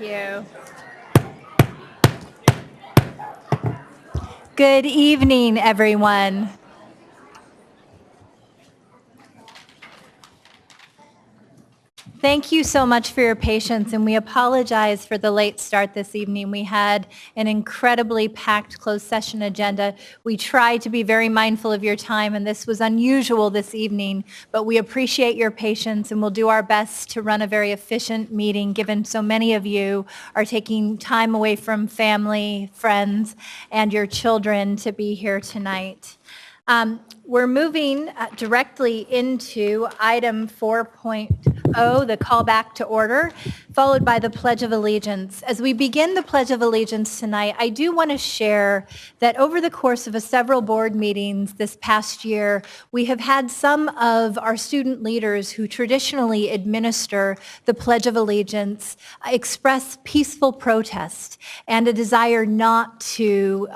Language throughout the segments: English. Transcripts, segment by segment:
you. Good evening, everyone. Thank you so much for your patience, and we apologize for the late start this evening. We had an incredibly packed closed session agenda. We tried to be very mindful of your time, and this was unusual this evening, but we appreciate your patience, and we'll do our best to run a very efficient meeting, given so many of you are taking time away from family, friends, and your children to be here tonight. We're moving directly into item 4.0, the call back to order, followed by the Pledge of Allegiance. As we begin the Pledge of Allegiance tonight, I do want to share that over the course of several board meetings this past year, we have had some of our student leaders who traditionally administer the Pledge of Allegiance express peaceful protest and a desire not to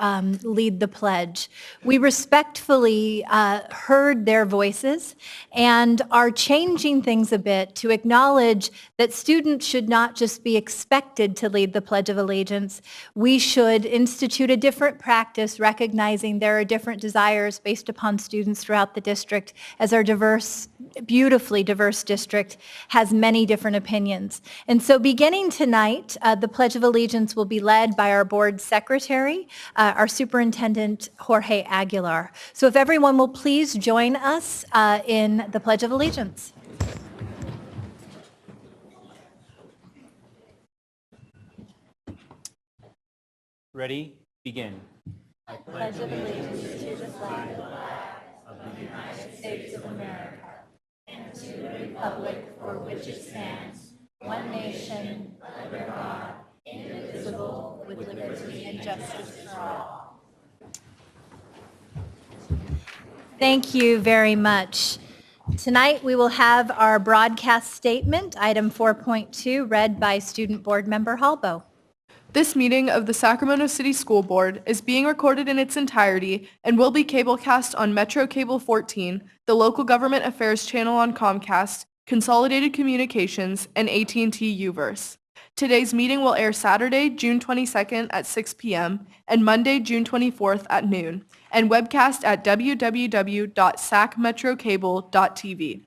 lead the pledge. We respectfully heard their voices and are changing things a bit to acknowledge that students should not just be expected to lead the Pledge of Allegiance. We should institute a different practice, recognizing there are different desires based upon students throughout the district, as our diverse, beautifully diverse district has many different opinions. And so beginning tonight, the Pledge of Allegiance will be led by our board secretary, our Superintendent, Jorge Aguilar. So if everyone will please join us in the Pledge of Allegiance. Ready? Begin. I pledge allegiance to the flag of the United States of America and to the republic for which it stands, one nation, under God, indivisible, with liberty and justice for all. Thank you very much. Tonight we will have our broadcast statement, item 4.2, read by Student Board Member Halbow. This meeting of the Sacramento City School Board is being recorded in its entirety and will be cablecast on Metro Cable 14, the local government affairs channel on Comcast, Consolidated Communications, and AT&T Uverse. Today's meeting will air Saturday, June 22nd at 6 p.m. and Monday, June 24th at noon, and webcast at www.sacmetrocable.tv.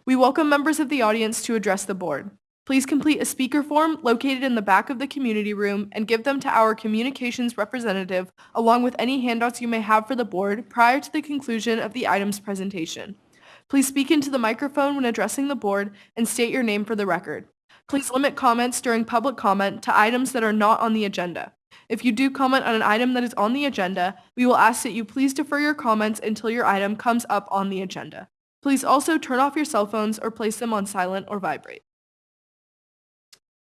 We welcome members of the audience to address the board. Please complete a speaker form located in the back of the community room and give them to our communications representative along with any handouts you may have for the board prior to the conclusion of the item's presentation. Please speak into the microphone when addressing the board and state your name for the record. Please limit comments during public comment to items that are not on the agenda. If you do comment on an item that is on the agenda, we will ask that you please defer your comments until your item comes up on the agenda. Please also turn off your cell phones or place them on silent or vibrate.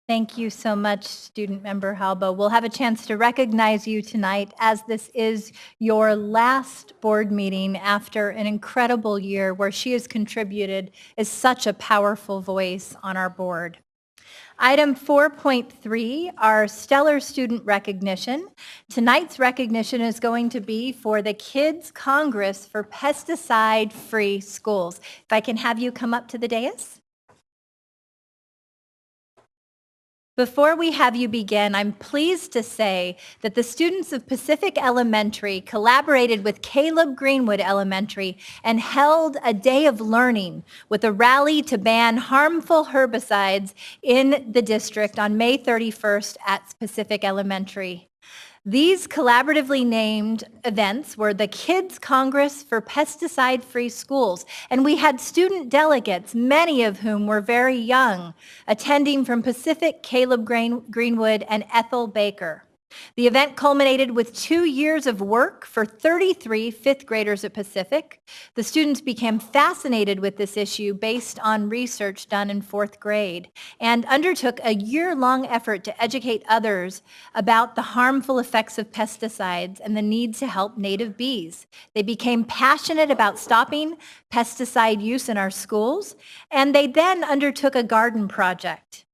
Thank you so much, Student Member Halbow. We'll have a chance to recognize you tonight as this is your last board meeting after an incredible year where she has contributed as such a powerful voice on our board. Item 4.3, our stellar student recognition. Tonight's recognition is going to be for the Kids Congress for Pesticide-Free Schools. If I can have you come up to the dais. Before we have you begin, I'm pleased to say that the students of Pacific Elementary collaborated with Caleb Greenwood Elementary and held a day of learning with a rally to ban harmful herbicides in the district on May 31st at Pacific Elementary. These collaboratively named events were the Kids Congress for Pesticide-Free Schools, and we had student delegates, many of whom were very young, attending from Pacific, Caleb Greenwood, and Ethel Baker. The event culminated with 2 years of work for 33 fifth graders at Pacific. The students became fascinated with this issue based on research done in fourth grade and undertook a year-long effort to educate others about the harmful effects of pesticides and the need to help native bees. They became passionate about stopping pesticide use in our schools, and they then undertook a garden project.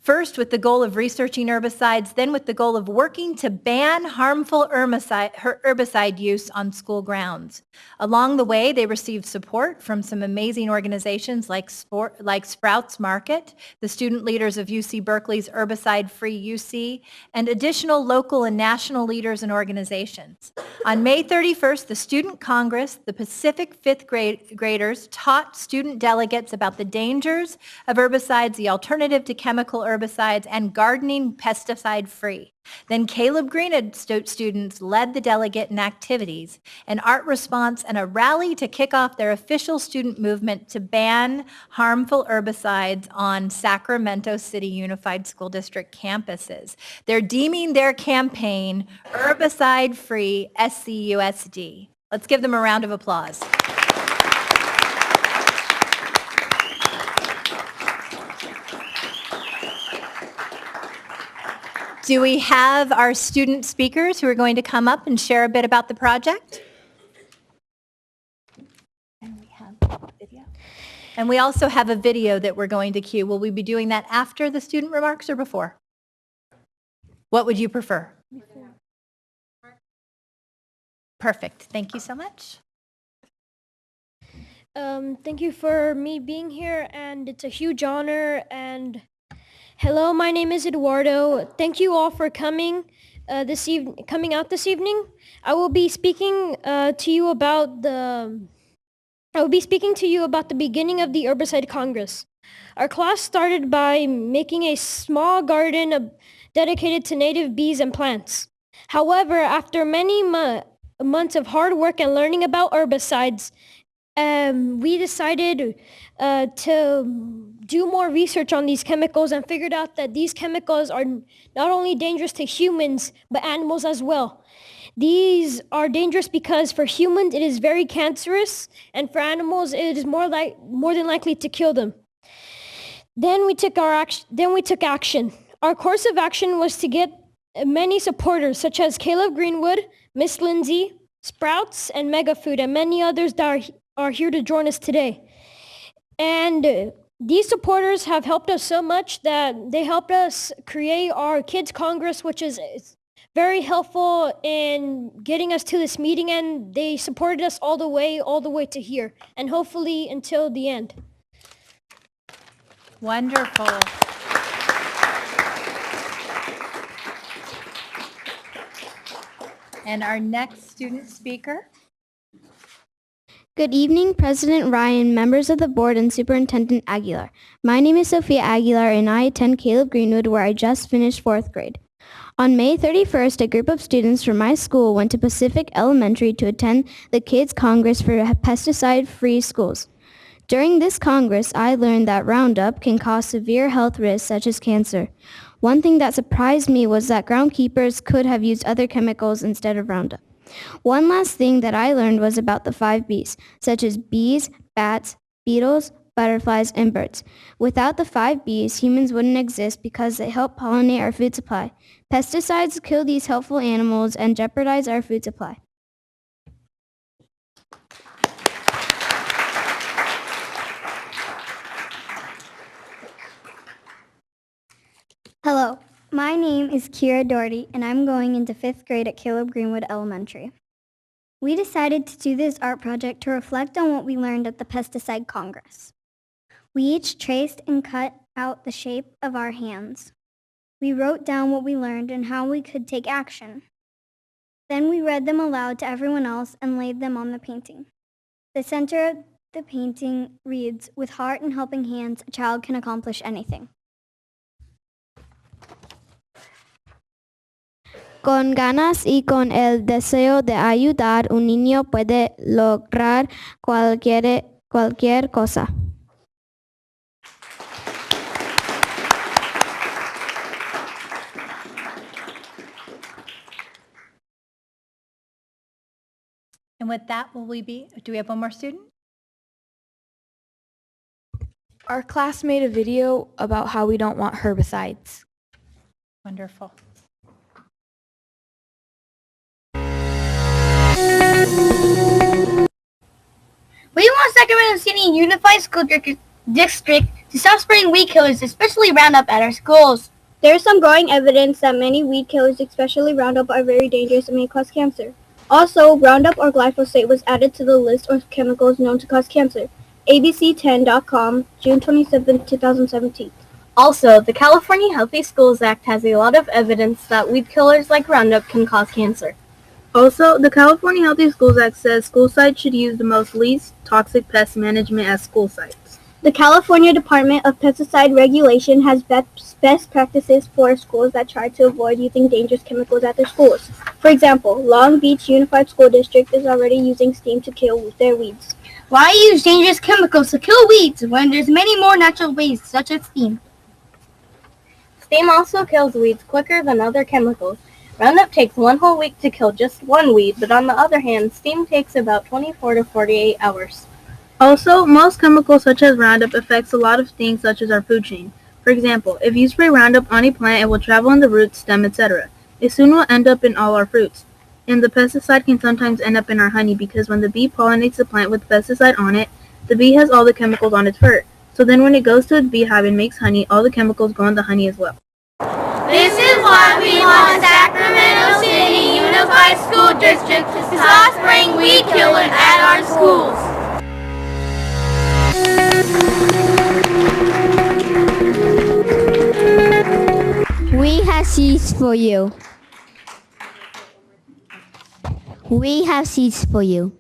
First, with the goal of researching herbicides, then with the goal of working to ban harmful herbicide use on school grounds. Along the way, they received support from some amazing organizations like Sprouts Market, the student leaders of UC Berkeley's Herbicide-Free UC, and additional local and national leaders and organizations. On May 31st, the Student Congress, the Pacific fifth graders, taught student delegates about the dangers of herbicides, the alternative to chemical herbicides, and gardening pesticide-free. Then Caleb Greenwood students led the delegate in activities, an art response, and a rally to kick off their official student movement to ban harmful herbicides on Sacramento City Unified School District campuses. They're deeming their campaign Herbicide-Free SCUSD. Let's give them a round of applause. Do we have our student speakers who are going to come up and share a bit about the project? And we have a video. And we also have a video that we're going to cue. Will we be doing that after the student remarks or before? What would you prefer? Before. Perfect. Thank you so much. Thank you for me being here, and it's a huge honor. And hello, my name is Eduardo. Thank you all for coming out this evening. I will be speaking to you about the beginning of the Herbicide Congress. Our class started by making a small garden dedicated to native bees and plants. However, after many months of hard work and learning about herbicides, we decided to do more research on these chemicals and figured out that these chemicals are not only dangerous to humans, but animals as well. These are dangerous because for humans it is very cancerous, and for animals it is more than likely to kill them. Then we took action. Our course of action was to get many supporters, such as Caleb Greenwood, Miss Lindsay, Sprouts, and Mega Food, and many others that are here to join us today. And these supporters have helped us so much that they helped us create our Kids Congress, which is very helpful in getting us to this meeting, and they supported us all the way to here, and hopefully until the end. Wonderful. And our next student speaker. Good evening, President Ryan, members of the board, and Superintendent Aguilar. My name is Sophia Aguilar, and I attend Caleb Greenwood, where I just finished 4th grade. On May 31st, a group of students from my school went to Pacific Elementary to attend the Kids Congress for Pesticide-Free Schools. During this Congress, I learned that Roundup can cause severe health risks such as cancer. One thing that surprised me was that groundkeepers could have used other chemicals instead of Roundup. One last thing that I learned was about the 5 Bs, such as bees, bats, beetles, butterflies, and birds. Without the 5 Bs, humans wouldn't exist because they help pollinate our food supply. Pesticides kill these helpful animals and jeopardize our food supply. Hello, my name is Kira Doherty, and I'm going into 5th grade at Caleb Greenwood Elementary. We decided to do this art project to reflect on what we learned at the Pesticide Congress. We each traced and cut out the shape of our hands. We wrote down what we learned and how we could take action. Then we read them aloud to everyone else and laid them on the painting. The center of the painting reads, "With heart and helping hands, a child can accomplish anything." Con ganas y con el deseo de ayudar, un niño puede lograr cualquier cosa. And with that, do we have one more student? Our class made a video about how we don't want herbicides. Wonderful. We want Sacramento City Unified School District to stop spraying weed killers, especially Roundup, at our schools. There is some growing evidence that many weed killers, especially Roundup, are very dangerous and may cause cancer. Also, Roundup or glyphosate was added to the list of chemicals known to cause cancer. ABC10.com, June 27, 2017. Also, the California Healthy Schools Act has a lot of evidence that weed killers like Roundup can cause cancer. Also, the California Healthy Schools Act says school sites should use the most least toxic pest management as school sites. The California Department of Pesticide Regulation has best practices for schools that try to avoid using dangerous chemicals at their schools. For example, Long Beach Unified School District is already using steam to kill their weeds. Why use dangerous chemicals to kill weeds when there's many more natural ways, such as steam? Steam also kills weeds quicker than other chemicals. Roundup takes 1 whole week to kill just one weed, but on the other hand, steam takes about 24 to 48 hours. Also, most chemicals such as Roundup affects a lot of things such as our food chain. For example, if you spray Roundup on a plant, it will travel in the root, stem, etc. It soon will end up in all our fruits. And the pesticide can sometimes end up in our honey because when the bee pollinates the plant with pesticide on it, the bee has all the chemicals on its fur. So then when it goes to its beehive and makes honey, all the chemicals go in the honey as well. This is why we want Sacramento City Unified School District to stop spraying weed killers at our schools. We have seats for you. We have seats for you.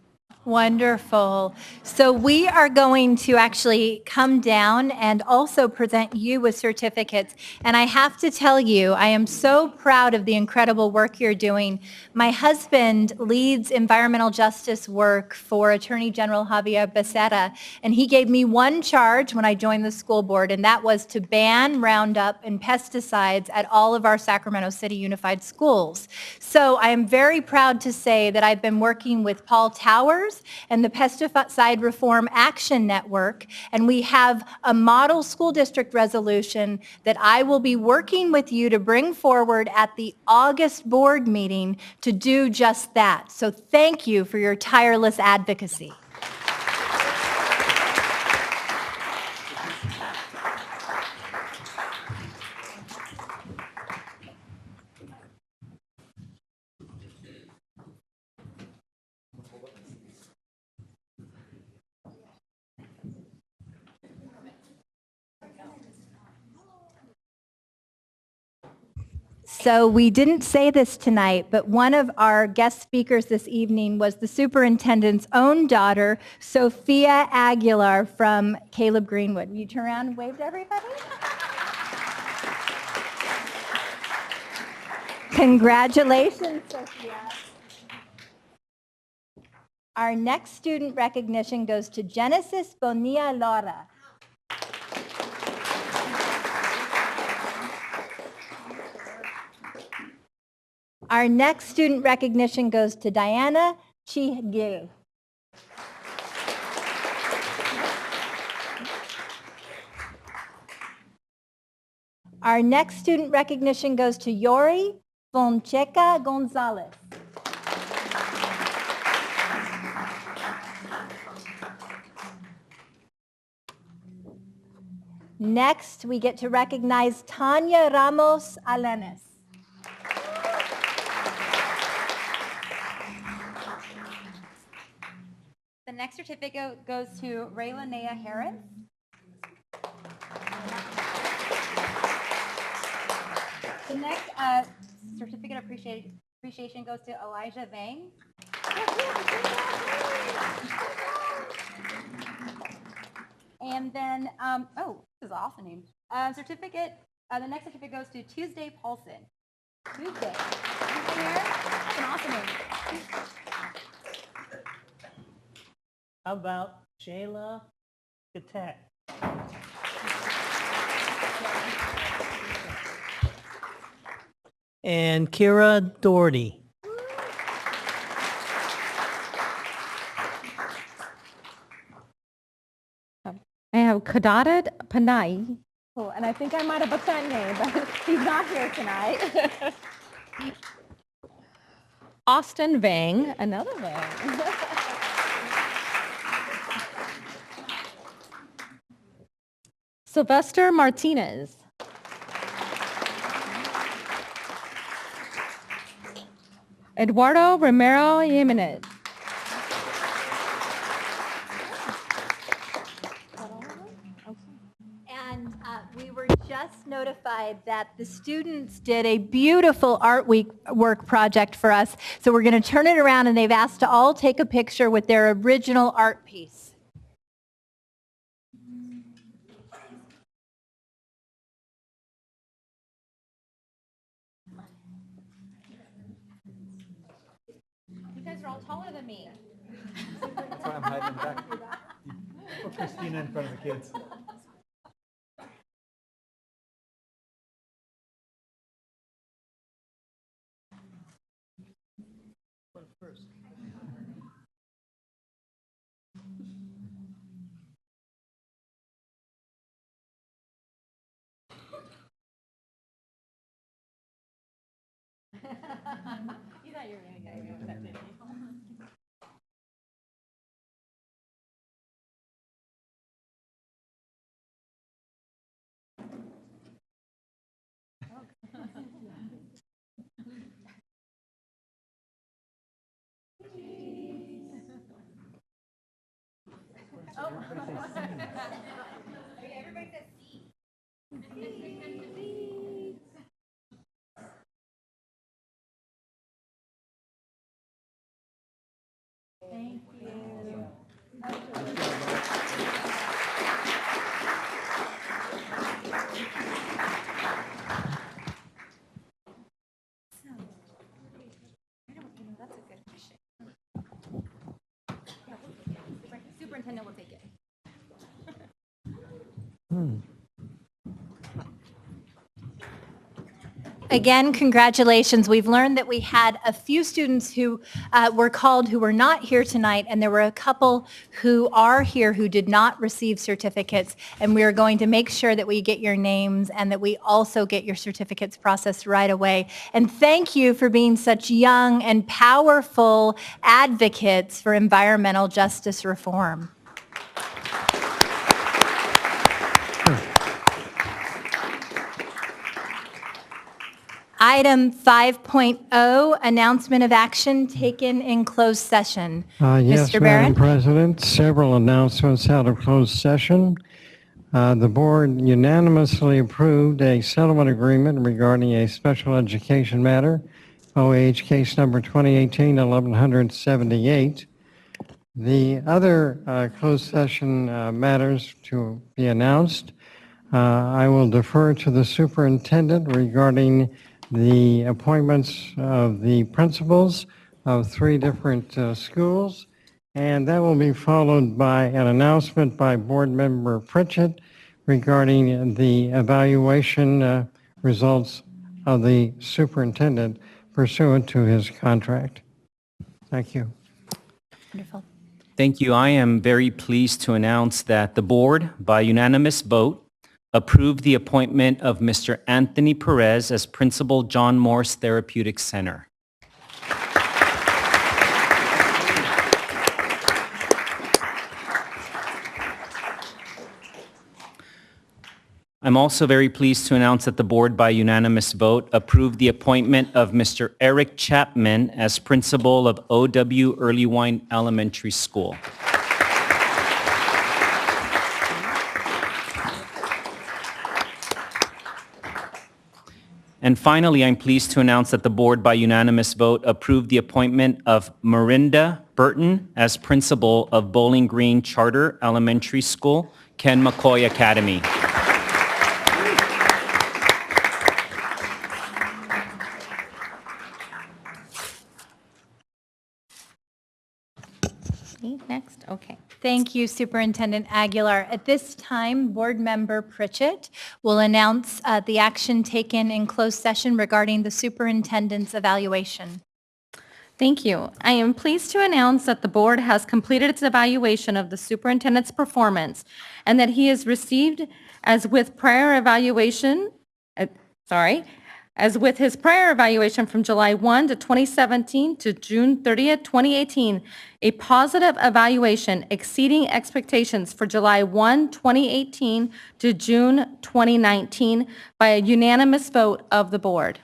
Wonderful. So we are going to actually come down and also present you with certificates. And I have to tell you, I am so proud of the incredible work you're doing. My husband leads environmental justice work for Attorney General Javier Becerra, and he gave me one charge when I joined the school board, and that was to ban Roundup and pesticides at all of our Sacramento City Unified Schools. So I am very proud to say that I've been working with Paul Towers and the Pesticide Reform Action Network, and we have a model school district resolution that I will be working with you to bring forward at the August board meeting to do just that. So thank you for your tireless advocacy. So we didn't say this tonight, but one of our guest speakers this evening was the superintendent's own daughter, Sophia Aguilar from Caleb Greenwood. Will you turn around and wave to everybody? Congratulations, Sophia. Our next student recognition goes to Genesis Bonilla Laura. Our next student recognition goes to Diana Chihgil. Our next student recognition goes to Yori Foncheca Gonzalez. Next, we get to recognize Tanya Ramos Alenes. The next certificate goes to Ray Linnea Harris. The next certificate of appreciation goes to Elijah Vang. And then, oh, this is an awesome name. The next certificate goes to Tuesday Paulson. Tuesday here? That's an awesome name. How about Shayla Katek? And Kira Doherty. I have Kadarat Panay. Oh, and I think I might have booked that name, but he's not here tonight. Austin Vang, another Vang. Sylvester Martinez. Eduardo Romero Jimenez. And we were just notified that the students did a beautiful work project for us. So we're going to turn it around, and they've asked to all take a picture with their original art piece. You guys are all taller than me. That's why I'm hiding in the back. Put Christina in front of the kids. You thought you were going to get away with that, didn't you? Thank you. That's a good question. Superintendent will take it. Again, congratulations. We've learned that we had a few students who were called who were not here tonight, and there were a couple who are here who did not receive certificates, and we are going to make sure that we get your names and that we also get your certificates processed right away. And thank you for being such young and powerful advocates for environmental justice reform. Item 5.0, announcement of action taken in closed session. Yes, Mr. Madam Barrett? President, several announcements out of closed session. The board unanimously approved a settlement agreement regarding a special education matter, OAH case number 2018-1178. The other closed session matters to be announced. I will defer to the superintendent regarding the appointments of the principals of 3 different schools, and that will be followed by an announcement by Board Member Pritchett regarding the evaluation results of the superintendent pursuant to his contract. Thank you. Wonderful. Thank you. I am very pleased to announce that the board, by unanimous vote, approved the appointment of Mr. Anthony Perez as Principal John Morse Therapeutic Center. I'm also very pleased to announce that the board, by unanimous vote, approved the appointment of Mr. Eric Chapman as Principal of OW Earlywine Elementary School. And finally, I'm pleased to announce that the board, by unanimous vote, approved the appointment of Mirinda Burton as principal of Bowling Green Charter Elementary School, Ken McCoy Academy. Next, okay. Thank you, Superintendent Aguilar. At this time, Board Member Pritchett will announce the action taken in closed session regarding the superintendent's evaluation. Thank you. I am pleased to announce that the board has completed its evaluation of the superintendent's performance and that he is received as with prior evaluation, As with his prior evaluation from July 1 to 2017 to June 30th, 2018, a positive evaluation exceeding expectations for July 1, 2018 to June 2019 by a unanimous vote of the board.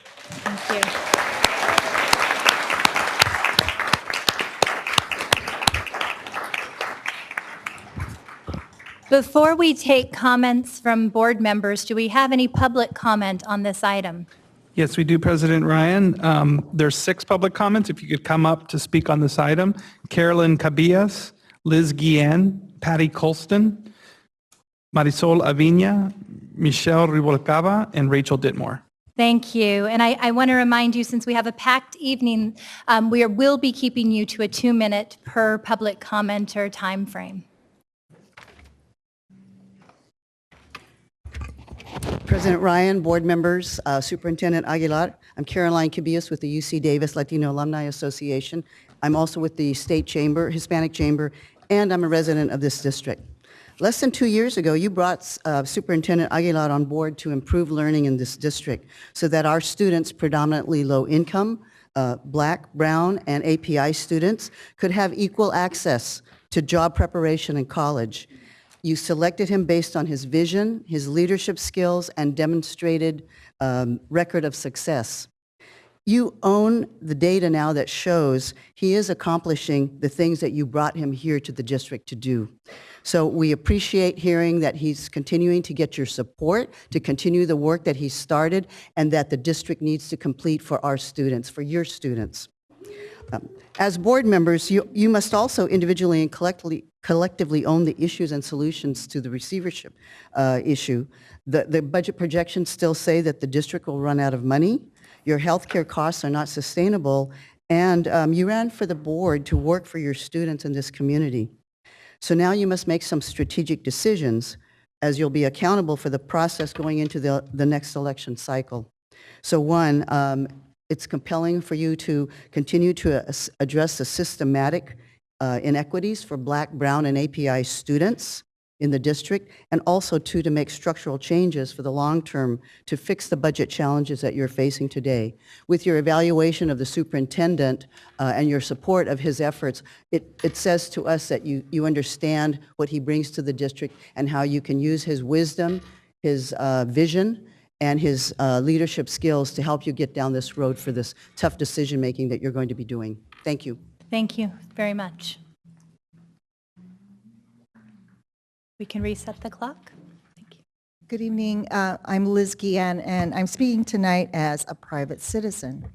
Thank you. Before we take comments from board members, do we have any public comment on this item? Yes, we do, President Ryan. There's 6 public comments. If you could come up to speak on this item. Carolyn Cabillas, Liz Guillen, Patty Colston, Marisol Aviña, Michelle Ribolcaba, and Rachel Ditmore. Thank you. And I want to remind you, since we have a packed evening, we will be keeping you to a 2-minute per public commenter time frame. President Ryan, board members, Superintendent Aguilar, I'm Caroline Cabillas with the UC Davis Latino Alumni Association. I'm also with the State Chamber, Hispanic Chamber, and I'm a resident of this district. Less than 2 years ago, you brought Superintendent Aguilar on board to improve learning in this district so that our students, predominantly low income, Black, Brown, and API students, could have equal access to job preparation in college. You selected him based on his vision, his leadership skills, and demonstrated record of success. You own the data now that shows he is accomplishing the things that you brought him here to the district to do. So we appreciate hearing that he's continuing to get your support, to continue the work that he started, and that the district needs to complete for our students, for your students. As board members, you must also individually and collectively own the issues and solutions to the receivership issue. The budget projections still say that the district will run out of money. Your healthcare costs are not sustainable, and you ran for the board to work for your students in this community. So now you must make some strategic decisions, as you'll be accountable for the process going into the next election cycle. So one, it's compelling for you to continue to address the systematic inequities for Black, Brown, and API students in the district, and also to make structural changes for the long term to fix the budget challenges that you're facing today. With your evaluation of the superintendent and your support of his efforts, it says to us that you understand what he brings to the district and how you can use his wisdom, his vision, and his leadership skills to help you get down this road for this tough decision-making that you're going to be doing. Thank you. Thank you very much. We can reset the clock. Thank you. Good evening. I'm Liz Guillen, and I'm speaking tonight as a private citizen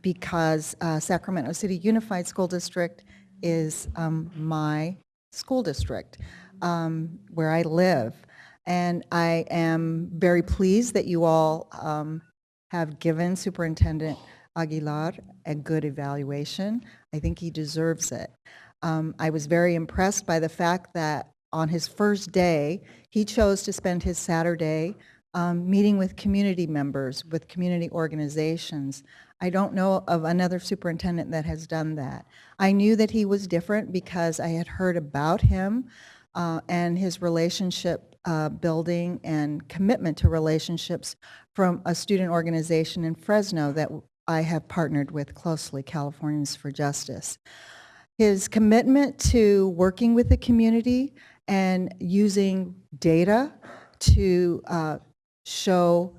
because Sacramento City Unified School District is my school district where I live. And I am very pleased that you all have given Superintendent Aguilar a good evaluation. I think he deserves it. I was very impressed by the fact that on his first day, he chose to spend his Saturday meeting with community members, with community organizations. I don't know of another superintendent that has done that. I knew that he was different because I had heard about him and his relationship building and commitment to relationships from a student organization in Fresno that I have partnered with closely, Californians for Justice. His commitment to working with the community and using data to show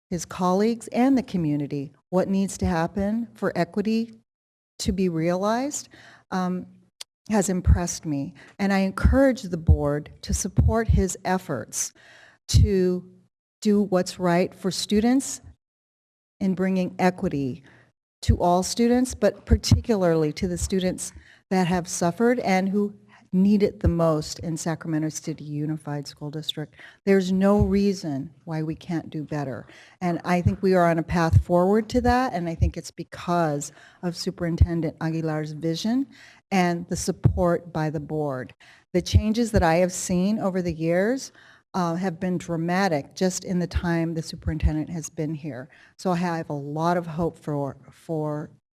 his colleagues and the community what needs to happen for equity to be realized has impressed me. And I encourage the board to support his efforts to do what's right for students in bringing equity to all students, but particularly to the students that have suffered and who need it the most in Sacramento City Unified School District. There's no reason why we can't do better. And I think we are on a path forward to that, and I think it's because of Superintendent Aguilar's vision and the support by the board. The changes that I have seen over the years have been dramatic just in the time the superintendent has been here. So I have a lot of hope for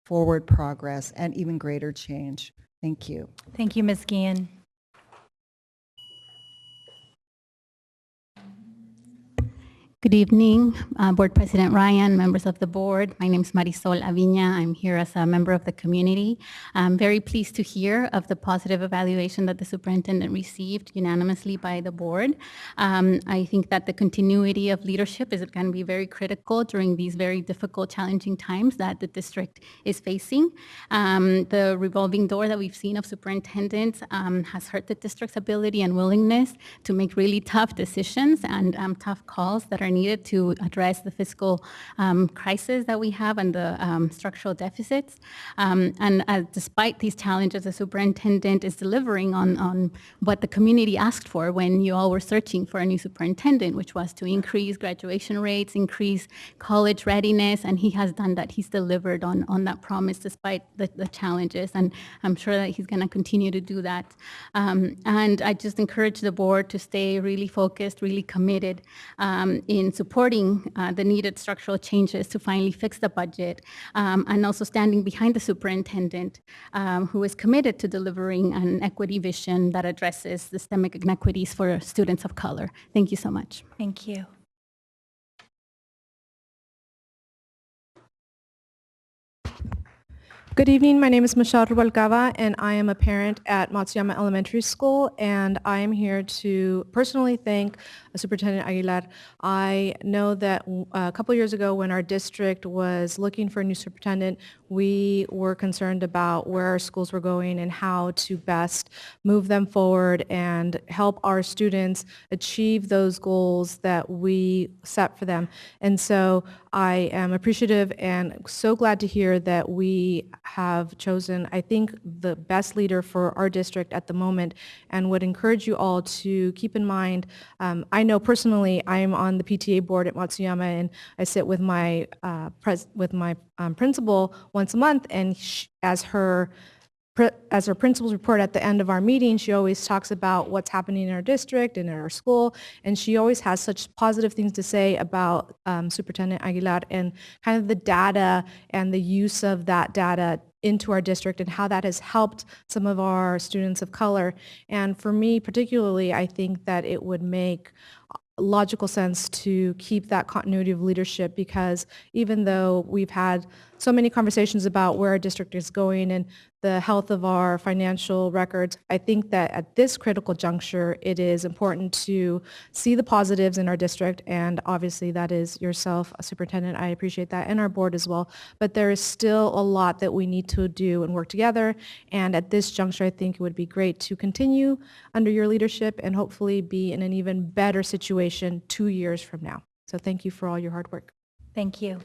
forward progress and even greater change. Thank you. Thank you, Ms. Guillen. Good evening, Board President Ryan, members of the board. My name is Marisol Aviña. I'm here as a member of the community. I'm very pleased to hear of the positive evaluation that the superintendent received unanimously by the board. I think that the continuity of leadership is going to be very critical during these very difficult, challenging times that the district is facing. The revolving door that we've seen of superintendents has hurt the district's ability and willingness to make really tough decisions and tough calls that are needed to address the fiscal crisis that we have and the structural deficits. And despite these challenges, the superintendent is delivering on what the community asked for when you all were searching for a new superintendent, which was to increase graduation rates, increase college readiness, and he has done that. He's delivered on that promise despite the challenges, and I'm sure that he's going to continue to do that. And I just encourage the board to stay really focused, really committed in supporting the needed structural changes to finally fix the budget, and also standing behind the superintendent who is committed to delivering an equity vision that addresses systemic inequities for students of color. Thank you so much. Thank you. Good evening, my name is Michelle Rubalcaba and I am a parent at Matsuyama Elementary School, and I am here to personally thank Superintendent Aguilar. I know that a couple years ago when our district was looking for a new superintendent, we were concerned about where our schools were going and how to best move them forward and help our students achieve those goals that we set for them. And so I am appreciative and so glad to hear that we have chosen, I think, the best leader for our district at the moment, and would encourage you all to keep in mind, I know personally I'm on the PTA board at Matsuyama, and I sit with my principal once a month, and as her principal's report at the end of our meeting, she always talks about what's happening in our district and in our school, and she always has such positive things to say about Superintendent Aguilar and kind of the data and the use of that data into our district and how that has helped some of our students of color. And for me particularly, I think that it would make logical sense to keep that continuity of leadership, because even though we've had so many conversations about where our district is going and the health of our financial records, I think that at this critical juncture, it is important to see the positives in our district, and obviously that is yourself, Superintendent, I appreciate that, and our board as well, but there is still a lot that we need to do and work together, and at this juncture, I think it would be great to continue under your leadership and hopefully be in an even better situation 2 years from now. So thank you for all your hard work. Thank you.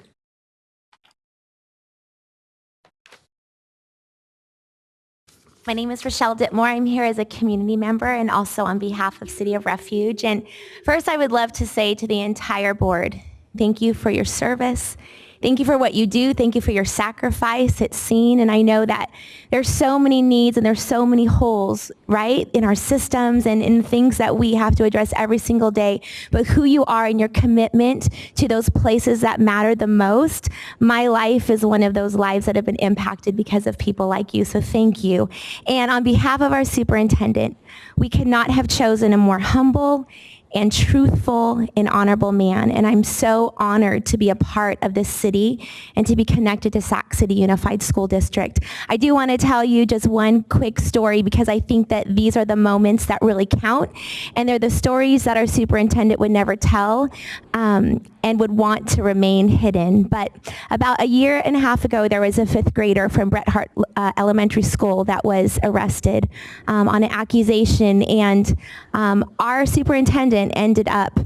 My name is Rochelle Ditmore. I'm here as a community member and also on behalf of City of Refuge. And first, I would love to say to the entire board, thank you for your service. Thank you for what you do. Thank you for your sacrifice. It's seen, and I know that there's so many needs and there's so many holes, right, in our systems and in things that we have to address every single day. But who you are and your commitment to those places that matter the most, my life is one of those lives that have been impacted because of people like you. So thank you. And on behalf of our superintendent, we could not have chosen a more humble and truthful and honorable man. And I'm so honored to be a part of this city and to be connected to Sac City Unified School District. I do want to tell you just one quick story, because I think that these are the moments that really count, and they're the stories that our superintendent would never tell and would want to remain hidden. But about a year and a half ago, there was a 5th grader from Bret Hart Elementary School that was arrested on an accusation, and our superintendent ended up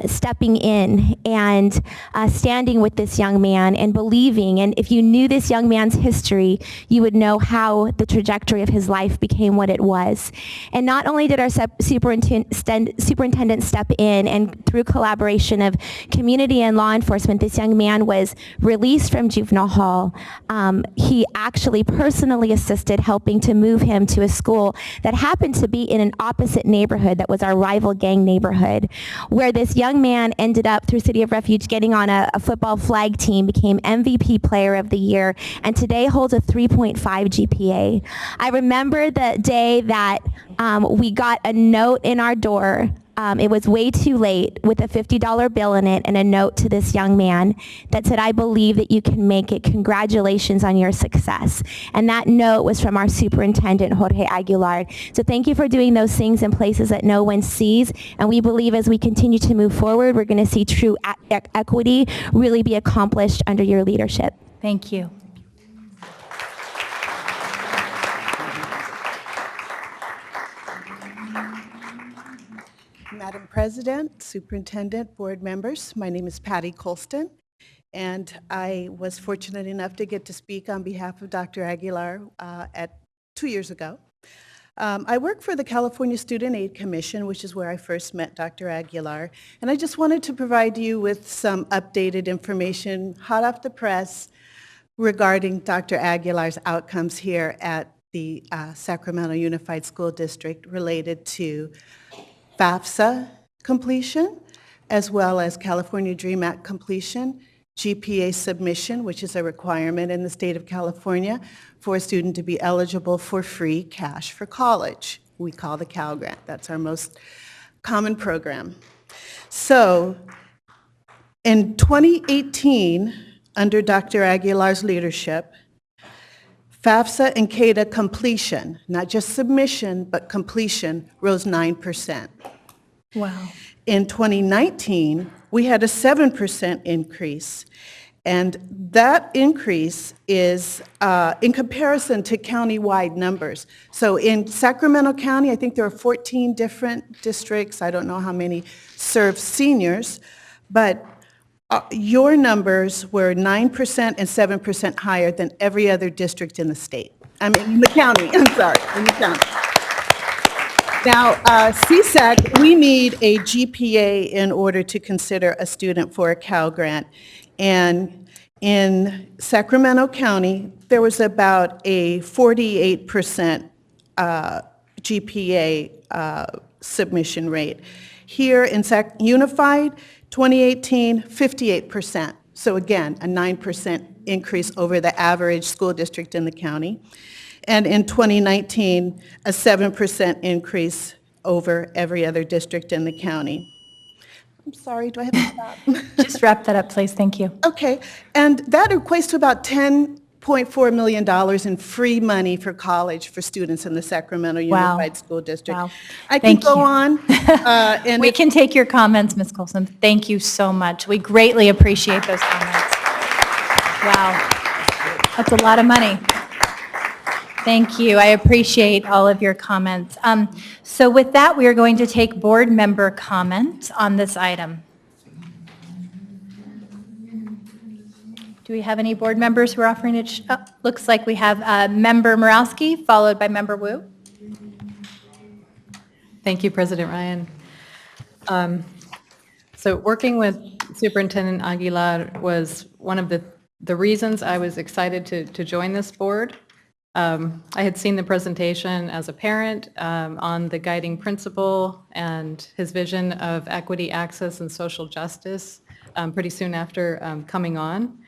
stepping in and standing with this young man and believing. And if you knew this young man's history, you would know how the trajectory of his life became what it was. And not only did our superintendent step in, and through collaboration of community and law enforcement, this young man was released from juvenile hall. He actually personally assisted helping to move him to a school that happened to be in an opposite neighborhood that was our rival gang neighborhood, where this young man ended up, through City of Refuge, getting on a football flag team, became MVP Player of the Year, and today holds a 3.5 GPA. I remember the day that we got a note in our door it was way too late with a $50 bill in it and a note to this young man that said, "I believe that you can make it. Congratulations on your success." And that note was from our superintendent, Jorge Aguilar. So thank you for doing those things in places that no one sees. And we believe as we continue to move forward, we're going to see true equity really be accomplished under your leadership. Thank you. Madam President, Superintendent, board members, my name is Patty Colston, and I was fortunate enough to get to speak on behalf of Dr. Aguilar 2 years ago. I work for the California Student Aid Commission, which is where I first met Dr. Aguilar, and I just wanted to provide you with some updated information, hot off the press, regarding Dr. Aguilar's outcomes here at the Sacramento Unified School District related to FAFSA completion, as well as California DREAM Act completion, GPA submission, which is a requirement in the state of California for a student to be eligible for free cash for college. We call the Cal Grant. That's our most common program. So in 2018, under Dr. Aguilar's leadership, FAFSA and CADA completion, not just submission, but completion, rose 9%. Wow. In 2019, we had a 7% increase. And that increase is in comparison to county-wide numbers. So in Sacramento County, I think there are 14 different districts. I don't know how many serve seniors, but your numbers were 9% and 7% higher than every other district in the state. I mean, in the county, I'm sorry, in the county. Now, CSAC, we need a GPA in order to consider a student for a Cal Grant. And in Sacramento County, there was about a 48% GPA submission rate. Here in Unified, 2018, 58%. So again, a 9% increase over the average school district in the county. And in 2019, a 7% increase over every other district in the county. I'm sorry, do I have to stop? Just wrap that up, please. Thank you. Okay, and that equates to about $10.4 million in free money for college for students in the Sacramento Unified School District. Wow. I Thank can go you. on. And We can take your comments, Ms. Colson. Thank you so much. We greatly appreciate those comments. Wow. That's a lot of money. Thank you. I appreciate all of your comments. So with that, we are going to take board member comment on this item. Do we have any board members who are offering it? Oh, looks like we have Member Morawski, followed by Member Wu. Thank you, President Ryan. So working with Superintendent Aguilar was one of the reasons I was excited to join this board. I had seen the presentation as a parent on the guiding principle and his vision of equity, access, and social justice pretty soon after coming on.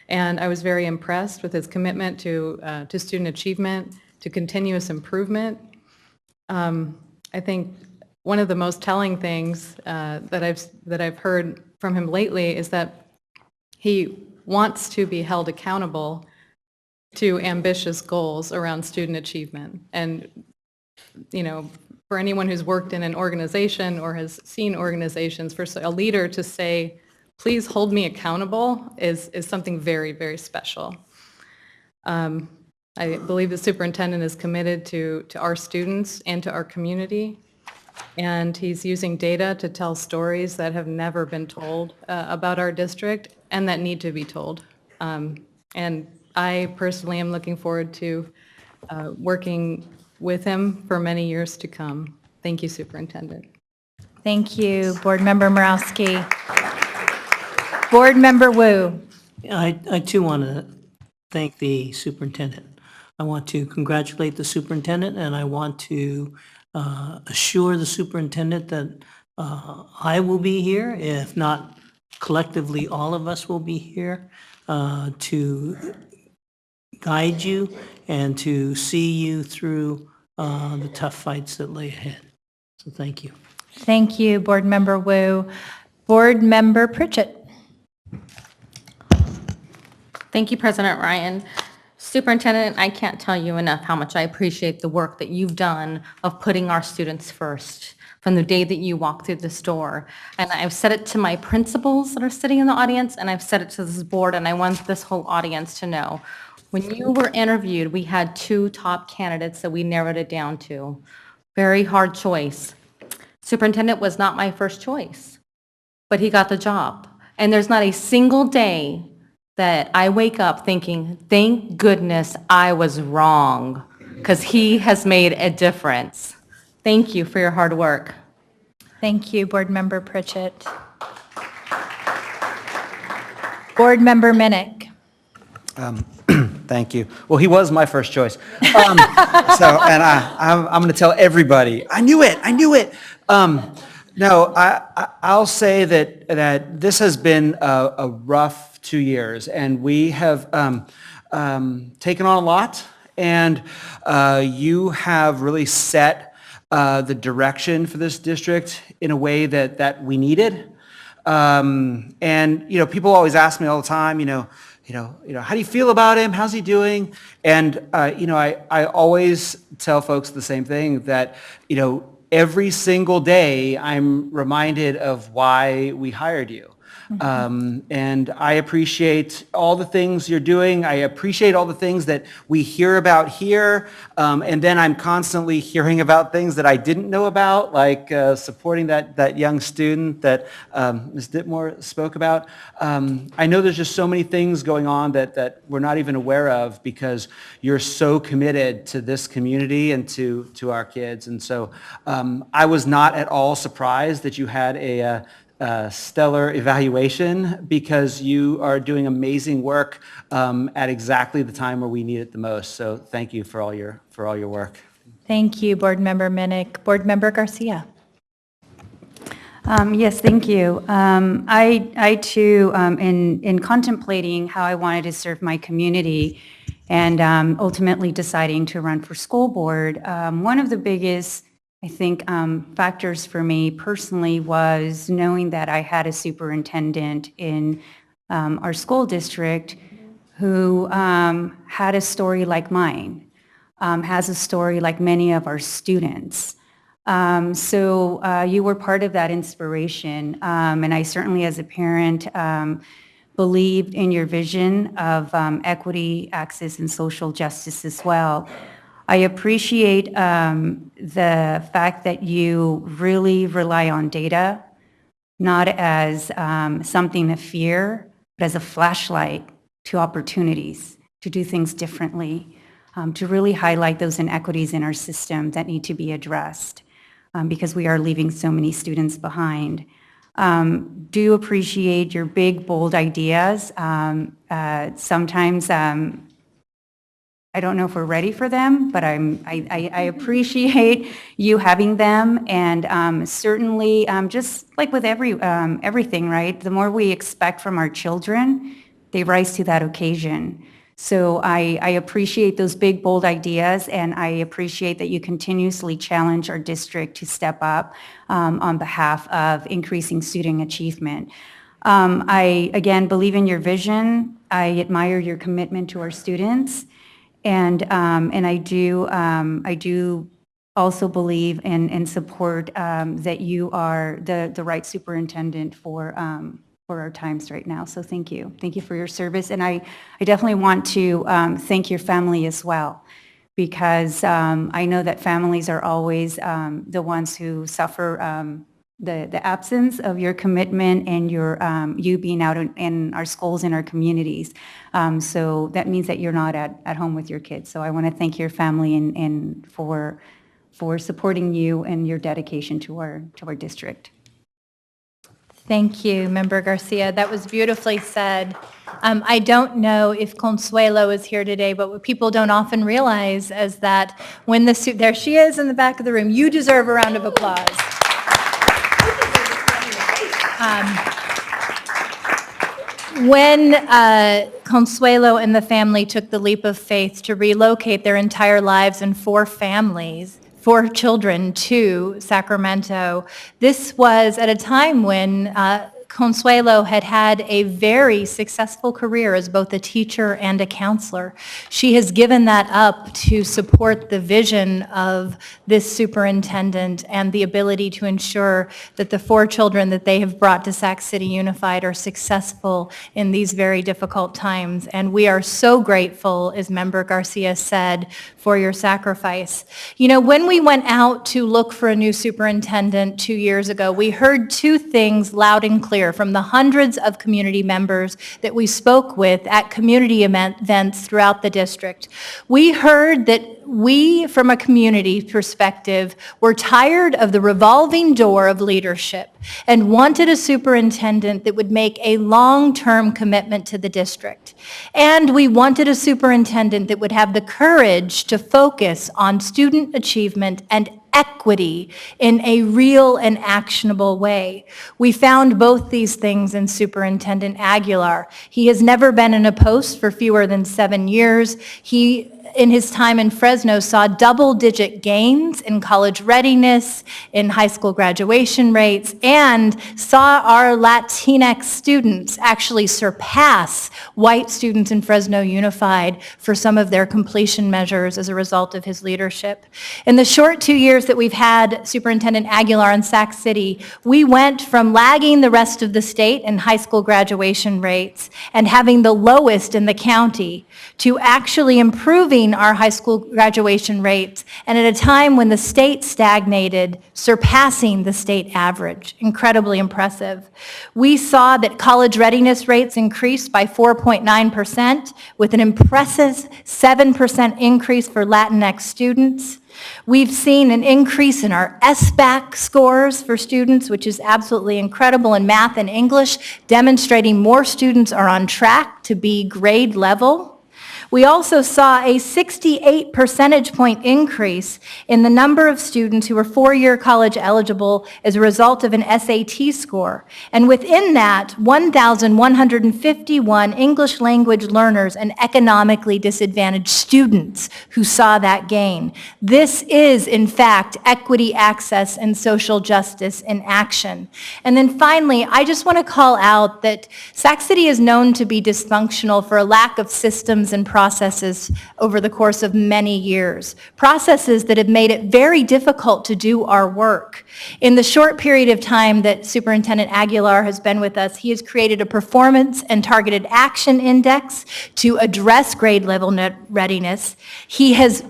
And I was very impressed with his commitment to student achievement, to continuous improvement. I think one of the most telling things that I've heard from him lately is that he wants to be held accountable to ambitious goals around student achievement. And, you know, for anyone who's worked in an organization or has seen organizations, for a leader to say, please hold me accountable is something very, very special. I believe the superintendent is committed to our students and to our community, and he's using data to tell stories that have never been told about our district and that need to be told. And I personally am looking forward to working with him for many years to come. Thank you, Superintendent. Thank you, Board Member Morawski. Board Member Wu. I too want to thank the superintendent. I want to congratulate the superintendent, and I want to assure the superintendent that I will be here, if not collectively all of us will be here to guide you and to see you through the tough fights that lay ahead. So thank you. Thank you, Board Member Wu. Board Member Pritchett. Thank you, President Ryan. Superintendent, I can't tell you enough how much I appreciate the work that you've done of putting our students first from the day that you walk through this door. And I've said it to my principals that are sitting in the audience, and I've said it to this board, and I want this whole audience to know. When you were interviewed, we had 2 top candidates that we narrowed it down to. Very hard choice. Superintendent was not my first choice, but he got the job. And there's not a single day that I wake up thinking, thank goodness I was wrong, because he has made a difference. Thank you for your hard work. Thank you, Board Member Pritchett. Board Member Minnick. Thank you. Well, he was my first choice. I'm going to tell everybody, I knew it. No, I'll say that this has been a rough 2 years, and we have taken on a lot, and you have really set the direction for this district in a way that we needed. And people always ask me all the time, how do you feel about him? How's he doing? And I always tell folks the same thing, that every single day I'm reminded of why we hired you. And I appreciate all the things you're doing. I appreciate all the things that we hear about here. And then I'm constantly hearing about things that I didn't know about, like supporting that young student that Ms. Ditmore spoke about. I know there's just so many things going on that we're not even aware of, because you're so committed to this community and to our kids. And so I was not at all surprised that you had a stellar evaluation, because you are doing amazing work at exactly the time where we need it the most. So thank you for all your work. Thank you, Board Member Minnick. Board Member Garcia. Yes, thank you. I too, in contemplating how I wanted to serve my community and ultimately deciding to run for school board, one of the biggest, I think, factors for me personally was knowing that I had a superintendent in our school district who had a story like mine, has a story like many of our students. So you were part of that inspiration, and I certainly as a parent believed in your vision of equity, access, and social justice as well. I appreciate the fact that you really rely on data, not as something to fear, but as a flashlight to opportunities to do things differently, to really highlight those inequities in our system that need to be addressed, because we are leaving so many students behind. Do appreciate your big, bold ideas. Sometimes I don't know if we're ready for them, but I appreciate you having them, and certainly just like with everything, right? The more we expect from our children, they rise to that occasion. So I appreciate those big, bold ideas, and I appreciate that you continuously challenge our district to step up on behalf of increasing student achievement. I, again, believe in your vision. I admire your commitment to our students. And I do also believe and support that you are the right superintendent for our times right now. So thank you. Thank you for your service. And I definitely want to thank your family as well, because I know that families are always the ones who suffer the absence of your commitment and your you being out in our schools and our communities. So that means that you're not at home with your kids. So I want to thank your family and for supporting you and your dedication to our district. Thank you, Member Garcia. That was beautifully said. I don't know if Consuelo is here today, but what people don't often realize is that when there she is in the back of the room, you deserve a round of applause. When Consuelo and the family took the leap of faith to relocate their entire lives and 4 families 4 children to Sacramento. This was at a time when Consuelo had had a very successful career as both a teacher and a counselor. She has given that up to support the vision of this superintendent and the ability to ensure that the 4 children that they have brought to Sac City Unified are successful in these very difficult times. And we are so grateful, as Member Garcia said, for your sacrifice. You know, when we went out to look for a new superintendent 2 years ago, we heard 2 things loud and clear from the hundreds of community members that we spoke with at community events throughout the district. We heard that we, from a community perspective, were tired of the revolving door of leadership and wanted a superintendent that would make a long-term commitment to the district. And we wanted a superintendent that would have the courage to focus on student achievement and equity in a real and actionable way. We found both these things in Superintendent Aguilar. He has never been in a post for fewer than 7 years. He, in his time in Fresno, saw double-digit gains in college readiness, in high school graduation rates, and saw our Latinx students actually surpass white students in Fresno Unified for some of their completion measures as a result of his leadership. In the short 2 years that we've had Superintendent Aguilar in Sac City, we went from lagging the rest of the state in high school graduation rates and having the lowest in the county to actually improving our high school graduation rates, and at a time when the state stagnated, surpassing the state average. Incredibly impressive. We saw that college readiness rates increased by 4.9%, with an impressive 7% increase for Latinx students. We've seen an increase in our SBAC scores for students, which is absolutely incredible in math and English, demonstrating more students are on track to be grade level. We also saw a 68 percentage point increase in the number of students who were 4-year college eligible as a result of an SAT score. And within that, 1,151 English language learners and economically disadvantaged students who saw that gain. This is, in fact, equity, access, and social justice in action. And then finally, I just want to call out that Sac City is known to be dysfunctional for a lack of systems and processes over the course of many years, processes that have made it very difficult to do our work. In the short period of time that Superintendent Aguilar has been with us, he has created a performance and targeted action index to address grade level readiness. He has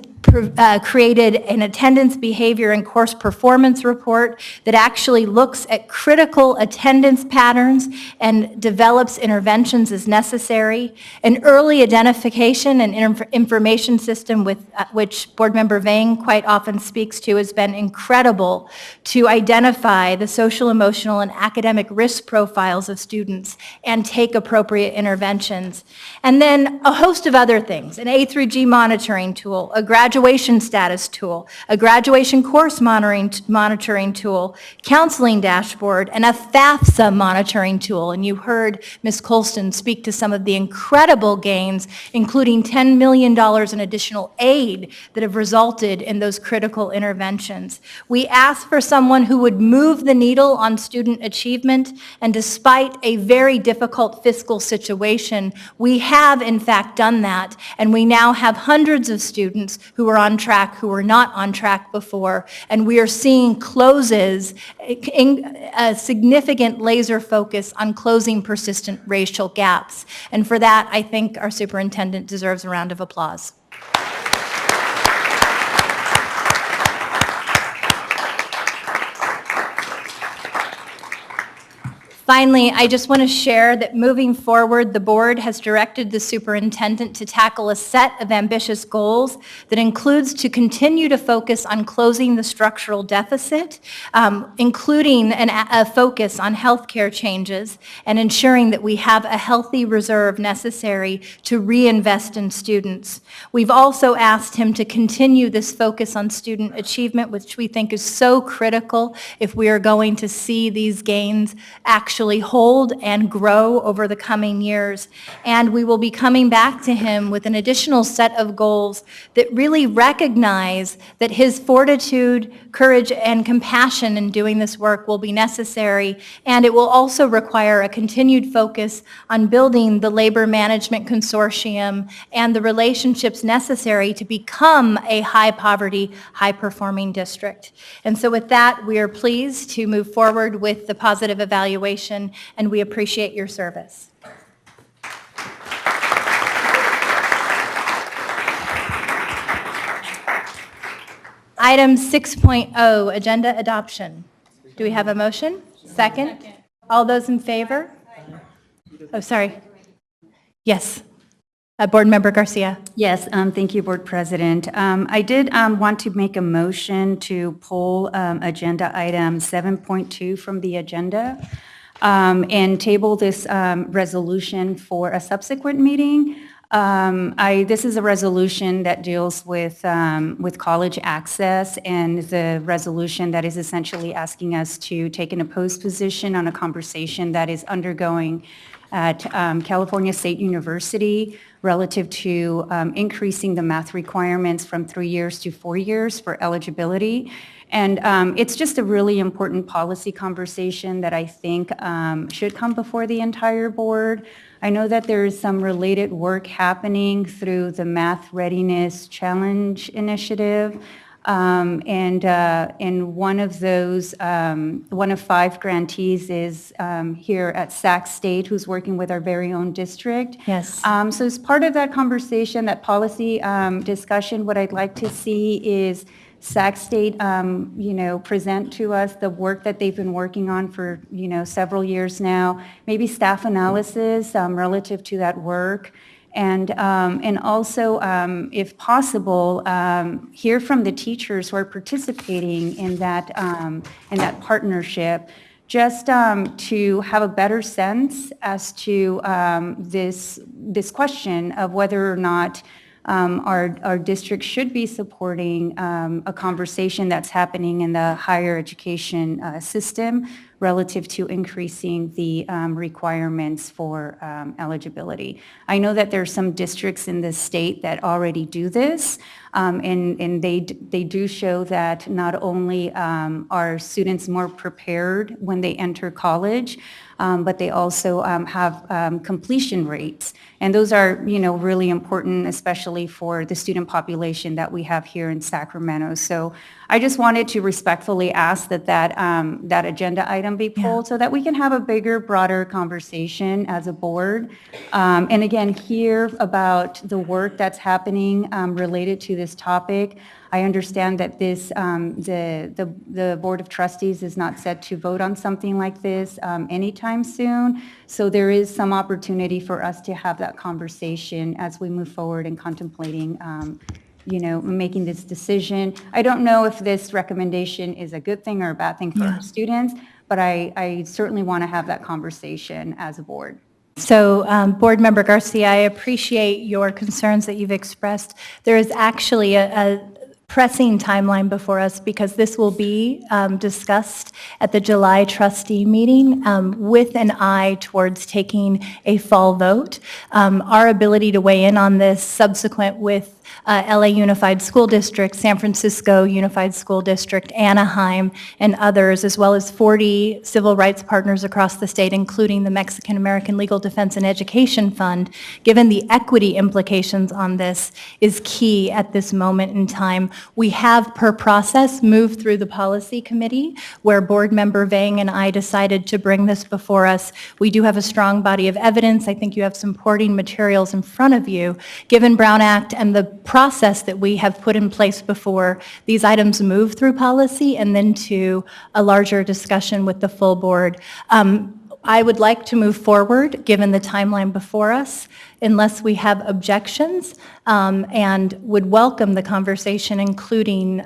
created an attendance, behavior, and course performance report that actually looks at critical attendance patterns and develops interventions as necessary. An early identification and information system with which Board Member Vang quite often speaks to has been incredible to identify the social, emotional, and academic risk profiles of students and take appropriate interventions. And then a host of other things, an A through G monitoring tool, a graduation status tool, a graduation course monitoring tool, counseling dashboard, and a FAFSA monitoring tool. And you heard Ms. Colston speak to some of the incredible gains, including $10 million in additional aid that have resulted in those critical interventions. We asked for someone who would move the needle on student achievement, and despite a very difficult fiscal situation, we have in fact done that, and we now have hundreds of students who are on track who were not on track before, and we are seeing closes, a significant laser focus on closing persistent racial gaps. And for that, I think our superintendent deserves a round of applause. Finally, I just want to share that moving forward, the board has directed the superintendent to tackle a set of ambitious goals that includes to continue to focus on closing the structural deficit, including a focus on healthcare changes and ensuring that we have a healthy reserve necessary to reinvest in students. We've also asked him to continue this focus on student achievement, which we think is so critical if we are going to see these gains actually actually hold and grow over the coming years. And we will be coming back to him with an additional set of goals that really recognize that his fortitude, courage, and compassion in doing this work will be necessary, and it will also require a continued focus on building the labor management consortium and the relationships necessary to become a high-poverty, high-performing district. And so with that, we are pleased to move forward with the positive evaluation, and we appreciate your service. Item 6.0, agenda adoption. Do we have a motion? Second? All those in favor? Oh, sorry. Yes. Board Member Garcia. Yes, thank you, Board President. I did want to make a motion to pull agenda item 7.2 from the agenda and table this resolution for a subsequent meeting. This is a resolution that deals with college access, and is a resolution that is essentially asking us to take an opposed position on a conversation that is undergoing at California State University relative to increasing the math requirements from 3 years to 4 years for eligibility. And it's just a really important policy conversation that I think should come before the entire board. I know that there is some related work happening through the Math Readiness Challenge initiative. And one of those, one of 5 grantees is here at Sac State, who's working with our very own district. Yes. So as part of that conversation, that policy discussion, what I'd like to see is Sac State, present to us the work that they've been working on for, several years now, maybe staff analysis relative to that work. And also, if possible, hear from the teachers who are participating in that partnership, just to have a better sense as to this question of whether or not our district should be supporting a conversation that's happening in the higher education system relative to increasing the requirements for eligibility. I know that there are some districts in the state that already do this, and they do show that not only are students more prepared when they enter college, but they also have completion rates. And those are, really important, especially for the student population that we have here in Sacramento. So I just wanted to respectfully ask that agenda item be pulled so that we can have a bigger, broader conversation as a board. And again, hear about the work that's happening related to this topic. I understand that this, the Board of Trustees is not set to vote on something like this anytime soon. So there is some opportunity for us to have that conversation as we move forward in contemplating, making this decision. I don't know if this recommendation is a good thing or a bad thing for our students, but I certainly want to have that conversation as a board. So, Board Member Garcia, I appreciate your concerns that you've expressed. There is actually a pressing timeline before us because this will be discussed at the July trustee meeting with an eye towards taking a fall vote. Our ability to weigh in on this subsequent with LA Unified School District, San Francisco Unified School District, Anaheim, and others, as well as 40 civil rights partners across the state, including the Mexican American Legal Defense and Education Fund, given the equity implications on this, is key at this moment in time. We have, per process, moved through the policy committee, where Board Member Vang and I decided to bring this before us. We do have a strong body of evidence. I think you have supporting materials in front of you. Given Brown Act and the process that we have put in place before, these items move through policy and then to a larger discussion with the full board. I would like to move forward, given the timeline before us, unless we have objections, and would welcome the conversation, including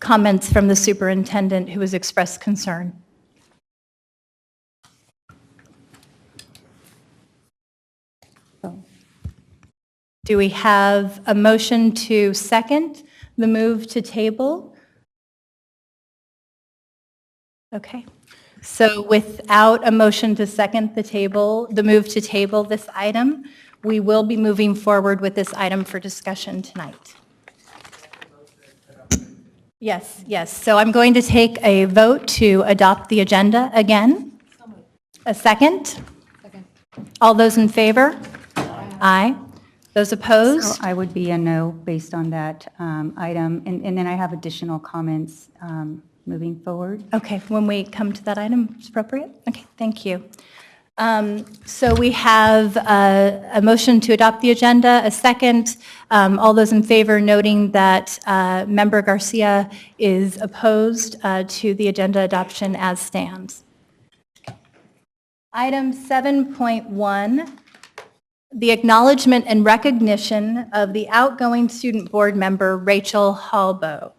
comments from the superintendent who has expressed concern. Do we have a motion to second the move to table? Okay. So without a motion to second the move to table this item, we will be moving forward with this item for discussion tonight. Yes, yes. So I'm going to take a vote to adopt the agenda again. A second? Second. All those in favor? Aye. Those opposed? So I would be a no based on that item. And then I have additional comments moving forward. Okay, when we come to that item, it's appropriate? Okay, thank you. So we have a motion to adopt the agenda, a second. All those in favor noting that Member Garcia is opposed to the agenda adoption as stands. Item 7.1, the acknowledgement and recognition of the outgoing student board member Rachel Halbow,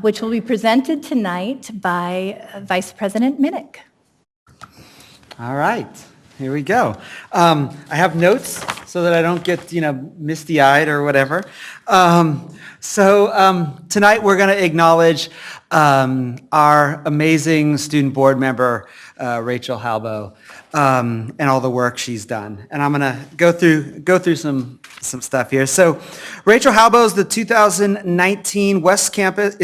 which will be presented tonight by Vice President Minnick. All right, here we go. I have notes so that I don't get, misty-eyed or whatever. Tonight we're going to acknowledge our amazing student board member, Rachel Halbow, and all the work she's done. And I'm going to go through some stuff here. So, Rachel Halbow is a 2019 West Campus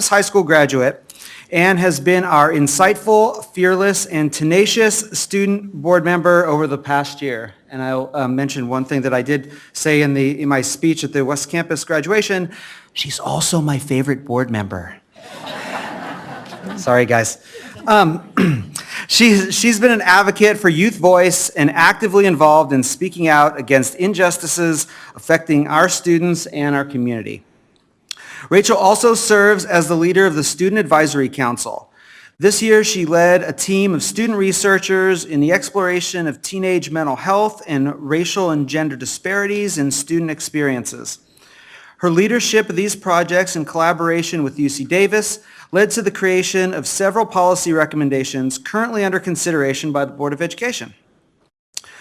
High School graduate, and has been our insightful, fearless, and tenacious student board member over the past year. And I'll mention one thing that I did say in my speech at the West Campus graduation. She's also my favorite board member. Sorry, guys. She's been an advocate for youth voice and actively involved in speaking out against injustices affecting our students and our community. Rachel also serves as the leader of the Student Advisory Council. This year, she led a team of student researchers in the exploration of teenage mental health and racial and gender disparities in student experiences. Her leadership of these projects in collaboration with UC Davis led to the creation of several policy recommendations currently under consideration by the Board of Education.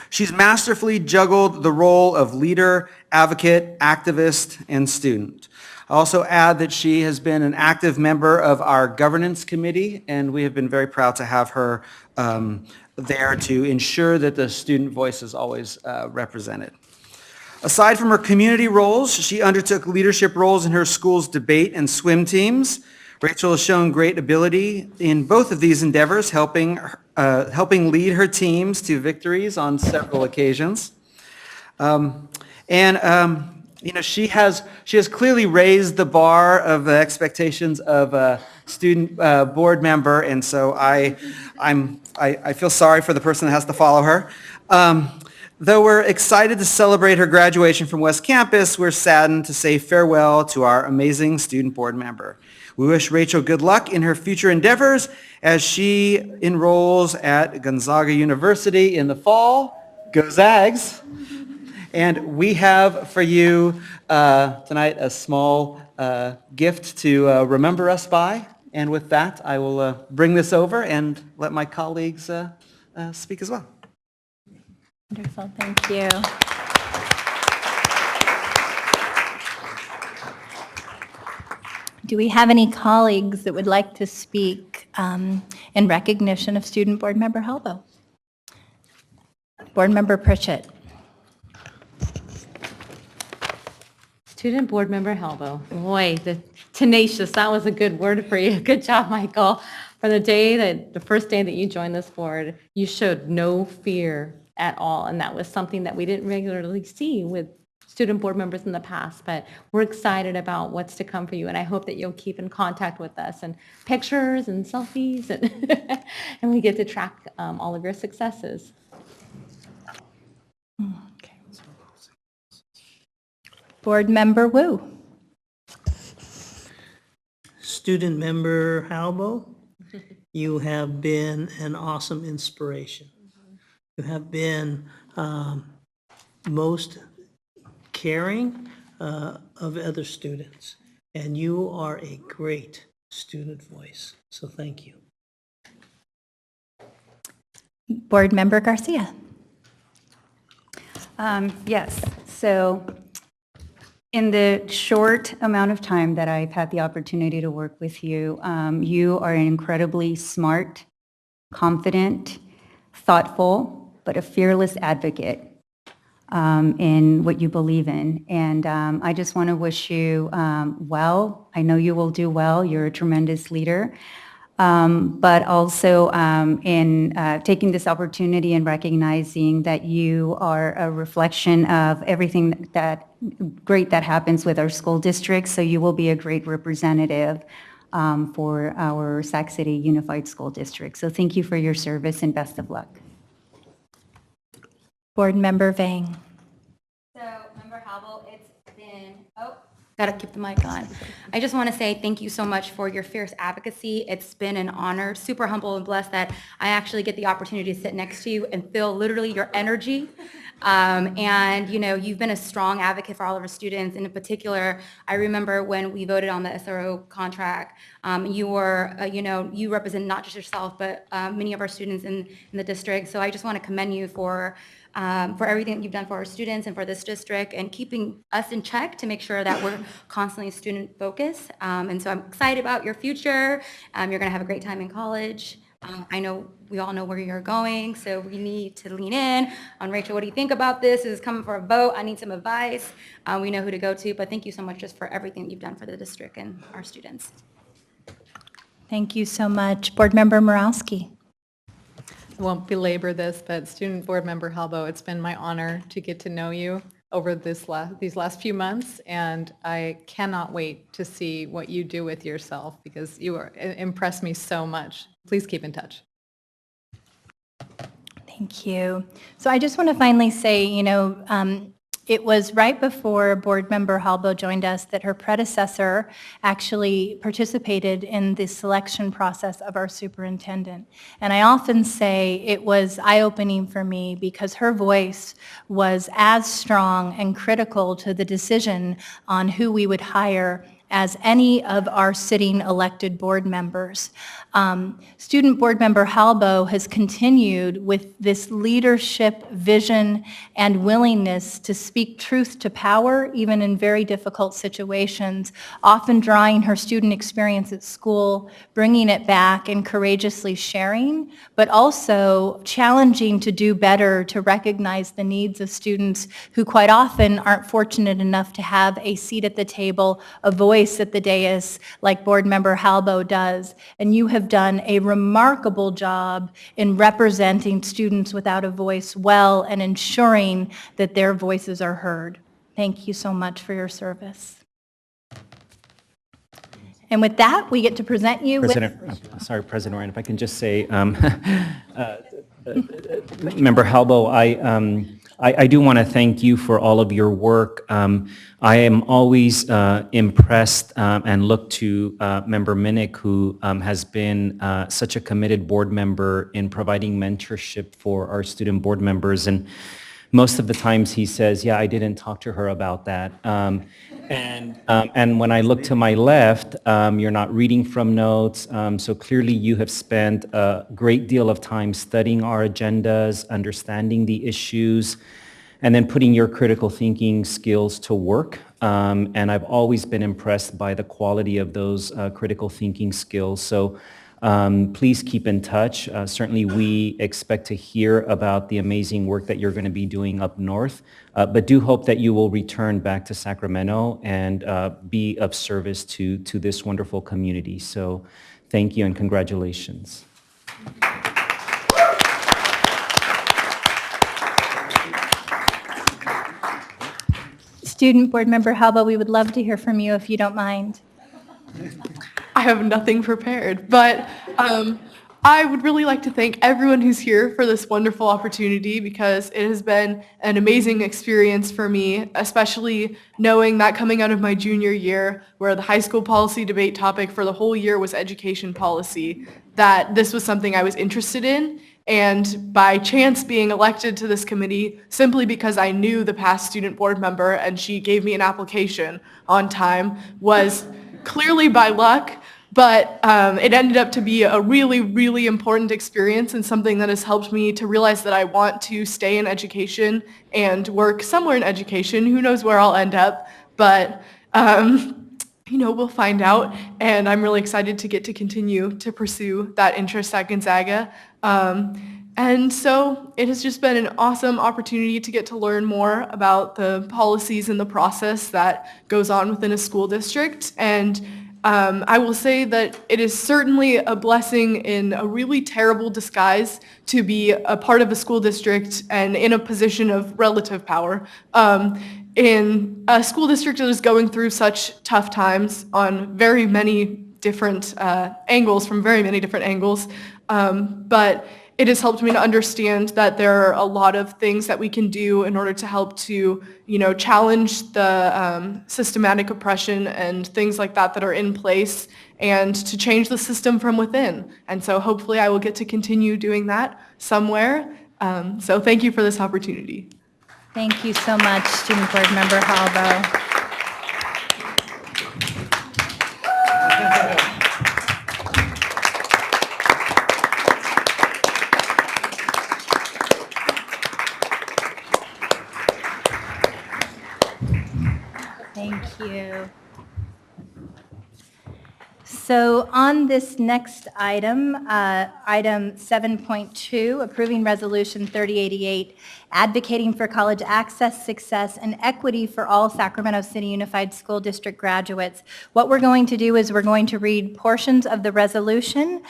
She's masterfully juggled the role of leader, advocate, activist, and student. I also add that she has been an active member of our governance committee, and we have been very proud to have her there to ensure that the student voice is always represented. Aside from her community roles, she undertook leadership roles in her school's debate and swim teams. Rachel has shown great ability in both of these endeavors, helping lead her teams to victories on several occasions. She has clearly raised the bar of the expectations of a student board member, and so I feel sorry for the person that has to follow her. Though we're excited to celebrate her graduation from West Campus, we're saddened to say farewell to our amazing student board member. We wish Rachel good luck in her future endeavors as she enrolls at Gonzaga University in the fall. Go Zags! And we have for you tonight a small gift to remember us by. And with that, I will bring this over and let my colleagues speak as well. Wonderful, thank you. Do we have any colleagues that would like to speak in recognition of student board member Halbow? Board member Pritchett. Student board member Halbow. Boy, the tenacious, that was a good word for you. Good job, Michael. From the first day that you joined this board, you showed no fear at all, and that was something that we didn't regularly see with student board members in the past, but we're excited about what's to come for you, and I hope that you'll keep in contact with us, and pictures and selfies, and, and we get to track all of your successes. Okay. Board member Wu. Student member Halbow, you have been an awesome inspiration. You have been most caring of other students, and you are a great student voice, so thank you. Board member Garcia. Yes, so In the short amount of time that I've had the opportunity to work with you, you are an incredibly smart, confident, thoughtful, but a fearless advocate in what you believe in. And I just want to wish you well. I know you will do well. You're a tremendous leader. But also in taking this opportunity and recognizing that you are a reflection of everything that great that happens with our school district. So you will be a great representative for our Sac City Unified School District. So thank you for your service and best of luck. Board Member Vang. So, Member Halbow, it's been, gotta keep the mic on. I just want to say thank you so much for your fierce advocacy. It's been an honor, super humble and blessed that I actually get the opportunity to sit next to you and feel literally your energy. And, you know, you've been a strong advocate for all of our students. And in particular, I remember when we voted on the SRO contract, you were, you represent not just yourself, but many of our students in the district. So I just want to commend you for everything that you've done for our students and for this district and keeping us in check to make sure that we're constantly student focused. And so I'm excited about your future. You're going to have a great time in college. I know we all know where you're going, so we need to lean in on Rachel. What do you think about this? This is coming for a vote. I need some advice. We know who to go to, but thank you so much just for everything that you've done for the district and our students. Thank you so much. Board Member Morawski. I won't belabor this, but Student Board Member Halbow, it's been my honor to get to know you over these last few months, and I cannot wait to see what you do with yourself because you impressed me so much. Please keep in touch. Thank you. So I just want to finally say, it was right before Board Member Halbow joined us that her predecessor actually participated in the selection process of our superintendent. And I often say it was eye-opening for me because her voice was as strong and critical to the decision on who we would hire as any of our sitting elected board members. Student Board Member Halbow has continued with this leadership, vision, and willingness to speak truth to power, even in very difficult situations, often drawing her student experience at school, bringing it back and courageously sharing, but also challenging to do better, to recognize the needs of students who quite often aren't fortunate enough to have a seat at the table, a voice at the dais like Board Member Halbow does. And you have done a remarkable job in representing students without a voice well and ensuring that their voices are heard. Thank you so much for your service. And with that, we get to present you President Ryan, if I can just say, Member Halbow, I do want to thank you for all of your work. I am always impressed and look to Member Minnick, who has been such a committed board member in providing mentorship for our student board members. And most of the times he says, yeah, I didn't talk to her about that. And when I look to my left, you're not reading from notes. So clearly you have spent a great deal of time studying our agendas, understanding the issues, and then putting your critical thinking skills to work. And I've always been impressed by the quality of those critical thinking skills. So please keep in touch. Certainly we expect to hear about the amazing work that you're going to be doing up north, but do hope that you will return back to Sacramento and be of service to this wonderful community. So thank you and congratulations. Student Board Member Halbow, we would love to hear from you if you don't mind. I have nothing prepared, but I would really like to thank everyone who's here for this wonderful opportunity because it has been an amazing experience for me, especially knowing that coming out of my junior year, where the high school policy debate topic for the whole year was education policy, that this was something I was interested in. And by chance being elected to this committee, simply because I knew the past student board member and she gave me an application on time, was clearly by luck, but it ended up to be a really, really important experience and something that has helped me to realize that I want to stay in education and work somewhere in education. Who knows where I'll end up, but we'll find out, and I'm really excited to get to continue to pursue that interest at Gonzaga. And so it has just been an awesome opportunity to get to learn more about the policies and the process that goes on within a school district. And I will say that it is certainly a blessing in a really terrible disguise to be a part of a school district and in a position of relative power. In a school district that is going through such tough times on very many different angles, from very many different angles, but it has helped me to understand that there are a lot of things that we can do in order to help to, challenge the systematic oppression and things like that that are in place, and to change the system from within. And so hopefully I will get to continue doing that somewhere. So thank you for this opportunity. Thank you so much, Student Board Member Halbow. Thank you. So on this next item, item 7.2, approving resolution 3088, advocating for college access, success, and equity for all Sacramento City Unified School District graduates. What we're going to do is we're going to read portions of the resolution,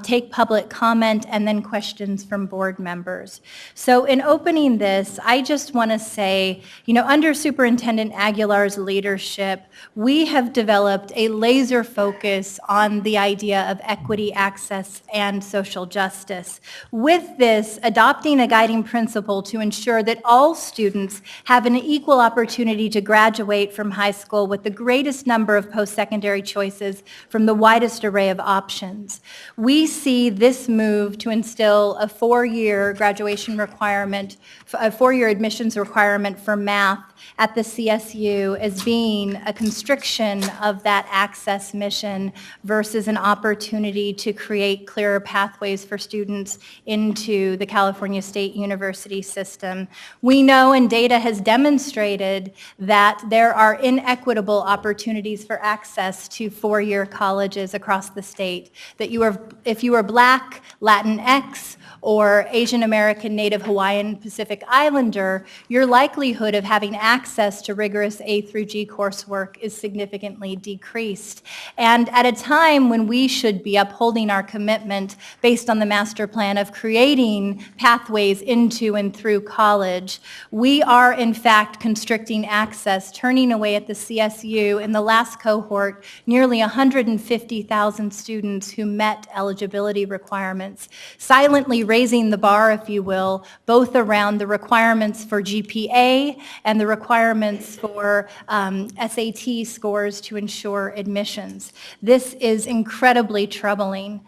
take public comment, and then questions from board members. So in opening this, I just want to say, under Superintendent Aguilar's leadership, we have developed a laser focus on the idea of equity, access, and social justice. With this, adopting a guiding principle to ensure that all students have an equal opportunity to graduate from high school with the greatest number of post-secondary choices from the widest array of options. We see this move to instill a four-year graduation requirement, a four-year admissions requirement for math at the CSU as being a constriction of that access mission versus an opportunity to create clearer pathways for students into the California State University system. We know, and data has demonstrated, that there are inequitable opportunities for access to four-year colleges across the state. That if you are Black, Latinx, or Asian American, Native Hawaiian, Pacific Islander, your likelihood of having access to rigorous A through G coursework is significantly decreased. And at a time when we should be upholding our commitment based on the master plan of creating pathways into and through college, we are in fact constricting access, turning away at the CSU in the last cohort nearly 150,000 students who met eligibility requirements, silently raising the bar, if you will, both around the requirements for GPA and the requirements for SAT scores to ensure admissions. This is incredibly troubling.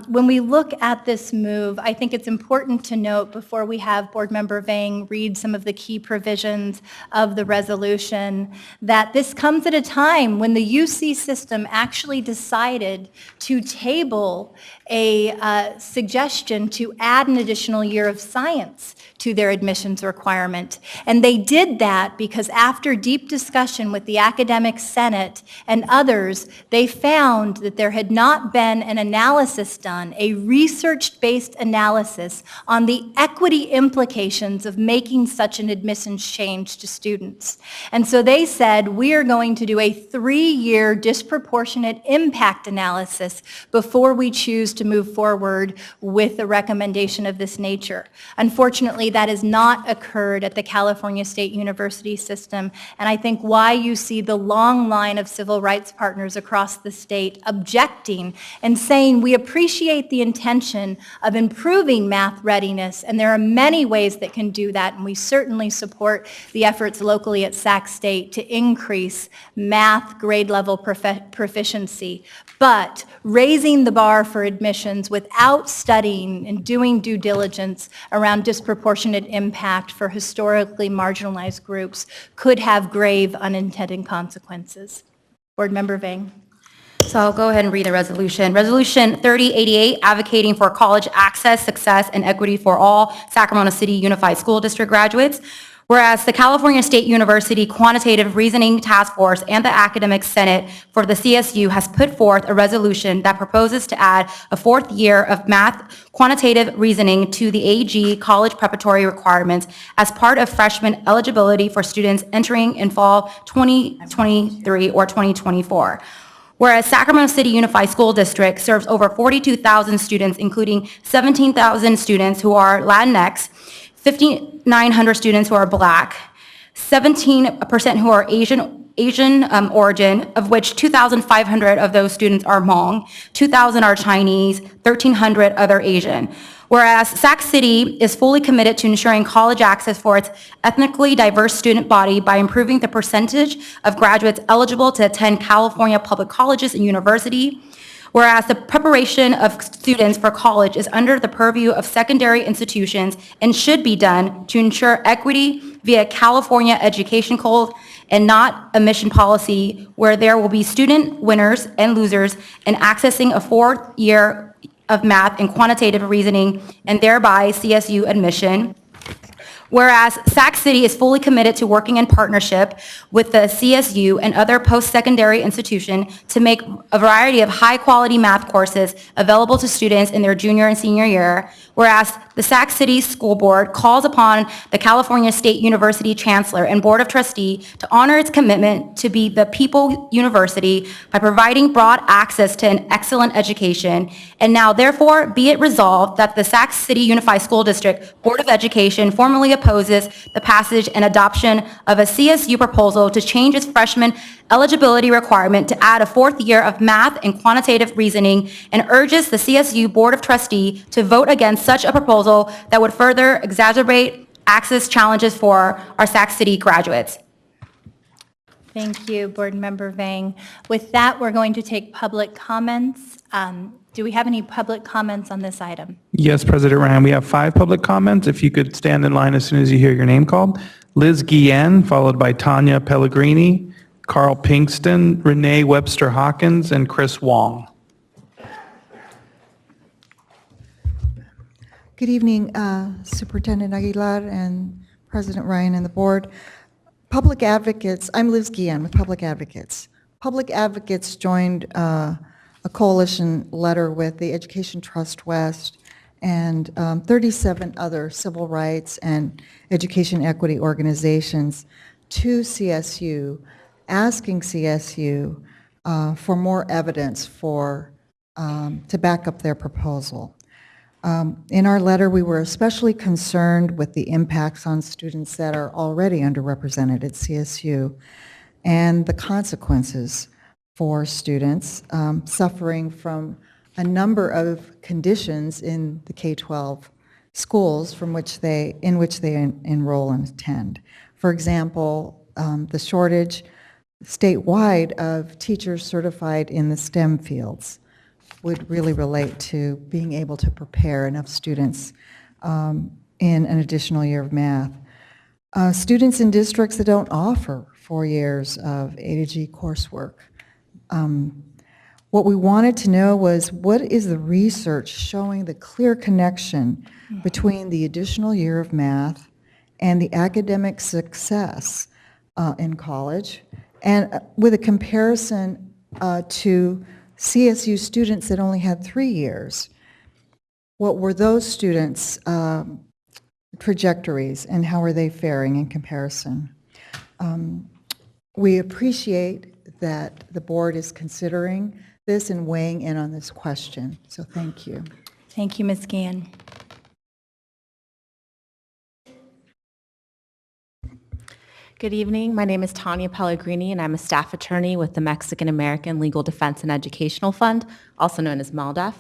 When we look at this move, I think it's important to note, before we have Board Member Vang read some of the key provisions of the resolution, that this comes at a time when the UC system actually decided to table a suggestion to add an additional year of science to their admissions requirement. And they did that because after deep discussion with the Academic Senate and others, they found that there had not been an analysis done, a research-based analysis on the equity implications of making such an admissions change to students. And so they said, we are going to do a 3-year disproportionate impact analysis before we choose to move forward with a recommendation of this nature. Unfortunately, that has not occurred at the California State University system, and I think why you see the long line of civil rights partners across the state objecting and saying we appreciate the intention of improving math readiness, and there are many ways that can do that, and we certainly support the efforts locally at Sac State to increase math grade level proficiency. But raising the bar for admissions without studying and doing due diligence around disproportionate impact for historically marginalized groups could have grave unintended consequences. Board Member Vang. So I'll go ahead and read the resolution. Resolution 3088, advocating for college access, success, and equity for all Sacramento City Unified School District graduates. Whereas the California State University Quantitative Reasoning Task Force and the Academic Senate for the CSU has put forth a resolution that proposes to add a 4th year of math quantitative reasoning to the AG college preparatory requirements as part of freshman eligibility for students entering in fall 2023 or 2024. Whereas Sacramento City Unified School District serves over 42,000 students, including 17,000 students who are Latinx, 5,900 students who are Black, 17% who are Asian origin, of which 2,500 of those students are Hmong, 2,000 are Chinese, 1,300 other Asian. Whereas Sac City is fully committed to ensuring college access for its ethnically diverse student body by improving the percentage of graduates eligible to attend California public colleges and universities. Whereas the preparation of students for college is under the purview of secondary institutions and should be done to ensure equity via California Education Code and not a mission policy where there will be student winners and losers in accessing a 4th year of math and quantitative reasoning and thereby CSU admission. Whereas Sac City is fully committed to working in partnership with the CSU and other post-secondary institutions to make a variety of high-quality math courses available to students in their junior and senior year, whereas the Sac City School Board calls upon the California State University Chancellor and Board of Trustees to honor its commitment to be the People University by providing broad access to an excellent education. And now, therefore, be it resolved that the Sac City Unified School District Board of Education formally opposes the passage and adoption of a CSU proposal to change its freshman eligibility requirement to add a 4th year of math and quantitative reasoning and urges the CSU Board of Trustees to vote against such a proposal that would further exacerbate access challenges for our Sac City graduates. Thank you, Board Member Vang. With that, we're going to take public comments. Do we have any public comments on this item? Yes, President Ryan, we have 5 public comments. If you could stand in line as soon as you hear your name called. Liz Guillen, followed by Tanya Pellegrini, Carl Pinkston, Renee Webster Hawkins, and Chris Wong. Good evening, Superintendent Aguilar and President Ryan and the board. Public advocates, I'm Liz Guillen with Public Advocates. Public Advocates joined a coalition letter with the Education Trust West and 37 other civil rights and education equity organizations to CSU, asking CSU for more evidence to back up their proposal. In our letter, we were especially concerned with the impacts on students that are already underrepresented at CSU and the consequences for students suffering from a number of conditions in the K-12 schools in which they enroll and attend. For example, the shortage statewide of teachers certified in the STEM fields would really relate to being able to prepare enough students in an additional year of math. Students in districts that don't offer 4 years of A to G coursework. What we wanted to know was, what is the research showing the clear connection between the additional year of math and the academic success in college, and with a comparison to CSU students that only had 3 years? What were those students' trajectories and how are they faring in comparison? We appreciate that the board is considering this and weighing in on this question. So thank you. Thank you, Ms. Guillen. Good evening. My name is Tanya Pellegrini, and I'm a staff attorney with the Mexican American Legal Defense and Educational Fund, also known as MALDEF.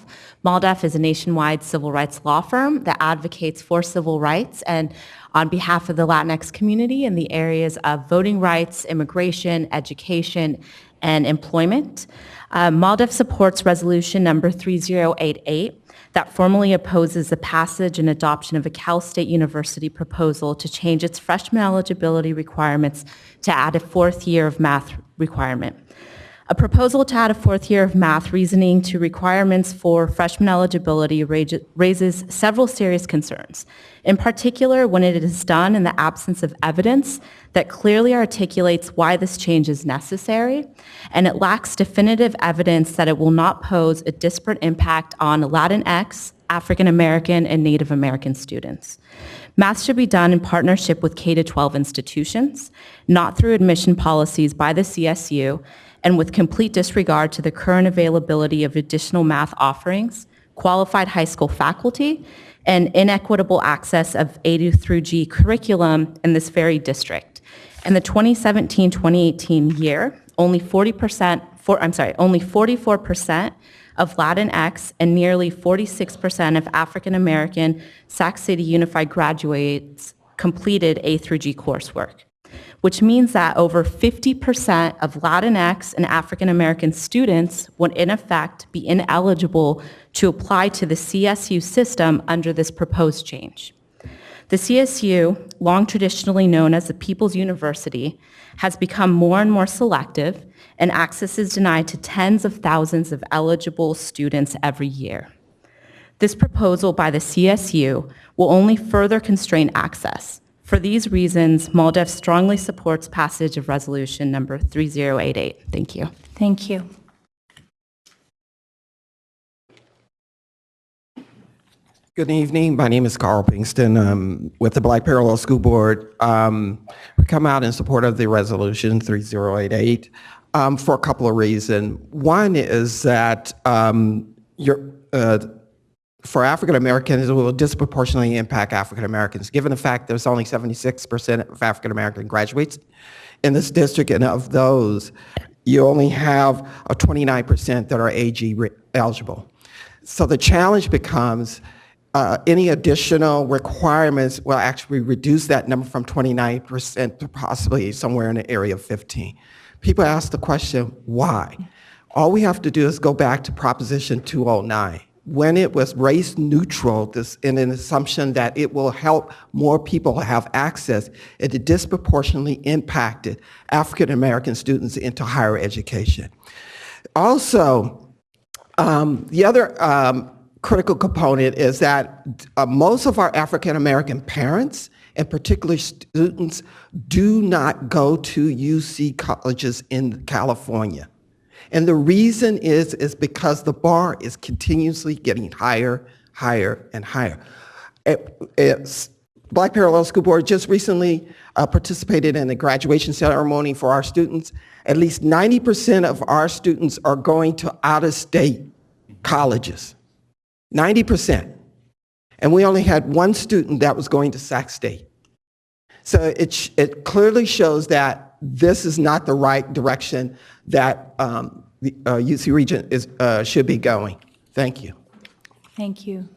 MALDEF is a nationwide civil rights law firm that advocates for civil rights and on behalf of the Latinx community in the areas of voting rights, immigration, education, and employment. MALDEF supports resolution number 3088 that formally opposes the passage and adoption of a Cal State University proposal to change its freshman eligibility requirements to add a 4th year of math requirement. A proposal to add a fourth year of math reasoning to requirements for freshman eligibility raises several serious concerns, in particular when it is done in the absence of evidence that clearly articulates why this change is necessary, and it lacks definitive evidence that it will not pose a disparate impact on Latinx, African American, and Native American students. Math should be done in partnership with K-12 institutions, not through admission policies by the CSU, and with complete disregard to the current availability of additional math offerings, qualified high school faculty, and inequitable access of A through G curriculum in this very district. In the 2017-2018 year, only 44% of Latinx and nearly 46% of African American Sac City Unified graduates completed A through G coursework, which means that over 50% of Latinx and African American students would in effect be ineligible to apply to the CSU system under this proposed change. The CSU, long traditionally known as the People's University, has become more and more selective, and access is denied to tens of thousands of eligible students every year. This proposal by the CSU will only further constrain access. For these reasons, MALDEF strongly supports passage of resolution number 3088. Thank you. Thank you. Good evening. My name is Carl Pinkston with the Black Parallel School Board. We come out in support of the resolution 3088 for a couple of reasons. One is that for African Americans, it will disproportionately impact African Americans, given the fact there's only 76% of African American graduates in this district, and of those, you only have 29% that are AG eligible. So the challenge becomes any additional requirements will actually reduce that number from 29% to possibly somewhere in the area of 15. People ask the question, why? All we have to do is go back to Proposition 209. When it was race neutral, in an assumption that it will help more people have access, it disproportionately impacted African American students into higher education. Also, the other critical component is that most of our African American parents, and particularly students, do not go to UC colleges in California. And the reason is because the bar is continuously getting higher, higher, and higher. Black Parallel School Board just recently participated in a graduation ceremony for our students. At least 90% of our students are going to out-of-state colleges. 90%. And we only had one student that was going to Sac State. So it clearly shows that this is not the right direction that the UC Regent should be going. Thank you. Thank you.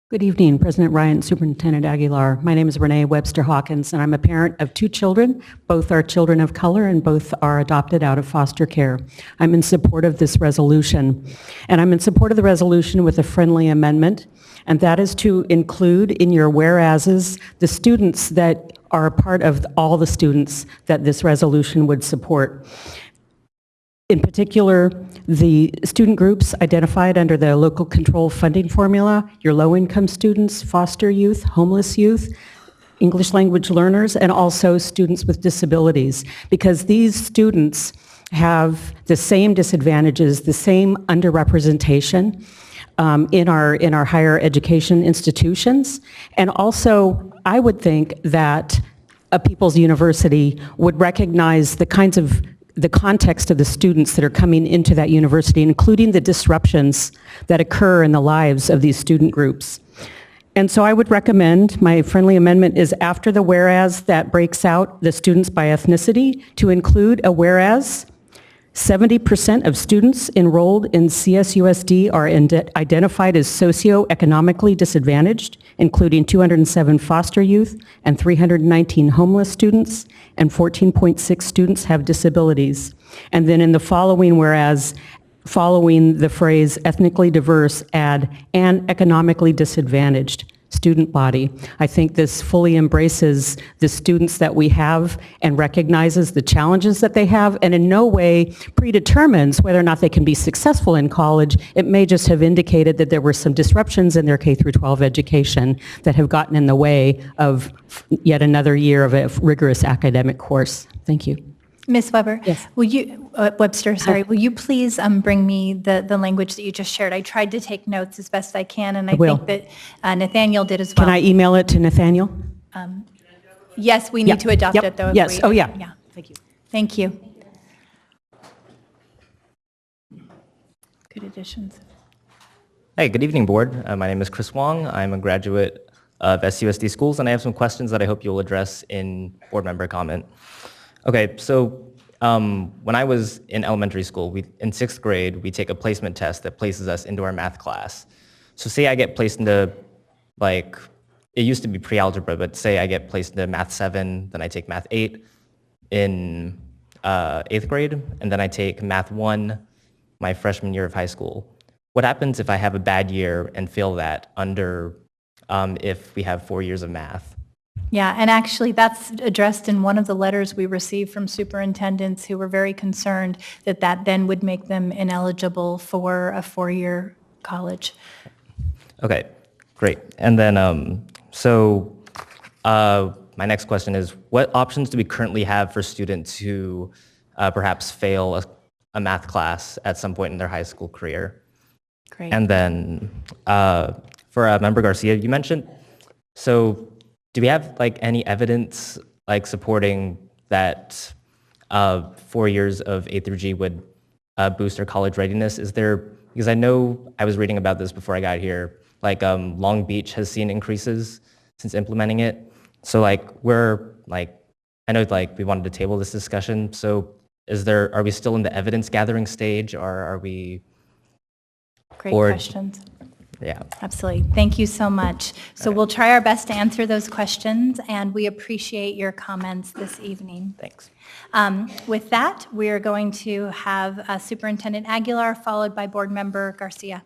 Good evening, President Ryan, Superintendent Aguilar. My name is Renee Webster Hawkins, and I'm a parent of 2 children. Both are children of color, and both are adopted out of foster care. I'm in support of this resolution, and I'm in support of the resolution with a friendly amendment, and that is to include in your whereases the students that are a part of all the students that this resolution would support. In particular, the student groups identified under the local control funding formula, your low-income students, foster youth, homeless youth, English language learners, and also students with disabilities, because these students have the same disadvantages, the same underrepresentation in our higher education institutions. And also, I would think that a People's University would recognize the context of the students that are coming into that university, including the disruptions that occur in the lives of these student groups. And so I would recommend, my friendly amendment is after the whereas that breaks out the students by ethnicity, to include a whereas. 70% of students enrolled in CSUSD are identified as socioeconomically disadvantaged, including 207 foster youth and 319 homeless students, and 14.6 students have disabilities. And then in the following whereas, following the phrase ethnically diverse, add and economically disadvantaged. student body. I think this fully embraces the students that we have and recognizes the challenges that they have, and in no way predetermines whether or not they can be successful in college. It may just have indicated that there were some disruptions in their K through 12 education that have gotten in the way of yet another year of a rigorous academic course. Thank you. Ms. Weber? Yes. Will you, Webster, sorry, will you please bring me the language that you just shared? I tried to take notes as best I can, and I will. think that Nathaniel did as well. Can I email it to Nathaniel? Yes, we need to adopt it, though. if Yes. we- Oh, yeah. Yeah. Thank you. Thank you. Good additions. Hey, good evening, board. My name is Chris Wong. I'm a graduate of SUSD Schools, and I have some questions that I hope you'll address in board member comment. Okay, so when I was in elementary school, in 6th grade, we take a placement test that places us into our math class. So say I get placed into, like, it used to be pre-algebra, but say I get placed into math 7, then I take math 8 in 8th grade, and then I take math 1 my freshman year of high school. What happens if I have a bad year and fail that under if we have 4 years of math? Yeah, and actually that's addressed in one of the letters we received from superintendents who were very concerned that that then would make them ineligible for a 4-year college. Okay, great. And then, my next question is, what options do we currently have for students who perhaps fail a math class at some point in their high school career? Great. And then, for Member Garcia, you mentioned, so do we have like any evidence like supporting that 4 years of A through G would boost our college readiness? Is there, because I know I was reading about this before I got here, like Long Beach has seen increases since implementing it. So like I know like we wanted to table this discussion. So are we still in the evidence gathering stage, or are we? Great questions. Yeah. Absolutely. Thank you so much. So we'll try our best to answer those questions, and we appreciate your comments this evening. Thanks. With that, we are going to have Superintendent Aguilar, followed by Board Member Garcia.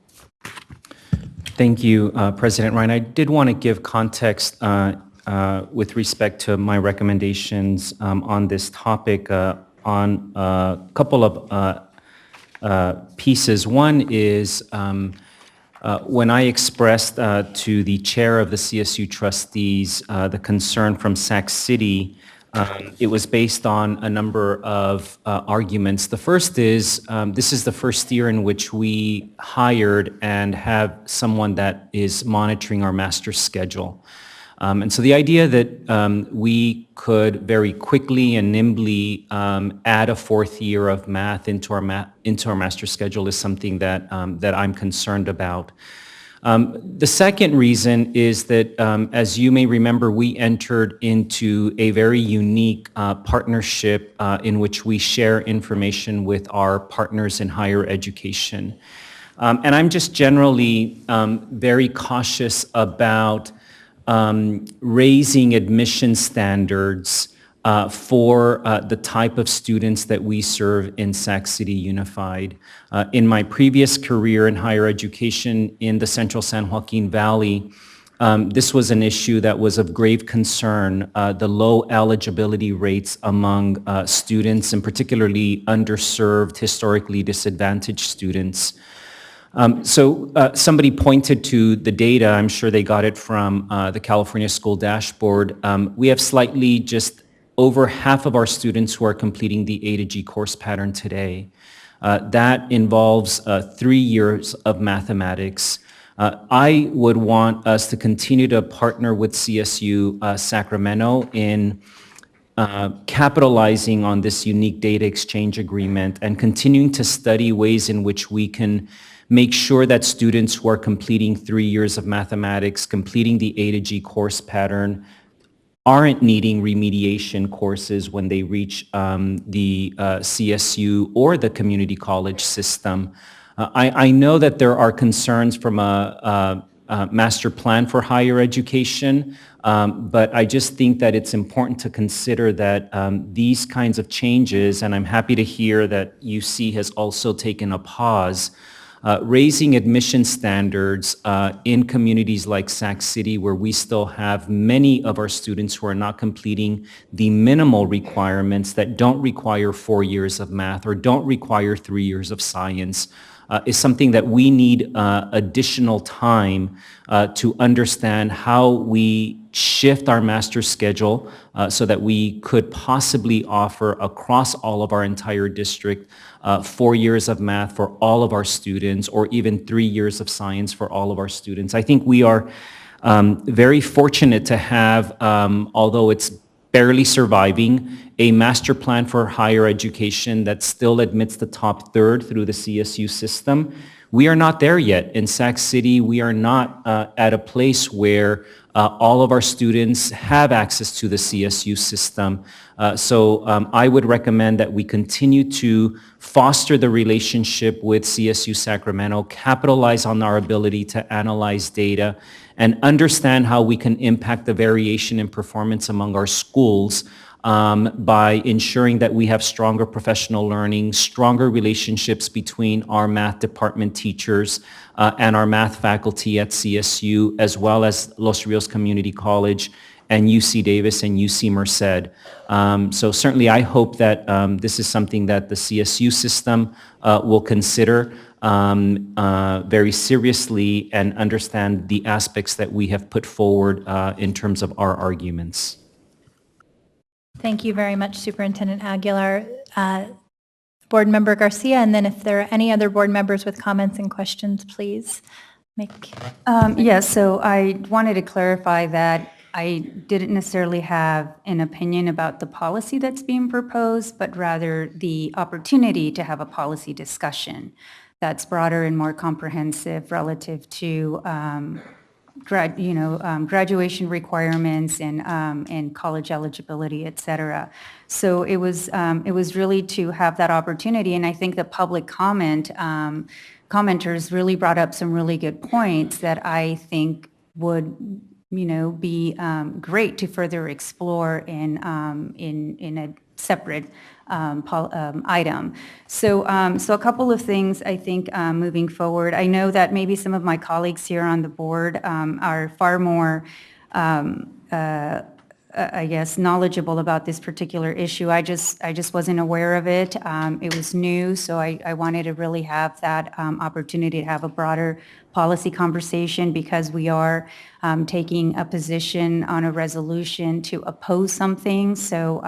Thank you, President Ryan. I did want to give context with respect to my recommendations on this topic on a couple of pieces. One is when I expressed to the chair of the CSU trustees the concern from Sac City, it was based on a number of arguments. The first is this is the first year in which we hired and have someone that is monitoring our master's schedule. And so the idea that we could very quickly and nimbly add a 4th year of math into our master's schedule is something that I'm concerned about. The second reason is that, as you may remember, we entered into a very unique partnership in which we share information with our partners in higher education. And I'm just generally very cautious about raising admission standards for the type of students that we serve in Sac City Unified. In my previous career in higher education in the Central San Joaquin Valley, this was an issue that was of grave concern, the low eligibility rates among students, and particularly underserved, historically disadvantaged students. So somebody pointed to the data. I'm sure they got it from the California School Dashboard. We have slightly just over half of our students who are completing the A to G course pattern today. That involves 3 years of mathematics. I would want us to continue to partner with CSU Sacramento in capitalizing on this unique data exchange agreement and continuing to study ways in which we can make sure that students who are completing 3 years of mathematics, completing the A to G course pattern, aren't needing remediation courses when they reach the CSU or the community college system. I know that there are concerns from a master plan for higher education, but I just think that it's important to consider that these kinds of changes, and I'm happy to hear that UC has also taken a pause, raising admission standards in communities like Sac City, where we still have many of our students who are not completing the minimal requirements that don't require 4 years of math or don't require 3 years of science, is something that we need additional time to understand how we shift our master schedule so that we could possibly offer across all of our entire district 4 years of math for all of our students, or even 3 years of science for all of our students. I think we are very fortunate to have, although it's barely surviving, a master plan for higher education that still admits the top third through the CSU system. We are not there yet. In Sac City, we are not at a place where all of our students have access to the CSU system. So I would recommend that we continue to foster the relationship with CSU Sacramento, capitalize on our ability to analyze data, and understand how we can impact the variation in performance among our schools by ensuring that we have stronger professional learning, stronger relationships between our math department teachers and our math faculty at CSU, as well as Los Rios Community College and UC Davis and UC Merced. So certainly I hope that this is something that the CSU system will consider very seriously and understand the aspects that we have put forward in terms of our arguments. Thank you very much, Superintendent Aguilar. Board Member Garcia, and then if there are any other board members with comments and questions, please make. Yes, so I wanted to clarify that I didn't necessarily have an opinion about the policy that's being proposed, but rather the opportunity to have a policy discussion that's broader and more comprehensive relative to graduation requirements and college eligibility, et cetera. So it was really to have that opportunity, and I think the public commenters really brought up some really good points that I think would be great to further explore in a separate item. So a couple of things I think moving forward. I know that maybe some of my colleagues here on the board are far more I guess, knowledgeable about this particular issue. I just wasn't aware of it. It was new, so I wanted to really have that opportunity to have a broader policy conversation, because we are taking a position on a resolution to oppose something. So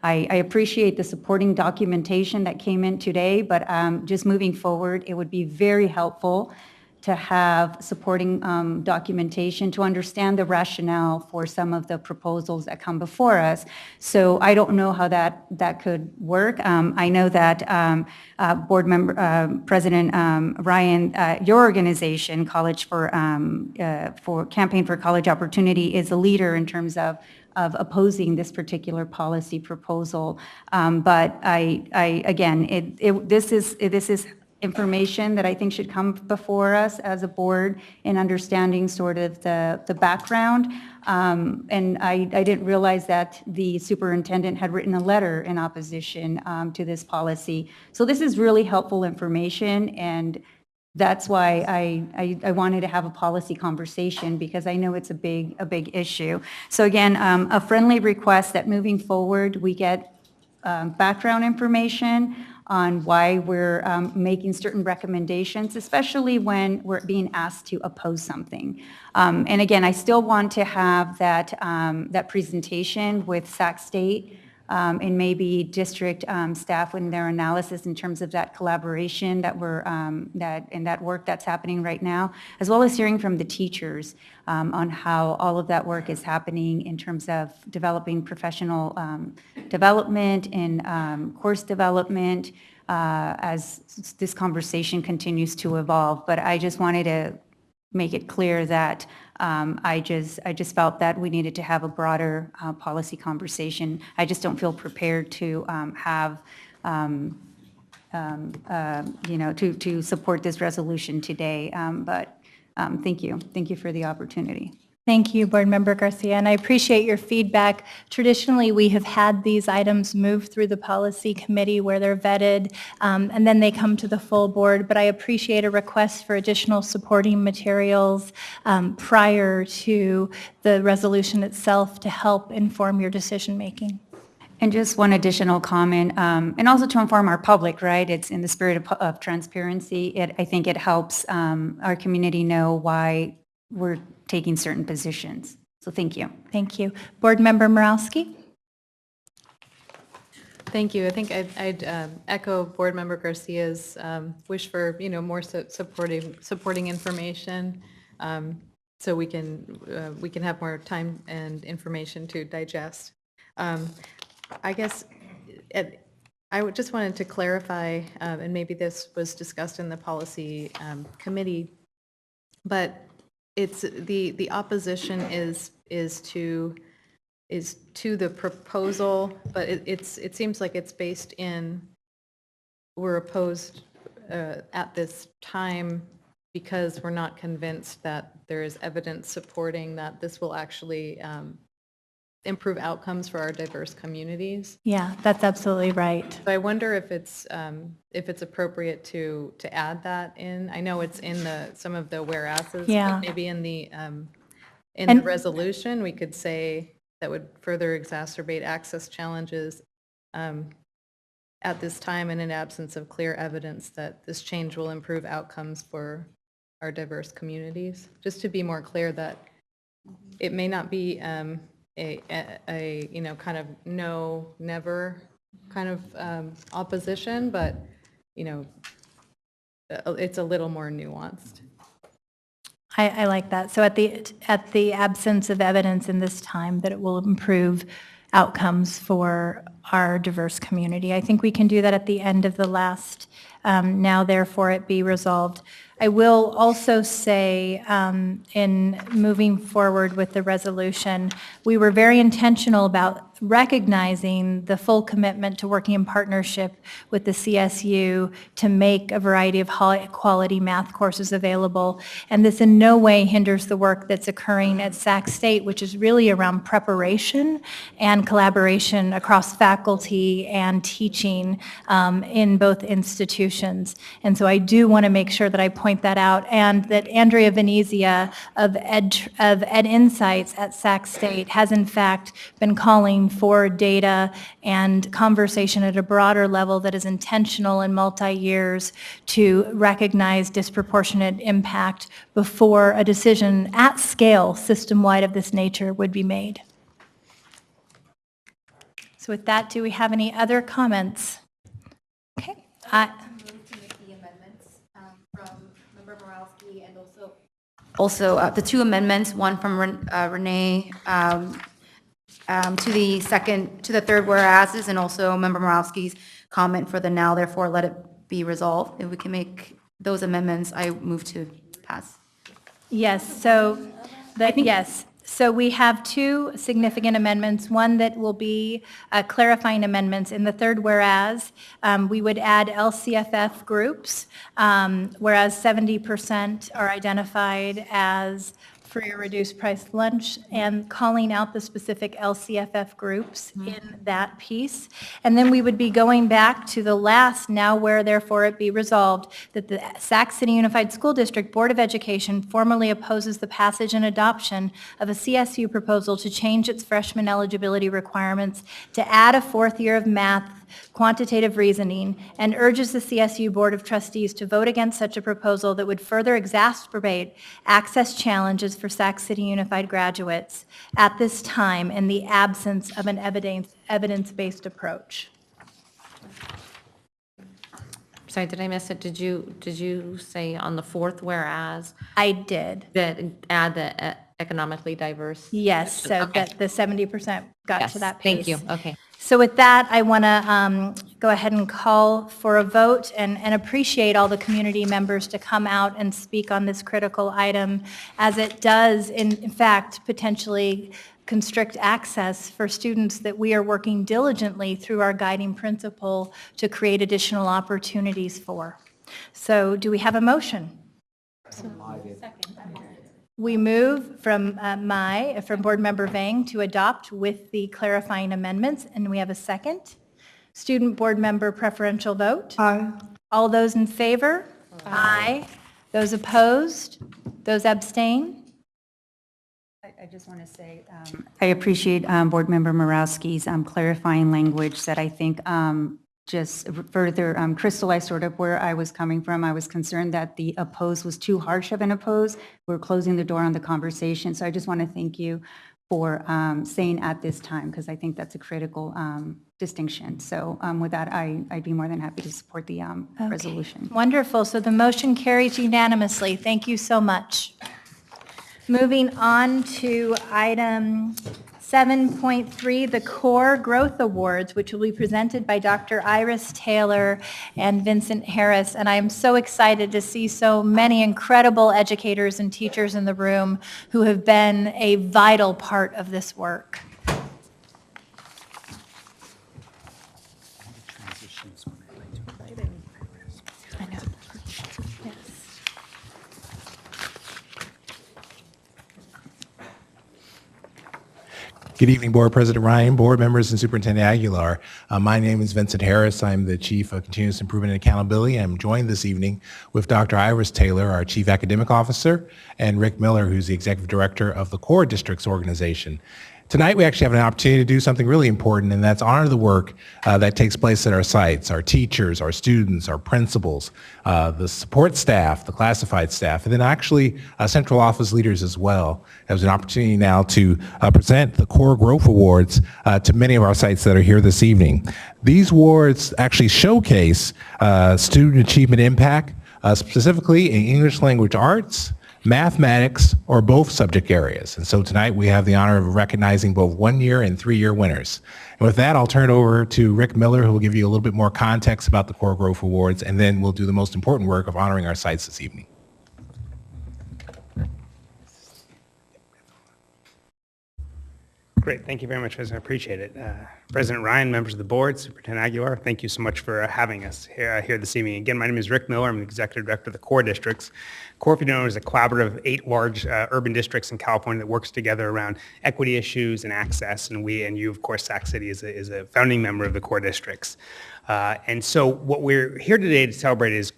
I appreciate the supporting documentation that came in today, but just moving forward, it would be very helpful to have supporting documentation to understand the rationale for some of the proposals that come before us. So I don't know how that could work. I know that Board Member President Ryan, your organization, College for Campaign for College Opportunity, is a leader in terms of opposing this particular policy proposal. But this is information that I think should come before us as a board in understanding sort of the background. And I didn't realize that the superintendent had written a letter in opposition to this policy. So this is really helpful information, and that's why I wanted to have a policy conversation, because I know it's a big issue. So again, a friendly request that moving forward we get background information on why we're making certain recommendations, especially when we're being asked to oppose something. And again, I still want to have that presentation with Sac State and maybe district staff in their analysis in terms of that collaboration that that work that's happening right now, as well as hearing from the teachers on how all of that work is happening in terms of developing professional development and course development as this conversation continues to evolve. But I just wanted to make it clear that I just felt that we needed to have a broader policy conversation. I just don't feel prepared to have, to support this resolution today. But thank you for the opportunity. Thank you, Board Member Garcia, and I appreciate your feedback. Traditionally, we have had these items move through the policy committee where they're vetted, and then they come to the full board, but I appreciate a request for additional supporting materials prior to the resolution itself to help inform your decision-making. And just one additional comment, and also to inform our public, right? It's in the spirit of transparency. I think it helps our community know why we're taking certain positions. So thank you. Thank you. Board Member Morowski? Thank you. I think I'd echo Board Member Garcia's wish for, more supporting information, so we can have more time and information to digest. I guess I just wanted to clarify, and maybe this was discussed in the policy committee, but it's the opposition is to the proposal, but it seems like it's based in, we're opposed at this time because we're not convinced that there is evidence supporting that this will actually improve outcomes for our diverse communities. Yeah, that's absolutely right. So I wonder if it's appropriate to add that in. I know it's in some of the whereases, Yeah. but maybe in the resolution we could say that would further exacerbate access challenges at this time and in absence of clear evidence that this change will improve outcomes for our diverse communities. Just to be more clear that it may not be a kind of no, never kind of opposition, but it's a little more nuanced. I like that. So at the absence of evidence in this time that it will improve outcomes for our diverse community. I think we can do that at the end of the last, now therefore it be resolved. I will also say in moving forward with the resolution, we were very intentional about recognizing the full commitment to working in partnership with the CSU to make a variety of high-quality math courses available. And this in no way hinders the work that's occurring at Sac State, which is really around preparation and collaboration across faculty and teaching in both institutions. And so I do want to make sure that I point that out, and that Andrea Venezia of Ed Insights at Sac State has in fact been calling for data and conversation at a broader level that is intentional and multi-years to recognize disproportionate impact before a decision at scale, system-wide of this nature, would be made. So with that, do we have any other comments? Okay. Also, the two amendments, one from Renee to the third whereases, and also Member Morowski's comment for the now, therefore let it be resolved. If we can make those amendments, I move to pass. Yes, yes. So we have two significant amendments, one that will be clarifying amendments. In the third whereas, we would add LCFF groups, whereas 70% are identified as free or reduced price lunch, and calling out the specific LCFF groups in that piece. And then we would be going back to the last, now where therefore it be resolved, that the Sac City Unified School District Board of Education formally opposes the passage and adoption of a CSU proposal to change its freshman eligibility requirements to add a fourth year of math quantitative reasoning, and urges the CSU Board of Trustees to vote against such a proposal that would further exacerbate access challenges for Sac City Unified graduates at this time in the absence of an evidence-based approach. Sorry, did I miss it? Did you say on the fourth whereas? I did. That add the economically diverse? Yes, so Okay. that the 70% got Yes, to that piece. thank you. Okay. So with that, I want to go ahead and call for a vote and appreciate all the community members to come out and speak on this critical item, as it does, in fact, potentially constrict access for students that we are working diligently through our guiding principle to create additional opportunities for. So do we have a motion? We move from from Board Member Vang to adopt with the clarifying amendments, and we have a second. Student Board Member preferential vote? Aye. All those in favor? Aye. Those opposed? Those abstain? I just want to say, I appreciate Board Member Morawski's clarifying language that I think just further crystallized sort of where I was coming from. I was concerned that the oppose was too harsh of an oppose. We're closing the door on the conversation. So I just want to thank you for saying at this time, because I think that's a critical distinction. So with that, I'd be more than happy to support the resolution. Wonderful. So the motion carries unanimously. Thank you so much. Moving on to item 7.3, the Core Growth Awards, which will be presented by Dr. Iris Taylor and Vincent Harris. And I am so excited to see so many incredible educators and teachers in the room who have been a vital part of this work. Good evening, Board President Ryan, board members, and Superintendent Aguilar. My name is Vincent Harris. I'm the Chief of Continuous Improvement and Accountability. I'm joined this evening with Dr. Iris Taylor, our Chief Academic Officer, and Rick Miller, who's the Executive Director of the Core Districts Organization. Tonight, we actually have an opportunity to do something really important, and that's honor the work that takes place at our sites, our teachers, our students, our principals, the support staff, the classified staff, and then actually central office leaders as well. There's an opportunity now to present the Core Growth Awards to many of our sites that are here this evening. These awards actually showcase student achievement impact, specifically in English language arts, mathematics, or both subject areas. And so tonight we have the honor of recognizing both 1-year and 3-year winners. And with that, I'll turn it over to Rick Miller, who will give you a little bit more context about the Core Growth Awards, and then we'll do the most important work of honoring our sites this evening. Great, thank you very much, President. I appreciate it. President Ryan, members of the board, Superintendent Aguilar, thank you so much for having us here this evening. Again, my name is Rick Miller. I'm the Executive Director of the Core Districts. Core, if you don't know, is a collaborative of 8 large urban districts in California that works together around equity issues and access. And you, of course, Sac City is a founding member of the Core Districts. And so what we're here today to celebrate is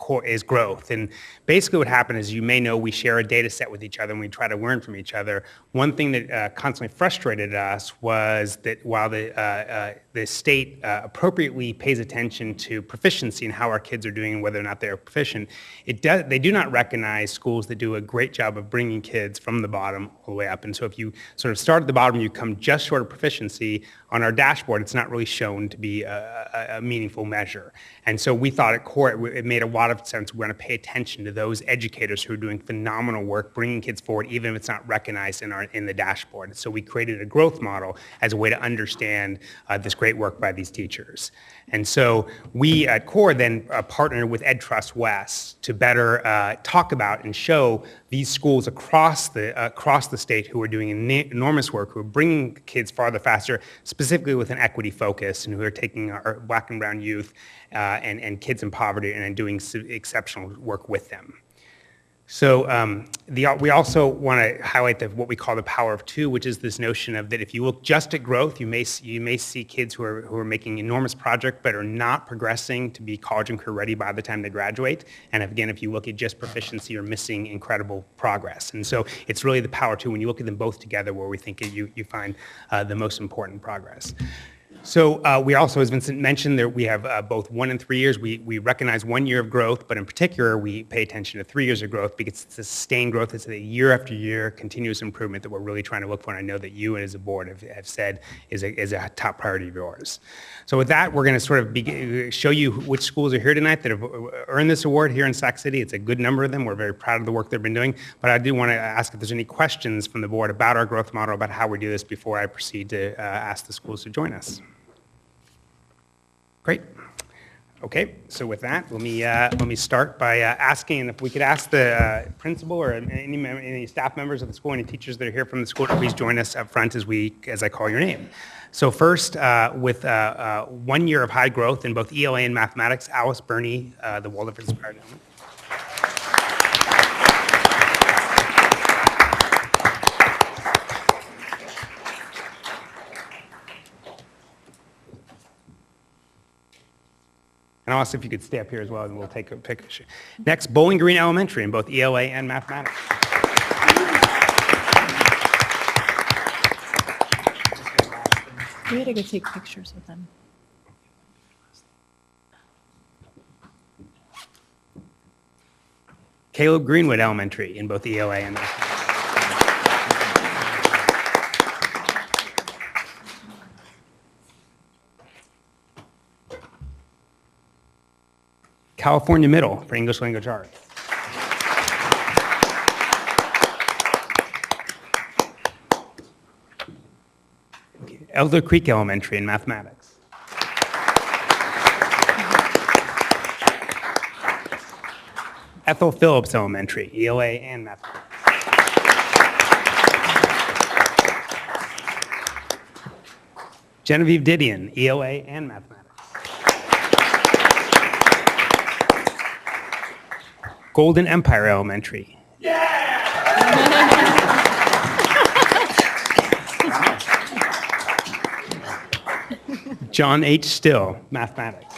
growth. And basically what happened is, you may know, we share a data set with each other and we try to learn from each other. One thing that constantly frustrated us was that while the state appropriately pays attention to proficiency and how our kids are doing and whether or not they're proficient, they do not recognize schools that do a great job of bringing kids from the bottom all the way up. And so if you sort of start at the bottom, you come just short of proficiency, on our dashboard, it's not really shown to be a meaningful measure. And so we thought at Core, it made a lot of sense. We're going to pay attention to those educators who are doing phenomenal work, bringing kids forward, even if it's not recognized in the dashboard. So we created a growth model as a way to understand this great work by these teachers. And so we at Core then partnered with EdTrust West to better talk about and show these schools across the state who are doing enormous work, who are bringing kids farther faster, specifically with an equity focus, and who are taking our Black and brown youth and kids in poverty and doing exceptional work with them. So we also want to highlight what we call the power of 2, which is this notion of that if you look just at growth, you may see kids who are making enormous projects but are not progressing to be college and career ready by the time they graduate. And again, if you look at just proficiency, you're missing incredible progress. And so it's really the power of 2 when you look at them both together where we think you find the most important progress. So we also, as Vincent mentioned, we have both 1 and 3 years. We recognize 1 year of growth, but in particular, we pay attention to 3 years of growth because it's a sustained growth. It's a year after year continuous improvement that we're really trying to look for. And I know that you as a board have said is a top priority of yours. So with that, we're going to sort of show you which schools are here tonight that have earned this award here in Sac City. It's a good number of them. We're very proud of the work they've been doing. But I do want to ask if there's any questions from the board about our growth model, about how we do this, before I proceed to ask the schools to join us. Great. Okay, so with that, let me start by asking if we could ask the principal or any staff members of the school, any teachers that are here from the school, to please join us up front as I call your name. So first, with 1 year of high growth in both ELA and mathematics, Alice Burney, the Waldorf Inspired Element. And also, if you could stay up here as well, and we'll take a picture. Next, Bowling Green Elementary in both ELA and mathematics. We had to go take pictures with them. Caleb Greenwood Elementary in both ELA and mathematics. California Middle for English Language Arts. Elder Creek Elementary in mathematics. Ethel Phillips Elementary, ELA and mathematics. Genevieve Didion, ELA and mathematics. Golden Empire Elementary. John H. Still, mathematics.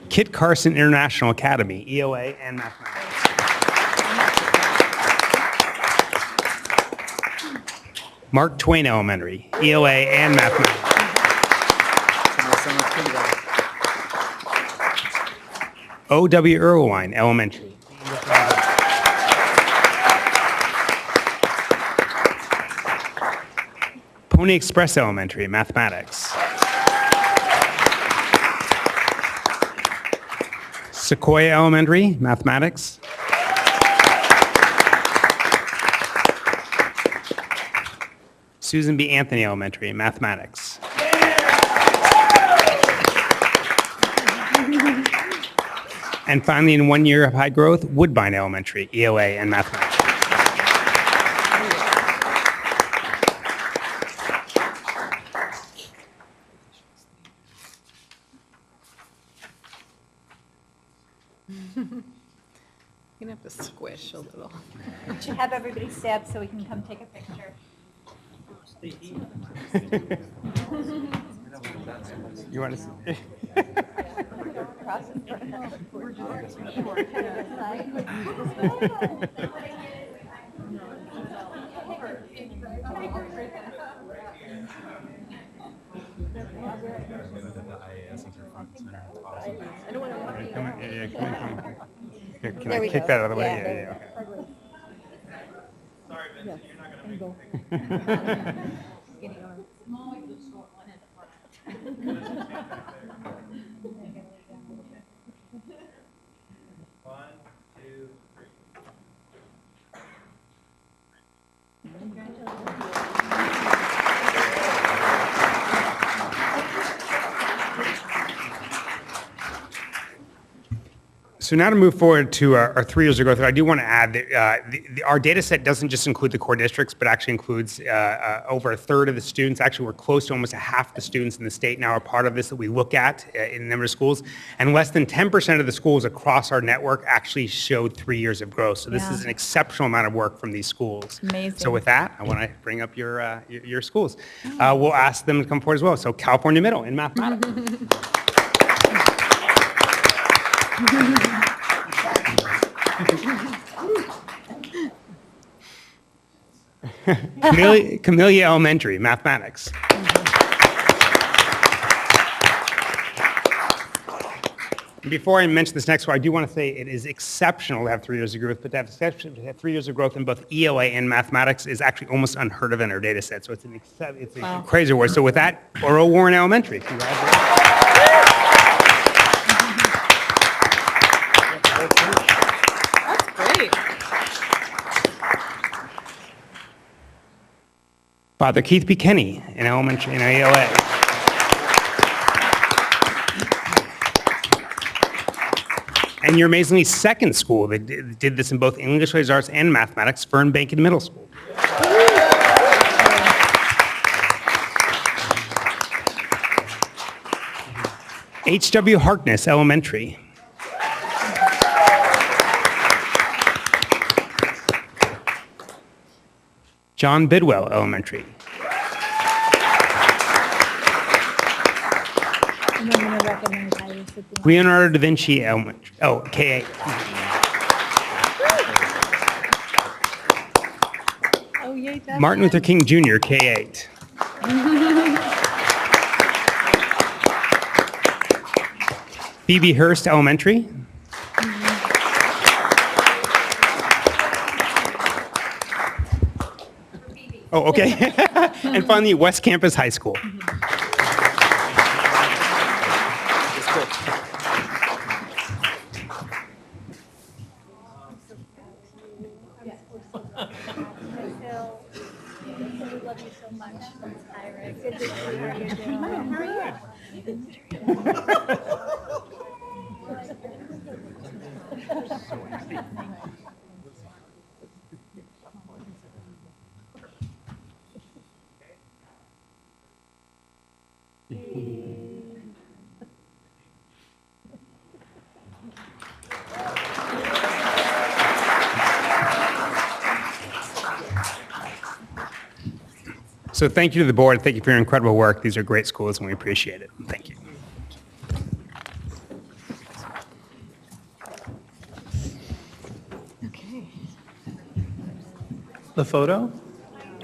Kit Carson International Academy, ELA and mathematics. Mark Twain Elementary, ELA and mathematics. O.W. Irwine Elementary. Pony Express Elementary, mathematics. Sequoia Elementary, mathematics. Susan B. Anthony Elementary, mathematics. And finally, in 1 year of high growth, Woodbine Elementary, ELA and mathematics. You're gonna have to squish a little. Should have everybody stay up so we can come take a picture. You want to see? Here, can I kick that out of the way? Yeah, okay. Sorry, Vincent, you're not going to make it. So now to move forward to our 3 years of growth, I do want to add that our data set doesn't just include the core districts, but actually includes over a third of the students. Actually, we're close to almost a half the students in the state now are part of this that we look at in a number of schools. And less than 10% of the schools across our network actually showed 3 years of growth. So this is an exceptional amount of work from these schools. Amazing. So with that, I want to bring up your schools. We'll ask them to come forward as well. So California Middle in mathematics. Camellia Elementary, mathematics. Before I mention this next one, I do want to say it is exceptional to have 3 years of growth, but to have 3 years of growth in both ELA and mathematics is actually almost unheard of in our data set. So it's a crazy word. So with that, Oro Warren Elementary. Congratulations. Father Keith B. Kenny in elementary in ELA. And your amazingly second school that did this in both English Language Arts and mathematics, Fern Bankin Middle School. H.W. Harkness Elementary. John Bidwell Elementary. And we're going to recognize Iris at the end. Leonardo da Vinci Elementary, K8. Oh, yay, that's Martin Luther King Jr., K8. Phoebe Hurst Elementary. Oh, okay. And finally, West Campus High School. So thank you to the board. Thank you for your incredible work. These are great schools, and we appreciate it. Thank you. The photo?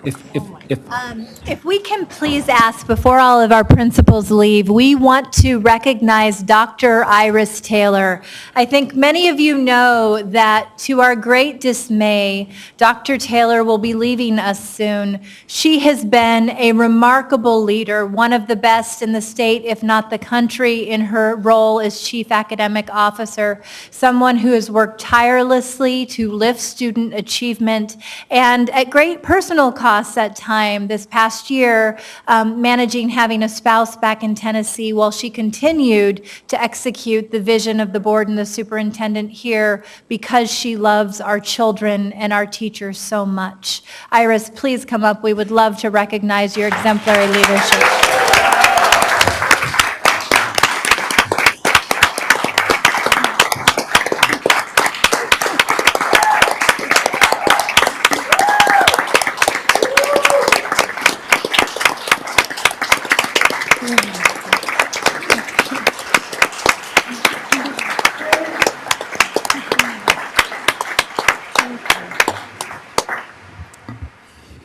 If we can please ask, before all of our principals leave, we want to recognize Dr. Iris Taylor. I think many of you know that, to our great dismay, Dr. Taylor will be leaving us soon. She has been a remarkable leader, one of the best in the state, if not the country, in her role as Chief Academic Officer, someone who has worked tirelessly to lift student achievement and at great personal cost at time this past year, managing having a spouse back in Tennessee while she continued to execute the vision of the board and the superintendent here because she loves our children and our teachers so much. Iris, please come up. We would love to recognize your exemplary leadership.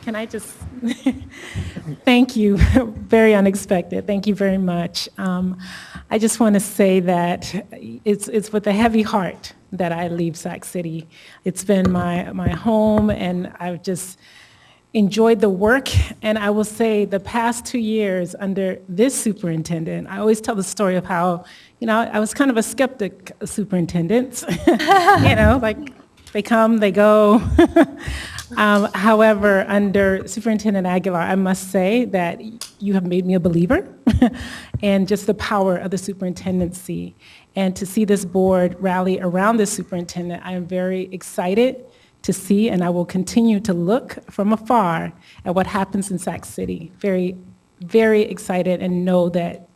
Can I just, thank you, very unexpected, thank you very much. I just want to say that it's with a heavy heart that I leave Sac City. It's been my home, and I've just enjoyed the work, and I will say the past 2 years under this superintendent, I always tell the story of how, I was kind of a skeptic of superintendents, like they come, they go. However, under Superintendent Aguilar, I must say that you have made me a believer and just the power of the superintendency. And to see this board rally around this superintendent, I am very excited to see, and I will continue to look from afar at what happens in Sac City. Very, very excited, and know that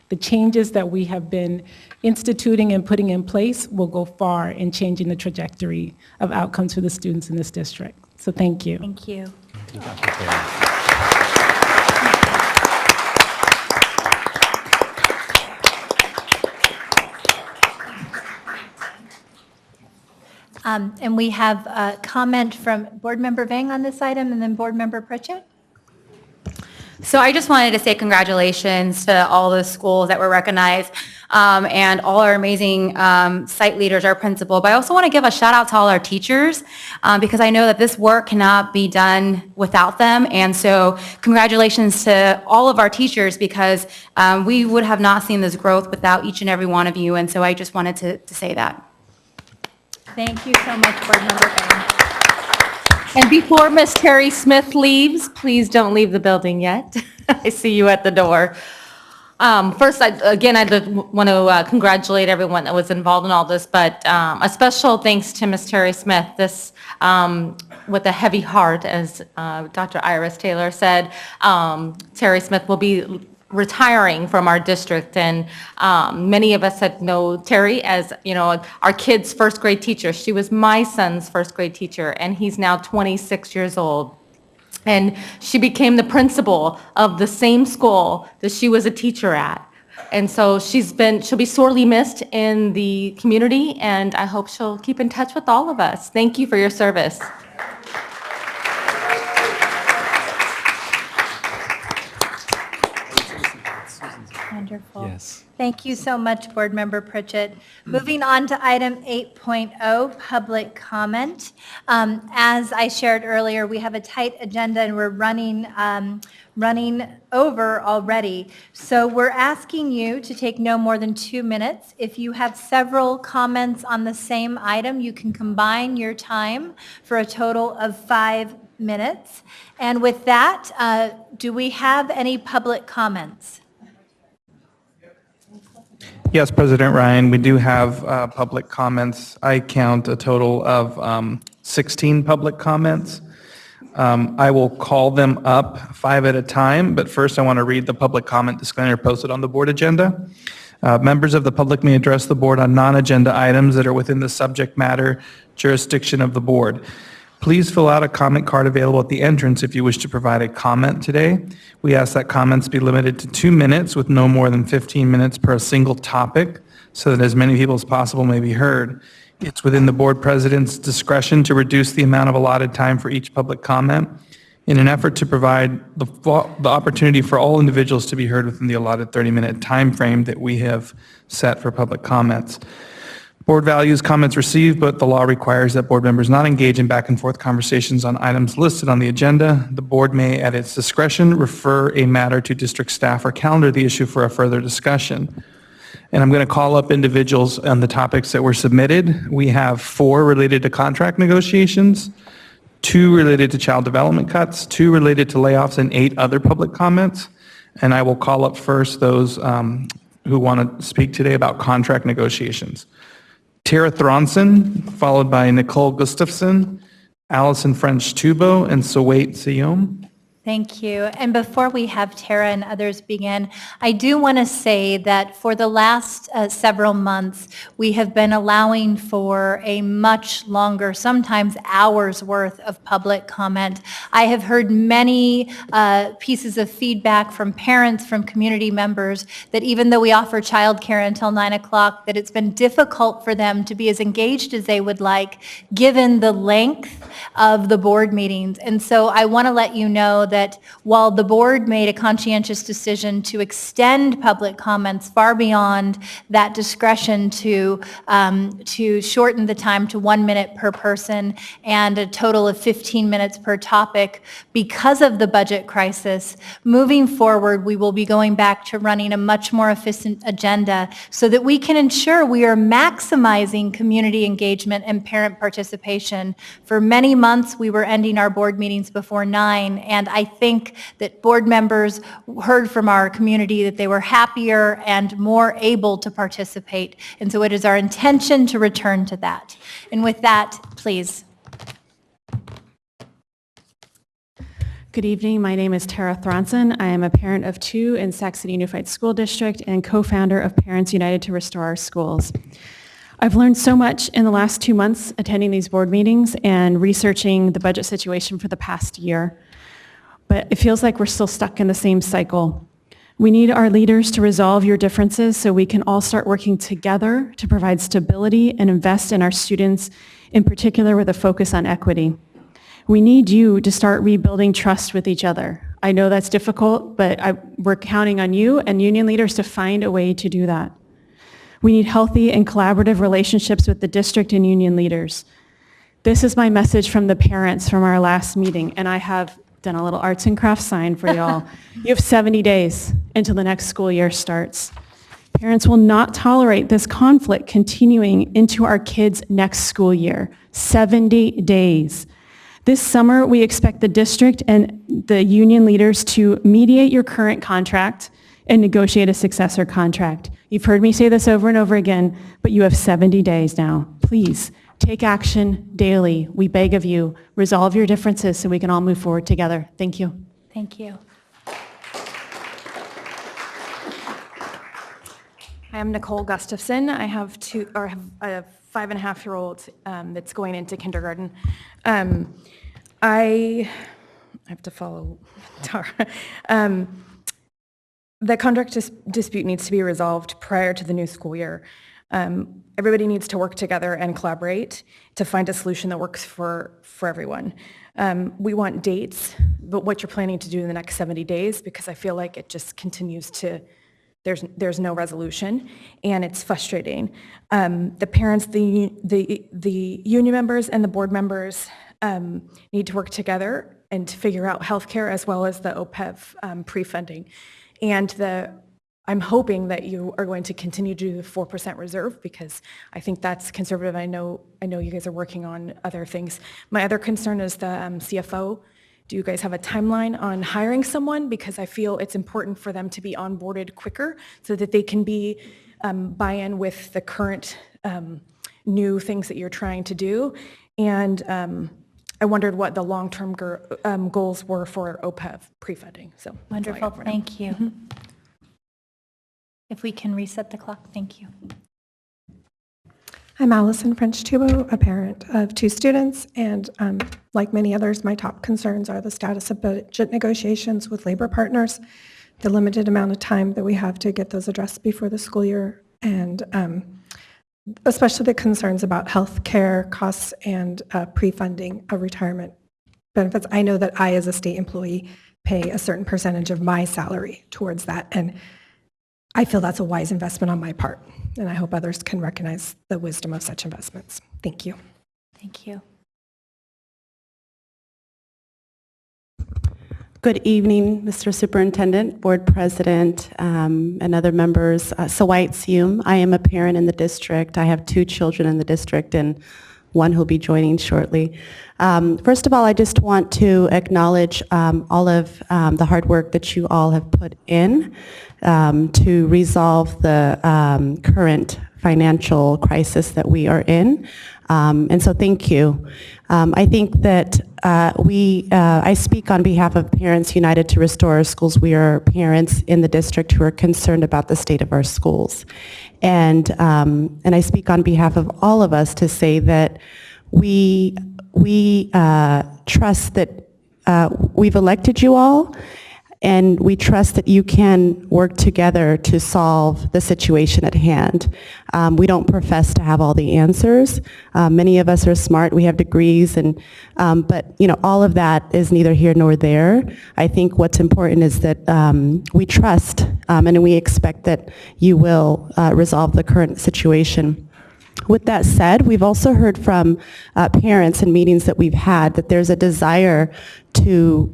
the changes that we have been instituting and putting in place will go far in changing the trajectory of outcomes for the students in this district. So thank you. Thank you. And we have a comment from Board Member Vang on this item, and then Board Member Pritchett. So I just wanted to say congratulations to all the schools that were recognized and all our amazing site leaders, our principal. But I also want to give a shout out to all our teachers because I know that this work cannot be done without them. And so congratulations to all of our teachers because we would have not seen this growth without each and every one of you. And so I just wanted to say that. Thank you so much, Board Member Vang. And before Ms. Terry Smith leaves, please don't leave the building yet. I see you at the door. First, I want to congratulate everyone that was involved in all this, but a special thanks to Ms. Terry Smith. This, with a heavy heart, as Dr. Iris Taylor said, Terry Smith will be retiring from our district, and many of us had know Terry as, our kid's first grade teacher. She was my son's first grade teacher, and he's now 26 years old. And she became the principal of the same school that she was a teacher at. And so she'll be sorely missed in the community, and I hope she'll keep in touch with all of us. Thank you for your service. Wonderful. Yes. Thank you so much, Board Member Pritchett. Moving on to item 8.0, public comment. As I shared earlier, we have a tight agenda and we're running over already. So we're asking you to take no more than 2 minutes. If you have several comments on the same item, you can combine your time for a total of 5 minutes. And with that, do we have any public comments? Yes, President Ryan, we do have public comments. I count a total of 16 public comments. I will call them up 5 at a time, but first I want to read the public comment disclaimer posted on the board agenda. Members of the public may address the board on non-agenda items that are within the subject matter jurisdiction of the board. Please fill out a comment card available at the entrance if you wish to provide a comment today. We ask that comments be limited to 2 minutes with no more than 15 minutes per single topic so that as many people as possible may be heard. It's within the board president's discretion to reduce the amount of allotted time for each public comment in an effort to provide the opportunity for all individuals to be heard within the allotted 30-minute time frame that we have set for public comments. Board values comments received, but the law requires that board members not engage in back and forth conversations on items listed on the agenda. The board may, at its discretion, refer a matter to district staff or calendar the issue for a further discussion. And I'm going to call up individuals on the topics that were submitted. We have 4 related to contract negotiations, 2 related to child development cuts, 2 related to layoffs, and 8 other public comments. And I will call up first those who want to speak today about contract negotiations. Tara Thronson, followed by Nicole Gustafson, Allison French-Tubo, and Sawait Sayom. Thank you. And before we have Tara and others begin, I do want to say that for the last several months, we have been allowing for a much longer, sometimes hours worth of public comment. I have heard many pieces of feedback from parents, from community members, that even though we offer childcare until 9 o'clock, that it's been difficult for them to be as engaged as they would like, given the length of the board meetings. And so I want to let you know that while the board made a conscientious decision to extend public comments far beyond that discretion to shorten the time to 1 minute per person and a total of 15 minutes per topic because of the budget crisis, moving forward, we will be going back to running a much more efficient agenda so that we can ensure we are maximizing community engagement and parent participation. For many months, we were ending our board meetings before 9, and I think that board members heard from our community that they were happier and more able to participate. And so it is our intention to return to that. And with that, please. Good evening. My name is Tara Thronson. I am a parent of 2 in Sac City Unified School District and co-founder of Parents United to Restore Our Schools. I've learned so much in the last 2 months attending these board meetings and researching the budget situation for the past year. But it feels like we're still stuck in the same cycle. We need our leaders to resolve your differences so we can all start working together to provide stability and invest in our students, in particular with a focus on equity. We need you to start rebuilding trust with each other. I know that's difficult, but we're counting on you and union leaders to find a way to do that. We need healthy and collaborative relationships with the district and union leaders. This is my message from the parents from our last meeting, and I have done a little arts and crafts sign for y'all. You have 70 days until the next school year starts. Parents will not tolerate this conflict continuing into our kids' next school year. 70 days. This summer, we expect the district and the union leaders to mediate your current contract and negotiate a successor contract. You've heard me say this over and over again, but you have 70 days now. Please. Take action daily. We beg of you. Resolve your differences so we can all move forward together. Thank you. Thank you. I am Nicole Gustafson. I have a 5.5-year-old that's going into kindergarten. I have to follow Tara. the contract dispute needs to be resolved prior to the new school year. Everybody needs to work together and collaborate to find a solution that works for everyone. We want dates, but what you're planning to do in the next 70 days, because I feel like it just continues to, there's no resolution, and it's frustrating. The parents, the union members and the board members need to work together and to figure out healthcare as well as the OPEB pre-funding. And I'm hoping that you are going to continue to do the 4% reserve, because I think that's conservative. I know you guys are working on other things. My other concern is the CFO. Do you guys have a timeline on hiring someone? Because I feel it's important for them to be onboarded quicker so that they can be buy-in with the current new things that you're trying to do. And I wondered what the long-term goals were for OPEB pre-funding. So Wonderful, thank you. If we can reset the clock, thank you. I'm Allison French-Tubo, a parent of 2 students, and like many others, my top concerns are the status of budget negotiations with labor partners, the limited amount of time that we have to get those addressed before the school year, and especially the concerns about health care costs and pre-funding of retirement benefits. I know that I, as a state employee, pay a certain percentage of my salary towards that, and I feel that's a wise investment on my part, and I hope others can recognize the wisdom of such investments. Thank you. Thank you. Good evening, Mr. Superintendent, Board President, and other members. Sawait Sium, I am a parent in the district. I have 2 children in the district and one who'll be joining shortly. First of all, I just want to acknowledge all of the hard work that you all have put in to resolve the current financial crisis that we are in. And so thank you. I think that I speak on behalf of Parents United to Restore Our Schools. We are parents in the district who are concerned about the state of our schools. And I speak on behalf of all of us to say that we trust that we've elected you all, and we trust that you can work together to solve the situation at hand. We don't profess to have all the answers. Many of us are smart, we have degrees, and but all of that is neither here nor there. I think what's important is that we trust and we expect that you will resolve the current situation. With that said, we've also heard from parents in meetings that we've had that there's a desire to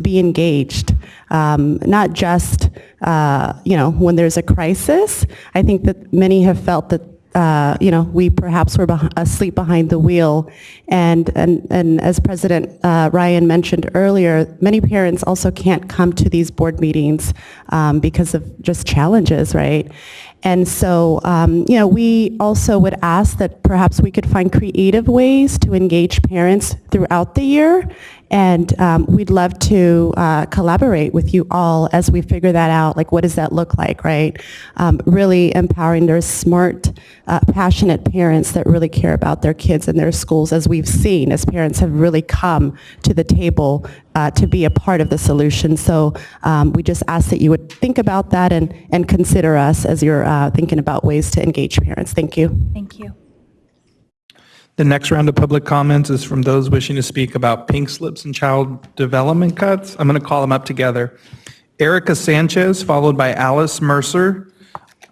be engaged, not just when there's a crisis. I think that many have felt that we perhaps were asleep behind the wheel, and as President Ryan mentioned earlier, many parents also can't come to these board meetings because of just challenges, right? And so, we also would ask that perhaps we could find creative ways to engage parents throughout the year, and we'd love to collaborate with you all as we figure that out, like what does that look like, right? Really empowering their smart, passionate parents that really care about their kids and their schools, as we've seen, as parents have really come to the table to be a part of the solution. So we just ask that you would think about that and consider us as you're thinking about ways to engage parents. Thank you. Thank you. The next round of public comments is from those wishing to speak about pink slips and child development cuts. I'm going to call them up together. Erica Sanchez, followed by Alice Mercer,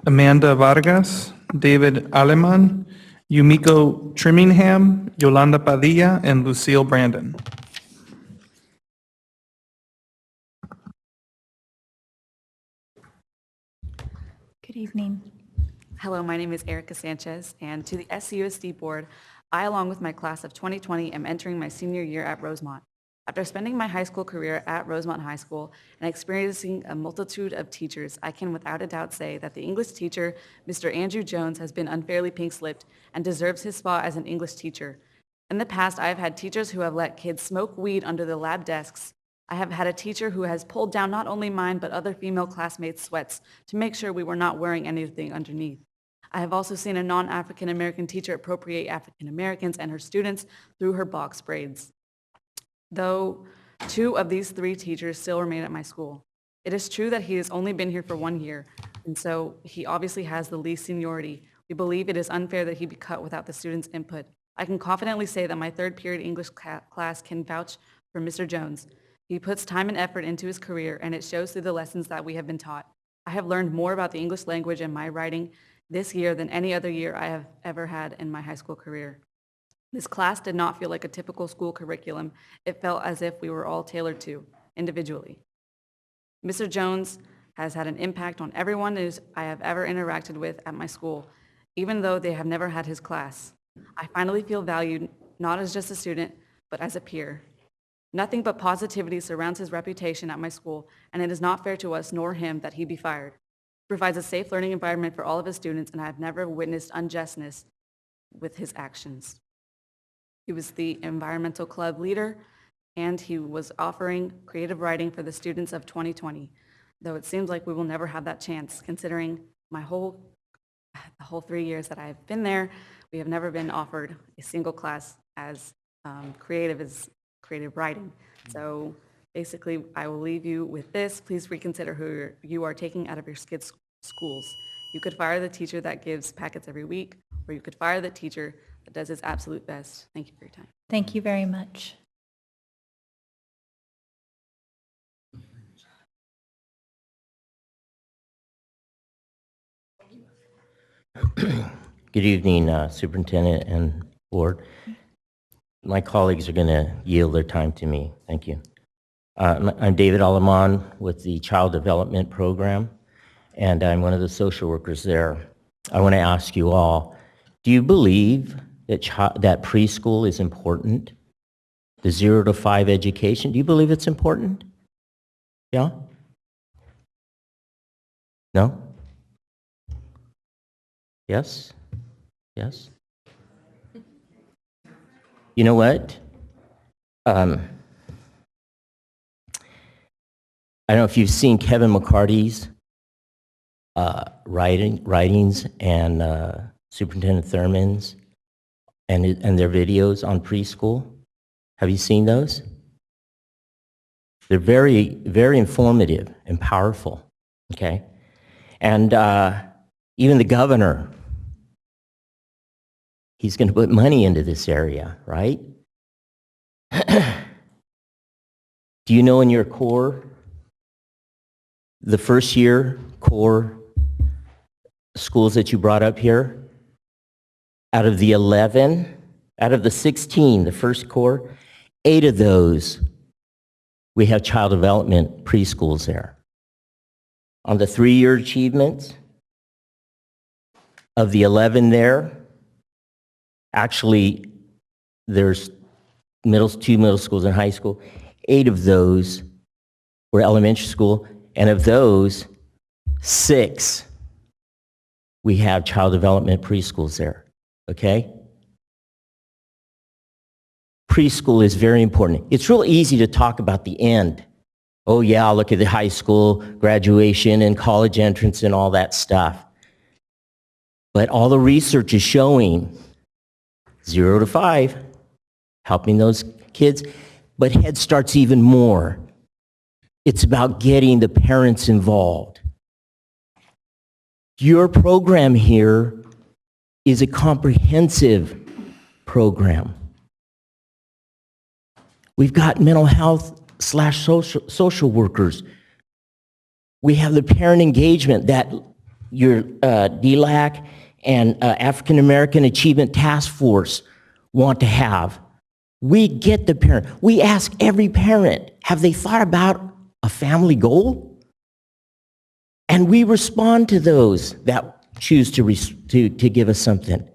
Amanda Vargas, David Aleman, Yumiko Trimmingham, Yolanda Padilla, and Lucille Brandon. Good evening. Hello, my name is Erica Sanchez, and to the SUSD board, I, along with my class of 2020, am entering my senior year at Rosemont. After spending my high school career at Rosemont High School and experiencing a multitude of teachers, I can without a doubt say that the English teacher, Mr. Andrew Jones, has been unfairly pink-slipped and deserves his spot as an English teacher. In the past, I have had teachers who have let kids smoke weed under the lab desks. I have had a teacher who has pulled down not only mine but other female classmates' sweats to make sure we were not wearing anything underneath. I have also seen a non-African American teacher appropriate African Americans and her students through her box braids. Though 2 of these 3 teachers still remain at my school. It is true that he has only been here for 1 year, and so he obviously has the least seniority. We believe it is unfair that he be cut without the students' input. I can confidently say that my third period English class can vouch for Mr. Jones. He puts time and effort into his career, and it shows through the lessons that we have been taught. I have learned more about the English language and my writing this year than any other year I have ever had in my high school career. This class did not feel like a typical school curriculum. It felt as if we were all tailored to, individually. Mr. Jones has had an impact on everyone I have ever interacted with at my school, even though they have never had his class. I finally feel valued, not as just a student, but as a peer. Nothing but positivity surrounds his reputation at my school, and it is not fair to us nor him that he be fired. He provides a safe learning environment for all of his students, and I have never witnessed unjustness with his actions. He was the environmental club leader, and he was offering creative writing for the students of 2020, though it seems like we will never have that chance, considering the whole 3 years that I've been there, we have never been offered a single class as creative as creative writing. So basically, I will leave you with this. Please reconsider who you are taking out of your kids' schools. You could fire the teacher that gives packets every week, or you could fire the teacher that does his absolute best. Thank you for your time. Thank you very much. Good evening, Superintendent and Board. My colleagues are going to yield their time to me. Thank you. I'm David Alamon with the Child Development Program, and I'm one of the social workers there. I want to ask you all, do you believe that that preschool is important? The 0 to 5 education, do you believe it's important? Yeah? No? Yes? Yes? You know what? I don't know if you've seen Kevin McCarty's writings and Superintendent Thurman's and their videos on preschool. Have you seen those? They're very, very informative and powerful, okay? And even the governor, he's going to put money into this area, right? Do you know in your core, the first year core schools that you brought up here, out of the 11, out of the 16, the first core, 8 of those, we have child development preschools there. On the 3-year achievements, of the 11 there, actually, there's 2 middle schools and high school. 8 of those were elementary school, and of those, 6, we have child development preschools there, okay? Preschool is very important. It's real easy to talk about the end. Oh yeah, I'll look at the high school graduation and college entrance and all that stuff. But all the research is showing 0 to 5, helping those kids, but Head Start's even more. It's about getting the parents involved. Your program here is a comprehensive program. We've got mental health / social workers. We have the parent engagement that your DLAC and African American Achievement Task Force want to have. We get the parent. We ask every parent, have they thought about a family goal? And we respond to those that choose to give us something.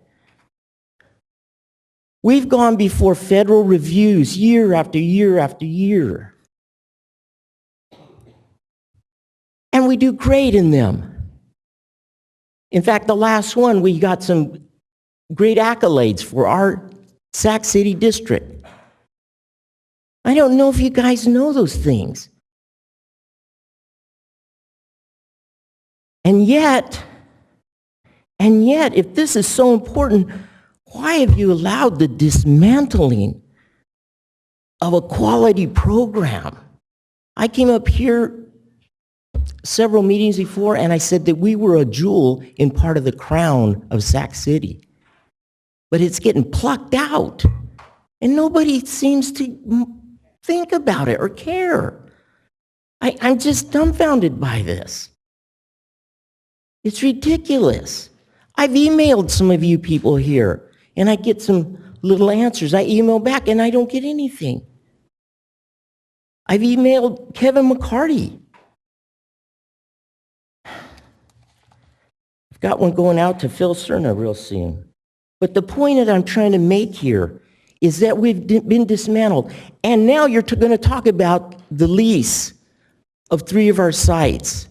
We've gone before federal reviews year after year after year. And we do great in them. In fact, the last one, we got some great accolades for our Sac City district. I don't know if you guys know those things. And yet, if this is so important, why have you allowed the dismantling of a quality program? I came up here several meetings before, and I said that we were a jewel in part of the crown of Sac City. But it's getting plucked out, and nobody seems to think about it or care. I'm just dumbfounded by this. It's ridiculous. I've emailed some of you people here, and I get some little answers. I email back, and I don't get anything. I've emailed Kevin McCarty. I've got one going out to Phil Cerna real soon. But the point that I'm trying to make here is that we've been dismantled. And now you're going to talk about the lease of 3 of our sites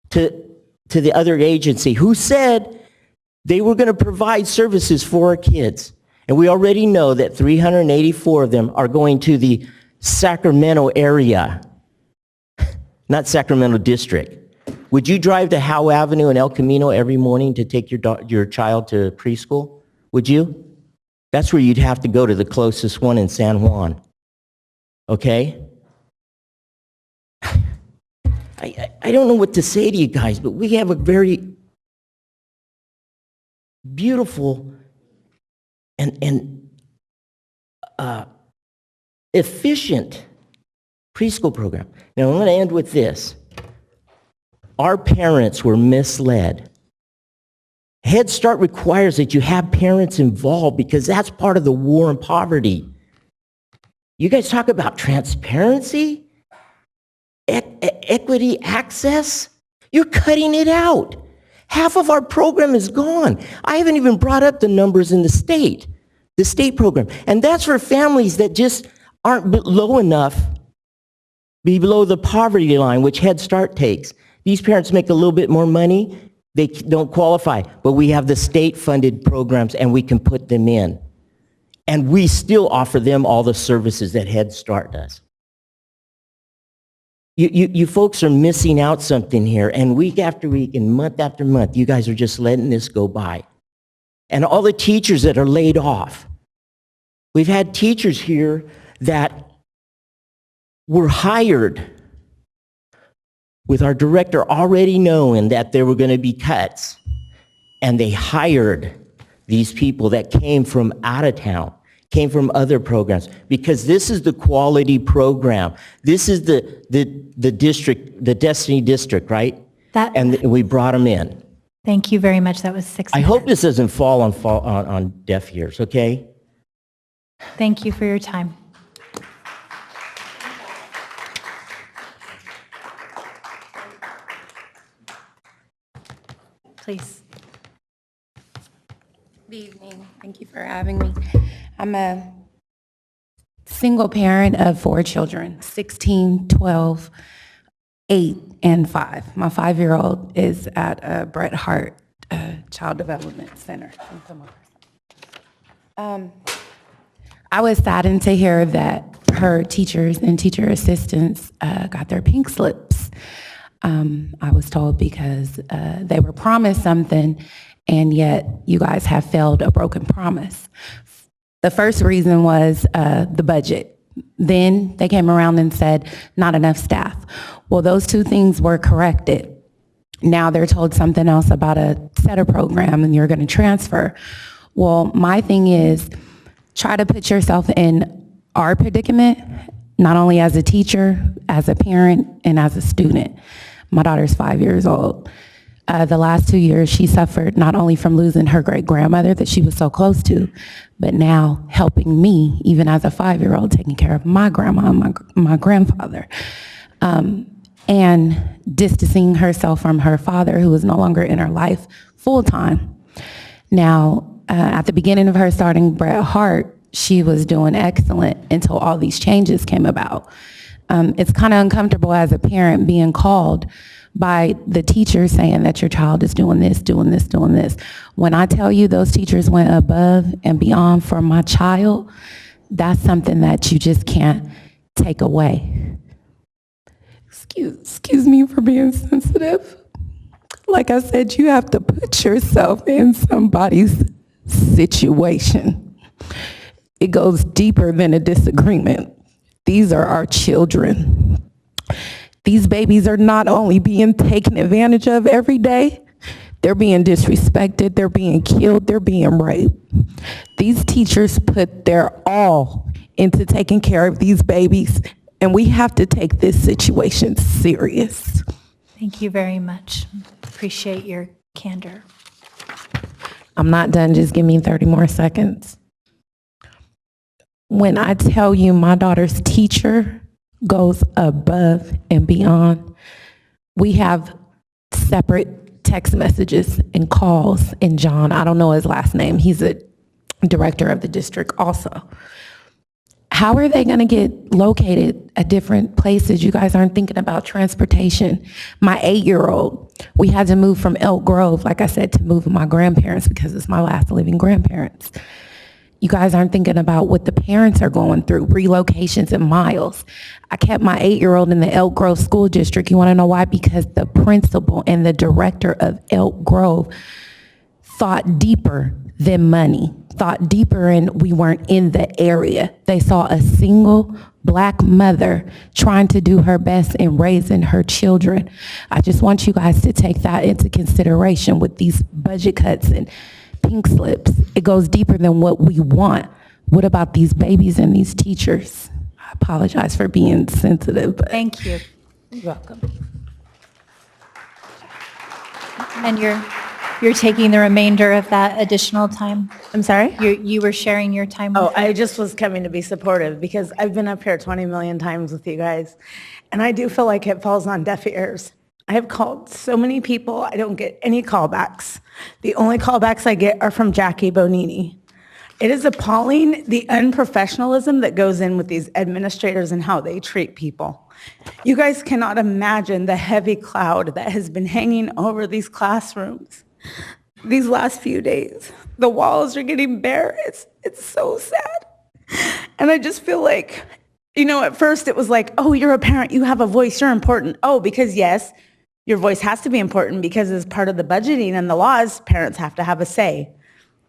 to the other agency who said they were going to provide services for our kids. And we already know that 384 of them are going to the Sacramento area, not Sacramento district. Would you drive to Howe Avenue and El Camino every morning to take your child to preschool? Would you? That's where you'd have to go to the closest one in San Juan. Okay? I don't know what to say to you guys, but we have a very beautiful and efficient preschool program. Now, I'm going to end with this. Our parents were misled. Head Start requires that you have parents involved because that's part of the war on poverty. You guys talk about transparency, equity, access. You're cutting it out. Half of our program is gone. I haven't even brought up the numbers in the state program. And that's for families that just aren't low enough, below the poverty line, which Head Start takes. These parents make a little bit more money. They don't qualify, but we have the state-funded programs and we can put them in. And we still offer them all the services that Head Start does. You folks are missing out something here, and week after week and month after month, you guys are just letting this go by. And all the teachers that are laid off. We've had teachers here that were hired with our director already knowing that there were going to be cuts. And they hired these people that came from out of town, came from other programs, because this is the quality program. This is the district, the Destiny District, right? And we brought them in. Thank you very much. That was 6 minutes. I hope this doesn't fall on deaf ears, okay? Thank you for your time. Please. Good evening. Thank you for having me. I'm a single parent of 4 children, 16, 12, 8, and 5. My 5-year-old is at Bret Hart Child Development Center. I was saddened to hear that her teachers and teacher assistants got their pink slips. I was told because they were promised something, and yet you guys have failed a broken promise. The first reason was the budget. Then they came around and said, not enough staff. Well, those 2 things were corrected. Now they're told something else about a setter program and you're going to transfer. Well, my thing is, try to put yourself in our predicament, not only as a teacher, as a parent, and as a student. My daughter's 5 years old. The last 2 years, she suffered not only from losing her great-grandmother that she was so close to, but now helping me, even as a 5-year-old, taking care of my grandma and my grandfather. And distancing herself from her father, who was no longer in her life full-time. Now, at the beginning of her starting Bret Hart, she was doing excellent until all these changes came about. It's kind of uncomfortable as a parent being called by the teacher saying that your child is doing this, doing this, doing this. When I tell you those teachers went above and beyond for my child, that's something that you just can't take away. Excuse me for being sensitive. Like I said, you have to put yourself in somebody's situation. It goes deeper than a disagreement. These are our children. These babies are not only being taken advantage of every day, they're being disrespected, they're being killed, they're being raped. These teachers put their all into taking care of these babies, and we have to take this situation serious. Thank you very much. Appreciate your candor. I'm not done, just give me 30 more seconds. When I tell you my daughter's teacher goes above and beyond, we have separate text messages and calls, and John, I don't know his last name, he's a director of the district also. How are they gonna get located at different places? You guys aren't thinking about transportation. My 8-year-old, we had to move from Elk Grove, like I said, to move with my grandparents because it's my last living grandparents. You guys aren't thinking about what the parents are going through, relocations and miles. I kept my 8-year-old in the Elk Grove School District. You wanna know why? Because the principal and the director of Elk Grove thought deeper than money, thought deeper, and we weren't in the area. They saw a single Black mother trying to do her best in raising her children. I just want you guys to take that into consideration with these budget cuts and pink slips. It goes deeper than what we want. What about these babies and these teachers? I apologize for being sensitive, but Thank you. you're welcome. And you're taking the remainder of that additional time? I'm sorry? You were sharing your time with Oh, I just was coming to be supportive because I've been up here 20 million times with you guys, and I do feel like it falls on deaf ears. I have called so many people, I don't get any callbacks. The only callbacks I get are from Jackie Bonini. It is appalling, the unprofessionalism that goes in with these administrators and how they treat people. You guys cannot imagine the heavy cloud that has been hanging over these classrooms these last few days. The walls are getting bare. It's so sad. And I just feel like, you know, at first it was like, oh, you're a parent, you have a voice, you're important. Oh, because yes, your voice has to be important because as part of the budgeting and the laws, parents have to have a say.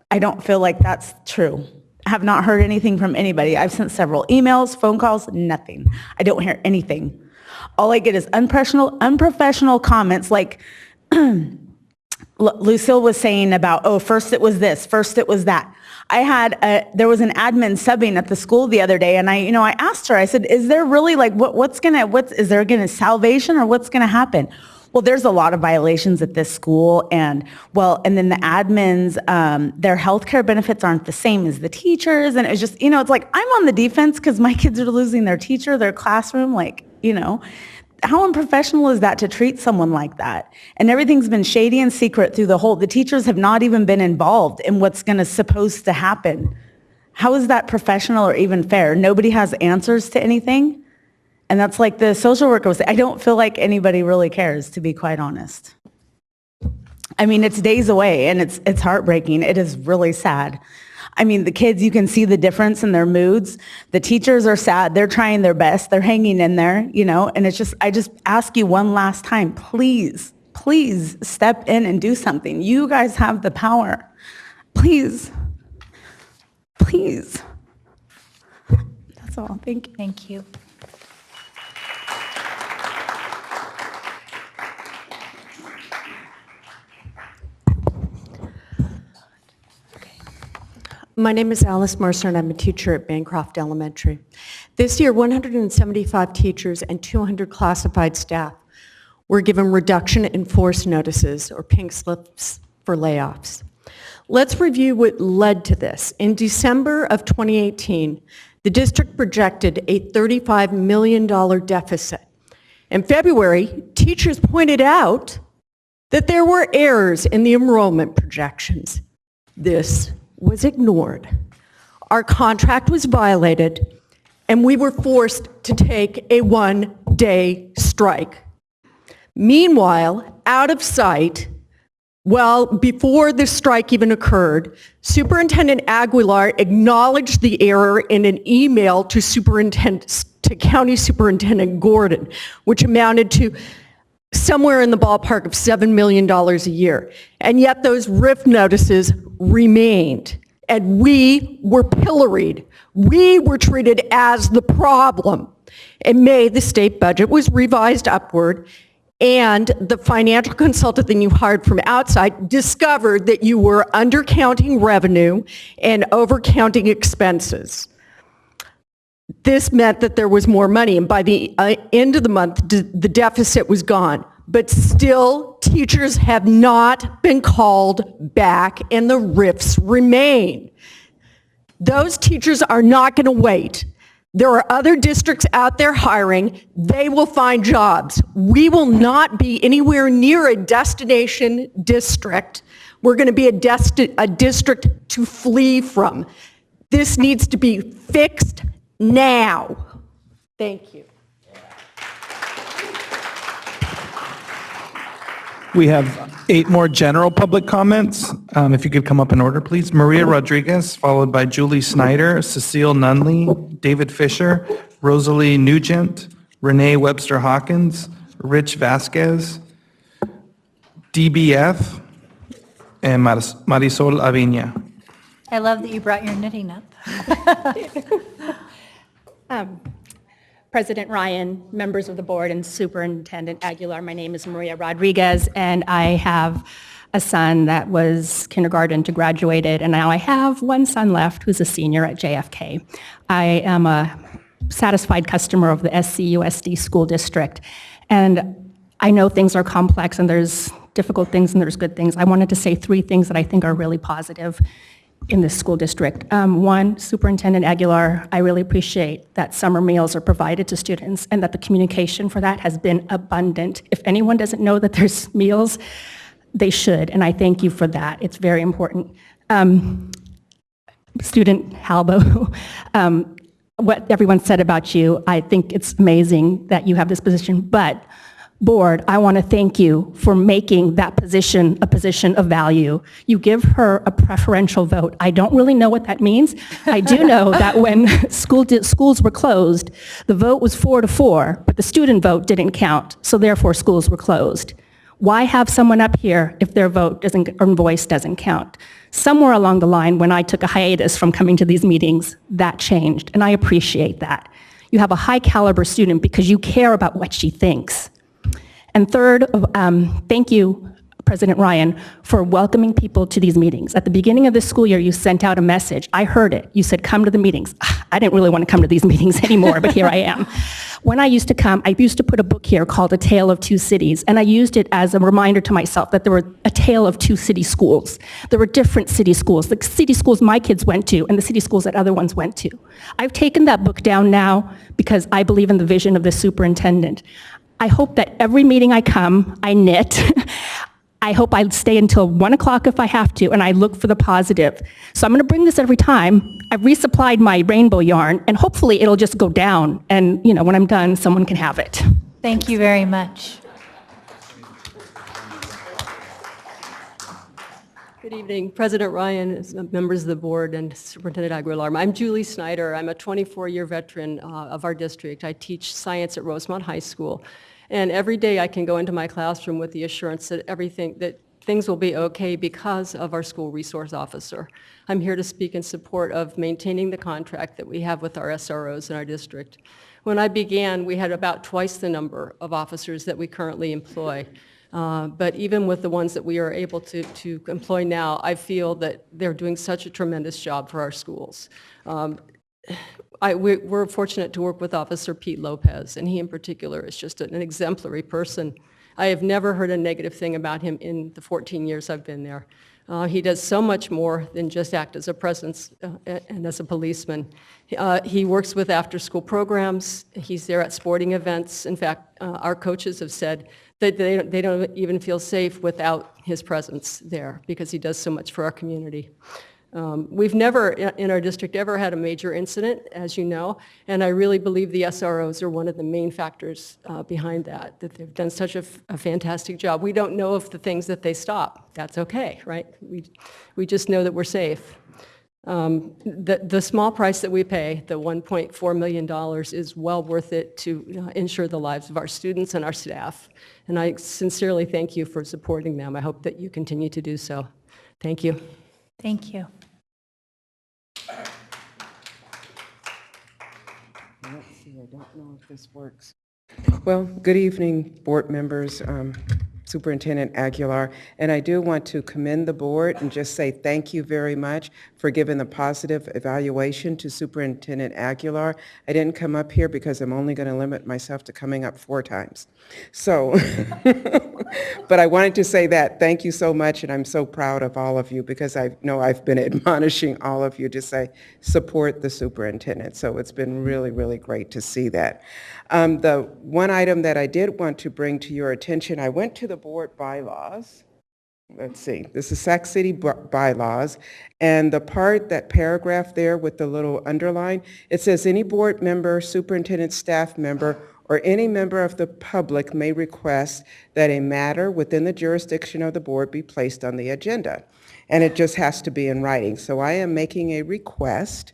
I don't feel like that's true. I have not heard anything from anybody. I've sent several emails, phone calls, nothing. I don't hear anything. All I get is unprofessional comments like Lucille was saying about, oh, first it was this, first it was that. There was an admin subbing at the school the other day, and I asked her, I said, is there really like, is there gonna salvation or what's gonna happen? Well, there's a lot of violations at this school, and then the admins, their healthcare benefits aren't the same as the teachers, and it's just, it's like, I'm on the defense because my kids are losing their teacher, their classroom, how unprofessional is that to treat someone like that? And everything's been shady and secret through the teachers have not even been involved in what's supposed to happen. How is that professional or even fair? Nobody has answers to anything. And that's like the social worker was saying, I don't feel like anybody really cares, to be quite honest. I mean, it's days away and it's heartbreaking. It is really sad. I mean, the kids, you can see the difference in their moods. The teachers are sad. They're trying their best. They're hanging in there, and it's just, I just ask you one last time, please, please step in and do something. You guys have the power. Please, please. That's all. Thank you. Thank you. My name is Alice Mercer, and I'm a teacher at Bancroft Elementary. This year, 175 teachers and 200 classified staff were given reduction in force notices, or pink slips, for layoffs. Let's review what led to this. In December of 2018, the district projected a $35 million deficit. In February, teachers pointed out that there were errors in the enrollment projections. This was ignored. Our contract was violated, and we were forced to take a one-day strike. Meanwhile, out of sight, before the strike even occurred, Superintendent Aguilar acknowledged the error in an email to County Superintendent Gordon, which amounted to somewhere in the ballpark of $7 million a year. And yet those RIF notices remained. and we were pilloried. We were treated as the problem. In May, the state budget was revised upward, and the financial consultant that you hired from outside discovered that you were undercounting revenue and overcounting expenses. This meant that there was more money, and by the end of the month, the deficit was gone. But still, teachers have not been called back, and the rifts remain. Those teachers are not going to wait. There are other districts out there hiring. They will find jobs. We will not be anywhere near a destination district. We're going to be a district to flee from. This needs to be fixed now. Thank you. We have 8 more general public comments. If you could come up in order, please. Maria Rodriguez, followed by Julie Snyder, Cecile Nunley, David Fisher, Rosalie Nugent, Renee Webster Hawkins, Rich Vasquez, DBF, and Marisol Aviña. I love that you brought your knitting up. President Ryan, members of the board, and Superintendent Aguilar, my name is Maria Rodriguez, and I have a son that was kindergarten to graduated, and now I have one son left who's a senior at JFK. I am a satisfied customer of the SCUSD school district, and I know things are complex and there's difficult things and there's good things. I wanted to say 3 things that I think are really positive in this school district. One, Superintendent Aguilar, I really appreciate that summer meals are provided to students and that the communication for that has been abundant. If anyone doesn't know that there's meals, they should, and I thank you for that. It's very important. Student Halbow, what everyone said about you, I think it's amazing that you have this position, but board, I want to thank you for making that position a position of value. You give her a preferential vote. I don't really know what that means. I do know that when schools were closed, the vote was 4-4, but the student vote didn't count, so therefore schools were closed. Why have someone up here if their vote doesn't, or voice doesn't count? Somewhere along the line, when I took a hiatus from coming to these meetings, that changed, and I appreciate that. You have a high caliber student because you care about what she thinks. And third, thank you, President Ryan, for welcoming people to these meetings. At the beginning of this school year, you sent out a message. I heard it. You said, come to the meetings. I didn't really want to come to these meetings anymore, but here I am. When I used to come, I used to put a book here called A Tale of Two Cities, and I used it as a reminder to myself that there were a tale of 2 city schools. There were different city schools, the city schools my kids went to and the city schools that other ones went to. I've taken that book down now because I believe in the vision of the superintendent. I hope that every meeting I come, I knit. I hope I stay until 1 o'clock if I have to, and I look for the positive. So I'm going to bring this every time. I've resupplied my rainbow yarn, and hopefully it'll just go down, and when I'm done, someone can have it. Thank you very much. Good evening, President Ryan, members of the board, and Superintendent Aguilar. I'm Julie Snyder. I'm a 24-year veteran of our district. I teach science at Rosemont High School. And every day I can go into my classroom with the assurance that things will be okay because of our school resource officer. I'm here to speak in support of maintaining the contract that we have with our SROs in our district. When I began, we had about twice the number of officers that we currently employ. But even with the ones that we are able to employ now, I feel that they're doing such a tremendous job for our schools. We're fortunate to work with Officer Pete Lopez, and he in particular is just an exemplary person. I have never heard a negative thing about him in the 14 years I've been there. He does so much more than just act as a presence and as a policeman. He works with after-school programs. He's there at sporting events. In fact, our coaches have said that they don't even feel safe without his presence there because he does so much for our community. We've never, in our district, ever had a major incident, as you know, and I really believe the SROs are one of the main factors behind that they've done such a fantastic job. We don't know if the things that they stop. That's okay, right? We just know that we're safe. The small price that we pay, the $1.4 million, is well worth it to ensure the lives of our students and our staff. And I sincerely thank you for supporting them. I hope that you continue to do so. Thank you. Thank you. Let's see, I don't know if this works. Well, good evening, board members, Superintendent Aguilar, and I do want to commend the board and just say thank you very much for giving the positive evaluation to Superintendent Aguilar. I didn't come up here because I'm only going to limit myself to coming up 4 times. So, but I wanted to say that thank you so much, and I'm so proud of all of you because I know I've been admonishing all of you to say support the superintendent. So it's been really, really great to see that. The one item that I did want to bring to your attention, I went to the board bylaws. Let's see, this is Sac City bylaws, and the part, that paragraph there with the little underline, it says any board member, superintendent, staff member, or any member of the public may request that a matter within the jurisdiction of the board be placed on the agenda. And it just has to be in writing. So I am making a request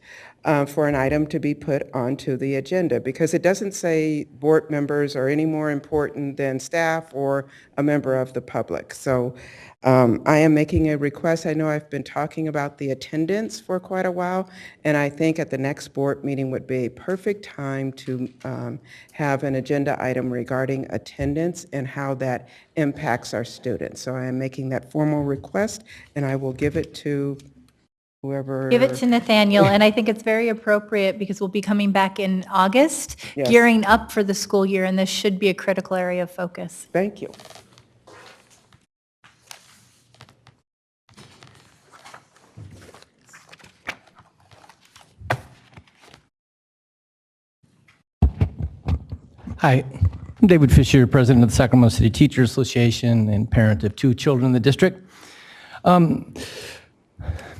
for an item to be put onto the agenda because it doesn't say board members are any more important than staff or a member of the public. So I am making a request. I know I've been talking about the attendance for quite a while, and I think at the next board meeting would be a perfect time to have an agenda item regarding attendance and how that impacts our students. So I am making that formal request, and I will give it to whoever. Give it to Nathaniel, and I think it's very appropriate because we'll be coming back in August, Yes. gearing up for the school year, and this should be a critical area of focus. Thank you. Hi, I'm David Fisher, President of the Sacramento City Teachers Association and parent of 2 children in the district.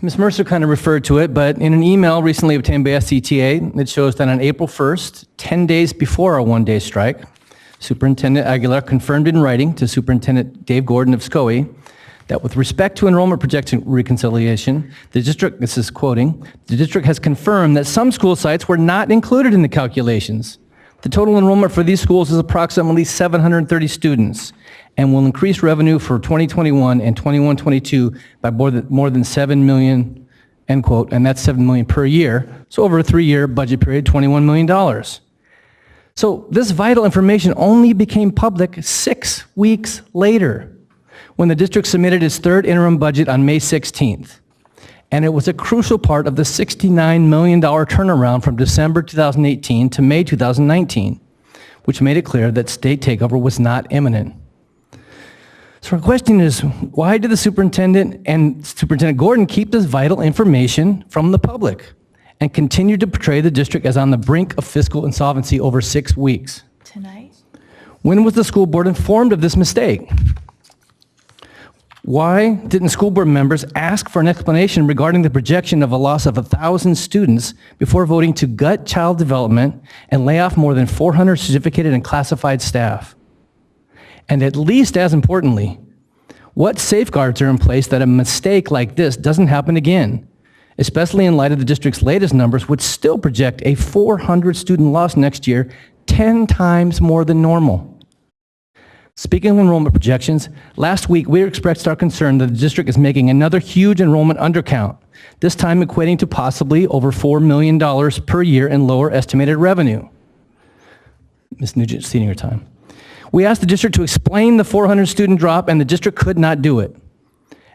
Ms. Mercer kind of referred to it, but in an email recently obtained by SCTA, it shows that on April 1st, 10 days before our one-day strike, Superintendent Aguilar confirmed in writing to Superintendent Dave Gordon of SCOE that with respect to enrollment projection reconciliation, the district, this is quoting, the district has confirmed that some school sites were not included in the calculations. The total enrollment for these schools is approximately 730 students and will increase revenue for 2021 and 21-22 by more than $7 million, end quote, and that's $7 million per year. So over a 3-year budget period, $21 million. So this vital information only became public 6 weeks later when the district submitted its 3rd interim budget on May 16th. And it was a crucial part of the $69 million turnaround from December 2018 to May 2019, which made it clear that state takeover was not imminent. So our question is, why did the superintendent and Superintendent Gordon keep this vital information from the public and continue to portray the district as on the brink of fiscal insolvency over 6 weeks? Tonight? When was the school board informed of this mistake? Why didn't school board members ask for an explanation regarding the projection of a loss of 1,000 students before voting to gut child development and lay off more than 400 certificated and classified staff? And at least as importantly, what safeguards are in place that a mistake like this doesn't happen again, especially in light of the district's latest numbers, which still project a 400 student loss next year, 10 times more than normal? Speaking of enrollment projections, last week we expressed our concern that the district is making another huge enrollment undercount, this time equating to possibly over $4 million per year in lower estimated revenue. Ms. Nugent, senior time. We asked the district to explain the 400 student drop, and the district could not do it.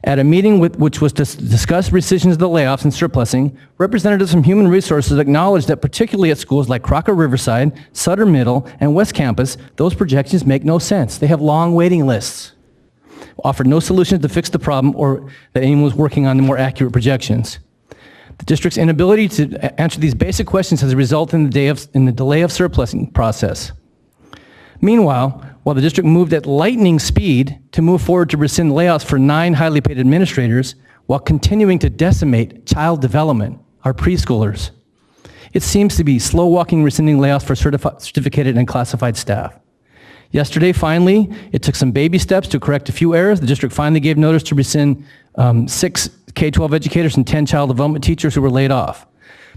At a meeting which was to discuss rescissions of the layoffs and surplusing, representatives from Human Resources acknowledged that particularly at schools like Crocker Riverside, Sutter Middle, and West Campus, those projections make no sense. They have long waiting lists. Offered no solutions to fix the problem or that anyone was working on the more accurate projections. The district's inability to answer these basic questions has resulted in the delay of surplusing process. Meanwhile, while the district moved at lightning speed to move forward to rescind layoffs for 9 highly paid administrators, while continuing to decimate child development, our preschoolers, it seems to be slow-walking rescinding layoffs for certificated and classified staff. Yesterday, finally, it took some baby steps to correct a few errors. The district finally gave notice to rescind 6 K-12 educators and 10 child development teachers who were laid off.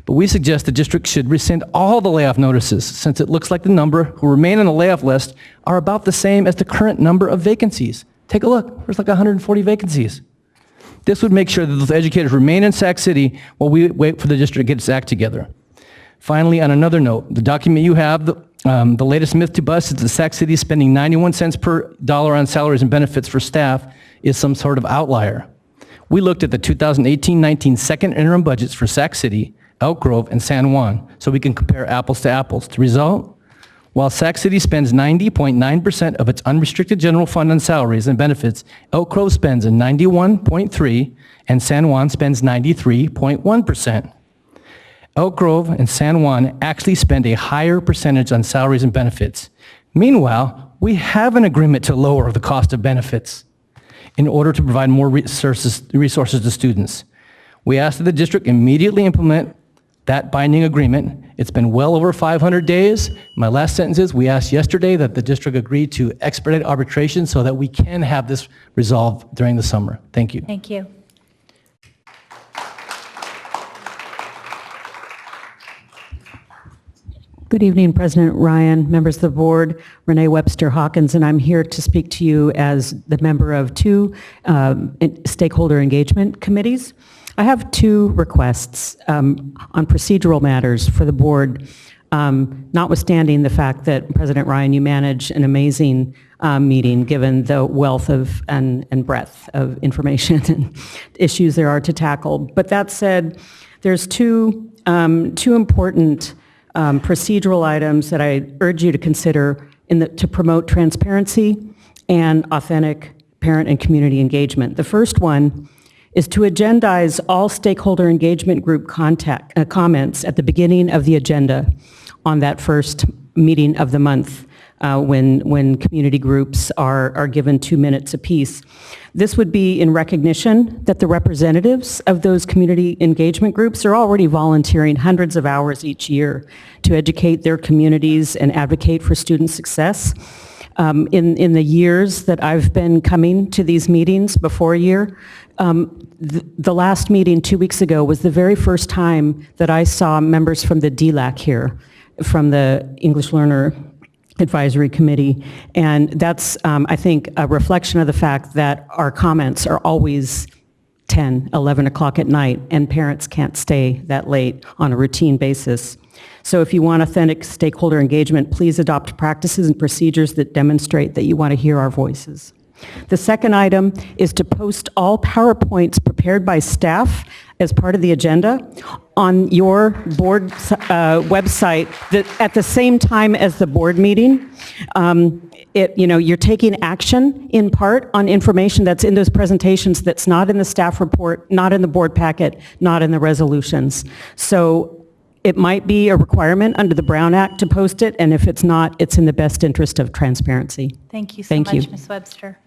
But we suggest the district should rescind all the layoff notices, since it looks like the number who remain on the layoff list are about the same as the current number of vacancies. Take a look, there's like 140 vacancies. This would make sure that those educators remain in Sac City while we wait for the district to get its act together. Finally, on another note, the document you have, the latest myth to bust is that Sac City spending 91 cents per dollar on salaries and benefits for staff is some sort of outlier. We looked at the 2018-19 second interim budgets for Sac City, Elk Grove, and San Juan so we can compare apples to apples. The result? While Sac City spends 90.9% of its unrestricted general fund on salaries and benefits, Elk Grove spends a 91.3% and San Juan spends 93.1%. Elk Grove and San Juan actually spend a higher percentage on salaries and benefits. Meanwhile, we have an agreement to lower the cost of benefits in order to provide more resources to students. We asked that the district immediately implement that binding agreement. It's been well over 500 days. My last sentence is, we asked yesterday that the district agree to expedite arbitration so that we can have this resolved during the summer. Thank you. Thank you. Good evening, President Ryan, members of the board, Renee Webster Hawkins, and I'm here to speak to you as the member of two stakeholder engagement committees. I have two requests on procedural matters for the board, notwithstanding the fact that, President Ryan, you manage an amazing meeting given the wealth of and breadth of information and issues there are to tackle. But that said, there's two important procedural items that I urge you to consider to promote transparency and authentic parent and community engagement. The first one is to agendize all stakeholder engagement group comments at the beginning of the agenda on that first meeting of the month when community groups are given 2 minutes apiece. This would be in recognition that the representatives of those community engagement groups are already volunteering hundreds of hours each year to educate their communities and advocate for student success. In the years that I've been coming to these meetings before a year, the last meeting 2 weeks ago was the very first time that I saw members from the DLAC here, from the English Learner Advisory Committee, and that's, I think, a reflection of the fact that our comments are always 10, 11 o'clock at night, and parents can't stay that late on a routine basis. So if you want authentic stakeholder engagement, please adopt practices and procedures that demonstrate that you want to hear our voices. The second item is to post all PowerPoints prepared by staff as part of the agenda on your board website at the same time as the board meeting. You're taking action in part on information that's in those presentations that's not in the staff report, not in the board packet, not in the resolutions. So it might be a requirement under the Brown Act to post it, and if it's not, it's in the best interest of transparency. Thank you so much, Ms. Webster.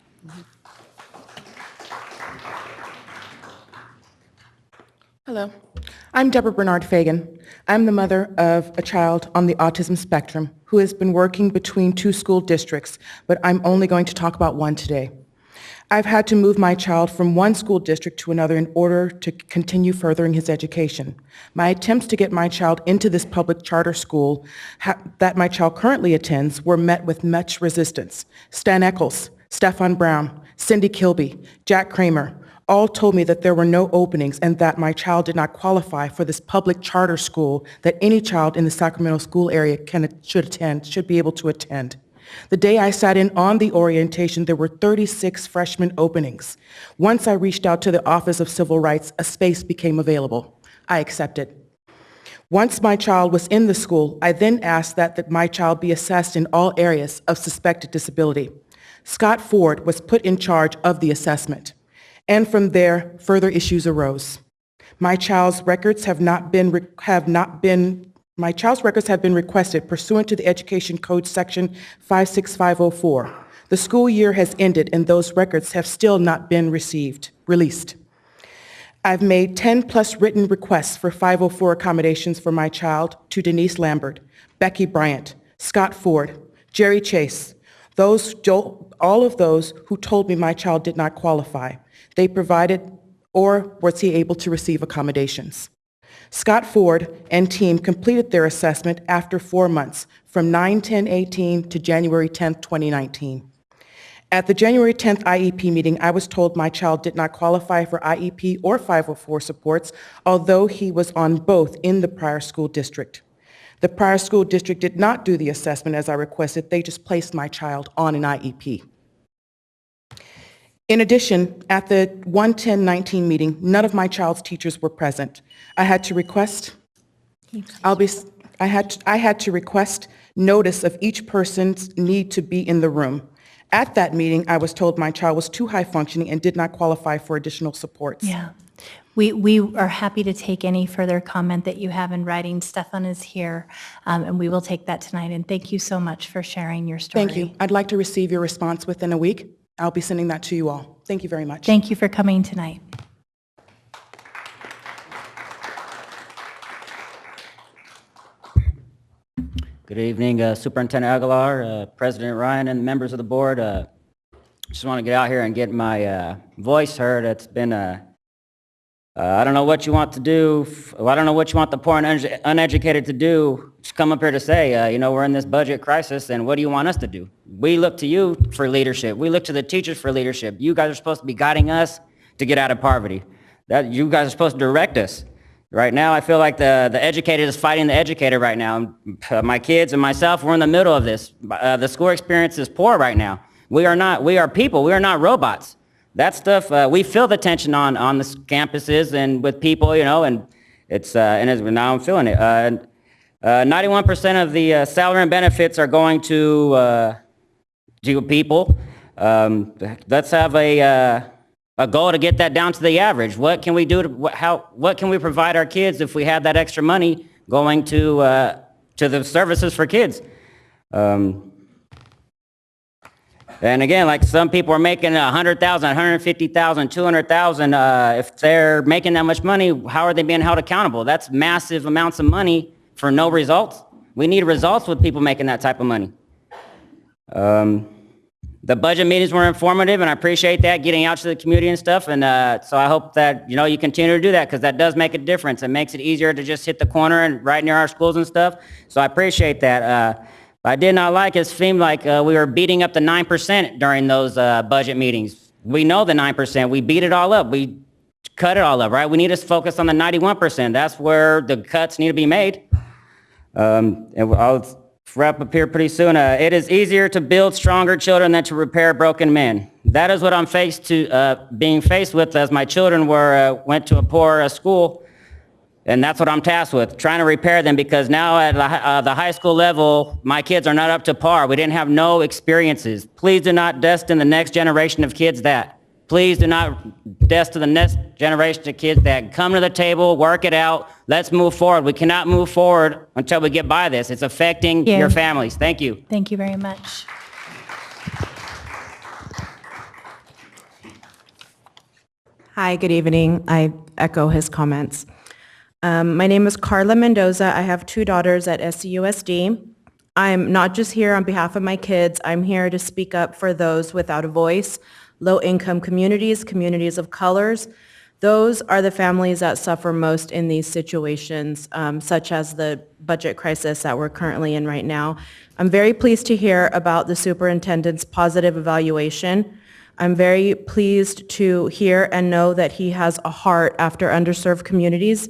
Hello, I'm Deborah Bernard Fagan. I'm the mother of a child on the autism spectrum who has been working between two school districts, but I'm only going to talk about one today. I've had to move my child from one school district to another in order to continue furthering his education. My attempts to get my child into this public charter school that my child currently attends were met with much resistance. Stan Eccles, Stefan Brown, Cindy Kilby, Jack Kramer, all told me that there were no openings and that my child did not qualify for this public charter school that any child in the Sacramento school area should be able to attend. The day I sat in on the orientation, there were 36 freshman openings. Once I reached out to the Office of Civil Rights, a space became available. I accepted. Once my child was in the school, I then asked that my child be assessed in all areas of suspected disability. Scott Ford was put in charge of the assessment. And from there, further issues arose. My child's records have been requested pursuant to the Education Code Section 56504. The school year has ended and those records have still not been released. I've made 10 plus written requests for 504 accommodations for my child to Denise Lambert, Becky Bryant, Scott Ford, Jerry Chase, all of those who told me my child did not qualify. They provided, or was he able to receive accommodations? Scott Ford and team completed their assessment after 4 months, from 9/10/18 to January 10th, 2019. At the January 10th IEP meeting, I was told my child did not qualify for IEP or 504 supports, although he was on both in the prior school district. The prior school district did not do the assessment as I requested. They just placed my child on an IEP. In addition, at the 1/10/19 meeting, none of my child's teachers were present. I had to request notice of each person's need to be in the room. At that meeting, I was told my child was too high functioning and did not qualify for additional supports. Yeah. We are happy to take any further comment that you have in writing. Stefan is here, and we will take that tonight. And thank you so much for sharing your story. Thank you. I'd like to receive your response within a week. I'll be sending that to you all. Thank you very much. Thank you for coming tonight. Good evening, Superintendent Aguilar, President Ryan, and members of the board. Just want to get out here and get my voice heard. It's been I don't know what you want to do. I don't know what you want the poor and uneducated to do. Just come up here to say, you know, we're in this budget crisis, and what do you want us to do? We look to you for leadership. We look to the teachers for leadership. You guys are supposed to be guiding us to get out of poverty. You guys are supposed to direct us. Right now, I feel like the educated is fighting the educated right now. My kids and myself, we're in the middle of this. The school experience is poor right now. We are people. We are not robots. That stuff, we feel the tension on the campuses and with people, you know, and now I'm feeling it. 91% of the salary and benefits are going to people. Let's have a goal to get that down to the average. What can we do what can we provide our kids if we have that extra money going to the services for kids? And again, like some people are making 100,000, 150,000, 200,000. If they're making that much money, how are they being held accountable? That's massive amounts of money for no results. We need results with people making that type of money. The budget meetings were informative, and I appreciate that, getting out to the community and stuff. And so I hope that, you know, you continue to do that, because that does make a difference. It makes it easier to just hit the corner and right near our schools and stuff. So I appreciate that. I did not like it seemed like we were beating up the 9% during those budget meetings. We know the 9%. We beat it all up. We cut it all up, right? We need to focus on the 91%. That's where the cuts need to be made. And I'll wrap up here pretty soon. It is easier to build stronger children than to repair broken men. That is what I'm being faced with as my children went to a poor school. And that's what I'm tasked with, trying to repair them, because now at the high school level, my kids are not up to par. We didn't have no experiences. Please do not destine the next generation of kids that. Please do not destine the next generation of kids that. Come to the table, work it out. Let's move forward. We cannot move forward until we get by this. It's affecting your families. Thank you. Thank you very much. Hi, good evening. I echo his comments. My name is Carla Mendoza. I have 2 daughters at SUSD. I'm not just here on behalf of my kids. I'm here to speak up for those without a voice, low-income communities, communities of colors. Those are the families that suffer most in these situations, such as the budget crisis that we're currently in right now. I'm very pleased to hear about the superintendent's positive evaluation. I'm very pleased to hear and know that he has a heart after underserved communities.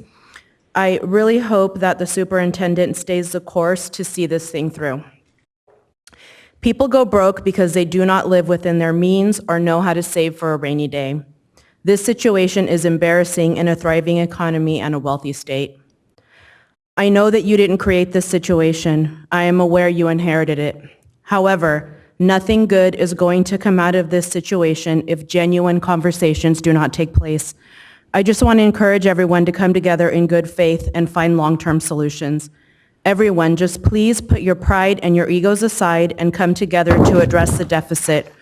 I really hope that the superintendent stays the course to see this thing through. People go broke because they do not live within their means or know how to save for a rainy day. This situation is embarrassing in a thriving economy and a wealthy state. I know that you didn't create this situation. I am aware you inherited it. However, nothing good is going to come out of this situation if genuine conversations do not take place. I just want to encourage everyone to come together in good faith and find long-term solutions. Everyone, just please put your pride and your egos aside and come together to address the deficit.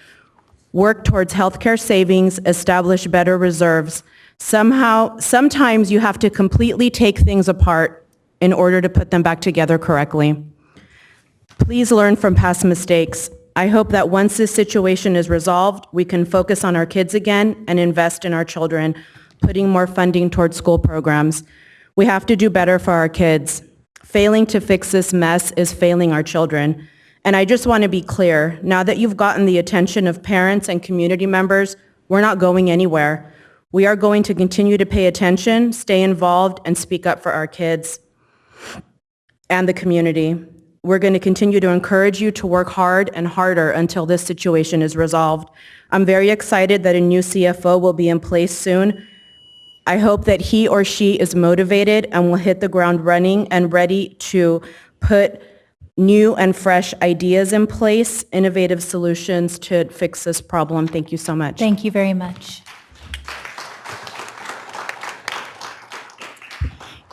Work towards healthcare savings, establish better reserves. Sometimes you have to completely take things apart in order to put them back together correctly. Please learn from past mistakes. I hope that once this situation is resolved, we can focus on our kids again and invest in our children, putting more funding towards school programs. We have to do better for our kids. Failing to fix this mess is failing our children. And I just want to be clear, now that you've gotten the attention of parents and community members, we're not going anywhere. We are going to continue to pay attention, stay involved, and speak up for our kids. and the community. We're going to continue to encourage you to work hard and harder until this situation is resolved. I'm very excited that a new CFO will be in place soon. I hope that he or she is motivated and will hit the ground running and ready to put new and fresh ideas in place, innovative solutions to fix this problem. Thank you so much. Thank you very much.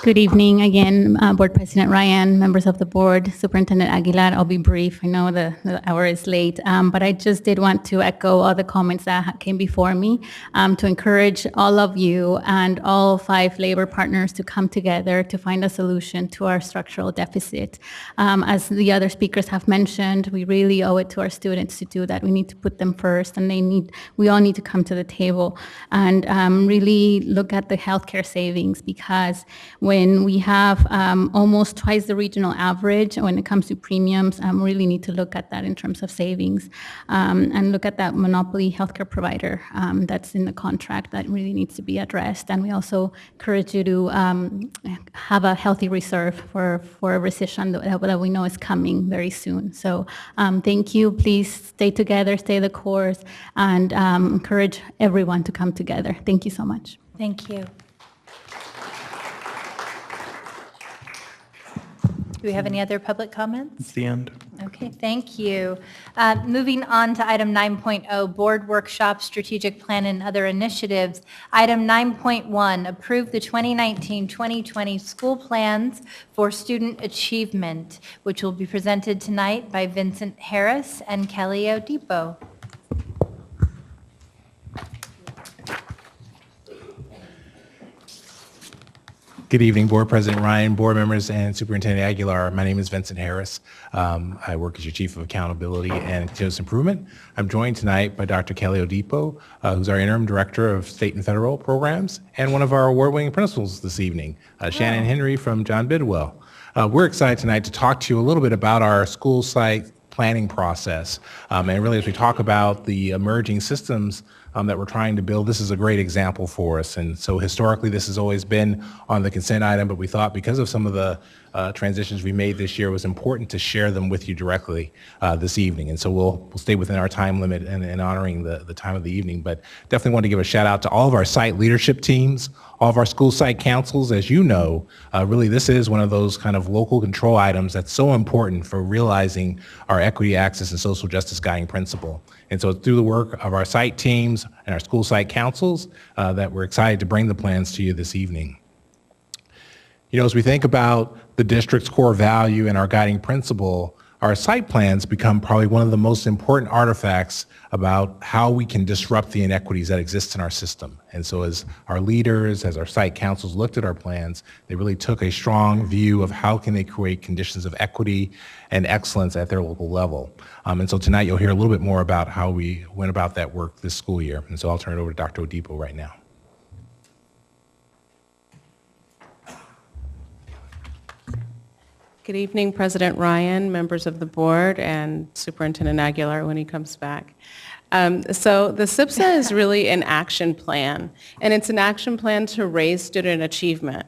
Good evening again, Board President Ryan, members of the board, Superintendent Aguilar. I'll be brief. I know the hour is late, but I just did want to echo all the comments that came before me to encourage all of you and all 5 labor partners to come together to find a solution to our structural deficit. As the other speakers have mentioned, we really owe it to our students to do that. We need to put them first, and we all need to come to the table and really look at the healthcare savings, because when we have almost twice the regional average when it comes to premiums, really need to look at that in terms of savings and look at that monopoly healthcare provider that's in the contract that really needs to be addressed. And we also encourage you to have a healthy reserve for a recession that we know is coming very soon. So thank you. Please stay together, stay the course, and encourage everyone to come together. Thank you so much. Thank you. Do we have any other public comments? It's the end. Okay, thank you. Moving on to item 9.0, Board Workshop, Strategic Plan, and Other Initiatives. Item 9.1, approve the 2019-2020 school plans for student achievement, which will be presented tonight by Vincent Harris and Kelly Odipo. Good evening, Board President Ryan, board members, and Superintendent Aguilar. My name is Vincent Harris. I work as your Chief of Accountability and Continuous Improvement. I'm joined tonight by Dr. Kelly Odipo, who's our Interim Director of State and Federal Programs, and one of our award-winning principals this evening, Shannon Henry from John Bidwell. We're excited tonight to talk to you a little bit about our school site planning process. And really, as we talk about the emerging systems that we're trying to build, this is a great example for us. And so historically, this has always been on the consent item, but we thought because of some of the transitions we made this year, it was important to share them with you directly this evening. And so we'll stay within our time limit and honoring the time of the evening. But definitely want to give a shout out to all of our site leadership teams, all of our school site councils. As you know, really this is one of those kind of local control items that's so important for realizing our equity, access, and social justice guiding principle. And so it's through the work of our site teams and our school site councils that we're excited to bring the plans to you this evening. You know, as we think about the district's core value and our guiding principle, our site plans become probably one of the most important artifacts about how we can disrupt the inequities that exist in our system. And so as our leaders, as our site councils looked at our plans, they really took a strong view of how can they create conditions of equity and excellence at their local level. And so tonight you'll hear a little bit more about how we went about that work this school year. And so I'll turn it over to Dr. Odipo right now. Good evening, President Ryan, members of the board, and Superintendent Aguilar when he comes back. So the SIPSA is really an action plan, and it's an action plan to raise student achievement.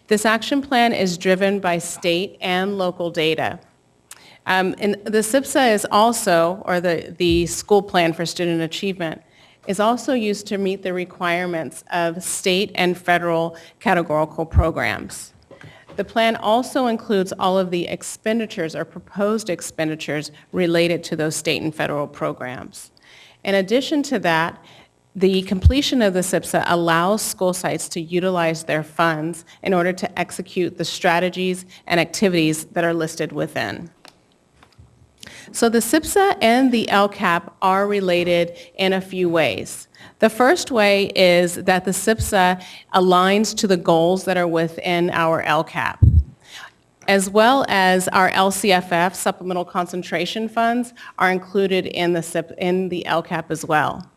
This action plan is driven by state and local data. And the SIPSA is also, or the school plan for student achievement, is also used to meet the requirements of state and federal categorical programs. The plan also includes all of the expenditures or proposed expenditures related to those state and federal programs. In addition to that, the completion of the SIPSA allows school sites to utilize their funds in order to execute the strategies and activities that are listed within. So the SIPSA and the LCAP are related in a few ways. The first way is that the SIPSA aligns to the goals that are within our LCAP, as well as our LCFF, Supplemental Concentration Funds, are included in the LCAP as well.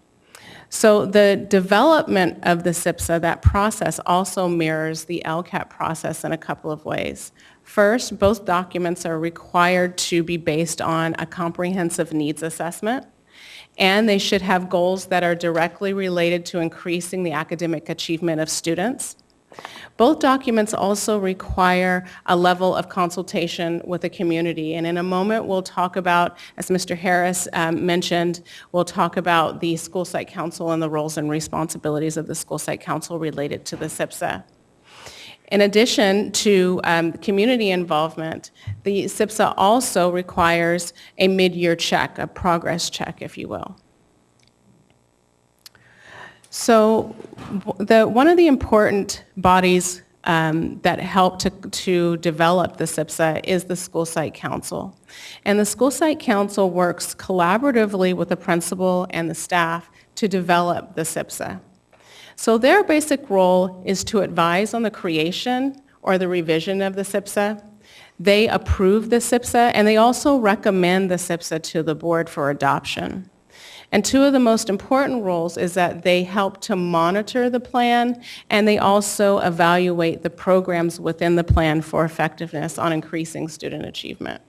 So the development of the SIPSA, that process also mirrors the LCAP process in a couple of ways. First, both documents are required to be based on a comprehensive needs assessment, and they should have goals that are directly related to increasing the academic achievement of students. Both documents also require a level of consultation with the community. And in a moment, we'll talk about, as Mr. Harris mentioned, we'll talk about the school site council and the roles and responsibilities of the school site council related to the SIPSA. In addition to community involvement, the SIPSA also requires a mid-year check, a progress check, if you will. So one of the important bodies that help to develop the SIPSA is the school site council. And the school site council works collaboratively with the principal and the staff to develop the SIPSA. So their basic role is to advise on the creation or the revision of the SIPSA. They approve the SIPSA, and they also recommend the SIPSA to the board for adoption. And two of the most important roles is that they help to monitor the plan, and they also evaluate the programs within the plan for effectiveness on increasing student achievement.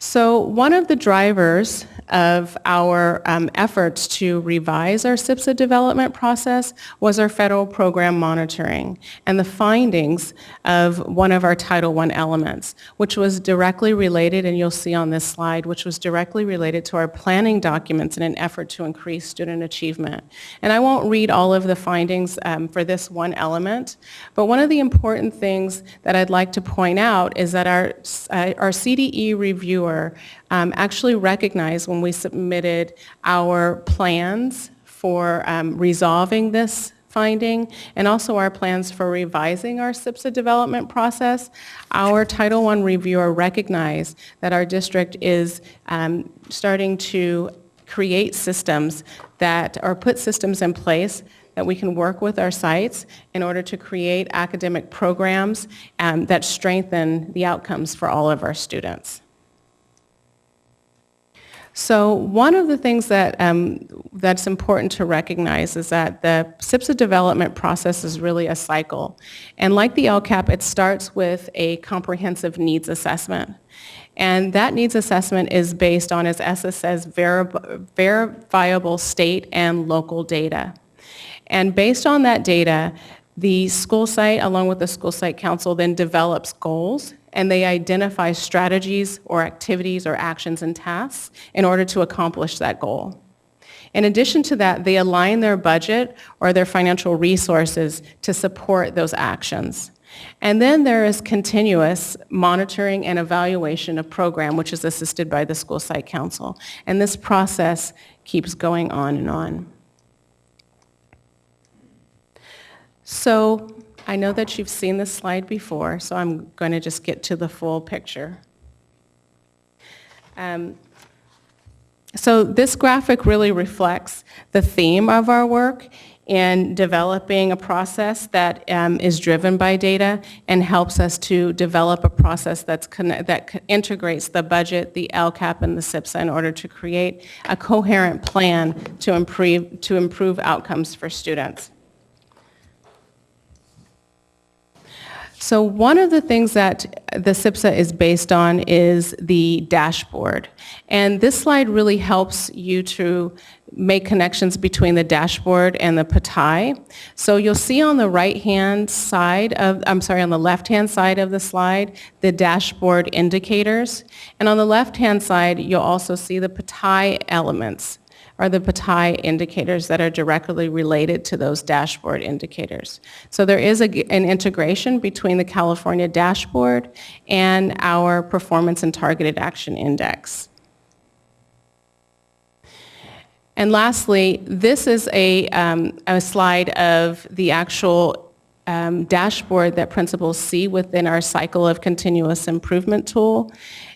So one of the drivers of our efforts to revise our SIPSA development process was our federal program monitoring and the findings of one of our Title I elements, which was directly related, and you'll see on this slide, which was directly related to our planning documents in an effort to increase student achievement. And I won't read all of the findings for this one element, but one of the important things that I'd like to point out is that our CDE reviewer actually recognized when we submitted our plans for resolving this finding and also our plans for revising our SIPSA development process. Our Title I reviewer recognized that our district is starting to create systems that, or put systems in place that we can work with our sites in order to create academic programs that strengthen the outcomes for all of our students. So one of the things that that's important to recognize is that the SIPSA development process is really a cycle. And like the LCAP, it starts with a comprehensive needs assessment. And that needs assessment is based on, as Essa says, verifiable state and local data. And based on that data, the school site, along with the school site council, then develops goals, and they identify strategies or activities or actions and tasks in order to accomplish that goal. In addition to that, they align their budget or their financial resources to support those actions. And then there is continuous monitoring and evaluation of program, which is assisted by the school site council. And this process keeps going on and on. So I know that you've seen this slide before, so I'm going to just get to the full picture. So this graphic really reflects the theme of our work in developing a process that is driven by data and helps us to develop a process that integrates the budget, the LCAP, and the SIPSA in order to create a coherent plan to improve outcomes for students. So one of the things that the SIPSA is based on is the dashboard. And this slide really helps you to make connections between the dashboard and the PTI. So you'll see on the right-hand side of, on the left-hand side of the slide, the dashboard indicators. And on the left-hand side, you'll also see the PTI elements, are the PTI indicators that are directly related to those dashboard indicators. So there is an integration between the California dashboard and our Performance and Targeted Action Index. And lastly, this is a slide of the actual dashboard that principals see within our cycle of continuous improvement tool.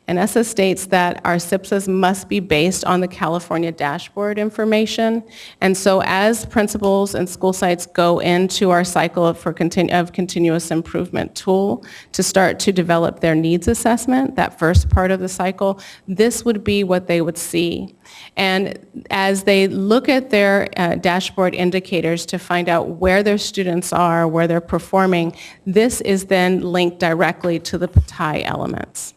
And ESSA states that our SIPSAs must be based on the California dashboard information. And so as principals and school sites go into our cycle of continuous improvement tool to start to develop their needs assessment, that first part of the cycle, this would be what they would see. And as they look at their dashboard indicators to find out where their students are, where they're performing, this is then linked directly to the PTI elements.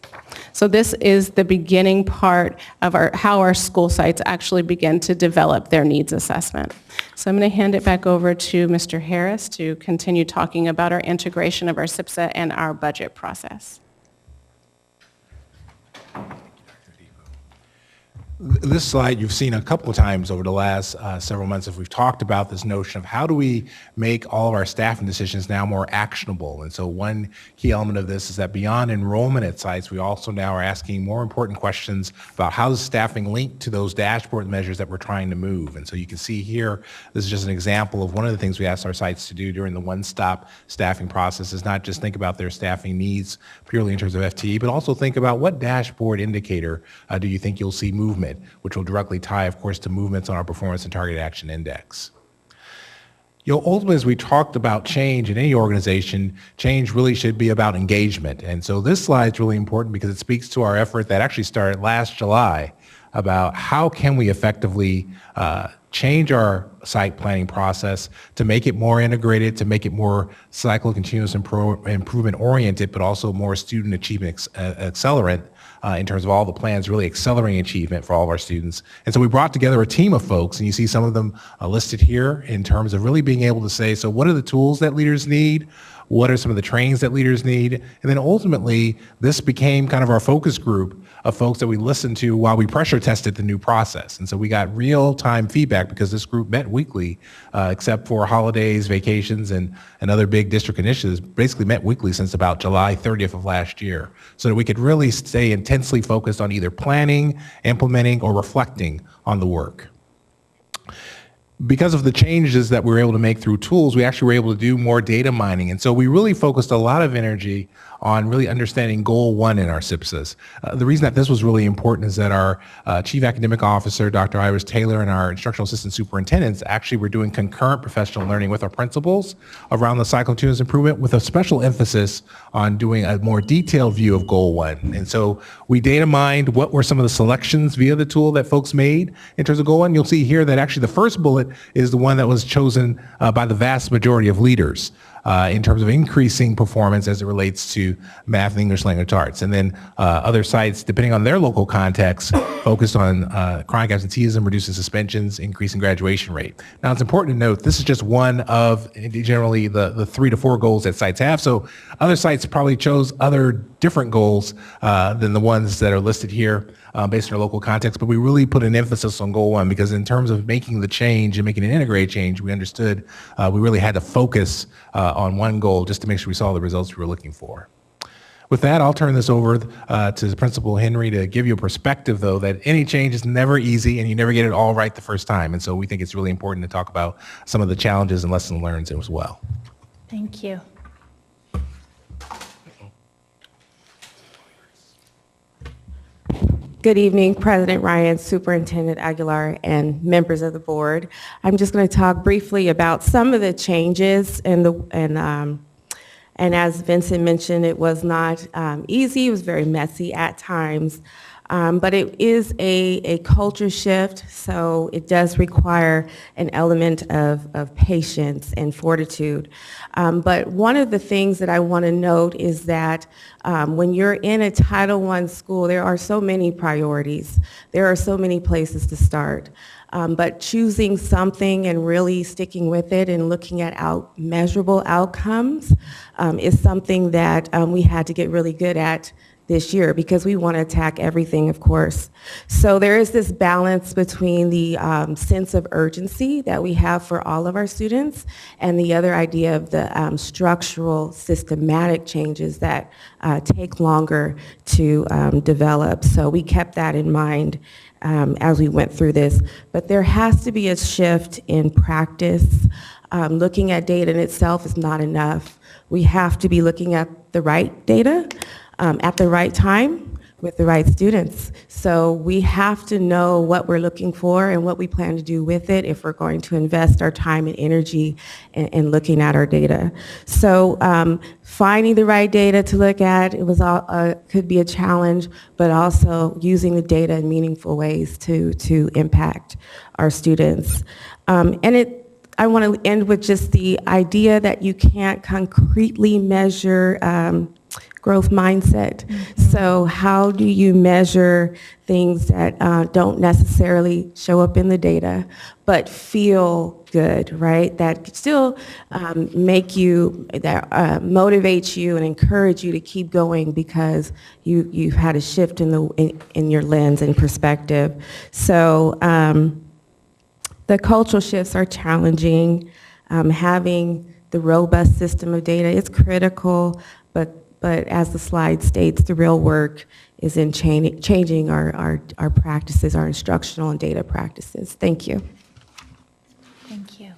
So this is the beginning part of how our school sites actually begin to develop their needs assessment. So I'm going to hand it back over to Mr. Harris to continue talking about our integration of our SIPSA and our budget process. This slide you've seen a couple of times over the last several months as we've talked about this notion of how do we make all of our staffing decisions now more actionable. And so one key element of this is that beyond enrollment at sites, we also now are asking more important questions about how does staffing link to those dashboard measures that we're trying to move. And so you can see here, this is just an example of one of the things we asked our sites to do during the one-stop staffing process is not just think about their staffing needs purely in terms of FTE, but also think about what dashboard indicator do you think you'll see movement, which will directly tie, of course, to movements on our Performance and Targeted Action Index. Ultimately, as we talked about change in any organization, change really should be about engagement. And so this slide is really important because it speaks to our effort that actually started last July about how can we effectively change our site planning process to make it more integrated, to make it more cycle continuous improvement oriented, but also more student achievement accelerant in terms of all the plans really accelerating achievement for all of our students. And so we brought together a team of folks, and you see some of them listed here in terms of really being able to say, so what are the tools that leaders need? What are some of the trainings that leaders need? And then ultimately, this became kind of our focus group of folks that we listened to while we pressure tested the new process. And so we got real-time feedback because this group met weekly, except for holidays, vacations, and other big district initiatives, basically met weekly since about July 30th of last year, so that we could really stay intensely focused on either planning, implementing, or reflecting on the work. Because of the changes that we were able to make through tools, we actually were able to do more data mining. And so we really focused a lot of energy on really understanding goal one in our SIPSAs. The reason that this was really important is that our Chief Academic Officer, Dr. Iris Taylor, and our Instructional Assistant Superintendents actually were doing concurrent professional learning with our principals around the cycle of continuous improvement with a special emphasis on doing a more detailed view of goal one. And so we data mined what were some of the selections via the tool that folks made in terms of goal one. You'll see here that actually the first bullet is the one that was chosen by the vast majority of leaders in terms of increasing performance as it relates to math and English language arts. And then other sites, depending on their local context, focused on chronic absenteeism, reducing suspensions, increasing graduation rate. Now, it's important to note this is just one of generally the 3 to 4 goals that sites have. So other sites probably chose other different goals than the ones that are listed here based on our local context, but we really put an emphasis on goal one because in terms of making the change and making an integrated change, we understood we really had to focus on one goal just to make sure we saw the results we were looking for. With that, I'll turn this over to Principal Henry to give you a perspective, though, that any change is never easy and you never get it all right the first time. And so we think it's really important to talk about some of the challenges and lessons learned as well. Thank you. Good evening, President Ryan, Superintendent Aguilar, and members of the board. I'm just going to talk briefly about some of the changes and as Vincent mentioned, it was not easy. It was very messy at times, but it is a culture shift, so it does require an element of patience and fortitude. But one of the things that I want to note is that when you're in a Title I school, there are so many priorities. There are so many places to start. But choosing something and really sticking with it and looking at measurable outcomes is something that we had to get really good at this year because we want to attack everything, of course. So there is this balance between the sense of urgency that we have for all of our students and the other idea of the structural, systematic changes that take longer to develop. So we kept that in mind as we went through this. But there has to be a shift in practice. Looking at data in itself is not enough. We have to be looking at the right data at the right time with the right students. So we have to know what we're looking for and what we plan to do with it if we're going to invest our time and energy in looking at our data. So finding the right data to look at, it was could be a challenge, but also using the data in meaningful ways to impact our students. I want to end with just the idea that you can't concretely measure growth mindset. Mm-hmm. So how do you measure things that don't necessarily show up in the data, but feel good, right? That still make you, that motivates you and encourage you to keep going because you've had a shift in your lens and perspective. So the cultural shifts are challenging. Having the robust system of data is critical, but as the slide states, the real work is in changing our practices, our instructional and data practices. Thank you. Thank you.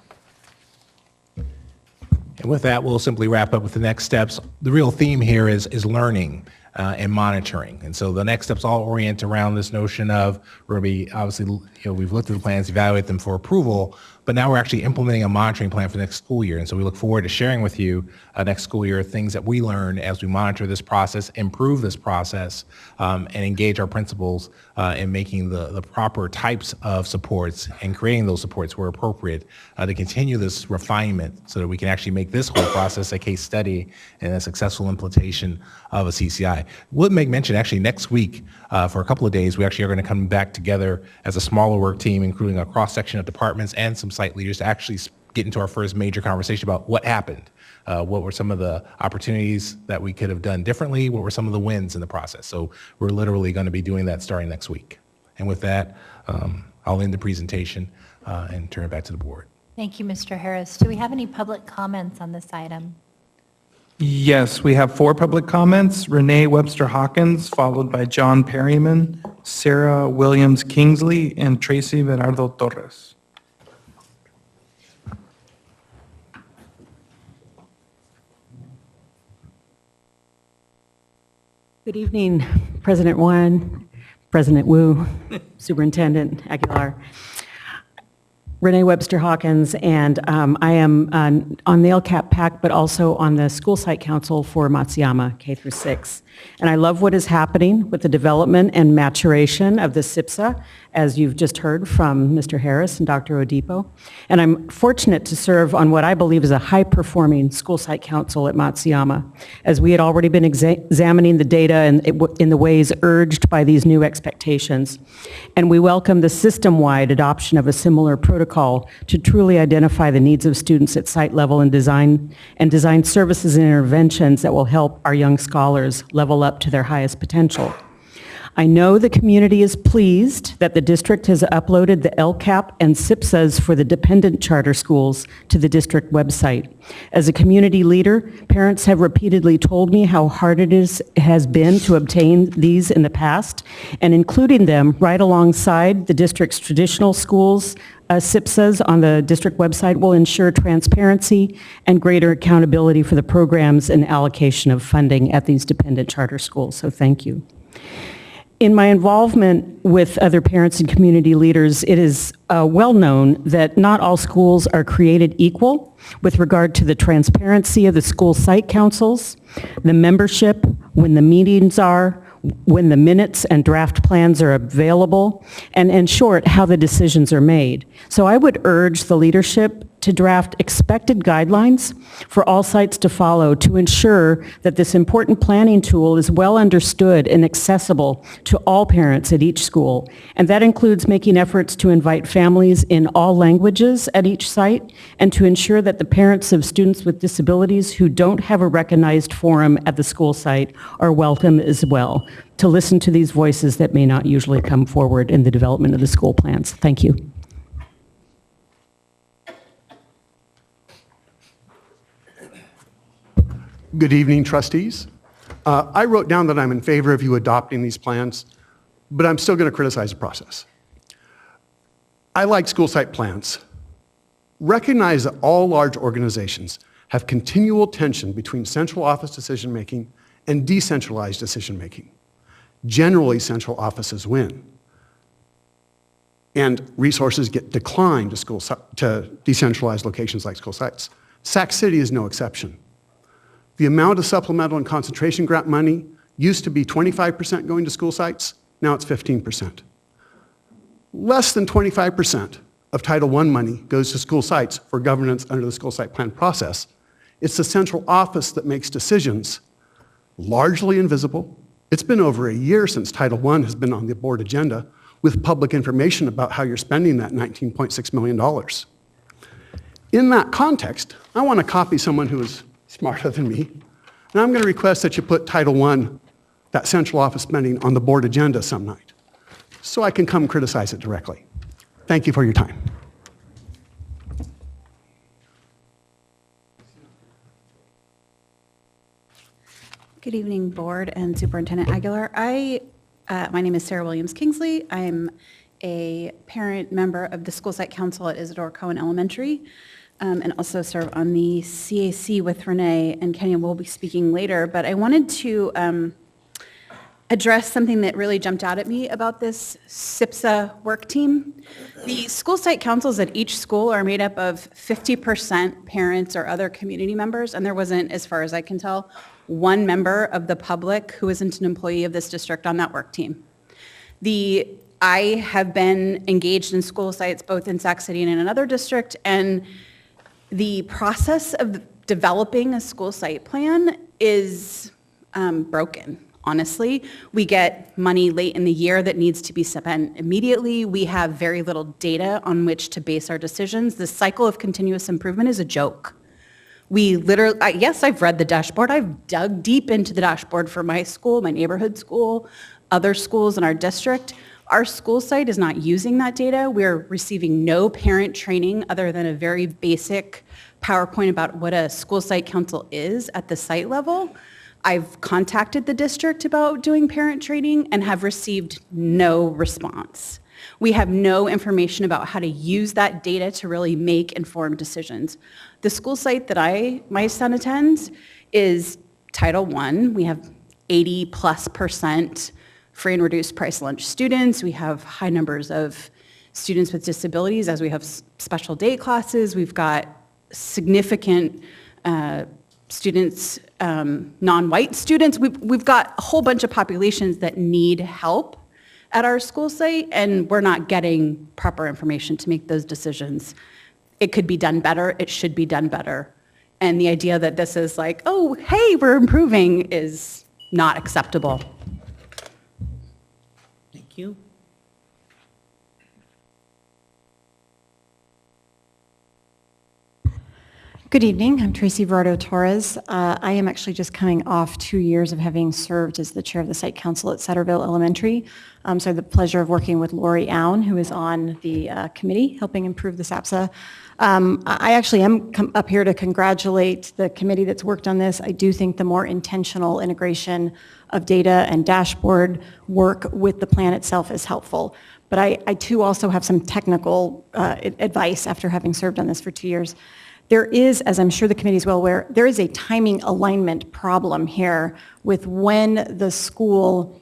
And with that, we'll simply wrap up with the next steps. The real theme here is learning and monitoring. And so the next steps all orient around this notion of, we're going to be, obviously, we've looked at the plans, evaluate them for approval, but now we're actually implementing a monitoring plan for next school year. And so we look forward to sharing with you next school year things that we learn as we monitor this process, improve this process, and engage our principals in making the proper types of supports and creating those supports where appropriate to continue this refinement so that we can actually make this whole process a case study and a successful implementation of a CCI. We'll make mention actually next week for a couple of days, we actually are going to come back together as a smaller work team, including a cross-section of departments and some site leaders to actually get into our first major conversation about what happened. What were some of the opportunities that we could have done differently? What were some of the wins in the process? So we're literally going to be doing that starting next week. And with that, I'll end the presentation and turn it back to the board. Thank you, Mr. Harris. Do we have any public comments on this item? Yes, we have 4 public comments. Renee Webster Hawkins, followed by John Perryman, Sarah Williams Kingsley, and Tracy Berardo Torres. Good evening, President Wong, President Wu, Superintendent Aguilar. Renee Webster Hawkins, and I am on the LCAP PAC, but also on the School Site Council for Matsuyama, K through 6. And I love what is happening with the development and maturation of the SIPSA, as you've just heard from Mr. Harris and Dr. Odipo. And I'm fortunate to serve on what I believe is a high-performing School Site Council at Matsuyama, as we had already been examining the data in the ways urged by these new expectations. And we welcome the system-wide adoption of a similar protocol to truly identify the needs of students at site level and design services and interventions that will help our young scholars level up to their highest potential. I know the community is pleased that the district has uploaded the LCAP and SIPSAs for the dependent charter schools to the district website. As a community leader, parents have repeatedly told me how hard it has been to obtain these in the past, and including them right alongside the district's traditional schools, SIPSAs on the district website will ensure transparency and greater accountability for the programs and allocation of funding at these dependent charter schools, so thank you. In my involvement with other parents and community leaders, it is well known that not all schools are created equal with regard to the transparency of the school site councils, the membership, when the meetings are, when the minutes and draft plans are available, and in short, how the decisions are made. So I would urge the leadership to draft expected guidelines for all sites to follow to ensure that this important planning tool is well understood and accessible to all parents at each school. And that includes making efforts to invite families in all languages at each site and to ensure that the parents of students with disabilities who don't have a recognized forum at the school site are welcome as well, to listen to these voices that may not usually come forward in the development of the school plans. Thank you. Good evening, trustees. I wrote down that I'm in favor of you adopting these plans, but I'm still going to criticize the process. I like school site plans. Recognize that all large organizations have continual tension between central office decision-making and decentralized decision-making. Generally, central offices win, and resources get declined to decentralized locations like school sites. Sac City is no exception. The amount of supplemental and concentration grant money used to be 25% going to school sites, now it's 15%. Less than 25% of Title I money goes to school sites for governance under the school site plan process. It's the central office that makes decisions, largely invisible, It's been over a year since Title I has been on the board agenda with public information about how you're spending that $19.6 million. In that context, I want to copy someone who is smarter than me, and I'm going to request that you put Title I, that central office spending, on the board agenda some night, so I can come criticize it directly. Thank you for your time. Good evening, Board and Superintendent Aguilar. My name is Sarah Williams Kingsley. I'm a parent member of the School Site Council at Isidore Cohen Elementary, and also serve on the CAC with Renee and Kenya. Will be speaking later, but I wanted to address something that really jumped out at me about this SIPSA work team. The school site councils at each school are made up of 50% parents or other community members, and there wasn't, as far as I can tell, one member of the public who isn't an employee of this district on that work team. I have been engaged in school sites both in Sac City and in another district, and the process of developing a school site plan is broken. Honestly, we get money late in the year that needs to be spent immediately. We have very little data on which to base our decisions. The cycle of continuous improvement is a joke. We literally, yes, I've read the dashboard. I've dug deep into the dashboard for my school, my neighborhood school, other schools in our district. Our school site is not using that data. We're receiving no parent training other than a very basic PowerPoint about what a school site council is at the site level. I've contacted the district about doing parent training and have received no response. We have no information about how to use that data to really make informed decisions. The school site that my son attends is Title I. We have 80+% free and reduced price lunch students. We have high numbers of students with disabilities as we have special day classes. We've got significant students, non-white students. We've got a whole bunch of populations that need help at our school site, and we're not getting proper information to make those decisions. It could be done better. It should be done better. And the idea that this is like, oh, hey, we're improving is not acceptable. Thank you. Good evening. I'm Tracy Verardo Torres. I am actually just coming off 2 years of having served as the chair of the site council at Satterville Elementary. So I have the pleasure of working with Lori Owen, who is on the committee helping improve the SAPSA. I actually am up here to congratulate the committee that's worked on this. I do think the more intentional integration of data and dashboard work with the plan itself is helpful. But I too also have some technical advice after having served on this for 2 years. There is, as I'm sure the committee is well aware, there is a timing alignment problem here with when the school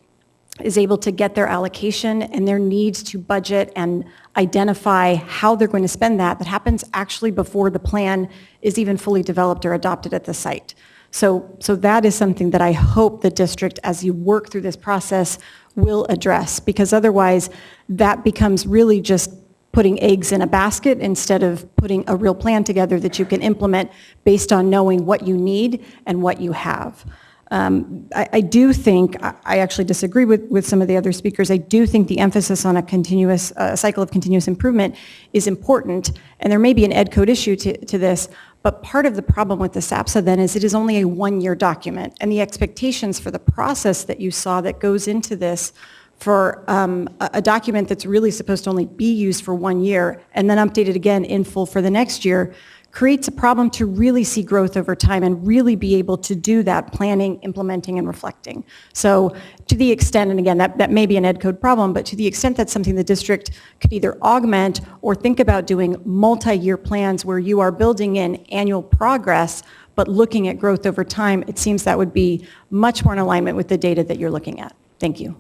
is able to get their allocation and their needs to budget and identify how they're going to spend that happens actually before the plan is even fully developed or adopted at the site. So that is something that I hope the district, as you work through this process, will address, because otherwise that becomes really just putting eggs in a basket instead of putting a real plan together that you can implement based on knowing what you need and what you have. I do think, I actually disagree with some of the other speakers, I do think the emphasis on a continuous cycle of continuous improvement is important, and there may be an ed code issue to this, but part of the problem with the SAPSA then is it is only a one-year document, and the expectations for the process that you saw that goes into this for a document that's really supposed to only be used for 1 year and then updated again in full for the next year creates a problem to really see growth over time and really be able to do that planning, implementing, and reflecting. So to the extent, and again, that may be an ed code problem, but to the extent that's something the district could either augment or think about doing multi-year plans where you are building in annual progress but looking at growth over time, it seems that would be much more in alignment with the data that you're looking at. Thank you.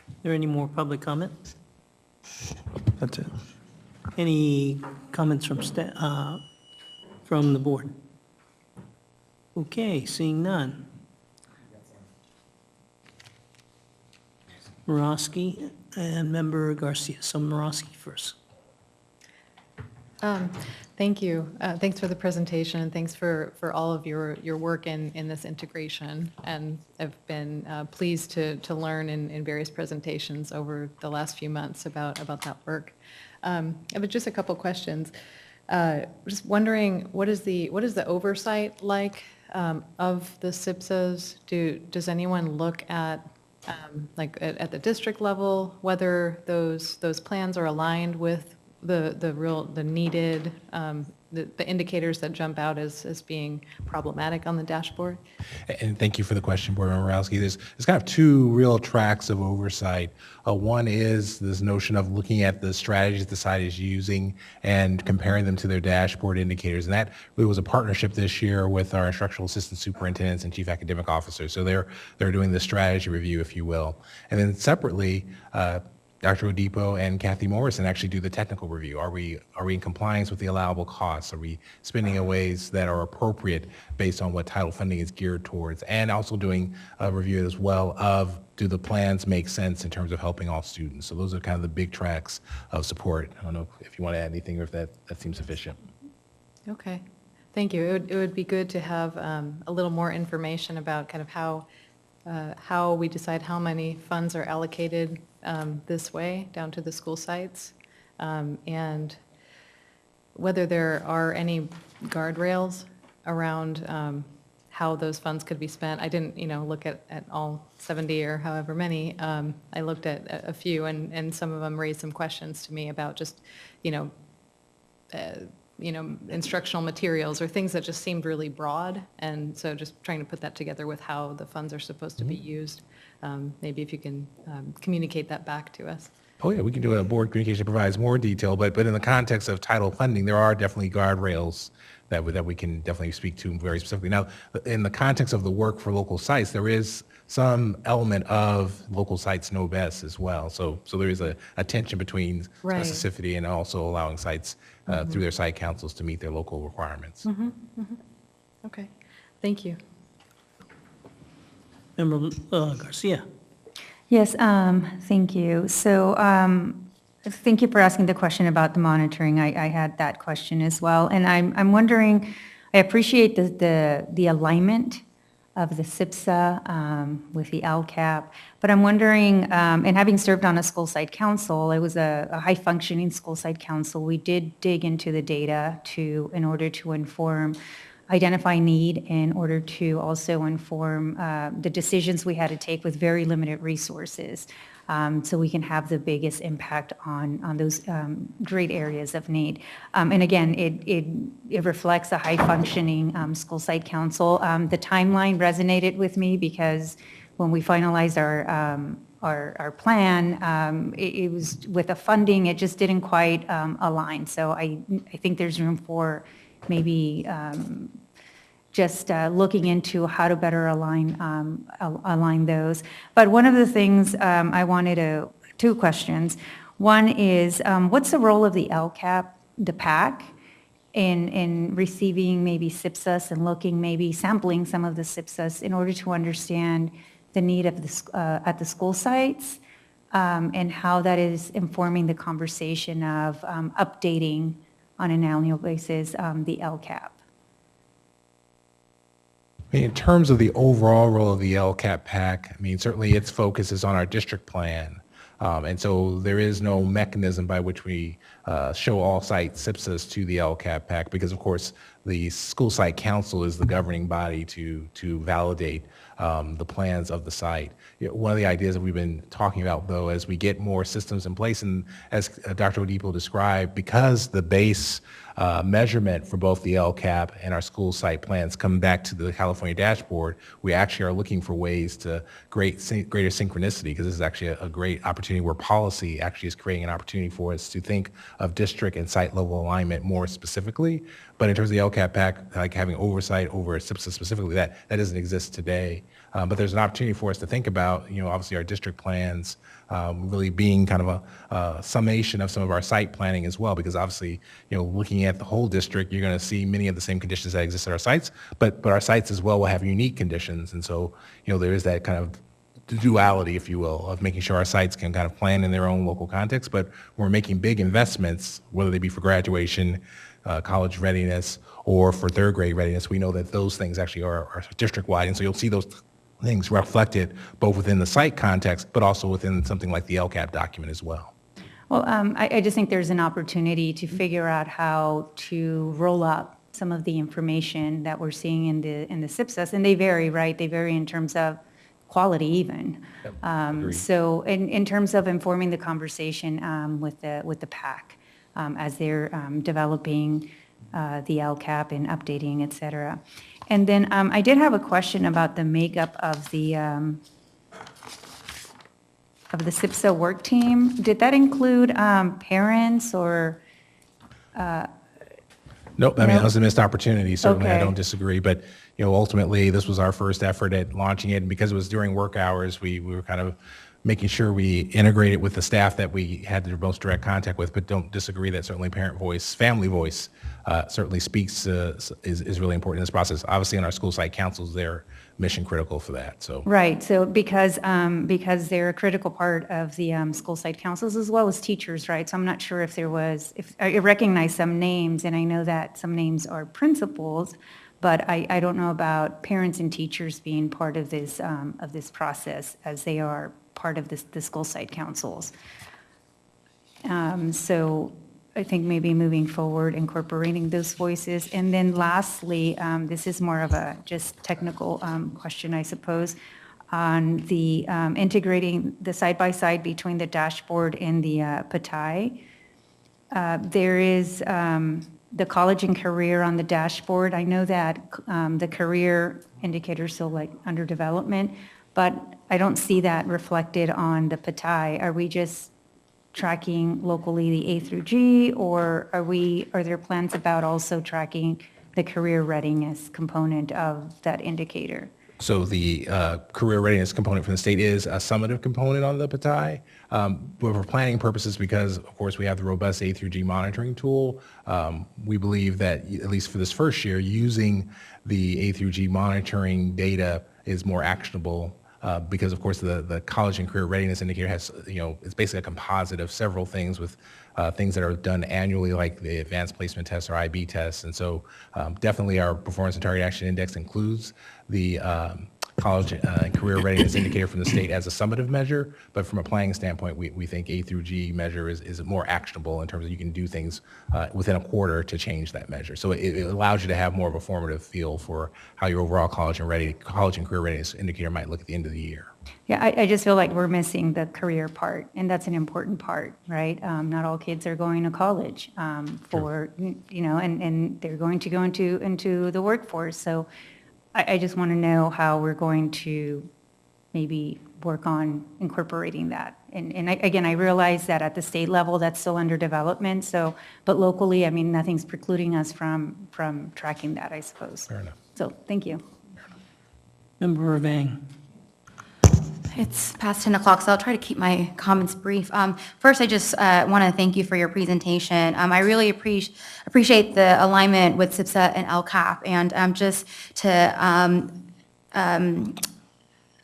Are there any more public comments? That's it. Any comments from from the board? Okay, seeing none. Morosky and Member Garcia. So Morosky first. Thank you. Thanks for the presentation, and thanks for all of your work in this integration. And I've been pleased to learn in various presentations over the last few months about that work. I have just a couple questions. Just wondering, what is the oversight like of the SIPSAs? Does anyone look at like at the district level whether those plans are aligned with the needed the indicators that jump out as being problematic on the dashboard? And thank you for the question, Board Member Rowski. There's kind of two real tracks of oversight. One is this notion of looking at the strategies the site is using and comparing them to their dashboard indicators. And that really was a partnership this year with our instructional assistant superintendents and chief academic officers. So they're doing the strategy review, if you will. And then separately, Dr. Odipo and Kathy Morrison actually do the technical review. Are we in compliance with the allowable costs? Are we spending in ways that are appropriate based on what title funding is geared towards? And also doing a review as well of, do the plans make sense in terms of helping all students? So those are kind of the big tracks of support. I don't know if you want to add anything or if that seems sufficient. Okay, thank you. It would be good to have a little more information about kind of how we decide how many funds are allocated this way down to the school sites, and whether there are any guardrails around how those funds could be spent. I didn't, look at all 70 or however many. I looked at a few, and some of them raised some questions to me about just, instructional materials or things that just seemed really broad. And so just trying to put that together with how the funds are supposed to be used. Maybe if you can communicate that back to us. Oh yeah, we can do a board communication that provides more detail, but in the context of title funding, there are definitely guardrails that we can definitely speak to very specifically. Now, in the context of the work for local sites, there is some element of local sites know best as well. So there is a tension between Right. specificity and also allowing sites through their site councils to meet their local requirements. Okay, thank you. Member Garcia. Yes, thank you. So thank you for asking the question about the monitoring. I had that question as well. And I'm wondering, I appreciate the alignment of the SIPSA with the LCAP, but I'm wondering, and having served on a school site council, it was a high-functioning school site council. We did dig into the data in order to identify need, in order to also inform the decisions we had to take with very limited resources, so we can have the biggest impact on those great areas of need. And again, it reflects a high-functioning school site council. The timeline resonated with me because when we finalized our plan, it was with the funding, it just didn't quite align. So I think there's room for maybe just looking into how to better align those. But one of the things I wanted two questions. One is, what's the role of the LCAP, the PAC, in receiving maybe SIPSAs and sampling some of the SIPSAs in order to understand the need of at the school sites, and how that is informing the conversation of updating on an annual basis the LCAP? In terms of the overall role of the LCAP PAC, certainly its focus is on our district plan. And so there is no mechanism by which we show all site SIPSAs to the LCAP PAC because, of course, the school site council is the governing body to validate the plans of the site. One of the ideas that we've been talking about, though, as we get more systems in place, and as Dr. Odipo described, because the base measurement for both the LCAP and our school site plans come back to the California dashboard, we actually are looking for ways to greater synchronicity, because this is actually a great opportunity where policy actually is creating an opportunity for us to think of district and site level alignment more specifically. But in terms of the LCAP PAC, like having oversight over SIPSA specifically, that doesn't exist today. But there's an opportunity for us to think about, obviously our district plans really being kind of a summation of some of our site planning as well, because obviously, looking at the whole district, you're going to see many of the same conditions that exist at our sites, but our sites as well will have unique conditions. And so, there is that kind of the duality, if you will, of making sure our sites can kind of plan in their own local context, but we're making big investments, whether they be for graduation, college readiness, or for third grade readiness. We know that those things actually are district-wide, and so you'll see those things reflected both within the site context, but also within something like the LCAP document as well. Well, I just think there's an opportunity to figure out how to roll up some of the information that we're seeing in the SIPSAS, and they vary, right? They vary in terms of quality even. So in terms of informing the conversation with the PAC as they're developing the LCAP and updating, et cetera. And then I did have a question about the makeup of the SIPSA work team. Did that include parents or? Nope, I mean, that was a missed opportunity, certainly, I Okay. don't disagree, but, ultimately, this was our first effort at launching it, and because it was during work hours, we were kind of making sure we integrated with the staff that we had the most direct contact with, but don't disagree that certainly parent voice, family voice, certainly speaks, is really important in this process. Obviously, in our school site councils, they're mission critical for that, so. Right, so because they're a critical part of the school site councils as well as teachers, right? So I'm not sure if I recognize some names, and I know that some names are principals, but I don't know about parents and teachers being part of this process as they are part of the school site councils. So I think maybe moving forward, incorporating those voices. And then lastly, this is more of a just technical question, I suppose, on the integrating the side-by-side between the dashboard and the PATI. There is the college and career on the dashboard. I know that the career indicator is still like under development, but I don't see that reflected on the PATI. Are we just tracking locally the A through G, or are there plans about also tracking the career readiness component of that indicator? So the career readiness component from the state is a summative component on the PATI. But for planning purposes, because of course we have the robust A through G monitoring tool, we believe that at least for this first year, using the A through G monitoring data is more actionable. Because of course the college and career readiness indicator has, it's basically a composite of several things with things that are done annually, like the advanced placement tests or IB tests. And so definitely our performance and target action index includes the college and career readiness indicator from the state as a summative measure. But from a planning standpoint, we think A through G measure is more actionable in terms of you can do things within a quarter to change that measure. So it allows you to have more of a formative feel for how your overall college and career readiness indicator might look at the end of the year. Yeah, I just feel like we're missing the career part, and that's an important part, right? Not all kids are going to college for, and they're going to go into the workforce. So I just want to know how we're going to maybe work on incorporating that. And again, I realize that at the state level, that's still under development. So, but locally, I mean, nothing's precluding us from tracking that, I suppose. Fair enough. So, thank you. Member Vang. It's past 10 o'clock, so I'll try to keep my comments brief. First, I just want to thank you for your presentation. I really appreciate the alignment with SIPSA and LCAP, and just to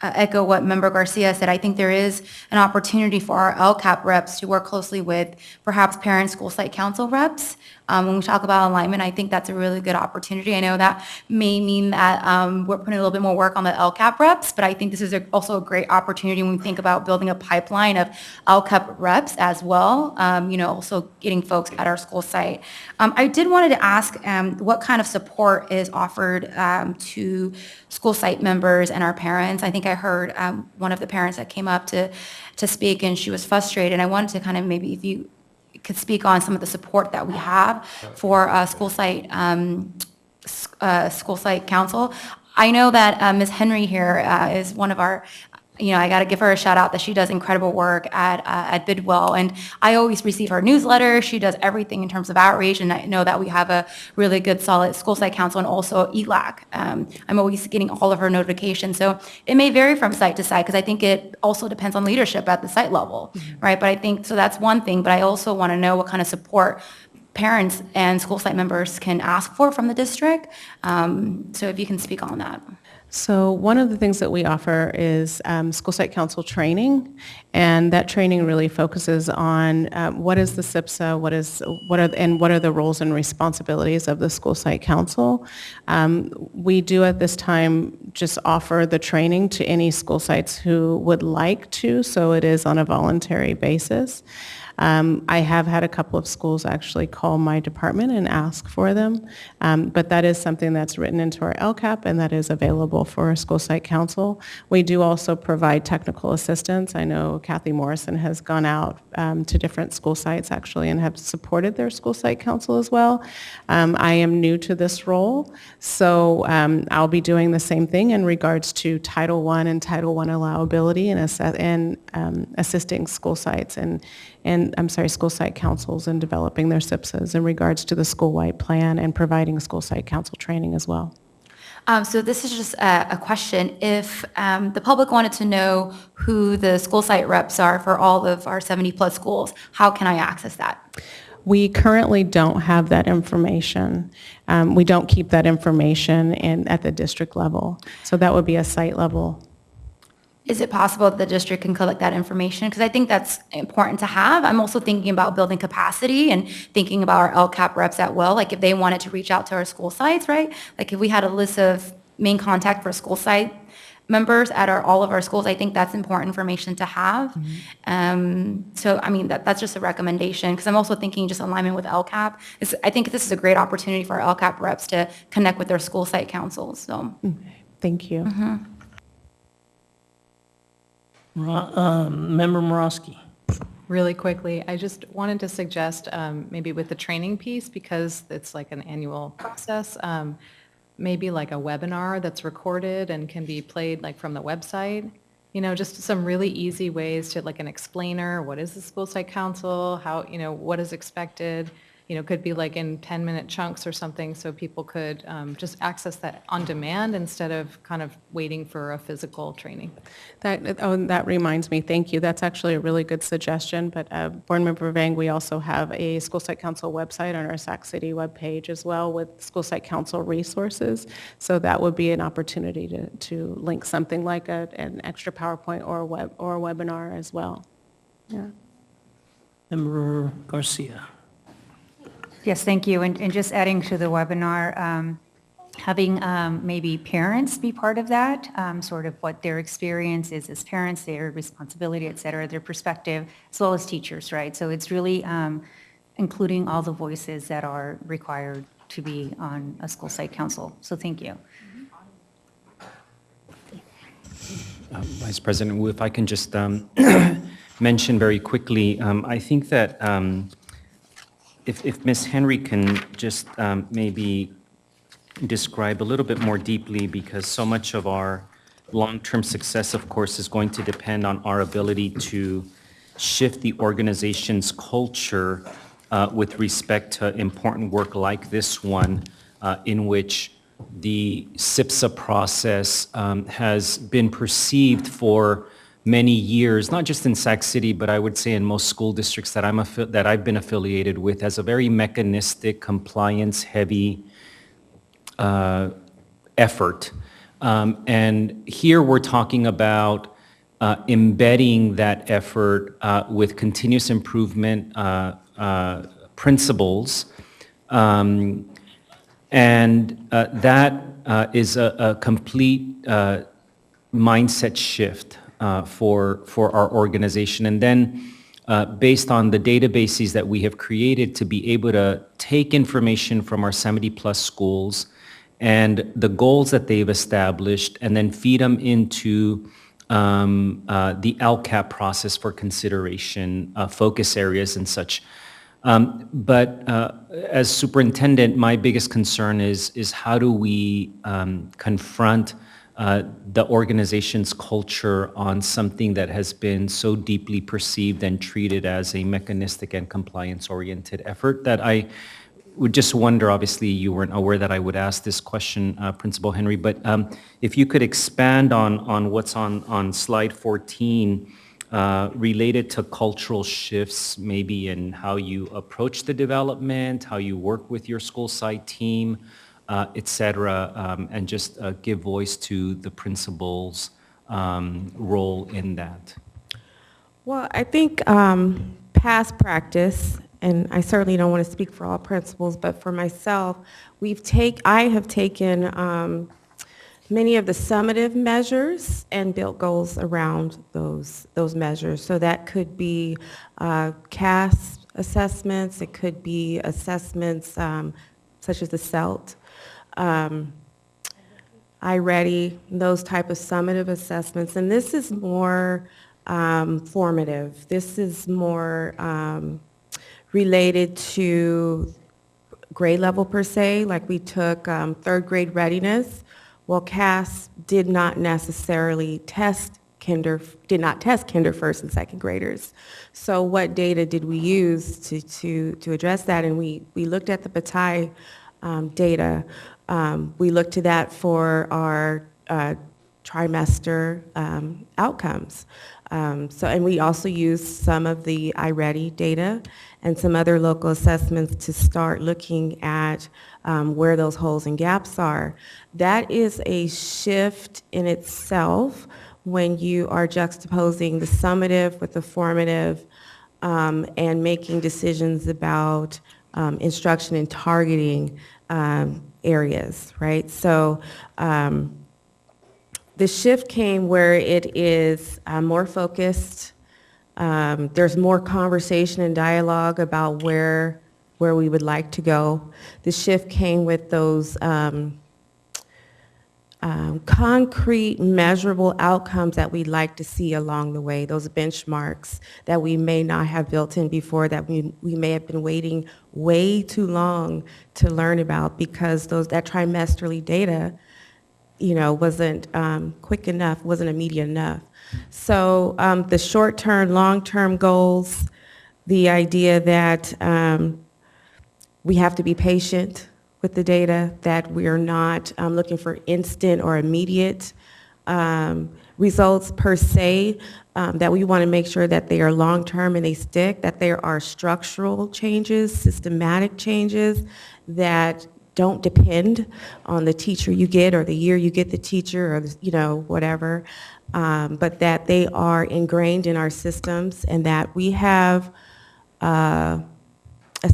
echo what Member Garcia said, I think there is an opportunity for our LCAP reps to work closely with perhaps parent school site council reps. When we talk about alignment, I think that's a really good opportunity. I know that may mean that we're putting a little bit more work on the LCAP reps, but I think this is also a great opportunity when we think about building a pipeline of LCAP reps as well, also getting folks at our school site. I did wanted to ask what kind of support is offered to school site members and our parents. I think I heard one of the parents that came up to speak, and she was frustrated. And I wanted to kind of maybe if you could speak on some of the support that we have for school site council. I know that Ms. Henry here is one of our, I got to give her a shout out that she does incredible work at Bidwell, and I always receive her newsletter. She does everything in terms of outreach, and I know that we have a really good, solid school site council and also ELAC. I'm always getting all of her notifications, so it may vary from site to site because I think it also depends on leadership at the site level, right? But I think, so that's one thing, but I also want to know what kind of support parents and school site members can ask for from the district. So if you can speak on that. So one of the things that we offer is school site council training, and that training really focuses on what is the SIPSA, what are the roles and responsibilities of the school site council. We do at this time just offer the training to any school sites who would like to, so it is on a voluntary basis. I have had a couple of schools actually call my department and ask for them, but that is something that's written into our LCAP and that is available for a school site council. We do also provide technical assistance. I know Kathy Morrison has gone out to different school sites actually and have supported their school site council as well. I am new to this role, so I'll be doing the same thing in regards to Title I and Title I allowability and assisting school sites school site councils in developing their SIPSAs in regards to the school-wide plan and providing school site council training as well. So this is just a question. If the public wanted to know who the school site reps are for all of our 70-plus schools, how can I access that? We currently don't have that information. We don't keep that information at the district level. So that would be a site level. Is it possible that the district can collect that information? Because I think that's important to have. I'm also thinking about building capacity and thinking about our LCAP reps at will, like if they wanted to reach out to our school sites, right? Like if we had a list of main contact for school site members at all of our schools, I think that's important information to have. So, I mean, that's just a recommendation, because I'm also thinking just alignment with LCAP. I think this is a great opportunity for our LCAP reps to connect with their school site councils, so. Thank you. Member Morosky. Really quickly, I just wanted to suggest maybe with the training piece, because it's like an annual process, maybe like a webinar that's recorded and can be played like from the website. You know, just some really easy ways to, like an explainer, what is the school site council, how, you know, what is expected, you know, could be like in 10-minute chunks or something, so people could just access that on demand instead of kind of waiting for a physical training. That reminds me, thank you. That's actually a really good suggestion, but Board Member Vang, we also have a school site council website on our Sac City webpage as well with school site council resources, so that would be an opportunity to link something like an extra PowerPoint or a webinar as well. Yeah. Member Garcia. Yes, thank you. And just adding to the webinar, having maybe parents be part of that, sort of what their experience is as parents, their responsibility, et cetera, their perspective, as well as teachers, right? So it's really including all the voices that are required to be on a school site council. So thank you. Vice President Wu, if I can just mention very quickly, I think that if Ms. Henry can just maybe describe a little bit more deeply, because so much of our long-term success, of course, is going to depend on our ability to shift the organization's culture with respect to important work like this one, in which the SIPSA process has been perceived for many years, not just in Sac City, but I would say in most school districts that I've been affiliated with, as a very mechanistic, compliance-heavy effort. And here we're talking about embedding that effort with continuous improvement principles, and that is a complete mindset shift for our organization. And then based on the databases that we have created, to be able to take information from our 70-plus schools and the goals that they've established, and then feed them into the LCAP process for consideration, focus areas and such. But as superintendent, my biggest concern is how do we confront the organization's culture on something that has been so deeply perceived and treated as a mechanistic and compliance-oriented effort, that I would just wonder, obviously you weren't aware that I would ask this question, Principal Henry, but if you could expand on what's on slide 14 related to cultural shifts, maybe in how you approach the development, how you work with your school site team, et cetera, and just give voice to the principal's role in that? Well, I think past practice, and I certainly don't want to speak for all principals, but for myself, I have taken many of the summative measures and built goals around those measures. So that could be CAS assessments, it could be assessments such as the CELT, iReady, those type of summative assessments. And this is more formative. This is more related to grade level per se, like we took third grade readiness. Well, CAS did not necessarily test kinder first and second graders. So what data did we use to address that? And we looked at the Bataille data. We looked to that for our trimester outcomes. And we also used some of the iReady data and some other local assessments to start looking at where those holes and gaps are. That is a shift in itself when you are juxtaposing the summative with the formative and making decisions about instruction and targeting areas, right? So the shift came where it is more focused. There's more conversation and dialogue about where we would like to go. The shift came with those concrete, measurable outcomes that we'd like to see along the way, those benchmarks that we may not have built in before, that we may have been waiting way too long to learn about because that trimesterly data, wasn't quick enough, wasn't immediate enough. So the short-term, long-term goals, the idea that we have to be patient with the data, that we are not looking for instant or immediate results per se, that we want to make sure that they are long-term and they stick, that there are structural changes, systematic changes that don't depend on the teacher you get or the year you get the teacher or whatever, but that they are ingrained in our systems and that we have a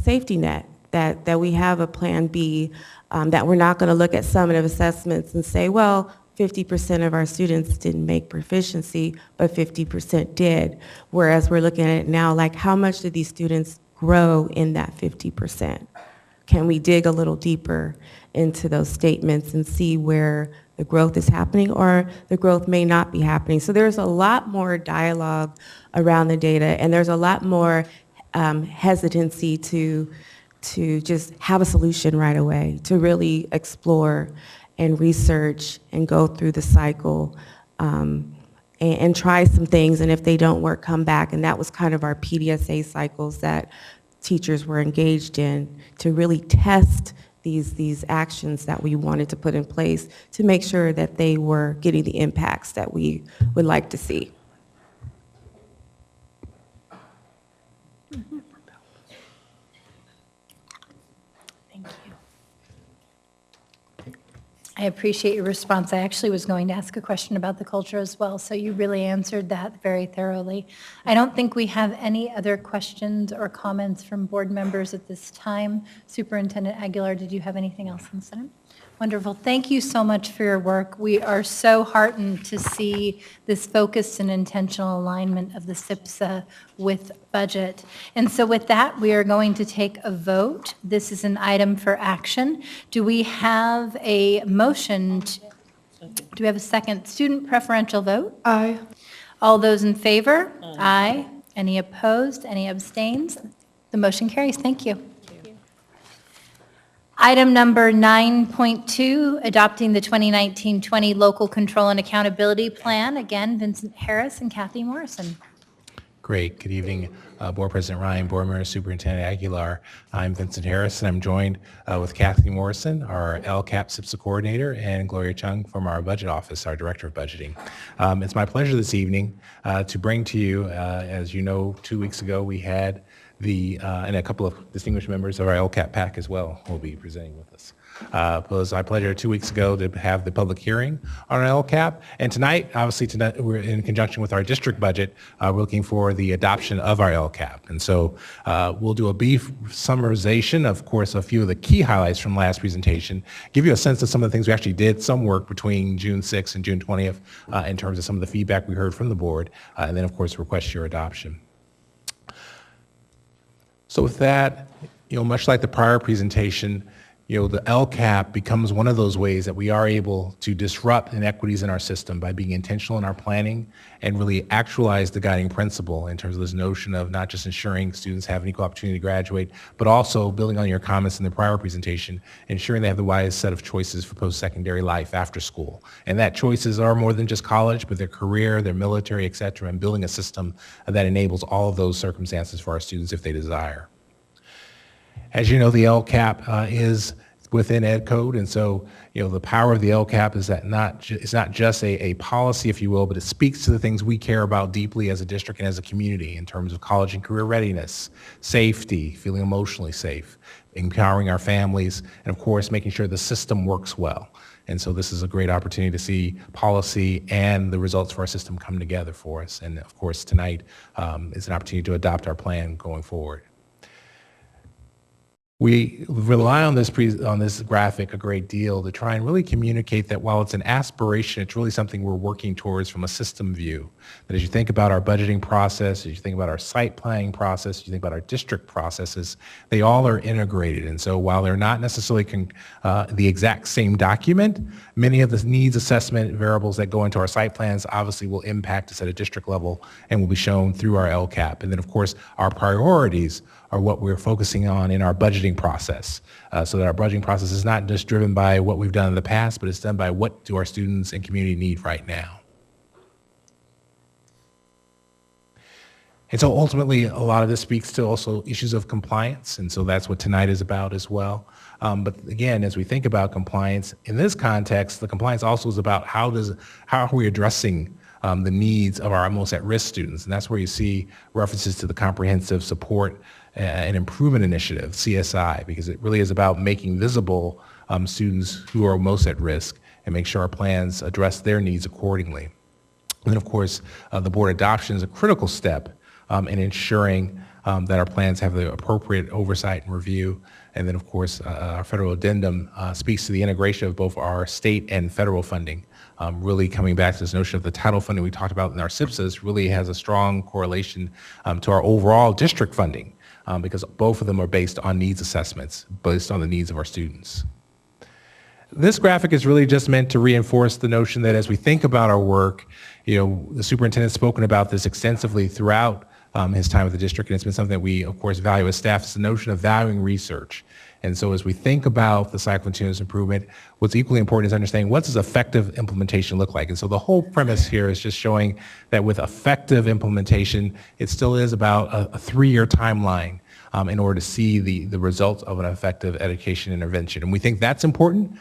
safety net, that we have a plan B, that we're not going to look at summative assessments and say, well, 50% of our students didn't make proficiency, but 50% did. Whereas we're looking at it now, like how much did these students grow in that 50%? Can we dig a little deeper into those statements and see where the growth is happening or the growth may not be happening? So there's a lot more dialogue around the data, and there's a lot more hesitancy to just have a solution right away, to really explore and research and go through the cycle and try some things, and if they don't work, come back. And that was kind of our PDSA cycles that teachers were engaged in, to really test these actions that we wanted to put in place to make sure that they were getting the impacts that we would like to see. I appreciate your response. I actually was going to ask a question about the culture as well, so you really answered that very thoroughly. I don't think we have any other questions or comments from board members at this time. Superintendent Aguilar, did you have anything else in the Senate? Wonderful. Thank you so much for your work. We are so heartened to see this focused and intentional alignment of the SIPSA with budget. And so with that, we are going to take a vote. This is an item for action. Do we have a motion? Do we have a second? Student preferential vote? Aye. All those in favor? Aye. Any opposed? Any abstains? The motion carries. Thank you. Item number 9.2, adopting the 2019-20 Local Control and Accountability Plan. Again, Vincent Harris and Kathy Morrison. Great. Good evening, Board President Ryan, Board Member Superintendent Aguilar. I'm Vincent Harris, and I'm joined with Kathy Morrison, our LCAP SIPSA coordinator, and Gloria Chung from our budget office, our director of budgeting. It's my pleasure this evening to bring to you, as you know, 2 weeks ago we had and a couple of distinguished members of our LCAP PAC as well will be presenting with us. It was my pleasure 2 weeks ago to have the public hearing on our LCAP. And tonight, obviously, we're in conjunction with our district budget, we're looking for the adoption of our LCAP. And so we'll do a brief summarization, of course, a few of the key highlights from last presentation, give you a sense of some of the things we actually did, some work between June 6th and June 20th in terms of some of the feedback we heard from the board, and then, of course, request your adoption. So with that, much like the prior presentation, the LCAP becomes one of those ways that we are able to disrupt inequities in our system by being intentional in our planning and really actualize the guiding principle in terms of this notion of not just ensuring students have an equal opportunity to graduate, but also building on your comments in the prior presentation, ensuring they have the widest set of choices for post-secondary life after school. And that choices are more than just college, but their career, their military, et cetera, and building a system that enables all of those circumstances for our students if they desire. As you know, the LCAP is within Ed Code, and so the power of the LCAP is that it's not just a policy, if you will, but it speaks to the things we care about deeply as a district and as a community in terms of college and career readiness, safety, feeling emotionally safe, empowering our families, and of course making sure the system works well. And so this is a great opportunity to see policy and the results for our system come together for us. And of course tonight is an opportunity to adopt our plan going forward. We rely on this graphic a great deal to try and really communicate that while it's an aspiration, it's really something we're working towards from a system view. That as you think about our budgeting process, as you think about our site planning process, as you think about our district processes, they all are integrated. And so while they're not necessarily the exact same document, many of the needs assessment variables that go into our site plans obviously will impact us at a district level and will be shown through our LCAP. And then of course, our priorities are what we're focusing on in our budgeting process. So that our budgeting process is not just driven by what we've done in the past, but it's done by what do our students and community need right now. And so ultimately, a lot of this speaks to also issues of compliance, and so that's what tonight is about as well. But again, as we think about compliance, in this context, the compliance also is about how are we addressing the needs of our most at-risk students, and that's where you see references to the Comprehensive Support and Improvement Initiative, CSI, because it really is about making visible students who are most at risk and make sure our plans address their needs accordingly. And then of course, the board adoption is a critical step in ensuring that our plans have the appropriate oversight and review. And then of course, our federal addendum speaks to the integration of both our state and federal funding. Really coming back to this notion of the title funding we talked about in our SIPSAs really has a strong correlation to our overall district funding because both of them are based on needs assessments, based on the needs of our students. This graphic is really just meant to reinforce the notion that as we think about our work, the superintendent's spoken about this extensively throughout his time with the district, and it's been something that we, of course, value as staff. It's the notion of valuing research. And so as we think about the cycle of continuous improvement, what's equally important is understanding what does effective implementation look like. And so the whole premise here is just showing that with effective implementation, it still is about a 3-year timeline in order to see the results of an effective education intervention. And we think that's important,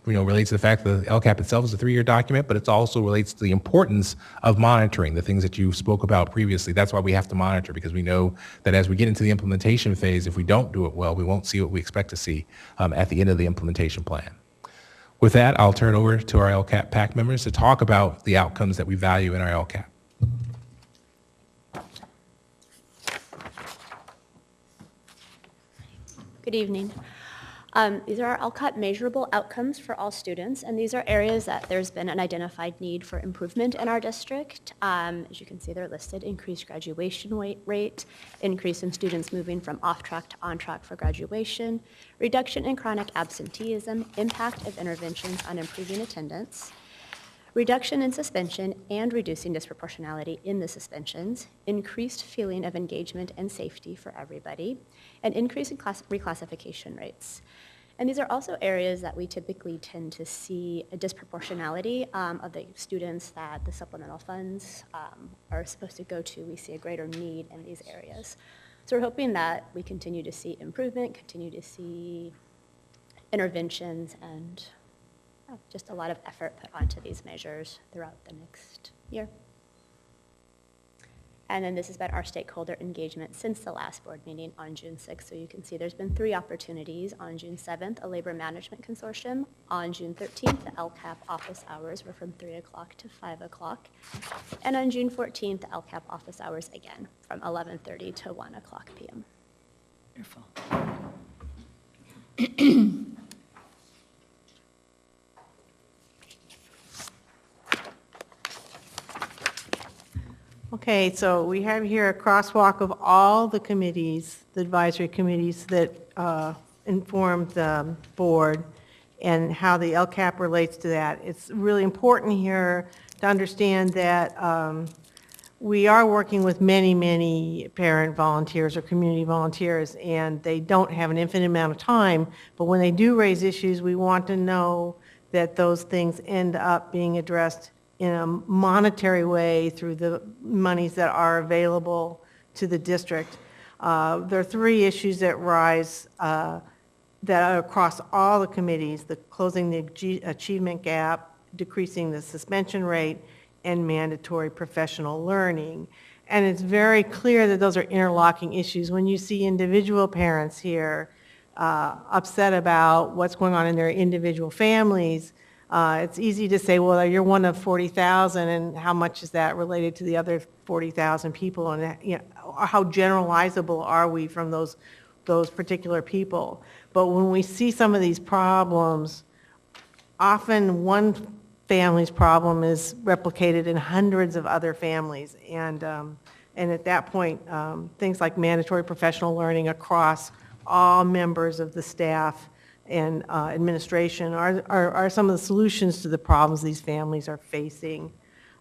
relates to the fact that the LCAP itself is a 3-year document, but it also relates to the importance of monitoring, the things that you spoke about previously. That's why we have to monitor, because we know that as we get into the implementation phase, if we don't do it well, we won't see what we expect to see at the end of the implementation plan. With that, I'll turn it over to our LCAP PAC members to talk about the outcomes that we value in our LCAP. Good evening. These are our LCAP measurable outcomes for all students, and these are areas that there's been an identified need for improvement in our district. As you can see, they're listed: increased graduation rate, increase in students moving from off track to on track for graduation, reduction in chronic absenteeism, impact of interventions on improving attendance, reduction in suspension and reducing disproportionality in the suspensions, increased feeling of engagement and safety for everybody, and increase in reclassification rates. And these are also areas that we typically tend to see a disproportionality of the students that the supplemental funds are supposed to go to. We see a greater need in these areas. So we're hoping that we continue to see improvement, continue to see interventions, and just a lot of effort put onto these measures throughout the next year. And then this has been our stakeholder engagement since the last board meeting on June 6th. So you can see there's been 3 opportunities. On June 7th, a labor management consortium. On June 13th, the LCAP office hours were from 3 o'clock to 5 o'clock. And on June 14th, the LCAP office hours again from 11:30 to 1 o'clock p.m. Wonderful. Okay, so we have here a crosswalk of all the committees, the advisory committees that inform the board and how the LCAP relates to that. It's really important here to understand that we are working with many, many parent volunteers or community volunteers, and they don't have an infinite amount of time, but when they do raise issues, we want to know that those things end up being addressed in a monetary way through the monies that are available to the district. There are 3 issues that rise that are across all the committees: the closing the achievement gap, decreasing the suspension rate, and mandatory professional learning. And it's very clear that those are interlocking issues. When you see individual parents here upset about what's going on in their individual families, it's easy to say, well, you're one of 40,000, and how much is that related to the other 40,000 people? And how generalizable are we from those particular people? But when we see some of these problems, often one family's problem is replicated in hundreds of other families. And at that point, things like mandatory professional learning across all members of the staff and administration are some of the solutions to the problems these families are facing.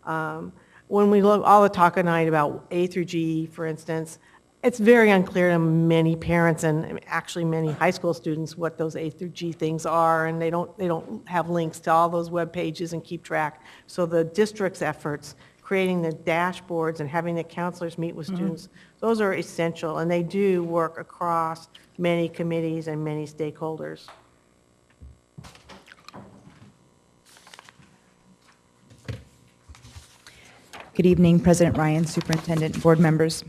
When we look, all the talk tonight about A through G, for instance, it's very unclear to many parents and actually many high school students what those A through G things are, and they don't have links to all those web pages and keep track. So the district's efforts, creating the dashboards and having the counselors meet with students, those are essential, and they do work across many committees and many stakeholders. Good evening, President Ryan, Superintendent, board members.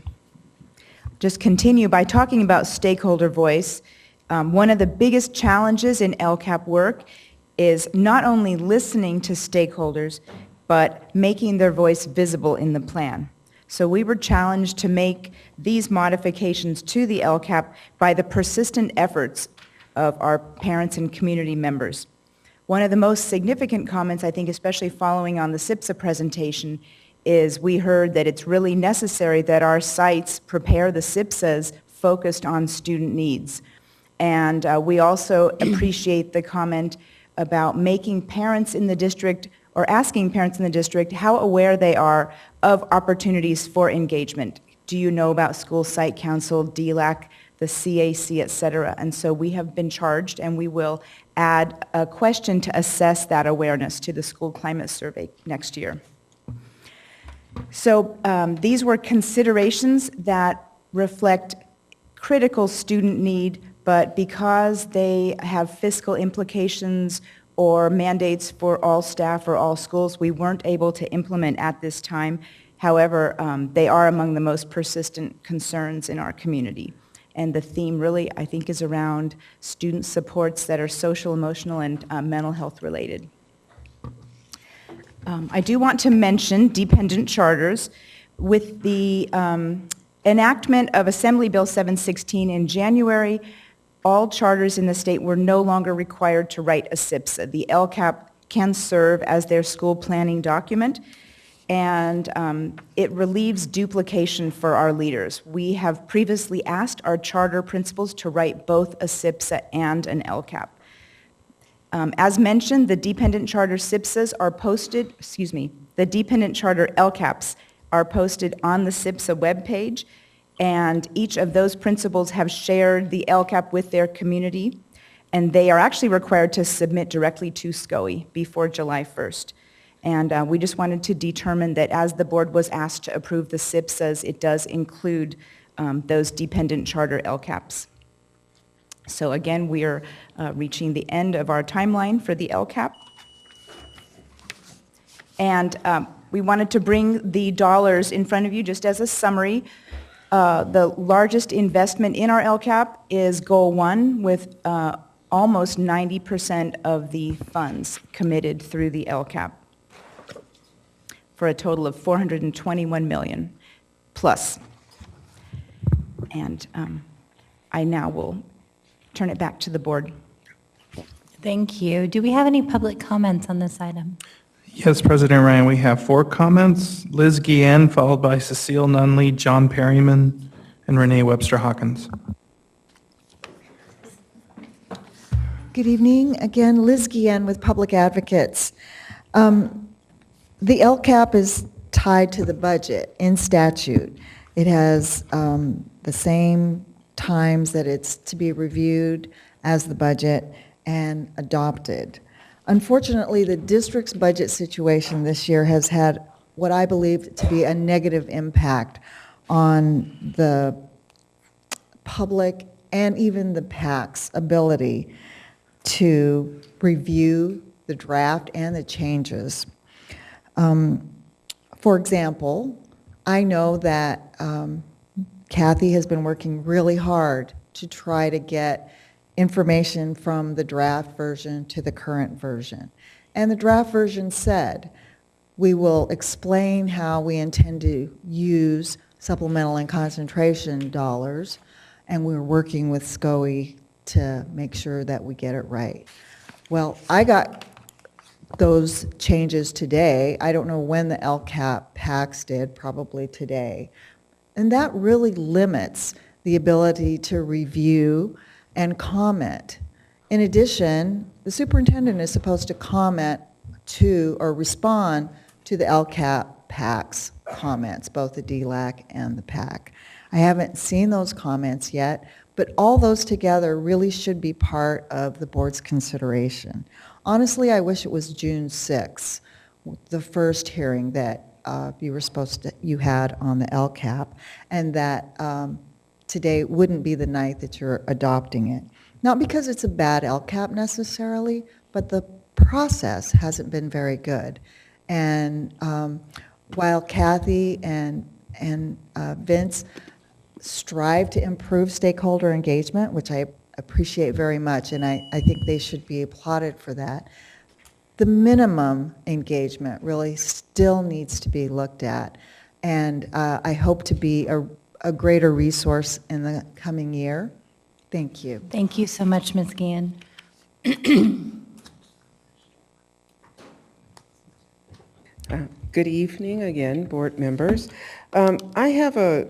Just continue by talking about stakeholder voice. One of the biggest challenges in LCAP work is not only listening to stakeholders, but making their voice visible in the plan. So we were challenged to make these modifications to the LCAP by the persistent efforts of our parents and community members. One of the most significant comments, I think, especially following on the SIPSA presentation, is we heard that it's really necessary that our sites prepare the SIPSAs focused on student needs. And we also appreciate the comment about making parents in the district, or asking parents in the district, how aware they are of opportunities for engagement. Do you know about school site council, DLAC, the CAC, et cetera? And so we have been charged, and we will add a question to assess that awareness to the school climate survey next year. So these were considerations that reflect critical student need, but because they have fiscal implications or mandates for all staff or all schools, we weren't able to implement at this time. However, they are among the most persistent concerns in our community. And the theme really, I think, is around student supports that are social, emotional, and mental health related. I do want to mention dependent charters. With the enactment of Assembly Bill 716 in January, all charters in the state were no longer required to write a SIPSA. The LCAP can serve as their school planning document, and it relieves duplication for our leaders. We have previously asked our charter principals to write both a SIPSA and an LCAP. As mentioned, the dependent charter SIPSAs are posted, the dependent charter LCAPs are posted on the SIPSA webpage, and each of those principals have shared the LCAP with their community, and they are actually required to submit directly to SCOE before July 1st. And we just wanted to determine that as the board was asked to approve the SIPSAs, it does include those dependent charter LCAPs. So again, we are reaching the end of our timeline for the LCAP. And We wanted to bring the dollars in front of you just as a summary. The largest investment in our LCAP is Goal 1 with almost 90% of the funds committed through the LCAP for a total of $421 million plus. And I now will turn it back to the board. Thank you. Do we have any public comments on this item? Yes, President Ryan, we have 4 comments. Liz Guillen, followed by Cecile Nunley, John Perryman, and Renee Webster Hawkins. Good evening. Again, Liz Guillen with Public Advocates. The LCAP is tied to the budget in statute. It has the same times that it's to be reviewed as the budget and adopted. Unfortunately, the district's budget situation this year has had what I believe to be a negative impact on the public and even the PAC's ability to review the draft and the changes. For example, I know that Kathy has been working really hard to try to get information from the draft version to the current version. And the draft version said, we will explain how we intend to use supplemental and concentration dollars, and we're working with SCOE to make sure that we get it right. Well, I got those changes today. I don't know when the LCAP PACs did, probably today. And that really limits the ability to review and comment. In addition, the superintendent is supposed to comment to or respond to the LCAP PAC's comments, both the DLAC and the PAC. I haven't seen those comments yet, but all those together really should be part of the board's consideration. Honestly, I wish it was June 6th, the first hearing that you had on the LCAP, and that today wouldn't be the night that you're adopting it. Not because it's a bad LCAP necessarily, but the process hasn't been very good. And while Kathy and Vince strive to improve stakeholder engagement, which I appreciate very much, and I think they should be applauded for that, the minimum engagement really still needs to be looked at. And I hope to be a greater resource in the coming year. Thank you. Thank you so much, Ms. Guillen. Good evening again, board members. I have a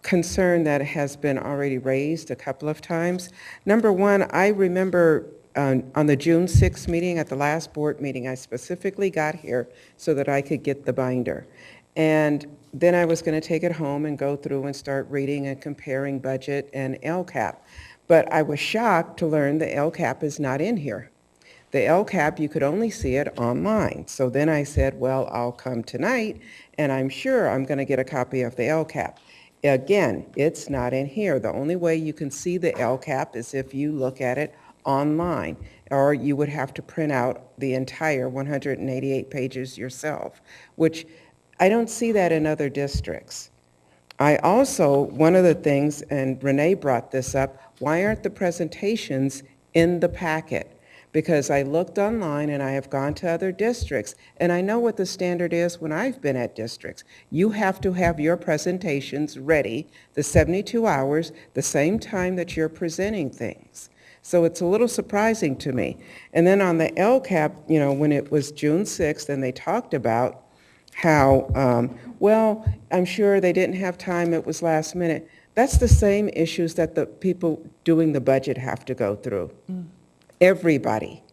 concern that has been already raised a couple of times. Number one, I remember on the June 6th meeting, at the last board meeting, I specifically got here so that I could get the binder. And then I was going to take it home and go through and start reading and comparing budget and LCAP. But I was shocked to learn the LCAP is not in here. The LCAP, you could only see it online. So then I said, well, I'll come tonight, and I'm sure I'm going to get a copy of the LCAP. Again, it's not in here. The only way you can see the LCAP is if you look at it online, or you would have to print out the entire 188 pages yourself, which I don't see that in other districts. I also, one of the things, and Renee brought this up, why aren't the presentations in the packet? Because I looked online and I have gone to other districts, and I know what the standard is when I've been at districts. You have to have your presentations ready the 72 hours, the same time that you're presenting things. So it's a little surprising to me. And then on the LCAP, you know, when it was June 6th and they talked about how, well, I'm sure they didn't have time, it was last minute. That's the same issues that the people doing the budget have to go through. Everybody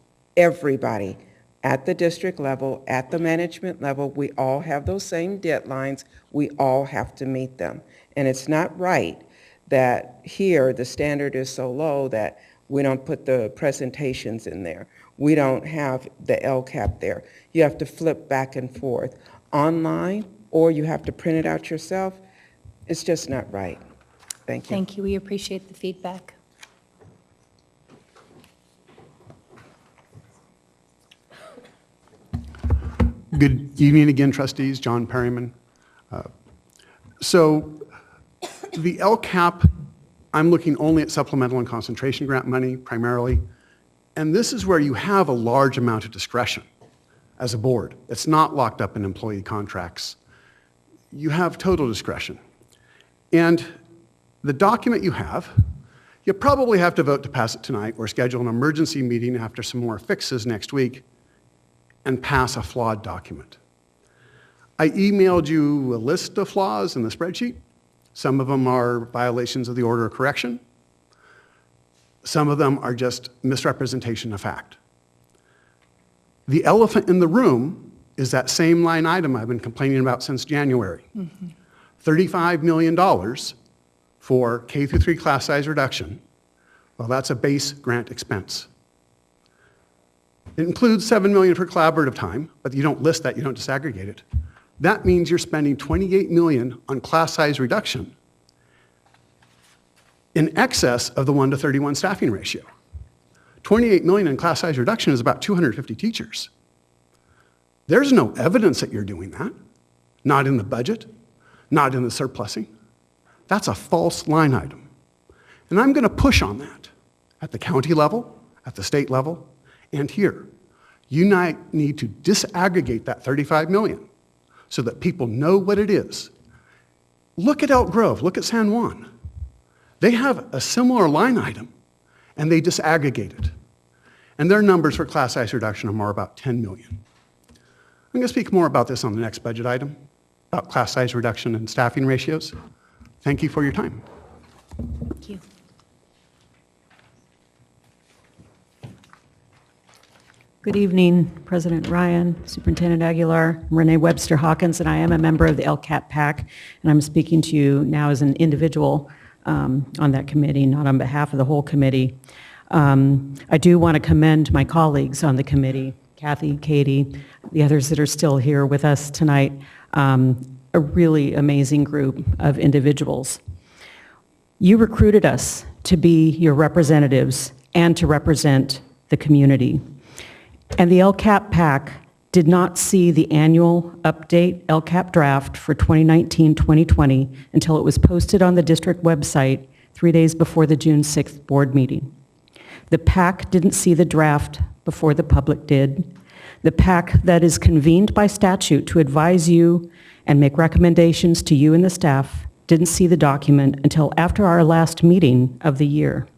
at the district level, at the management level, we all have those same deadlines. We all have to meet them. And it's not right that here the standard is so low that we don't put the presentations in there. We don't have the LCAP there. You have to flip back and forth online, or you have to print it out yourself. It's just not right. Thank you. Thank you. We appreciate the feedback. Good evening again, trustees. John Perryman. So the LCAP, I'm looking only at supplemental and concentration grant money primarily, and this is where you have a large amount of discretion as a board. It's not locked up in employee contracts. You have total discretion. And the document you have, you probably have to vote to pass it tonight or schedule an emergency meeting after some more fixes next week and pass a flawed document. I emailed you a list of flaws in the spreadsheet. Some of them are violations of the order of correction. Some of them are just misrepresentation of fact. The elephant in the room is that same line item I've been complaining about since January. $35 million for K through 3 class size reduction. Well, that's a base grant expense. It includes $7 million for collaborative time, but you don't list that, you don't disaggregate it. That means you're spending $28 million on class size reduction in excess of the 1:31 staffing ratio. $28 million in class size reduction is about 250 teachers. There's no evidence that you're doing that. Not in the budget, not in the surplusing. That's a false line item. And I'm going to push on that at the county level, at the state level, and here. You need to disaggregate that $35 million so that people know what it is. Look at Elk Grove, look at San Juan. They have a similar line item, and they disaggregate it. And their numbers for class size reduction are more about 10 million. I'm going to speak more about this on the next budget item, about class size reduction and staffing ratios. Thank you for your time. Thank you. Good evening, President Ryan, Superintendent Aguilar, I'm Renee Webster Hawkins, and I am a member of the LCAP PAC, and I'm speaking to you now as an individual on that committee, not on behalf of the whole committee. I do want to commend my colleagues on the committee, Kathy, Katie, the others that are still here with us tonight, a really amazing group of individuals. You recruited us to be your representatives and to represent the community. And the LCAP PAC did not see the annual update LCAP draft for 2019-2020 until it was posted on the district website 3 days before the June 6th board meeting. The PAC didn't see the draft before the public did. The PAC that is convened by statute to advise you and make recommendations to you and the staff didn't see the document until after our last meeting of the year.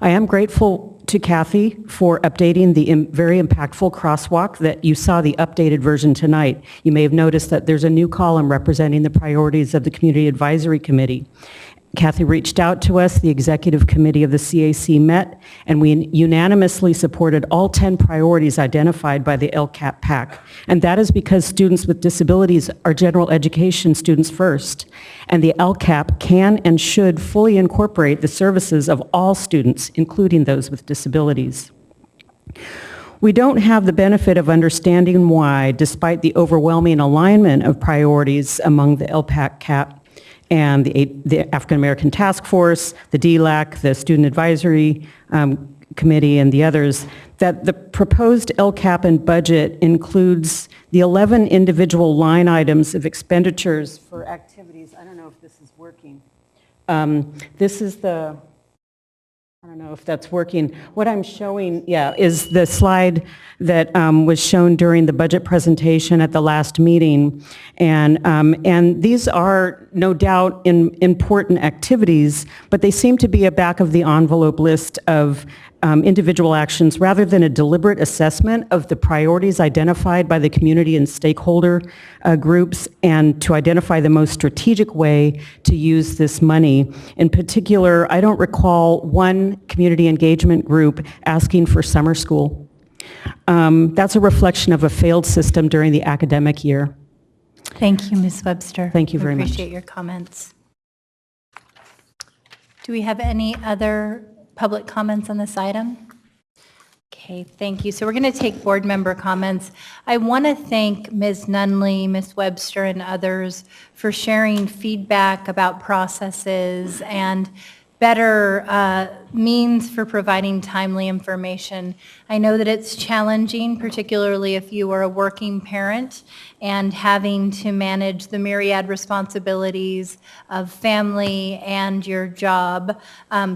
I am grateful to Kathy for updating the very impactful crosswalk that you saw the updated version tonight. You may have noticed that there's a new column representing the priorities of the Community Advisory Committee. Kathy reached out to us, the executive committee of the CAC met, and we unanimously supported all 10 priorities identified by the LCAP PAC. And that is because students with disabilities are general education students first. And the LCAP can and should fully incorporate the services of all students, including those with disabilities. We don't have the benefit of understanding why, despite the overwhelming alignment of priorities among the LPAC-CAP and the African American Task Force, the DLAC, the Student Advisory Committee, and the others, that the proposed LCAP and budget includes the 11 individual line items of expenditures for activities. I don't know if this is working. This is the, I don't know if that's working. What I'm showing, is the slide that was shown during the budget presentation at the last meeting. And these are no doubt important activities, but they seem to be a back of the envelope list of individual actions rather than a deliberate assessment of the priorities identified by the community and stakeholder groups and to identify the most strategic way to use this money. In particular, I don't recall one community engagement group asking for summer school. That's a reflection of a failed system during the academic year. Thank you, Ms. Webster. Thank you very much. I appreciate your comments. Do we have any other public comments on this item? Okay, thank you. So we're going to take board member comments. I want to thank Ms. Nunley, Ms. Webster, and others for sharing feedback about processes and better means for providing timely information. I know that it's challenging, particularly if you are a working parent and having to manage the myriad responsibilities of family and your job,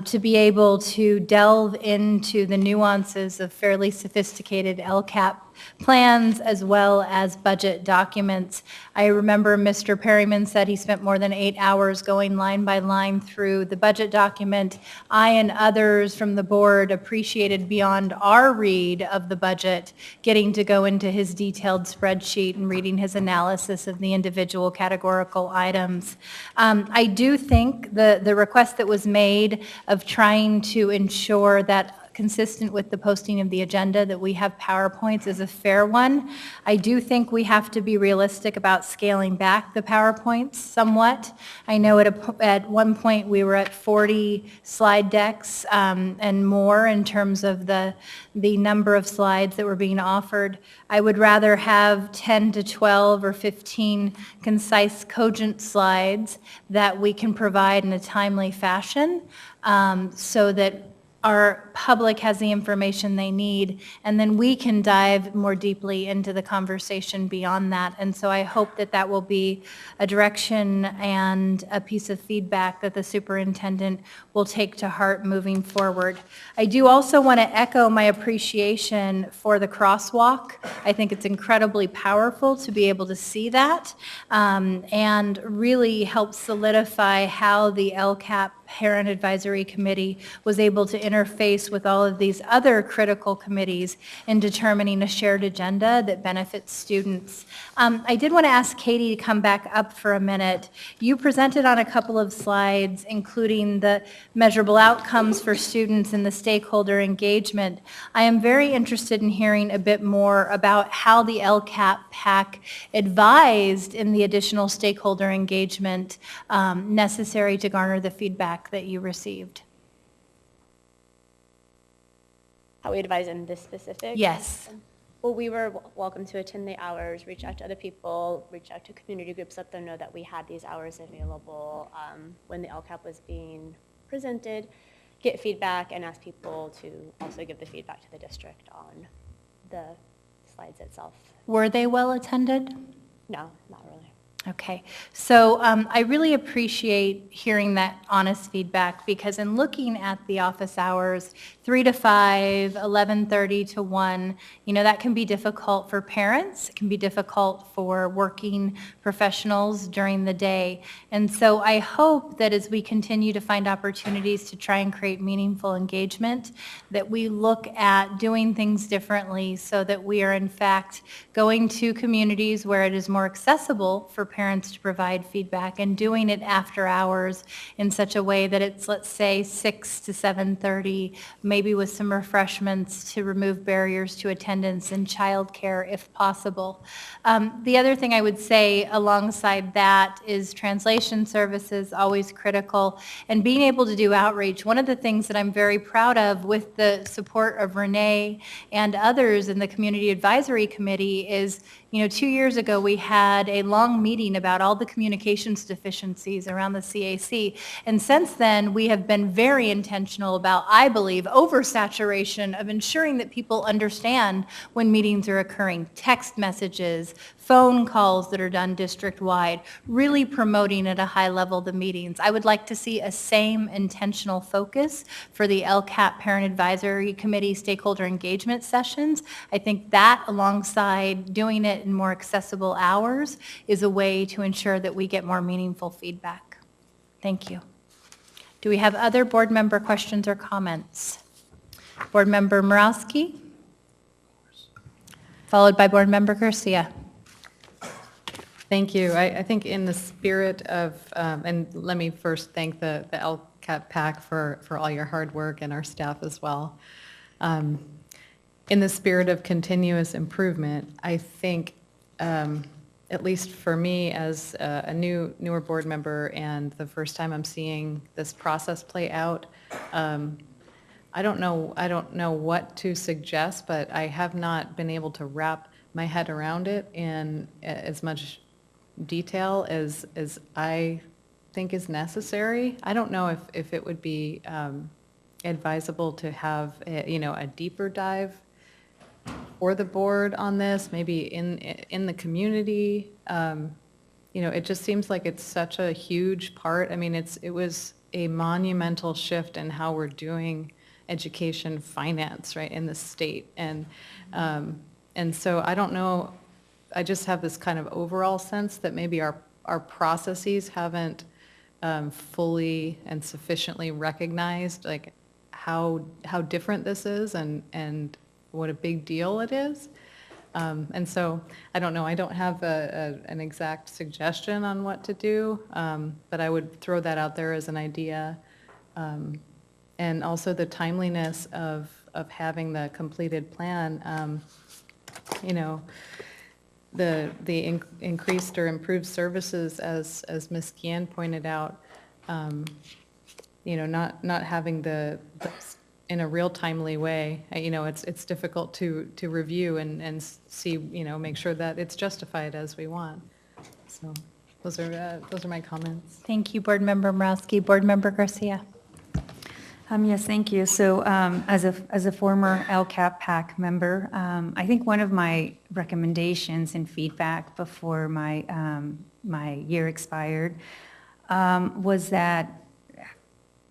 to be able to delve into the nuances of fairly sophisticated LCAP plans as well as budget documents. I remember Mr. Perryman said he spent more than 8 hours going line by line through the budget document. I and others from the board appreciated beyond our read of the budget getting to go into his detailed spreadsheet and reading his analysis of the individual categorical items. I do think the request that was made of trying to ensure that consistent with the posting of the agenda that we have PowerPoints is a fair one. I do think we have to be realistic about scaling back the PowerPoints somewhat. I know at one point we were at 40 slide decks and more in terms of the number of slides that were being offered. I would rather have 10 to 12 or 15 concise, cogent slides that we can provide in a timely fashion so that our public has the information they need, and then we can dive more deeply into the conversation beyond that. And so I hope that that will be a direction and a piece of feedback that the superintendent will take to heart moving forward. I do also want to echo my appreciation for the crosswalk. I think it's incredibly powerful to be able to see that and really help solidify how the LCAP Parent Advisory Committee was able to interface with all of these other critical committees in determining a shared agenda that benefits students. I did want to ask Katie to come back up for a minute. You presented on a couple of slides, including the measurable outcomes for students and the stakeholder engagement. I am very interested in hearing a bit more about how the LCAP PAC advised in the additional stakeholder engagement necessary to garner the feedback that you received. How we advise in this specific? Yes. Well, we were welcome to attend the hours, reach out to other people, reach out to community groups, let them know that we had these hours available when the LCAP was being presented, get feedback, and ask people to also give the feedback to the district on the slides itself. Were they well attended? No, not really. Okay, so I really appreciate hearing that honest feedback, because in looking at the office hours, 3 to 5, 11:30 to 1, that can be difficult for parents. It can be difficult for working professionals during the day. And so I hope that as we continue to find opportunities to try and create meaningful engagement, that we look at doing things differently so that we are in fact going to communities where it is more accessible for parents to provide feedback, and doing it after hours in such a way that it's, let's say, 6 to 7:30, maybe with some refreshments to remove barriers to attendance and childcare if possible. The other thing I would say alongside that is translation services, always critical, and being able to do outreach. One of the things that I'm very proud of with the support of Renee and others in the Community Advisory Committee is, 2 years ago we had a long meeting about all the communications deficiencies around the CAC. And since then, we have been very intentional about, I believe, oversaturation of ensuring that people understand when meetings are occurring, text messages, phone calls that are done district-wide, really promoting at a high level the meetings. I would like to see a same intentional focus for the LCAP Parent Advisory Committee stakeholder engagement sessions. I think that, alongside doing it in more accessible hours, is a way to ensure that we get more meaningful feedback. Thank you. Do we have other board member questions or comments? Board Member Morowski, followed by Board Member Garcia. Thank you. I think in the spirit of, and let me first thank the LCAP PAC for all your hard work, and our staff as well. In the spirit of continuous improvement, I think, at least for me as a newer board member and the first time I'm seeing this process play out, I don't know what to suggest, but I have not been able to wrap my head around it in as much detail as I think is necessary. I don't know if it would be advisable to have, a deeper dive for the board on this, maybe in the community. It just seems like it's such a huge part. I mean, it was a monumental shift in how we're doing education finance, right, in the state. And so I don't know, I just have this kind of overall sense that maybe our processes haven't fully and sufficiently recognized like how different this is and what a big deal it is. And so I don't know, I don't have an exact suggestion on what to do, but I would throw that out there as an idea. And also the timeliness of having the completed plan. The increased or improved services, as Ms. Guillen pointed out, not having the in a real timely way. It's difficult to review and see, make sure that it's justified as we want. So those are my comments. Thank you, Board Member Morowski. Board Member Garcia. Yes, thank you. So as a former LCAP PAC member, I think one of my recommendations and feedback before my year expired was that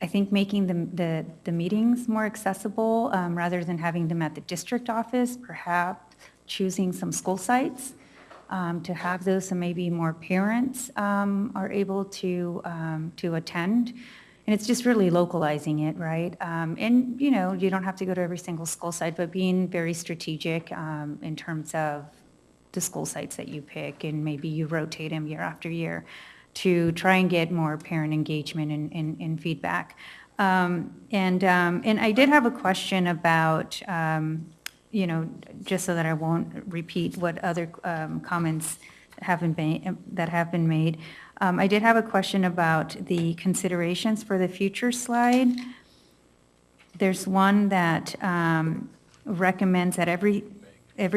I think making the meetings more accessible rather than having them at the district office, perhaps choosing some school sites to have those so maybe more parents are able to attend. And it's just really localizing it, right? And, you don't have to go to every single school site, but being very strategic in terms of the school sites that you pick, and maybe you rotate them year after year to try and get more parent engagement and feedback. And I did have a question about, just so that I won't repeat what other comments have been made. I did have a question about the considerations for the future slide. There's one that recommends that every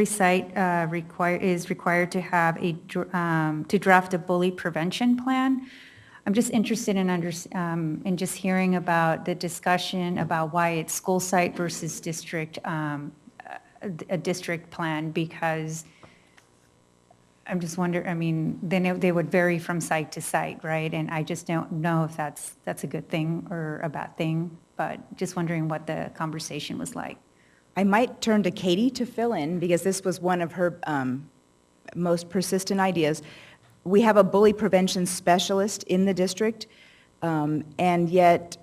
site is required to have to draft a bully prevention plan. I'm just interested in just hearing about the discussion about why it's school site versus district, a district plan, because I'm just wondering, then they would vary from site to site, right? And I just don't know if that's a good thing or a bad thing, but just wondering what the conversation was like. I might turn to Katie to fill in, because this was one of her most persistent ideas. We have a bully prevention specialist in the district, and yet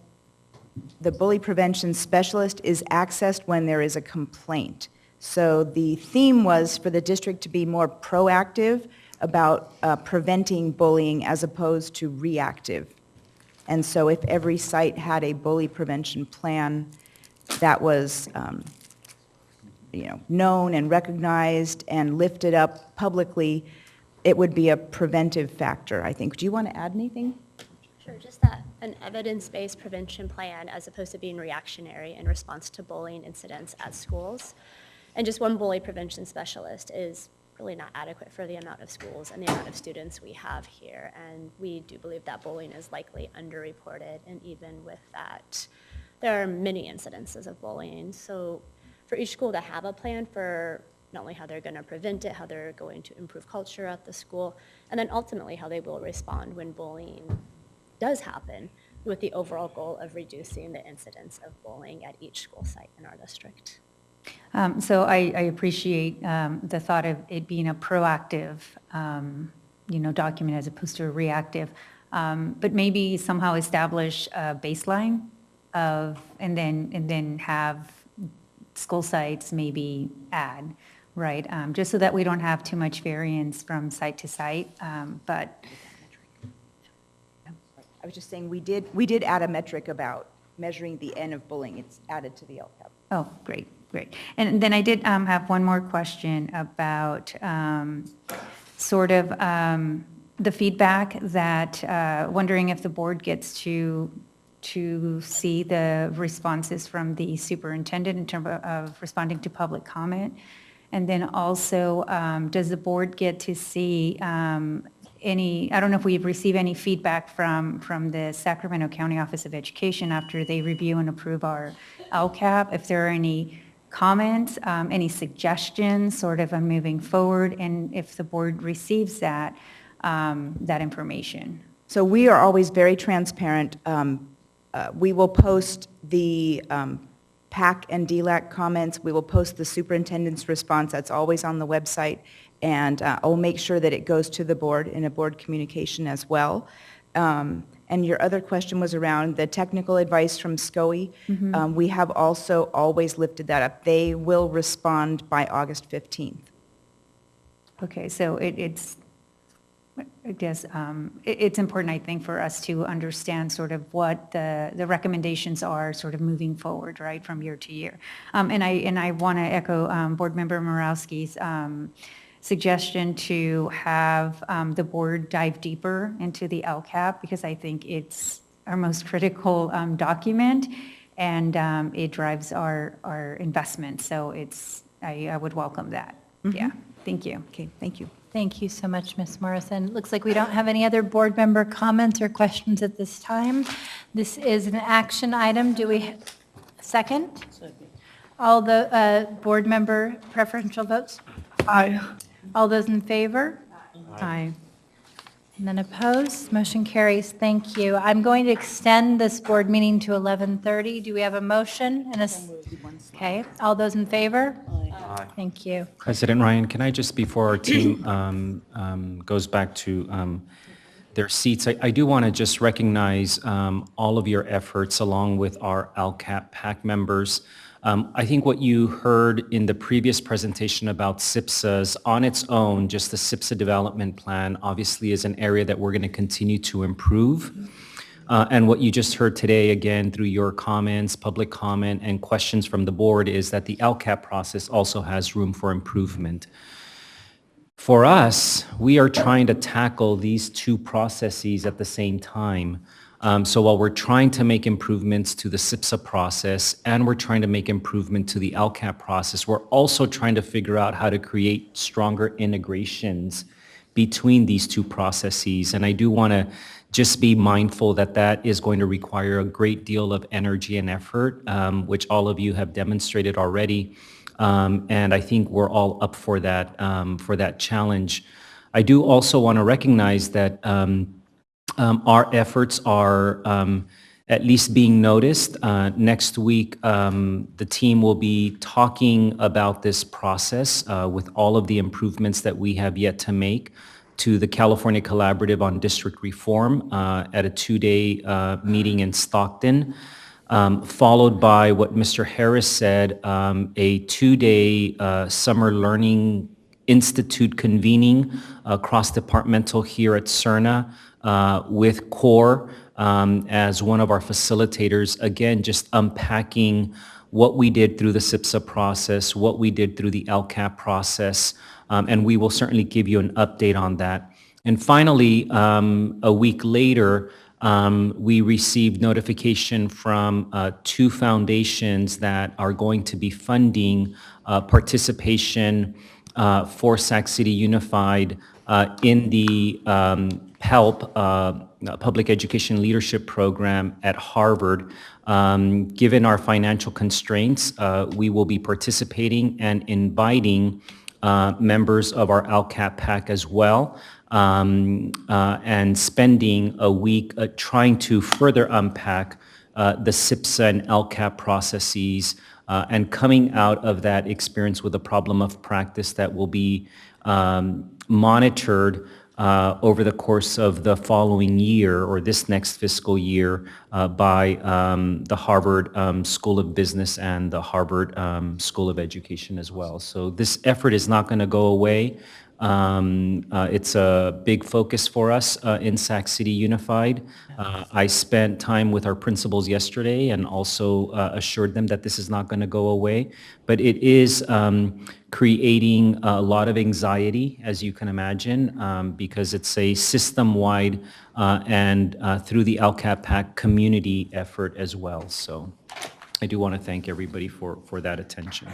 the bully prevention specialist is accessed when there is a complaint. So the theme was for the district to be more proactive about preventing bullying as opposed to reactive. And so if every site had a bully prevention plan that was known and recognized and lifted up publicly, it would be a preventive factor, I think. Do you want to add anything? Sure, just that an evidence-based prevention plan as opposed to being reactionary in response to bullying incidents at schools. And just one bully prevention specialist is really not adequate for the amount of schools and the amount of students we have here. And we do believe that bullying is likely underreported. And even with that, there are many incidences of bullying. So for each school to have a plan for not only how they're going to prevent it, how they're going to improve culture at the school, and then ultimately how they will respond when bullying does happen, with the overall goal of reducing the incidence of bullying at each school site in our district. So I appreciate the thought of it being a proactive, document as opposed to a reactive, but maybe somehow establish a baseline and then have school sites maybe add, right? Just so that we don't have too much variance from site to site, but. I was just saying we did add a metric about measuring the N of bullying. It's added to the LCAP. Oh, great. And then I did have one more question about sort of the feedback that, wondering if the board gets to see the responses from the superintendent in terms of responding to public comment. And then also, does the board get to see I don't know if we've received any feedback from the Sacramento County Office of Education after they review and approve our LCAP, if there are any comments, any suggestions sort of on moving forward, and if the board receives that information. So we are always very transparent. We will post the PAC and DLAC comments. We will post the superintendent's response. That's always on the website. And I'll make sure that it goes to the board in a board communication as well. And your other question was around the technical advice from SCOE. We have also always lifted that up. They will respond by August 15th. Okay, so it's, I guess, it's important, I think, for us to understand sort of what the recommendations are sort of moving forward, right, from year to year. And I want to echo Board Member Morawski's suggestion to have the board dive deeper into the LCAP, because I think it's our most critical document, and it drives our investment. So I would welcome that. Yeah, thank you. Okay, thank you. Thank you so much, Ms. Morrison. Looks like we don't have any other board member comments or questions at this time. This is an action item. Do we, second? All the board member preferential votes? Aye. All those in favor? Aye. And then opposed? Motion carries. Thank you. I'm going to extend this board meeting to 11:30. Do we have a motion? Okay. All those in favor? Aye. Thank you. President Ryan, can I just, before our team goes back to their seats, I do want to just recognize all of your efforts along with our LCAP PAC members. I think what you heard in the previous presentation about SIPSAs on its own, just the SIPSA development plan, obviously is an area that we're going to continue to improve. And what you just heard today, again, through your comments, public comment, and questions from the board, is that the LCAP process also has room for improvement. For us, we are trying to tackle these two processes at the same time. So while we're trying to make improvements to the SIPSA process and we're trying to make improvement to the LCAP process, we're also trying to figure out how to create stronger integrations between these two processes. And I do want to just be mindful that that is going to require a great deal of energy and effort, which all of you have demonstrated already. And I think we're all up for that challenge. I do also want to recognize that our efforts are at least being noticed. Next week, the team will be talking about this process with all of the improvements that we have yet to make to the California Collaborative on District Reform at a 2-day meeting in Stockton, followed by what Mr. Harris said, a 2-day summer learning institute convening cross-departmental here at CERNA with CORE as one of our facilitators, again, just unpacking what we did through the SIPSA process, what we did through the LCAP process, and we will certainly give you an update on that. And finally, a week later, we received notification from 2 foundations that are going to be funding participation for Sac City Unified in the HELP, Public Education Leadership Program at Harvard. Given our financial constraints, we will be participating and inviting members of our LCAP PAC as well, and spending a week trying to further unpack the SIPSA and LCAP processes, and coming out of that experience with a problem of practice that will be monitored over the course of the following year or this next fiscal year by the Harvard School of Business and the Harvard School of Education as well. So this effort is not going to go away. It's a big focus for us in Sac City Unified. I spent time with our principals yesterday and also assured them that this is not going to go away, but it is creating a lot of anxiety, as you can imagine, because it's a system-wide and through the LCAP PAC community effort as well. So I do want to thank everybody for that attention.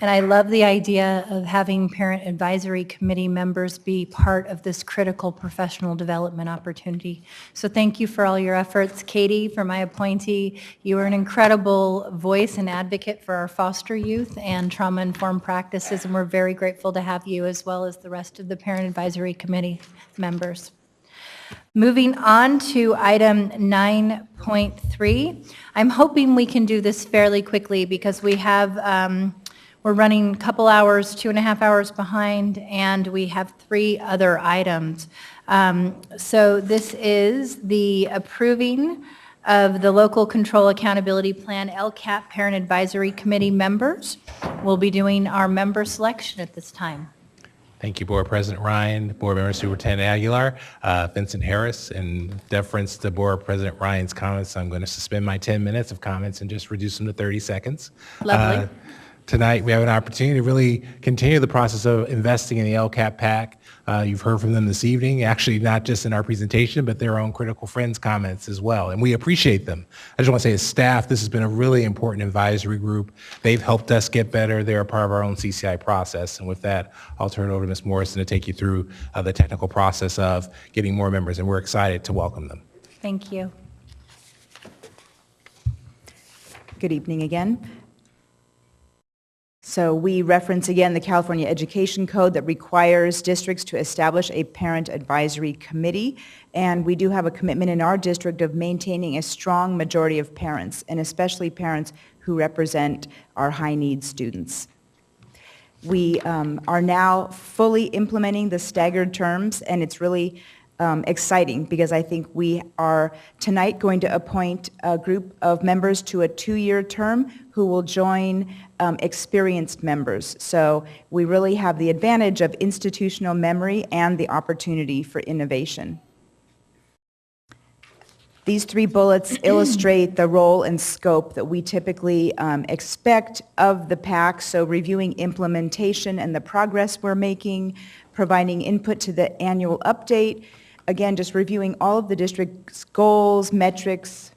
And I love the idea of having parent advisory committee members be part of this critical professional development opportunity. So thank you for all your efforts. Katie, for my appointee, you are an incredible voice and advocate for our foster youth and trauma-informed practices, and we're very grateful to have you as well as the rest of the parent advisory committee members. Moving on to item 9.3, I'm hoping we can do this fairly quickly because we have, we're running a couple hours, 2.5 hours behind, and we have 3 other items. So this is the approving of the Local Control Accountability Plan LCAP Parent Advisory Committee members. We'll be doing our member selection at this time. Thank you, Board President Ryan, Board Member Superintendent Aguilar, Vincent Harris. In deference to Board President Ryan's comments, I'm going to suspend my 10 minutes of comments and just reduce them to 30 seconds. Lovely. Tonight, we have an opportunity to really continue the process of investing in the LCAP PAC. You've heard from them this evening, actually not just in our presentation, but their own Critical Friends comments as well, and we appreciate them. I just want to say as staff, this has been a really important advisory group. They've helped us get better. They're a part of our own CCI process, and with that, I'll turn it over to Ms. Morrison to take you through the technical process of getting more members, and we're excited to welcome them. Thank you. Good evening again. So we reference again the California Education Code that requires districts to establish a parent advisory committee, and we do have a commitment in our district of maintaining a strong majority of parents, and especially parents who represent our high-need students. We are now fully implementing the staggered terms, and it's really exciting because I think we are tonight going to appoint a group of members to a 2-year term who will join experienced members. So we really have the advantage of institutional memory and the opportunity for innovation. These 3 bullets illustrate the role and scope that we typically expect of the PAC, so reviewing implementation and the progress we're making, providing input to the annual update, again, just reviewing all of the district's goals, metrics,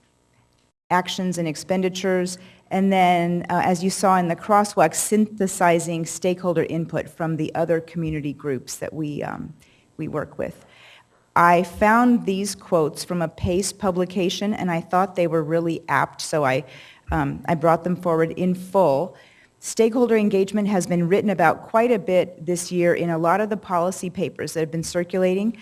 actions, and expenditures, and then, as you saw in the crosswalk, synthesizing stakeholder input from the other community groups that we work with. I found these quotes from a PACE publication, and I thought they were really apt, so I brought them forward in full. Stakeholder engagement has been written about quite a bit this year in a lot of the policy papers that have been circulating,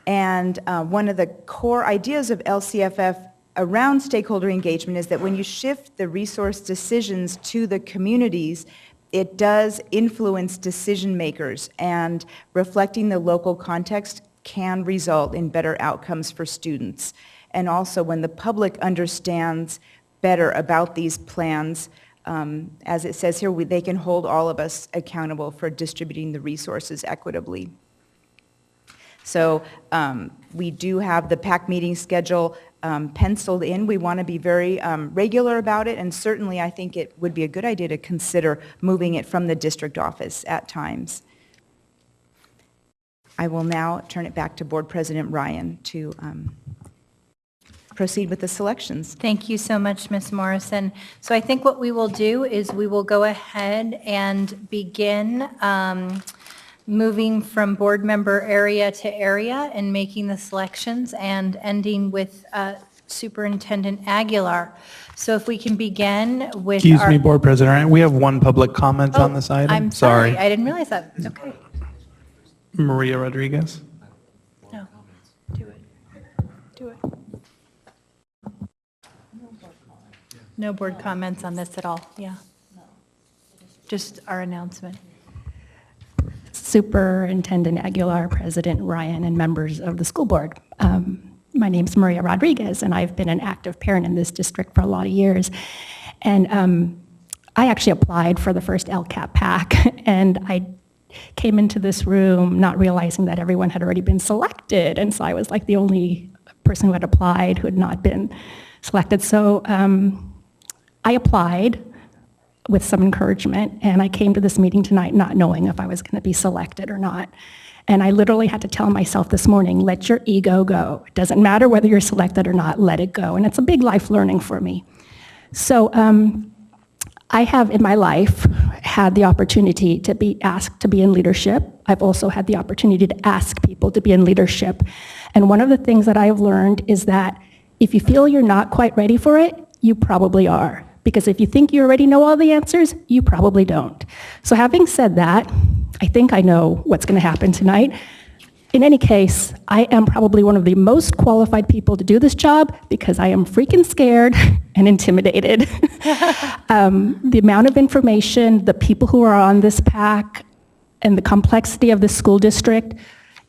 and one of the core ideas of LCFF around stakeholder engagement is that when you shift the resource decisions to the communities, it does influence decision makers, and reflecting the local context can result in better outcomes for students. And also when the public understands better about these plans, as it says here, they can hold all of us accountable for distributing the resources equitably. So we do have the PAC meeting schedule penciled in. We want to be very regular about it, and certainly I think it would be a good idea to consider moving it from the district office at times. I will now turn it back to Board President Ryan to proceed with the selections. Thank you so much, Ms. Morrison. So I think what we will do is we will go ahead and begin moving from board member area to area and making the selections and ending with Superintendent Aguilar. So if we can begin with Excuse me, Board President Ryan, we have 1 public comment on this item. I'm sorry. I didn't realize that. Okay. Maria Rodriguez. No, do it. Do it. No board comments on this at all, yeah. Just our announcement. Superintendent Aguilar, President Ryan, and members of the school board. My name is Maria Rodriguez, and I've been an active parent in this district for a lot of years. And I actually applied for the first LCAP PAC, and I came into this room not realizing that everyone had already been selected, and so I was like the only person who had applied who had not been selected. So I applied with some encouragement, and I came to this meeting tonight not knowing if I was going to be selected or not. And I literally had to tell myself this morning, let your ego go. It doesn't matter whether you're selected or not, let it go. And it's a big life learning for me. So I have in my life had the opportunity to be asked to be in leadership. I've also had the opportunity to ask people to be in leadership. And one of the things that I've learned is that if you feel you're not quite ready for it, you probably are. Because if you think you already know all the answers, you probably don't. So having said that, I think I know what's going to happen tonight. In any case, I am probably one of the most qualified people to do this job because I am freaking scared and intimidated. The amount of information, the people who are on this PAC, and the complexity of the school district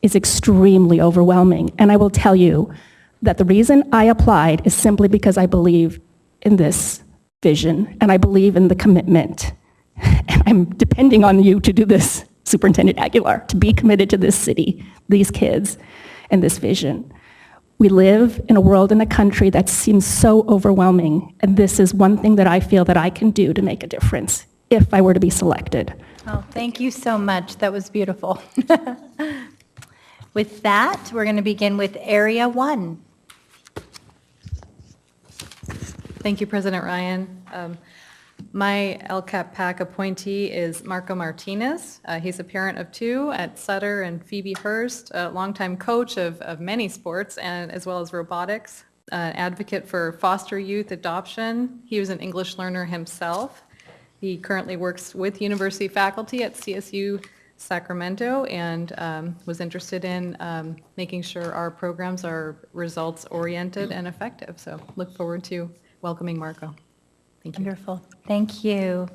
is extremely overwhelming. And I will tell you that the reason I applied is simply because I believe in this vision and I believe in the commitment. And I'm depending on you to do this, Superintendent Aguilar, to be committed to this city, these kids, and this vision. We live in a world and a country that seems so overwhelming, and this is one thing that I feel that I can do to make a difference if I were to be selected. Oh, thank you so much. That was beautiful. With that, we're going to begin with Area 1. Thank you, President Ryan. My LCAP PAC appointee is Marco Martinez. He's a parent of 2 at Sutter and Phoebe Hurst, a longtime coach of many sports and as well as robotics, advocate for foster youth adoption. He was an English learner himself. He currently works with university faculty at CSU Sacramento and was interested in making sure our programs are results-oriented and effective. So look forward to welcoming Marco. Thank you. Wonderful. Thank you.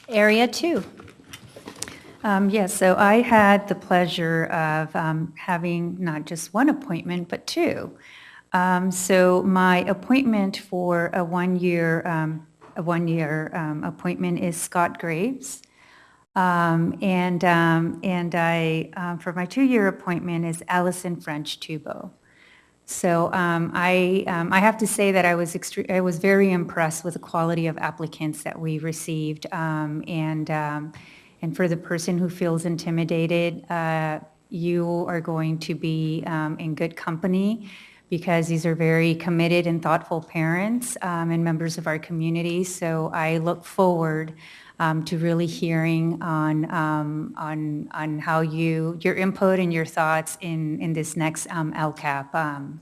Area 2. Yes, so I had the pleasure of having not just one appointment, but 2. So my appointment for a one-year appointment is Scott Graves. And I, for my 2-year appointment is Allison French Tubo. So I have to say that I was very impressed with the quality of applicants that we received. And for the person who feels intimidated, you are going to be in good company because these are very committed and thoughtful parents and members of our community. So I look forward to really hearing on how your input and your thoughts in this next LCAP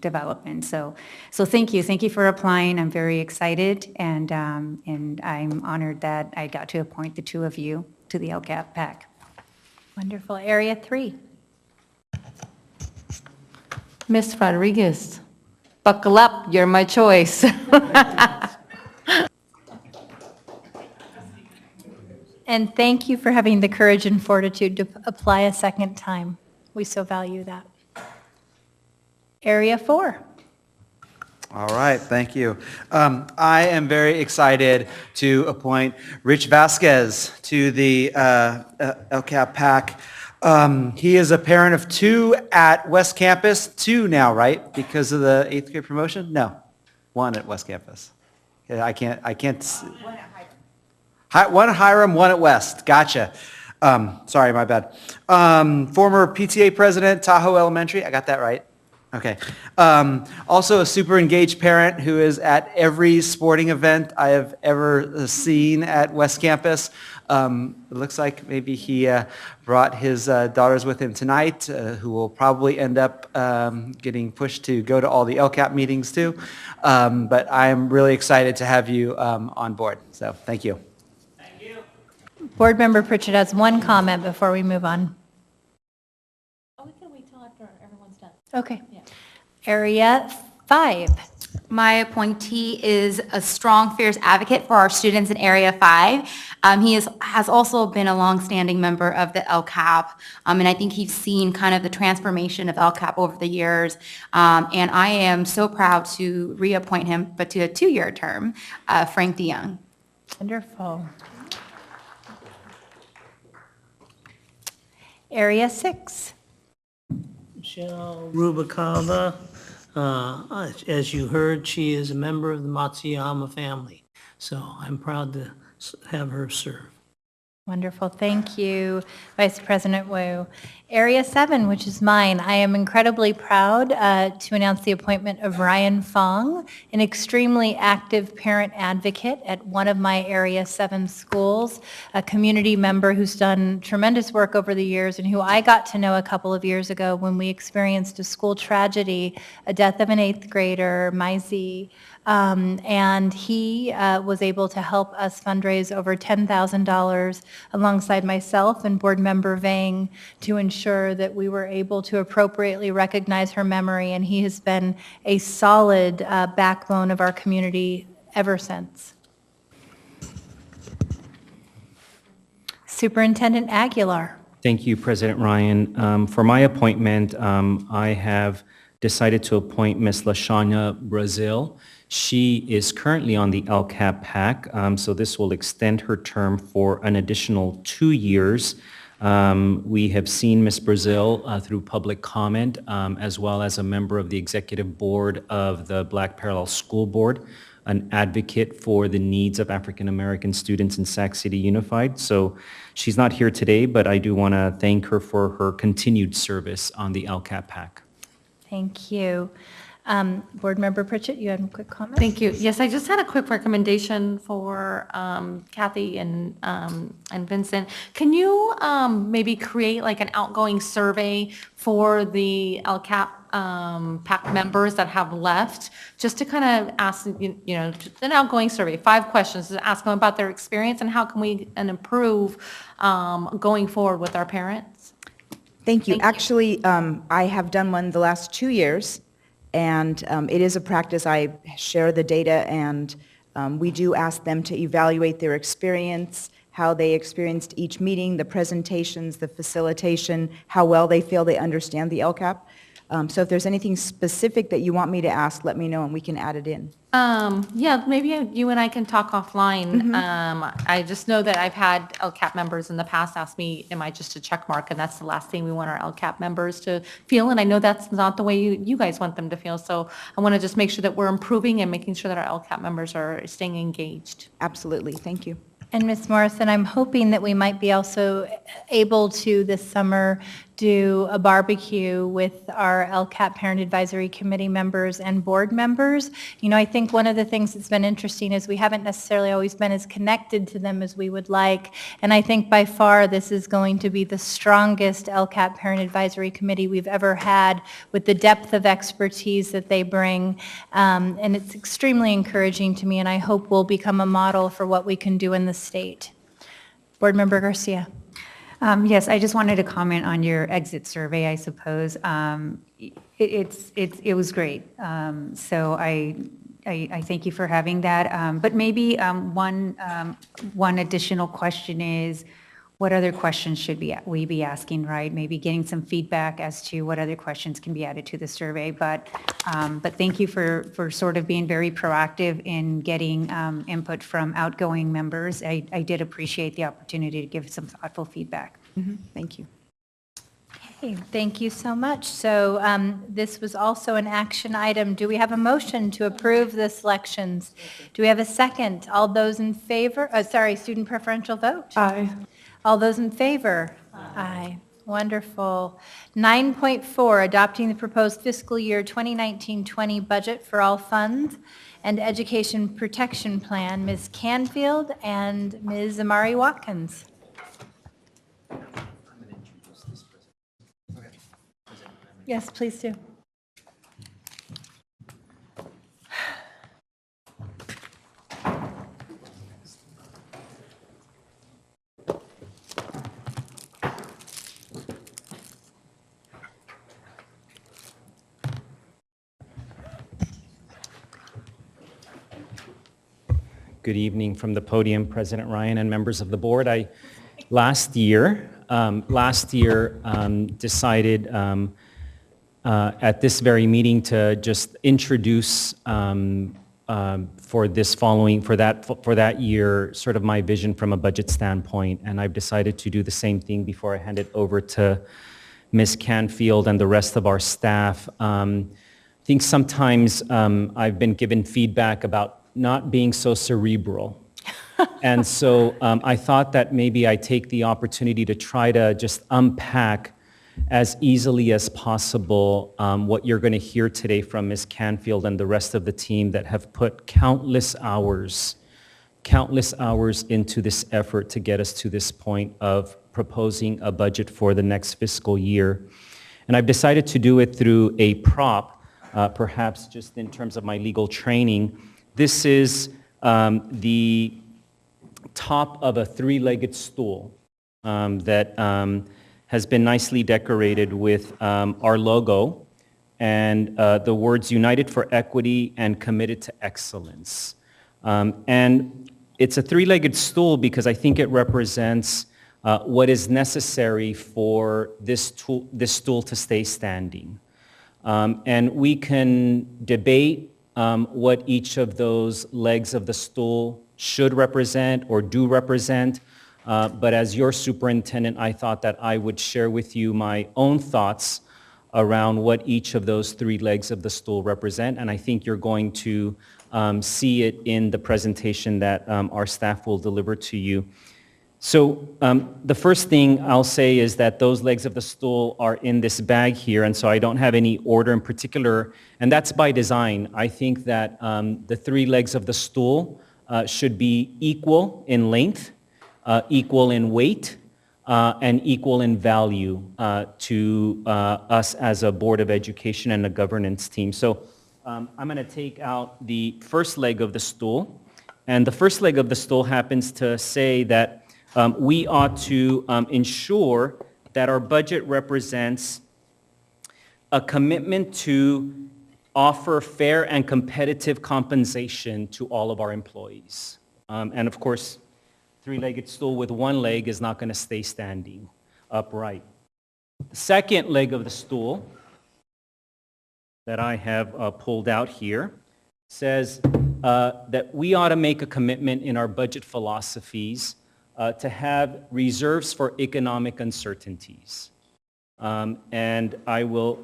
development. So thank you for applying. I'm very excited, and I'm honored that I got to appoint the 2 of you to the LCAP PAC. Wonderful. Area 3. Ms. Rodriguez, buckle up, you're my choice. And thank you for having the courage and fortitude to apply a second time. We so value that. Area 4. All right, thank you. I am very excited to appoint Rich Vasquez to the LCAP PAC. He is a parent of 2 at West Campus, 2 now, right? Because of the 8th grade promotion? No, 1 at West Campus. Okay, I can't. One at Hiram, 1 at West. Gotcha. Sorry, my bad. Former PTA president, Tahoe Elementary. I got that right. Okay. Also a super engaged parent who is at every sporting event I have ever seen at West Campus. It looks like maybe he brought his daughters with him tonight, who will probably end up getting pushed to go to all the LCAP meetings too. But I am really excited to have you on board. So thank you. Board Member Pritchett has one comment before we move on. Oh, we can wait till after everyone's done. Okay. Yeah. Area 5. My appointee is a strong, fierce advocate for our students in Area 5. He has also been a longstanding member of the LCAP, and I think he's seen kind of the transformation of LCAP over the years. And I am so proud to reappoint him, but to a 2-year term, Frank DeYoung. Wonderful. Area 6. Michelle Rubicava. As you heard, she is a member of the Matsuyama family, so I'm proud to have her serve. Wonderful. Thank you, Vice President Wu. Area 7, which is mine, I am incredibly proud to announce the appointment of Ryan Fong, an extremely active parent advocate at one of my Area 7 schools, a community member who's done tremendous work over the years and who I got to know a couple of years ago when we experienced a school tragedy, a death of an 8th grader, Maizi. And he was able to help us fundraise over $10,000 alongside myself and Board Member Vang to ensure that we were able to appropriately recognize her memory, and he has been a solid backbone of our community ever since. Superintendent Aguilar. Thank you, President Ryan. For my appointment, I have decided to appoint Ms. LaShawna Brazil. She is currently on the LCAP PAC, so this will extend her term for an additional 2 years. We have seen Ms. Brazil through public comment, as well as a member of the executive board of the Black Parallel School Board, an advocate for the needs of African American students in Sac City Unified. So she's not here today, but I do want to thank her for her continued service on the LCAP PAC. Thank you. Board Member Pritchett, you had a quick comment? Thank you. Yes, I just had a quick recommendation for Kathy and Vincent. Can you maybe create like an outgoing survey for the LCAP PAC members that have left, just to kind of ask, you know, an outgoing survey, 5 questions, to ask them about their experience and how can we improve going forward with our parents? Thank you. Actually, I have done one the last 2 years, and it is a practice. I share the data, and we do ask them to evaluate their experience, how they experienced each meeting, the presentations, the facilitation, how well they feel they understand the LCAP. So if there's anything specific that you want me to ask, let me know, and we can add it in. Yeah, maybe you and I can talk offline. I just know that I've had LCAP members in the past ask me, am I just a check mark? And that's the last thing we want our LCAP members to feel. And I know that's not the way you guys want them to feel. So I want to just make sure that we're improving and making sure that our LCAP members are staying engaged. Absolutely. Thank you. And Ms. Morrison, I'm hoping that we might be also able to this summer do a barbecue with our LCAP Parent Advisory Committee members and board members. You know, I think one of the things that's been interesting is we haven't necessarily always been as connected to them as we would like. And I think by far this is going to be the strongest LCAP Parent Advisory Committee we've ever had, with the depth of expertise that they bring. And it's extremely encouraging to me, and I hope will become a model for what we can do in the state. Board Member Garcia. Yes, I just wanted to comment on your exit survey, I suppose. It was great. So I thank you for having that. But maybe one additional question is, what other questions should we be asking, right? Maybe getting some feedback as to what other questions can be added to the survey. But thank you for sort of being very proactive in getting input from outgoing members. I did appreciate the opportunity to give some thoughtful feedback. Thank you. Okay, thank you so much. So this was also an action item. Do we have a motion to approve the selections? Do we have a second? All those in favor? Student preferential vote? Aye. All those in favor? Aye. Wonderful. 9.4, adopting the proposed fiscal year 2019-20 budget for all funds and education protection plan. Ms. Canfield and Ms. Amari Watkins. Yes, please do. Good evening from the podium, President Ryan and members of the board. Last year decided at this very meeting to just introduce for that year sort of my vision from a budget standpoint, and I've decided to do the same thing before I hand it over to Ms. Canfield and the rest of our staff. I think sometimes I've been given feedback about not being so cerebral And so I thought that maybe I take the opportunity to try to just unpack as easily as possible what you're going to hear today from Ms. Canfield and the rest of the team that have put countless hours into this effort to get us to this point of proposing a budget for the next fiscal year. And I've decided to do it through a prop, perhaps just in terms of my legal training. This is the top of a three-legged stool that has been nicely decorated with our logo and the words United for Equity and Committed to Excellence. And it's a three-legged stool because I think it represents what is necessary for this stool to stay standing. And we can debate what each of those legs of the stool should represent or do represent. But as your superintendent, I thought that I would share with you my own thoughts around what each of those three legs of the stool represent. And I think you're going to see it in the presentation that our staff will deliver to you. So the first thing I'll say is that those legs of the stool are in this bag here, and so I don't have any order in particular, and that's by design. I think that the three legs of the stool should be equal in length, equal in weight, and equal in value to us as a Board of Education and a governance team. So I'm going to take out the first leg of the stool, and the first leg of the stool happens to say that we ought to ensure that our budget represents a commitment to offer fair and competitive compensation to all of our employees. And of course, three-legged stool with one leg is not going to stay standing upright. The second leg of the stool that I have pulled out here says that we ought to make a commitment in our budget philosophies to have reserves for economic uncertainties. And I will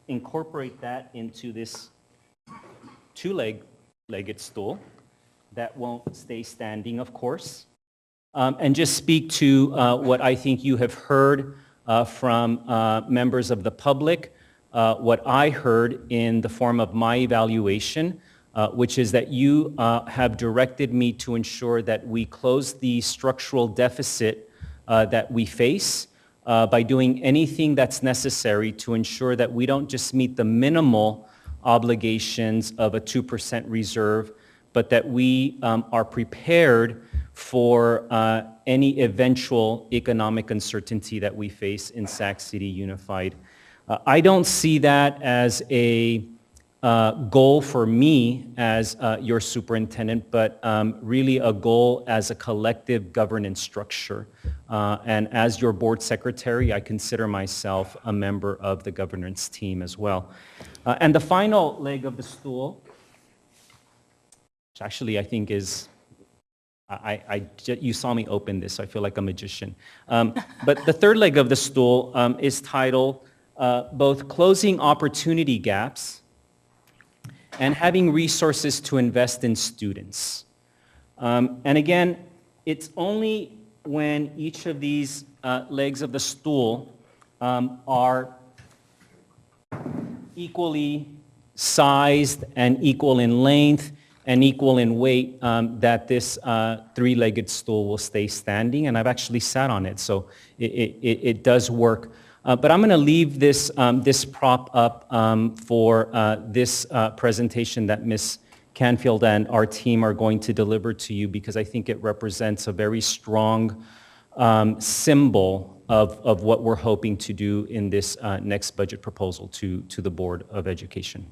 incorporate that into this two-legged stool that won't stay standing, of course, and just speak to what I think you have heard from members of the public, what I heard in the form of my evaluation, which is that you have directed me to ensure that we close the structural deficit that we face by doing anything that's necessary to ensure that we don't just meet the minimal obligations of a 2% reserve, but that we are prepared for any eventual economic uncertainty that we face in Sac City Unified. I don't see that as a goal for me as your superintendent, but really a goal as a collective governance structure. And as your board secretary, I consider myself a member of the governance team as well. And the final leg of the stool, which actually I think is, you saw me open this, so I feel like a magician. But the third leg of the stool is titled both Closing Opportunity Gaps and having resources to invest in students. And again, it's only when each of these legs of the stool are equally sized and equal in length and equal in weight that this three-legged stool will stay standing. And I've actually sat on it, so it does work. But I'm going to leave this, this prop up for this presentation that Ms. Canfield and our team are going to deliver to you, because I think it represents a very strong symbol of what we're hoping to do in this next budget proposal to the Board of Education.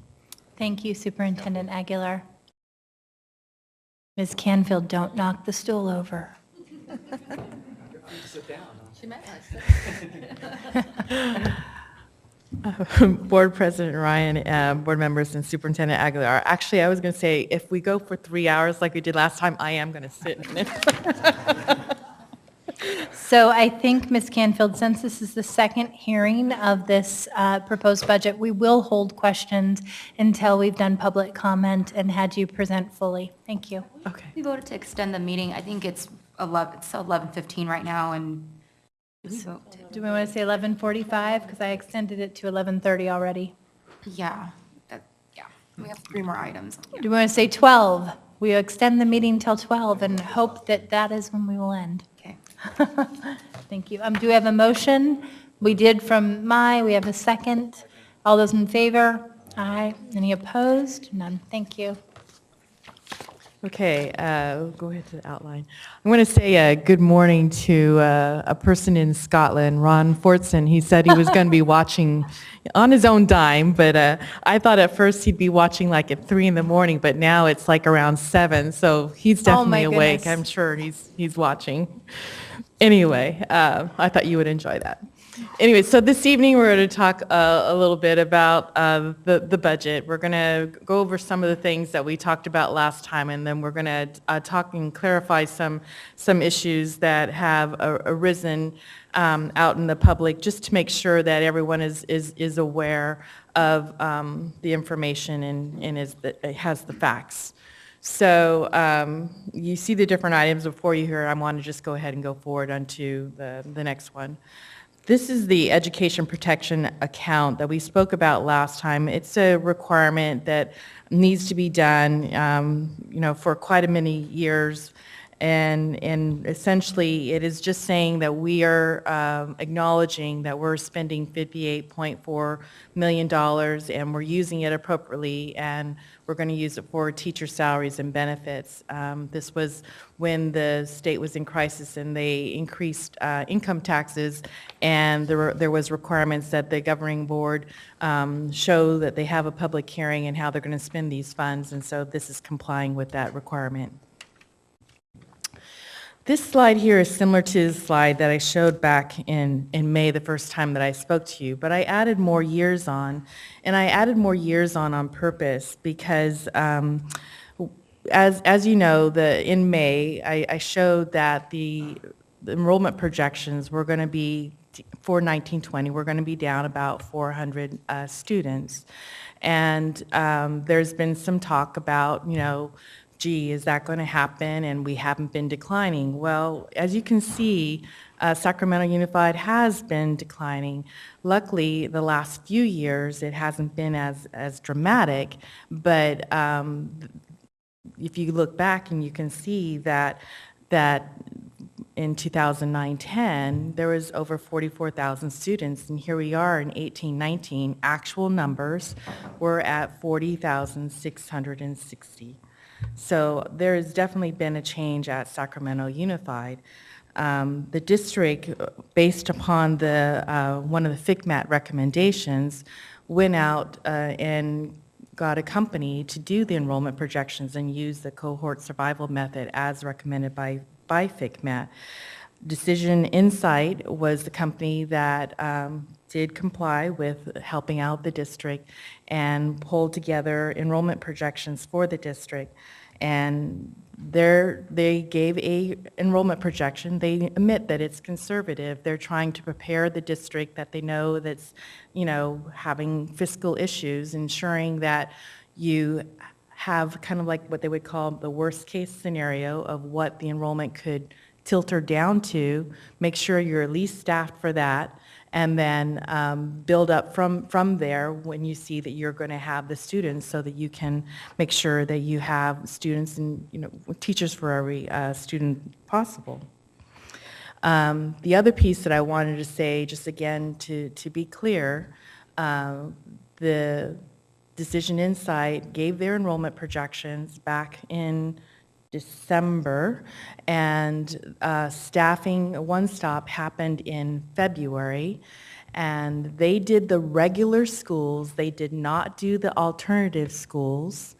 Thank you, Superintendent Aguilar. Ms. Canfield, don't knock the stool over. Sit down. She might Board President Ryan, board members, and Superintendent Aguilar. Actually, I was going to say, if we go for 3 hours like we did last time, I am going to sit in it. So I think, Ms. Canfield, since this is the second hearing of this proposed budget, we will hold questions until we've done public comment and had you present fully. Thank you. We voted to extend the meeting. I think it's 11:15 right now, and so, Do we want to say 11:45? Because I extended it to 11:30 already. yeah, we have 3 more items. Do we want to say 12? We extend the meeting till 12 and hope that that is when we will end. Okay. Thank you. Do we have a motion? We did from we have a second. All those in favor? Aye. Any opposed? None. Thank you. Okay, go ahead to the outline. I want to say good morning to a person in Scotland, Ron Fortson. He said he was going to be watching on his own dime, but I thought at first he'd be watching like at 3 in the morning, but now it's like around 7, so he's definitely awake. goodness. I'm sure he's watching. Anyway, I thought you would enjoy that. Anyway, so this evening we're going to talk a little bit about the budget. We're going to go over some of the things that we talked about last time, and then we're going to talk and clarify some issues that have arisen out in the public, just to make sure that everyone is aware of the information and has the facts. So you see the different items before you here. I want to just go ahead and go forward onto the next one. This is the education protection account that we spoke about last time. It's a requirement that needs to be done, for quite a many years. And essentially, it is just saying that we are acknowledging that we're spending $58.4 million and we're using it appropriately, and we're going to use it for teacher salaries and benefits. This was when the state was in crisis and they increased income taxes, and there was requirements that the governing board show that they have a public hearing and how they're going to spend these funds, and so this is complying with that requirement. This slide here is similar to the slide that I showed back in May, the first time that I spoke to you, but I added more years on, and I added more years on purpose because as you know, in May, I showed that the enrollment projections were going to be, for 1920, we're going to be down about 400 students. And there's been some talk about, gee, is that going to happen? And we haven't been declining. Well, as you can see, Sacramento Unified has been declining. Luckily, the last few years, it hasn't been as dramatic, but if you look back and you can see that in 2009-10, there was over 44,000 students, and here we are in 18-19, actual numbers were at 40,660. So there has definitely been a change at Sacramento Unified. The district, based upon one of the FCMAT recommendations, went out and got a company to do the enrollment projections and use the cohort survival method as recommended by FCMAT. Decision Insight was the company that did comply with helping out the district and pulled together enrollment projections for the district. And they gave a enrollment projection. They admit that it's conservative. They're trying to prepare the district that they know that's, having fiscal issues, ensuring that you have kind of like what they would call the worst case scenario of what the enrollment could filter down to, make sure you're at least staffed for that, and then build up from there when you see that you're going to have the students, so that you can make sure that you have students and teachers for every student possible. The other piece that I wanted to say, just again to be clear, the Decision Insight gave their enrollment projections back in December, and staffing one stop happened in February, and they did the regular schools. They did not do the alternative schools,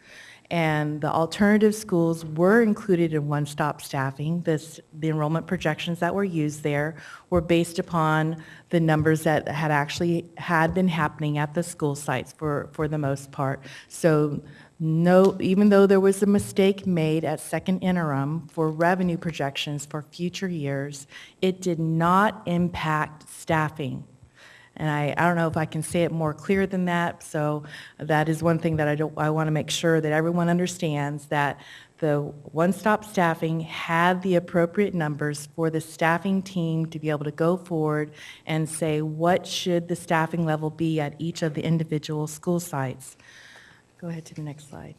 And the alternative schools were included in one-stop staffing. The enrollment projections that were used there were based upon the numbers that had been happening at the school sites for the most part. So no, even though there was a mistake made at second interim for revenue projections for future years, it did not impact staffing. And I don't know if I can say it more clear than that, so that is one thing that I want to make sure that everyone understands, that the one-stop staffing had the appropriate numbers for the staffing team to be able to go forward and say what should the staffing level be at each of the individual school sites. Go ahead to the next slide.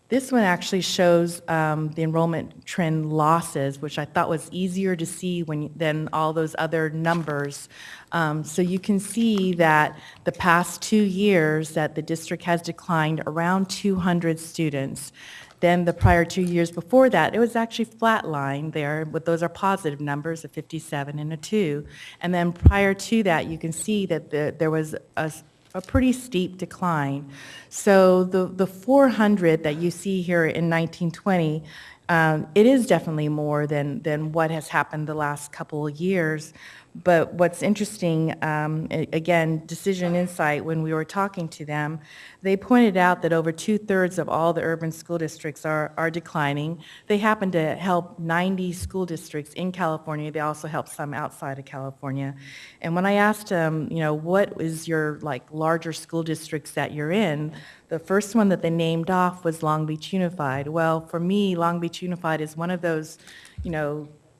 This one actually shows the enrollment trend losses, which I thought was easier to see than all those other numbers. So you can see that the past 2 years that the district has declined around 200 students. Then the prior 2 years before that, it was actually flatlined there, but those are positive numbers, a 57 and a 2. And then prior to that, you can see that there was a pretty steep decline. So the 400 that you see here in 1920, it is definitely more than what has happened the last couple of years. But what's interesting, again, Decision Insight, when we were talking to them, they pointed out that over 2/3 of all the urban school districts are declining. They happen to help 90 school districts in California. They also help some outside of California. And when I asked them, what is your larger school districts that you're in, the first one that they named off was Long Beach Unified. Well, for me, Long Beach Unified is one of those,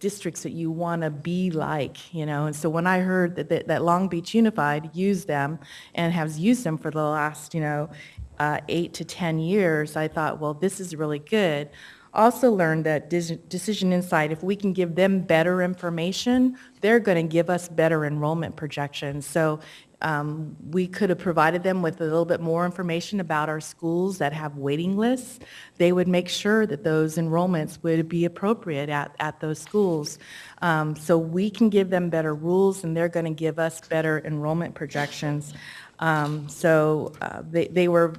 districts that you want to be like, and so when I heard that Long Beach Unified used them and has used them for the last, 8 to 10 years, I thought, well, this is really good. Also learned that Decision Insight, if we can give them better information, they're going to give us better enrollment projections. So we could have provided them with a little bit more information about our schools that have waiting lists. They would make sure that those enrollments would be appropriate at those schools. So we can give them better rules, and they're going to give us better enrollment projections. They were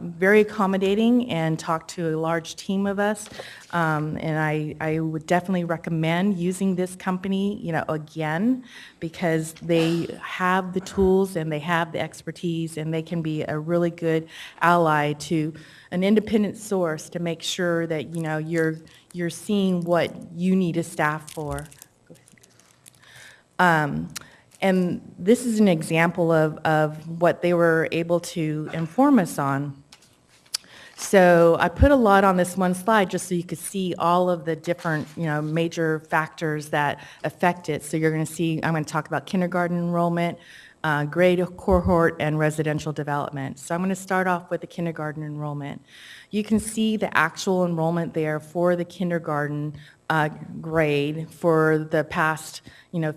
very accommodating and talked to a large team of us. And I would definitely recommend using this company, again, because they have the tools and they have the expertise, and they can be a really good ally to an independent source to make sure that, you're seeing what you need a staff for. And this is an example of what they were able to inform us on. So I put a lot on this one slide just so you could see all of the different, major factors that affect it. So you're going to see, I'm going to talk about kindergarten enrollment, grade cohort, and residential development. So I'm going to start off with the kindergarten enrollment. You can see the actual enrollment there for the kindergarten grade for the past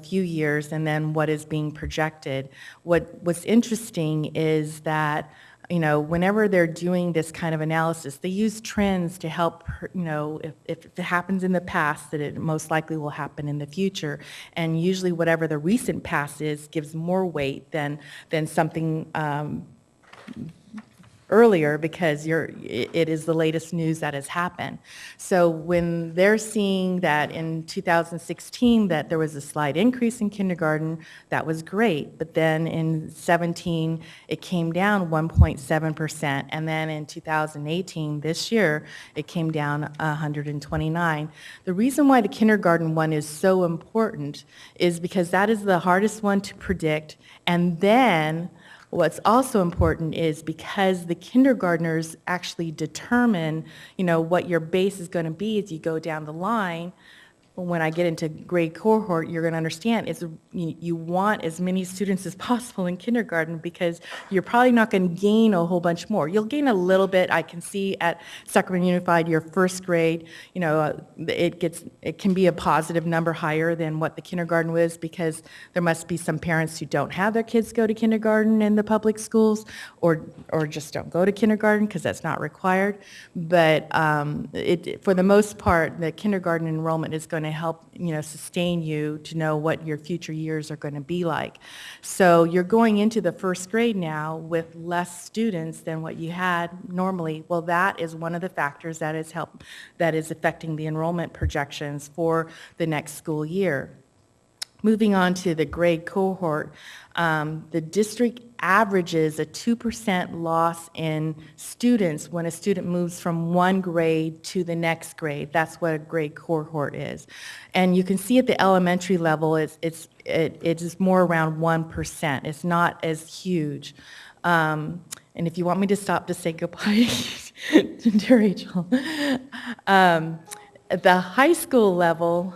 few years, and then what is being projected. What's interesting is that whenever they're doing this kind of analysis, they use trends to help, if it happens in the past, that it most likely will happen in the future. And usually whatever the recent past is gives more weight than something earlier, because it is the latest news that has happened. So when they're seeing that in 2016 that there was a slight increase in kindergarten, that was great. But then in 17, it came down 1.7%. And then in 2018, this year, it came down 129. The reason why the kindergarten one is so important is because that is the hardest one to predict. And then what's also important is because the kindergartners actually determine, what your base is going to be as you go down the line. When I get into grade cohort, you're going to understand you want as many students as possible in kindergarten, because you're probably not going to gain a whole bunch more. You'll gain a little bit. I can see at Sacramento Unified, your first grade, it can be a positive number higher than what the kindergarten was, because there must be some parents who don't have their kids go to kindergarten in the public schools, or just don't go to kindergarten because that's not required. But for the most part, the kindergarten enrollment is going to help, sustain you to know what your future years are going to be like. So you're going into the first grade now with less students than what you had normally. Well, that is one of the factors that is affecting the enrollment projections for the next school year. Moving on to the grade cohort, the district averages a 2% loss in students when a student moves from one grade to the next grade. That's what a grade cohort is. And you can see at the elementary level, it's more around 1%. It's not as huge. And if you want me to stop to say goodbye to Rachel. At the high school level,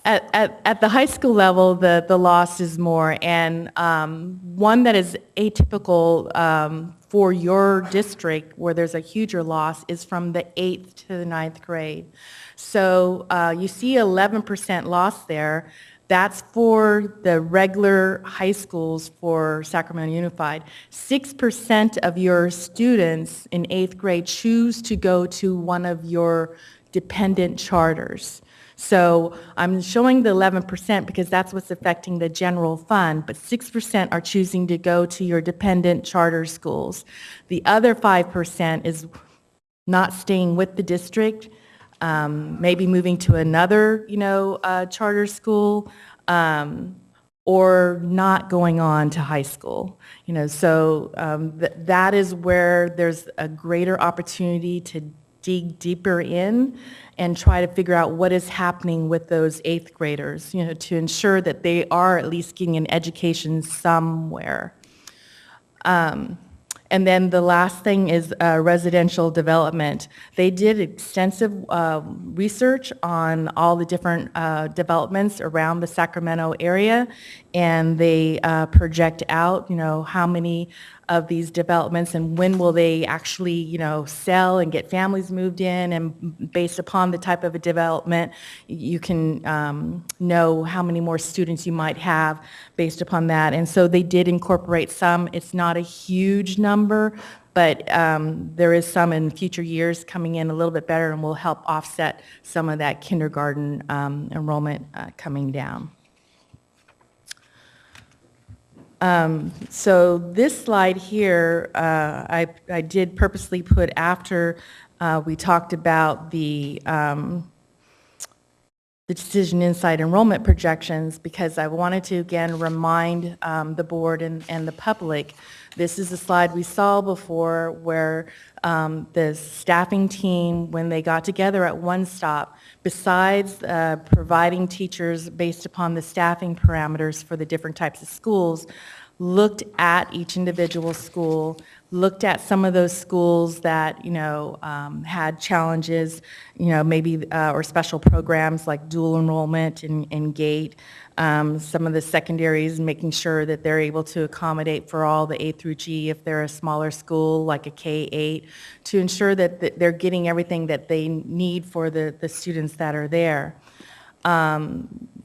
At the high school level, the loss is more, and one that is atypical for your district, where there's a huger loss, is from the 8th to the 9th grade. So you see 11% loss there. That's for the regular high schools for Sacramento Unified. 6% of your students in 8th grade choose to go to one of your dependent charters. So I'm showing the 11% because that's what's affecting the general fund, but 6% are choosing to go to your dependent charter schools. The other 5% is not staying with the district, maybe moving to another, charter school, or not going on to high school. So that is where there's a greater opportunity to dig deeper in and try to figure out what is happening with those 8th graders, to ensure that they are at least getting an education somewhere. And then the last thing is residential development. They did extensive research on all the different developments around the Sacramento area, and they project out, how many of these developments and when will they actually, sell and get families moved in, and based upon the type of a development, you can know how many more students you might have based upon that. And so they did incorporate some. It's not a huge number, but there is some in future years coming in a little bit better and will help offset some of that kindergarten enrollment coming down. So this slide here, I did purposely put after we talked about the decision inside enrollment projections, because I wanted to again remind the board and the public, this is a slide we saw before where the staffing team, when they got together at One Stop, besides providing teachers based upon the staffing parameters for the different types of schools, looked at each individual school, looked at some of those schools that, had challenges, maybe, or special programs like dual enrollment and GATE, some of the secondaries, making sure that they're able to accommodate for all the A through G if they're a smaller school like a K-8, to ensure that they're getting everything that they need for the students that are there.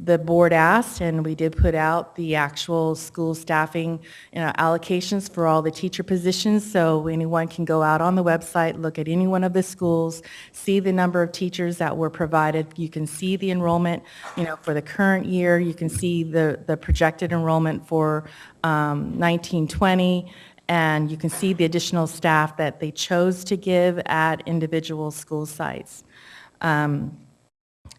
The board asked, and we did put out the actual school staffing allocations for all the teacher positions, so anyone can go out on the website, look at any one of the schools, see the number of teachers that were provided. You can see the enrollment, for the current year. You can see the projected enrollment for 1920, and you can see the additional staff that they chose to give at individual school sites.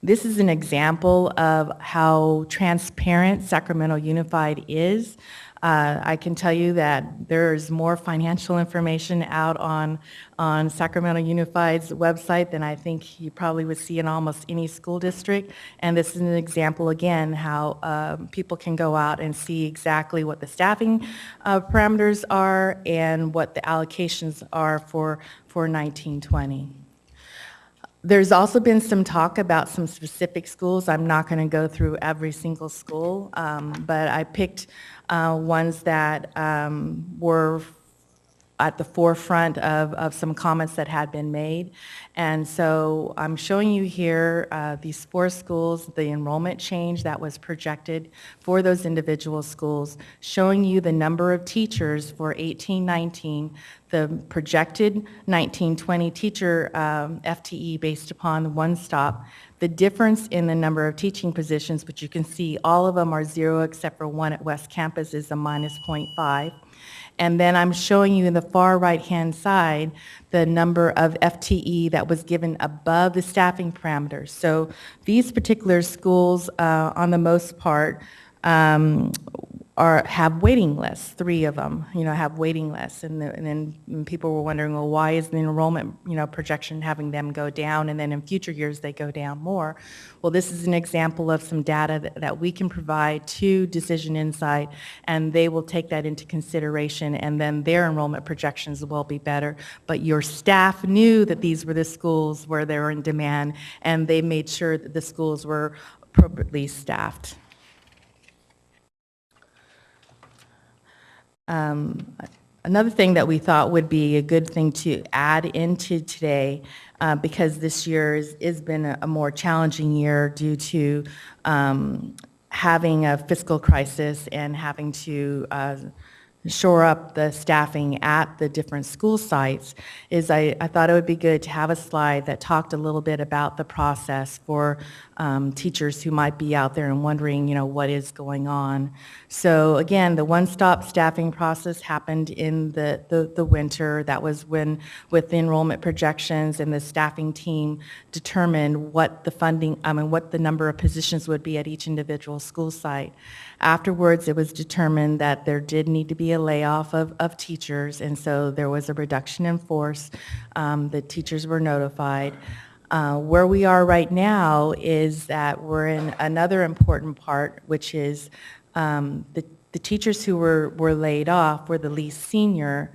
This is an example of how transparent Sacramento Unified is. I can tell you that there's more financial information out on Sacramento Unified's website than I think you probably would see in almost any school district. And this is an example, again, how people can go out and see exactly what the staffing parameters are and what the allocations are for 1920. There's also been some talk about some specific schools. I'm not going to go through every single school, but I picked ones that were at the forefront of some comments that had been made. And so I'm showing you here these 4 schools, the enrollment change that was projected for those individual schools, showing you the number of teachers for 18-19, the projected 19-20 teacher FTE based upon the one-stop, the difference in the number of teaching positions, which you can see all of them are 0 except for one at West Campus is a minus 0.5. And then I'm showing you in the far right-hand side the number of FTE that was given above the staffing parameters. So these particular schools, on the most part, have waiting lists. 3 of them, have waiting lists. And then people were wondering, well, why is the enrollment, projection having them go down, and then in future years they go down more? Well, this is an example of some data that we can provide to Decision Insight, and they will take that into consideration, and then their enrollment projections will be better. But your staff knew that these were the schools where they were in demand, and they made sure that the schools were appropriately staffed. Another thing that we thought would be a good thing to add into today, because this year has been a more challenging year due to having a fiscal crisis and having to shore up the staffing at the different school sites, is I thought it would be good to have a slide that talked a little bit about the process for teachers who might be out there and wondering, what is going on. So again, the one-stop staffing process happened in the winter. That was when, with the enrollment projections, and the staffing team determined what the funding, what the number of positions would be at each individual school site. Afterwards, it was determined that there did need to be a layoff of teachers, and so there was a reduction in force. The teachers were notified. Where we are right now is that we're in another important part, which is the teachers who were laid off were the least senior,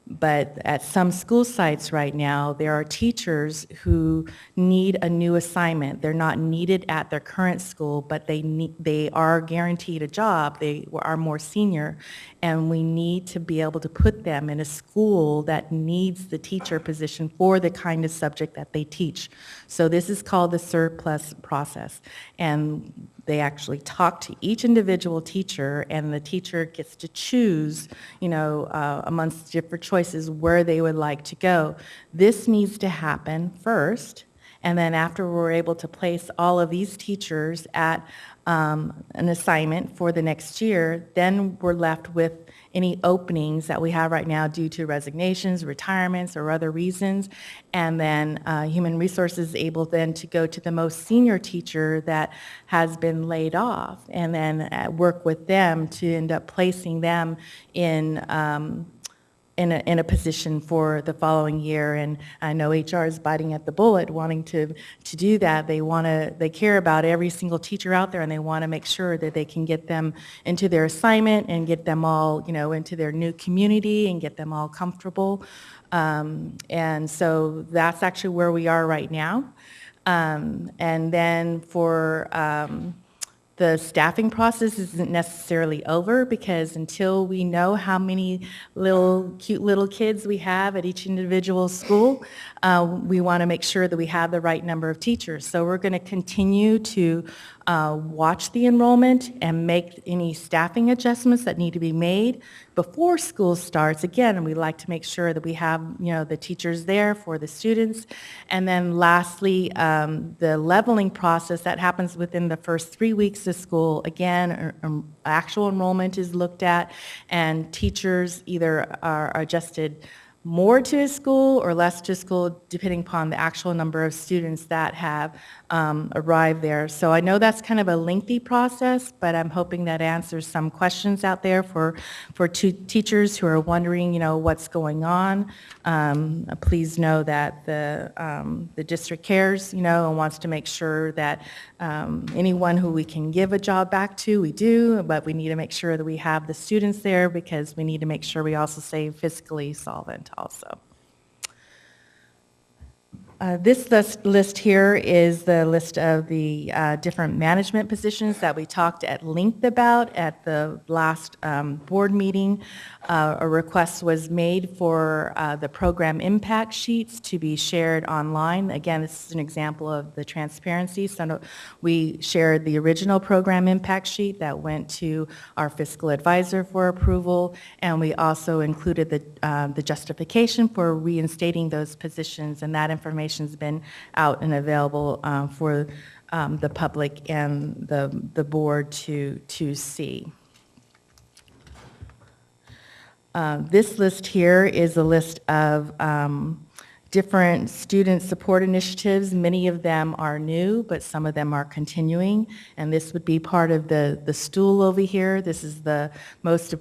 but at some school sites right now, there are teachers who need a new assignment. They're not needed at their current school, but they are guaranteed a job. They are more senior, and we need to be able to put them in a school that needs the teacher position for the kind of subject that they teach. So this is called the surplus process, and they actually talk to each individual teacher, and the teacher gets to choose, amongst different choices where they would like to go. This needs to happen first, and then after we're able to place all of these teachers at an assignment for the next year, then we're left with any openings that we have right now due to resignations, retirements, or other reasons, and then Human Resources is able then to go to the most senior teacher that has been laid off, and then work with them to end up placing them in a position for the following year. And I know HR is biting at the bullet, wanting to do that. They care about every single teacher out there, and they want to make sure that they can get them into their assignment and get them all, into their new community and get them all comfortable. And so that's actually where we are right now. And then for the staffing process isn't necessarily over, because until we know how many cute little kids we have at each individual school, we want to make sure that we have the right number of teachers. So we're going to continue to watch the enrollment and make any staffing adjustments that need to be made before school starts. Again, we like to make sure that we have, the teachers there for the students. And then lastly, the leveling process that happens within the first 3 weeks of school. Again, actual enrollment is looked at, and teachers either are adjusted more to a school or less to a school, depending upon the actual number of students that have arrived there. So I know that's kind of a lengthy process, but I'm hoping that answers some questions out there for teachers who are wondering, what's going on. Please know that the district cares, and wants to make sure that anyone who we can give a job back to, we do, but we need to make sure that we have the students there, because we need to make sure we also stay fiscally solvent also. This list here is the list of the different management positions that we talked at length about at the last board meeting. A request was made for the program impact sheets to be shared online. Again, this is an example of the transparency. So we shared the original program impact sheet that went to our fiscal advisor for approval, and we also included the justification for reinstating those positions, and that information has been out and available for the public and the board to see. This list here is a list of different student support initiatives. Many of them are new, but some of them are continuing. And this would be part of the stool over here. This is the most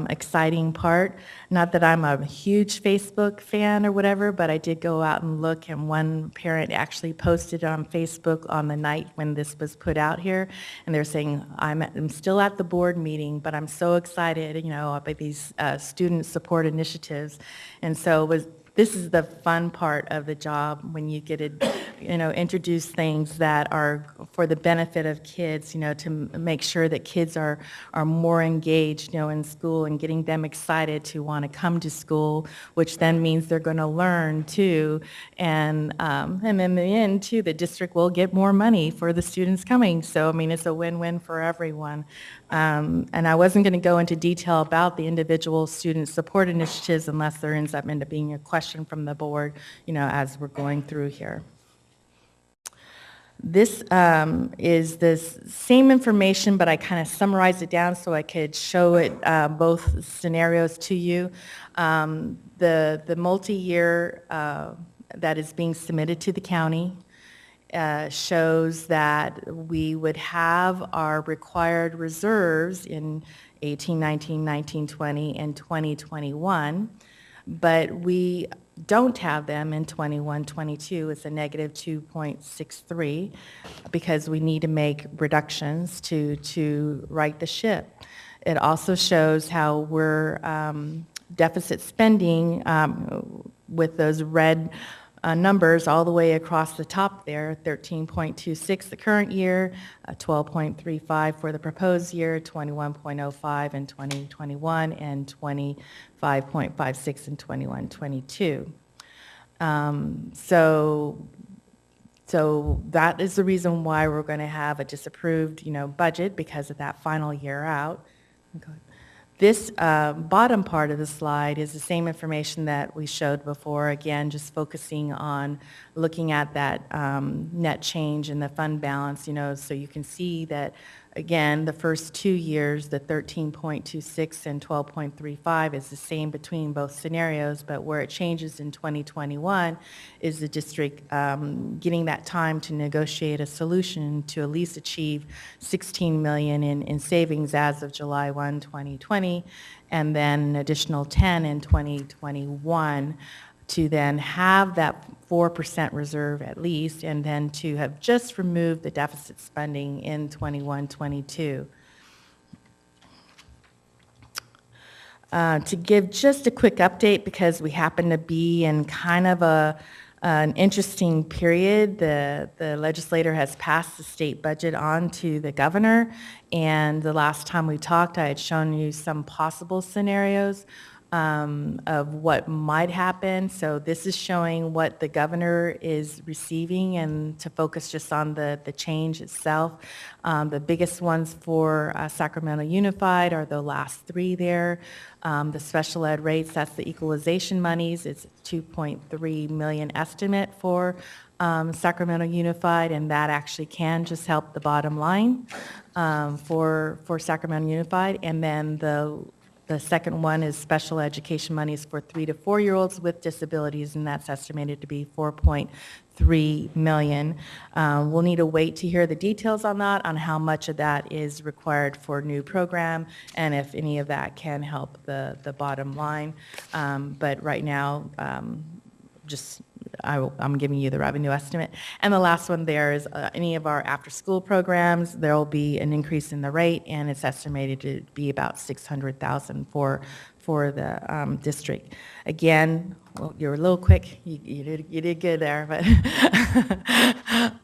exciting part. Not that I'm a huge Facebook fan or whatever, but I did go out and look, and one parent actually posted on Facebook on the night when this was put out here, and they're saying, I'm still at the board meeting, but I'm so excited, about these student support initiatives. And so this is the fun part of the job, when you get to, introduce things that are for the benefit of kids, to make sure that kids are more engaged, in school, and getting them excited to want to come to school, which then means they're going to learn too. And in the end too, the district will get more money for the students coming. So, it's a win-win for everyone. And I wasn't going to go into detail about the individual student support initiatives unless there ends up being a question from the board, as we're going through here. This is the same information, but I kind of summarized it down so I could show it, both scenarios to you. The multi-year that is being submitted to the county shows that we would have our required reserves in 18, 19, 19, 20, and 2021, but we don't have them in 21, 22. It's a negative 2.63 because we need to make reductions to right the ship. It also shows how we're deficit spending with those red numbers all the way across the top there, 13.26 the current year, 12.35 for the proposed year, 21.05 in 2021, and 25.56 in 21-22. So that is the reason why we're going to have a disapproved, budget, because of that final year out. Okay. This bottom part of the slide is the same information that we showed before, again, just focusing on looking at that net change in the fund balance, so you can see that, again, the first 2 years, the 13.26 and 12.35 is the same between both scenarios, but where it changes in 2021 is the district getting that time to negotiate a solution to at least achieve $16 million in savings as of July 1, 2020, and then an additional 10 in 2021 to then have that 4% reserve at least, and then to have just removed the deficit spending in 21-22. To give just a quick update, because we happen to be in kind of an interesting period, the legislator has passed the state budget on to the governor, and the last time we talked, I had shown you some possible scenarios of what might happen. So this is showing what the governor is receiving, and to focus just on the change itself. The biggest ones for Sacramento Unified are the last three there. The special ed rates, that's the equalization monies. It's $2.3 million estimate for Sacramento Unified, and that actually can just help the bottom line for Sacramento Unified. And then the second one is special education monies for 3 to 4-year-olds with disabilities, and that's estimated to be $4.3 million. We'll need to wait to hear the details on that, on how much of that is required for new program, and if any of that can help the bottom line. But right now, I'm giving you the revenue estimate. And the last one there is any of our after-school programs. There will be an increase in the rate, and it's estimated to be about $600,000 for for the district. Again, well, you were a little quick. You did good there, but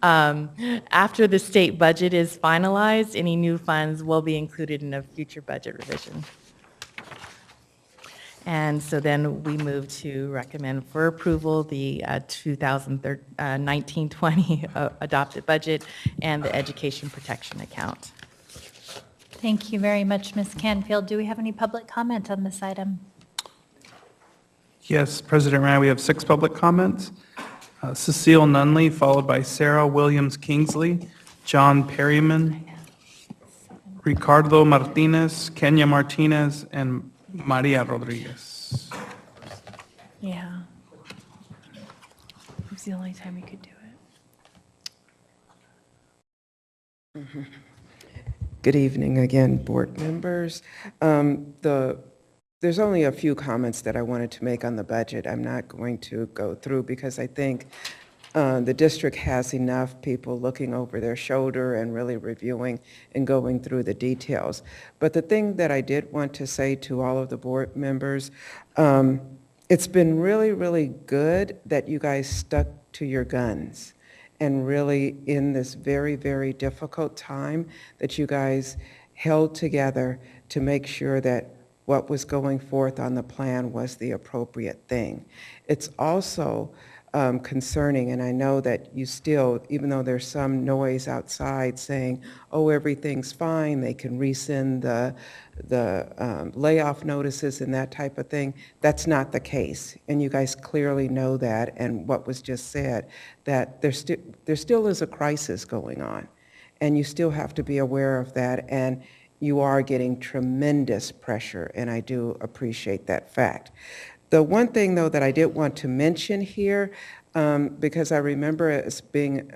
after the state budget is finalized, any new funds will be included in a future budget revision. And so then we move to recommend for approval the 2019-20 adopted budget and the education protection account. Thank you very much, Ms. Canfield. Do we have any public comment on this item? Yes, President Ryan, we have 6 public comments. Cecile Nunley, followed by Sarah Williams Kingsley, John Perryman, Ricardo Martinez, Kenya Martinez, and Maria Rodriguez. Yeah. It was the only time you could do it. Good evening again, board members. There's only a few comments that I wanted to make on the budget. I'm not going to go through because I think the district has enough people looking over their shoulder and really reviewing and going through the details. But the thing that I did want to say to all of the board members, it's been really, really good that you guys stuck to your guns. And really, in this very, very difficult time, that you guys held together to make sure that what was going forth on the plan was the appropriate thing. It's also concerning, and I know that you still, even though there's some noise outside saying, oh, everything's fine, they can rescind the layoff notices and that type of thing, that's not the case. And you guys clearly know that, and what was just said, that there still is a crisis going on, and you still have to be aware of that, and you are getting tremendous pressure, and I do appreciate that fact. The one thing, though, that I did want to mention here, because I remember it as being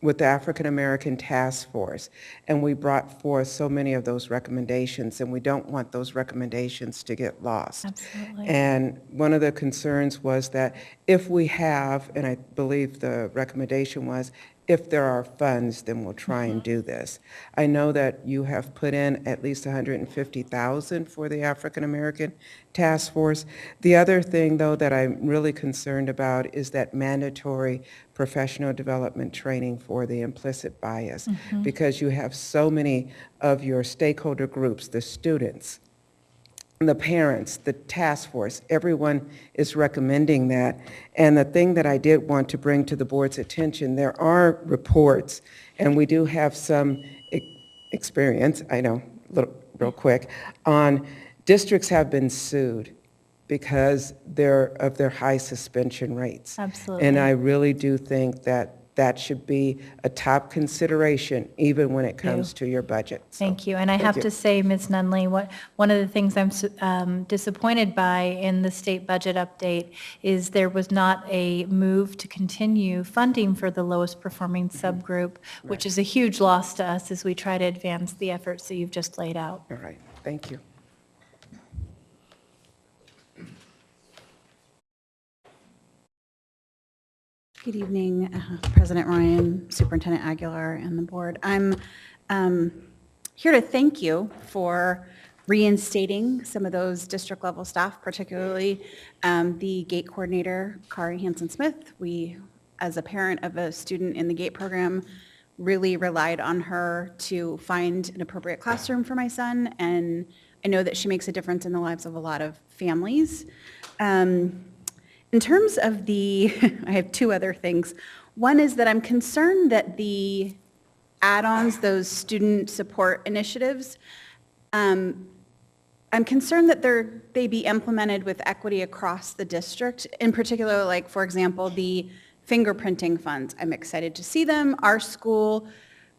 with the African American Task Force, and we brought forth so many of those recommendations, and we don't want those recommendations to get lost. Absolutely. And one of the concerns was that if we have, and I believe the recommendation was, if there are funds, then we'll try and do this. I know that you have put in at least $150,000 for the African American Task Force. The other thing, though, that I'm really concerned about is that mandatory professional development training for the implicit bias, because you have so many of your stakeholder groups, the students, the parents, the task force, everyone is recommending that. And the thing that I did want to bring to the board's attention, there are reports, and we do have some experience, I know, real quick, on districts have been sued because of their high suspension rates. Absolutely. And I really do think that that should be a top consideration, even when it comes to your budget. So, Thank you. And I have to say, Ms. Nunley, one of the things I'm disappointed by in the state budget update is there was not a move to continue funding for the lowest performing subgroup, which is a huge loss to us as we try to advance the efforts that you've just laid out. All right, thank you. Good evening, President Ryan, Superintendent Aguilar, and the board. I'm here to thank you for reinstating some of those district level staff, particularly the gate coordinator, Kari Hansen-Smith. We, as a parent of a student in the gate program, really relied on her to find an appropriate classroom for my son, and I know that she makes a difference in the lives of a lot of families. In terms of I have 2 other things. One is that I'm concerned that the add-ons, those student support initiatives, I'm concerned that they be implemented with equity across the district, in particular, like, for example, the fingerprinting funds. I'm excited to see them. Our school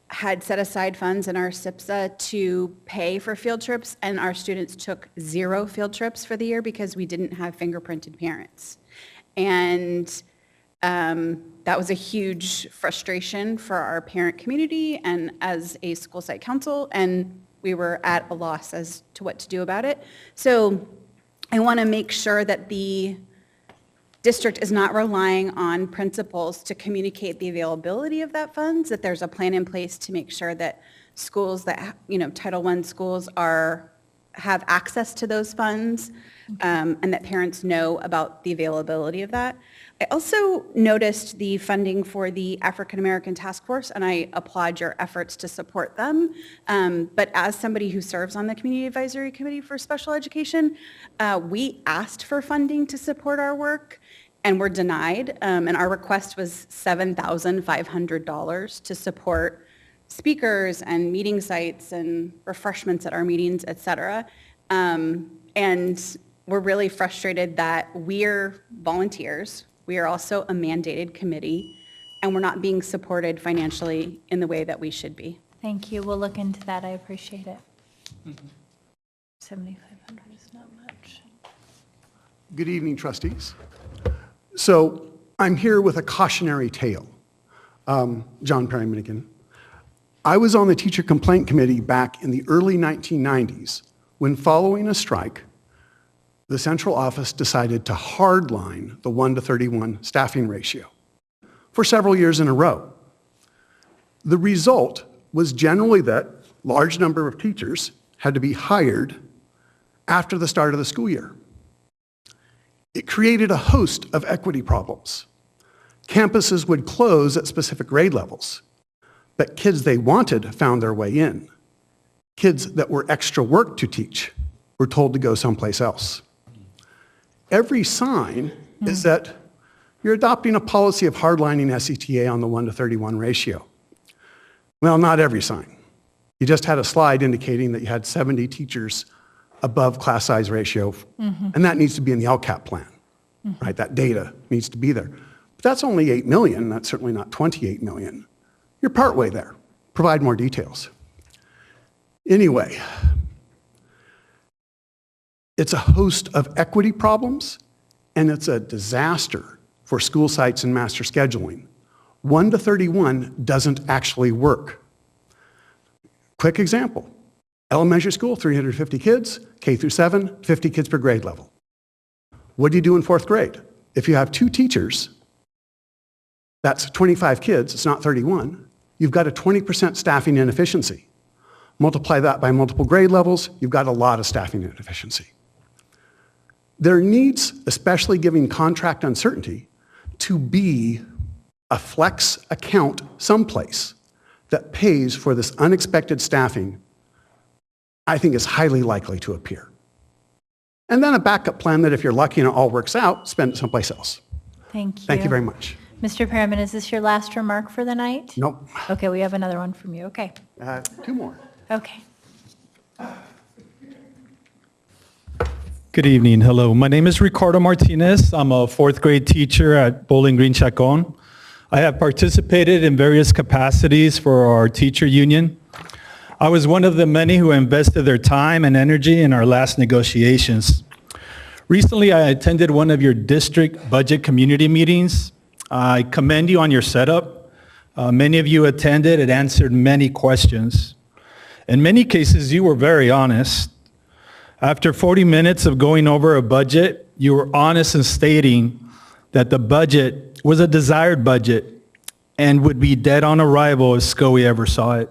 had set aside funds in our SIPSA to pay for field trips, and our students took 0 field trips for the year because we didn't have fingerprinted parents. And that was a huge frustration for our parent community and as a school site council, and we were at a loss as to what to do about it. So I want to make sure that the district is not relying on principals to communicate the availability of that funds, that there's a plan in place to make sure that schools that, Title I schools are have access to those funds and that parents know about the availability of that. I also noticed the funding for the African American Task Force, and I applaud your efforts to support them. But as somebody who serves on the Community Advisory Committee for Special Education, we asked for funding to support our work and were denied. And our request was $7,500 to support speakers and meeting sites and refreshments at our meetings, et cetera. And we're really frustrated that we're volunteers. We are also a mandated committee, and we're not being supported financially in the way that we should be. Thank you. We'll look into that. I appreciate it. 7,500 is not much. Good evening, trustees. So I'm here with a cautionary tale. John Perry Minigan. I was on the teacher complaint committee back in the early 1990s when, following a strike, the central office decided to hardline the 1-to-31 staffing ratio for several years in a row. The result was generally that large number of teachers had to be hired after the start of the school year. It created a host of equity problems. Campuses would close at specific grade levels, but kids they wanted found their way in. Kids that were extra work to teach were told to go someplace else. Every sign is that you're adopting a policy of hardlining SETA on the 1-to-31 ratio. Well, not every sign. You just had a slide indicating that you had 70 teachers above class size ratio, and that needs to be in the LCAP plan, right? That data needs to be there. But that's only 8 million, that's certainly not 28 million. You're partway there. Provide more details. Anyway, it's a host of equity problems, and it's a disaster for school sites and master scheduling. 1-to-31 doesn't actually work. Quick example. Elementary school, 350 kids. K through 7, 50 kids per grade level. What do you do in 4th grade? If you have 2 teachers, that's 25 kids, it's not 31. You've got a 20% staffing inefficiency. Multiply that by multiple grade levels, you've got a lot of staffing inefficiency. There needs, especially given contract uncertainty, to be a flex account someplace that pays for this unexpected staffing, I think is highly likely to appear. And then a backup plan that if you're lucky and it all works out, spend it someplace else. Thank you. Thank you very much. Mr. Perriman, is this your last remark for the night? Nope. Okay, we have another one from you. Okay. 2 more. Okay. Good evening. Hello. My name is Ricardo Martinez. I'm a 4th grade teacher at Bowling Green Chacon. I have participated in various capacities for our teacher union. I was one of the many who invested their time and energy in our last negotiations. Recently, I attended one of your district budget community meetings. I commend you on your setup. Many of you attended and answered many questions. In many cases, you were very honest. After 40 minutes of going over a budget, you were honest in stating that the budget was a desired budget and would be dead on arrival if SCOE ever saw it.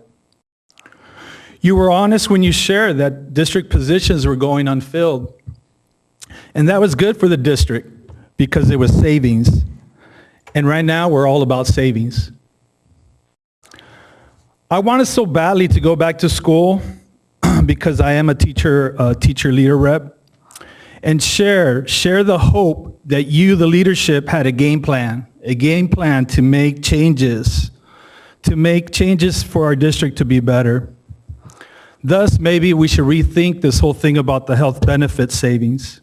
You were honest when you shared that district positions were going unfilled. And that was good for the district because it was savings. And right now, we're all about savings. I wanted so badly to go back to school because I am a teacher leader rep, and share the hope that you, the leadership, had a game plan to make changes for our district to be better. Thus, maybe we should rethink this whole thing about the health benefit savings.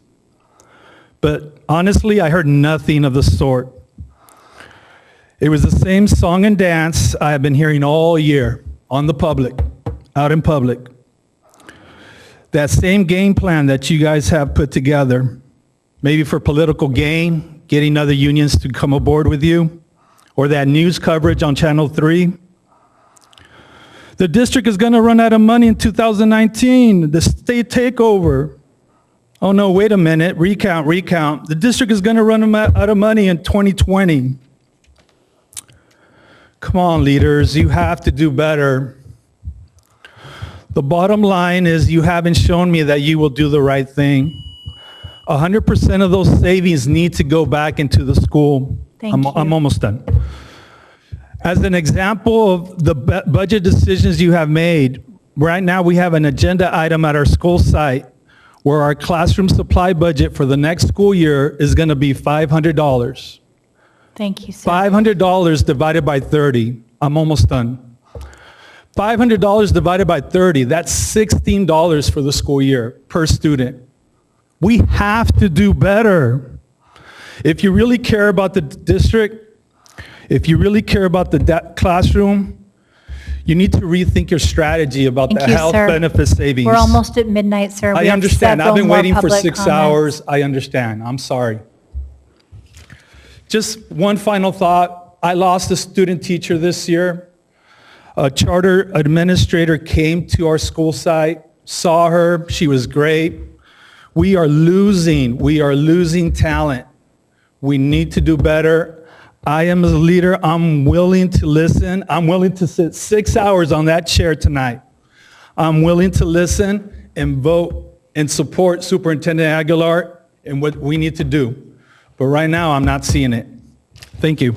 But honestly, I heard nothing of the sort. It was the same song and dance I have been hearing all year out in public. That same game plan that you guys have put together, maybe for political gain, getting other unions to come aboard with you, or that news coverage on Channel 3. The district is going to run out of money in 2019, the state takeover. Oh no, wait a minute, recount. The district is going to run out of money in 2020. Come on, leaders, you have to do better. The bottom line is you haven't shown me that you will do the right thing. 100% of those savings need to go back into the school. I'm almost done. As an example of the budget decisions you have made, right now we have an agenda item at our school site where our classroom supply budget for the next school year is going to be $500. Thank you, sir. $500 divided by 30. I'm almost done. $500 divided by 30, that's $16 for the school year per student. We have to do better. If you really care about the district, if you really care about the classroom, you need to rethink your strategy about Thank the you, health sir. benefit savings. We're almost at midnight, sir. We I have understand. I've several been more waiting for public 6 comments. hours. I understand. I'm sorry. Just one final thought. I lost a student teacher this year. A charter administrator came to our school site, saw her. She was great. We are losing talent. We need to do better. I am a leader. I'm willing to listen. I'm willing to sit 6 hours on that chair tonight. I'm willing to listen and vote and support Superintendent Aguilar and what we need to do. But right now, I'm not seeing it. Thank you.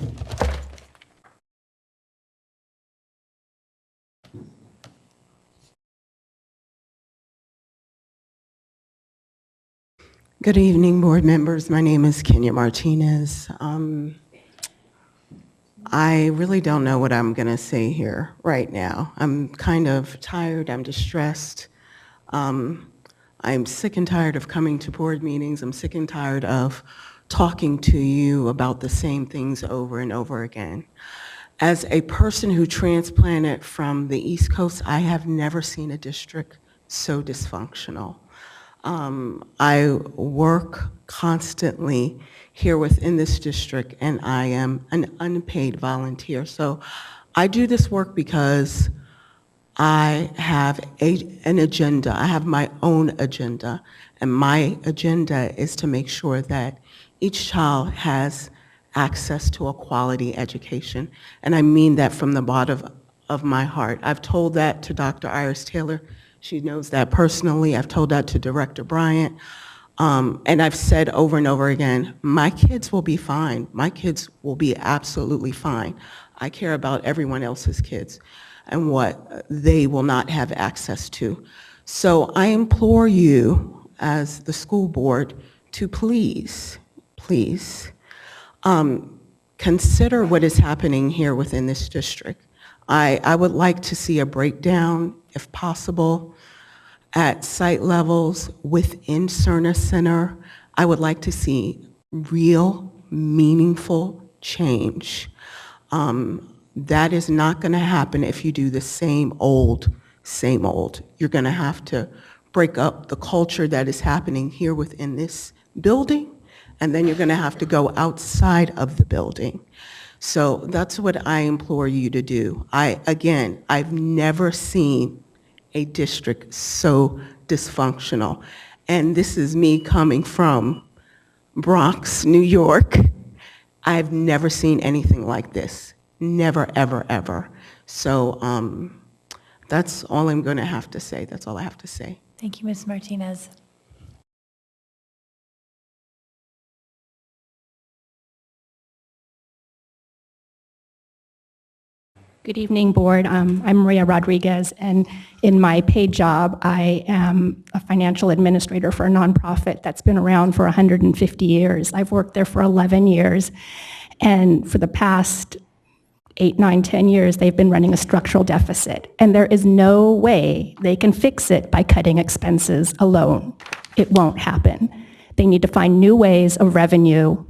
Good evening, board members. My name is Kenya Martinez. I really don't know what I'm going to say here right now. I'm kind of tired. I'm distressed. I'm sick and tired of coming to board meetings. I'm sick and tired of talking to you about the same things over and over again. As a person who transplanted from the East Coast, I have never seen a district so dysfunctional. I work constantly here within this district, and I am an unpaid volunteer. So I do this work because I have an agenda. I have my own agenda, and my agenda is to make sure that each child has access to a quality education, and I mean that from the bottom of my heart. I've told that to Dr. Iris Taylor. She knows that personally. I've told that to Director Bryant. And I've said over and over again, my kids will be fine. My kids will be absolutely fine. I care about everyone else's kids and what they will not have access to. So I implore you as the school board to please consider what is happening here within this district. I would like to see a breakdown, if possible, at site levels within Cerner Center. I would like to see real, meaningful change. That is not going to happen if you do the same old. You're going to have to break up the culture that is happening here within this building, and then you're going to have to go outside of the building. So that's what I implore you to do. I've never seen a district so dysfunctional. And this is me coming from Bronx, New York. I've never seen anything like this. Never, ever, ever. So that's all I'm going to have to say. That's all I have to say. Thank you, Ms. Martinez. Good evening, board. I'm Maria Rodriguez, and in my paid job, I am a financial administrator for a nonprofit that's been around for 150 years. I've worked there for 11 years, and for the past 8, 9, 10 years, they've been running a structural deficit, and there is no way they can fix it by cutting expenses alone. It won't happen. They need to find new ways of revenue,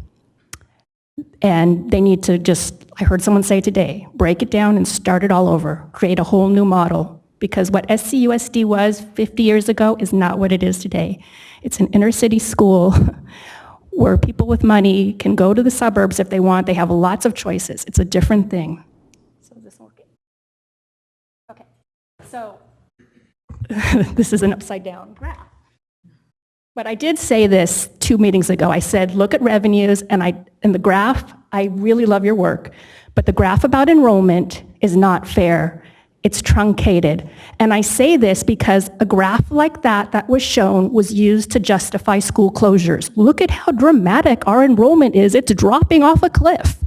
and they need to just, I heard someone say today, break it down and start it all over, create a whole new model, because what SCUSD was 50 years ago is not what it is today. It's an inner city school where people with money can go to the suburbs if they want. They have lots of choices. It's a different thing. So this will get, okay. So this is an upside down graph. But I did say this 2 meetings ago. I said, look at revenues, and the graph, I really love your work, but the graph about enrollment is not fair. It's truncated. And I say this because a graph like that was shown was used to justify school closures. Look at how dramatic our enrollment is. It's dropping off a cliff.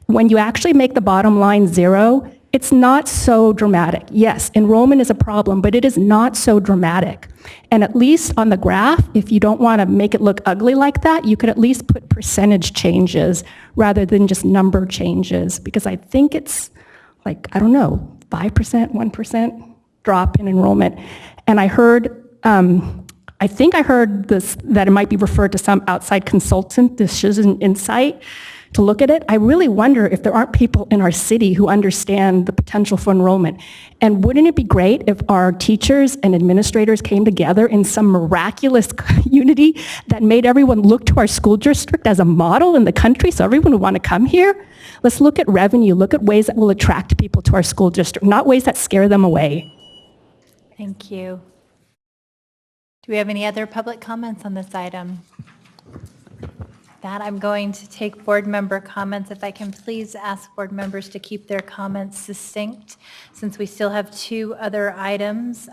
When you actually make the bottom line 0, it's not so dramatic. Yes, enrollment is a problem, but it is not so dramatic. And at least on the graph, if you don't want to make it look ugly like that, you could at least put percentage changes rather than just number changes, because I think it's like, I don't know, 5%, 1% drop in enrollment. And I heard, I think I heard this, that it might be referred to some outside consultant. This is an insight to look at it. I really wonder if there aren't people in our city who understand the potential for enrollment. And wouldn't it be great if our teachers and administrators came together in some miraculous unity that made everyone look to our school district as a model in the country so everyone would want to come here? Let's look at revenue, look at ways that will attract people to our school district, not ways that scare them away. Thank you. Do we have any other public comments on this item? That I'm going to take board member comments. If I can please ask board members to keep their comments succinct, since we still have 2 other items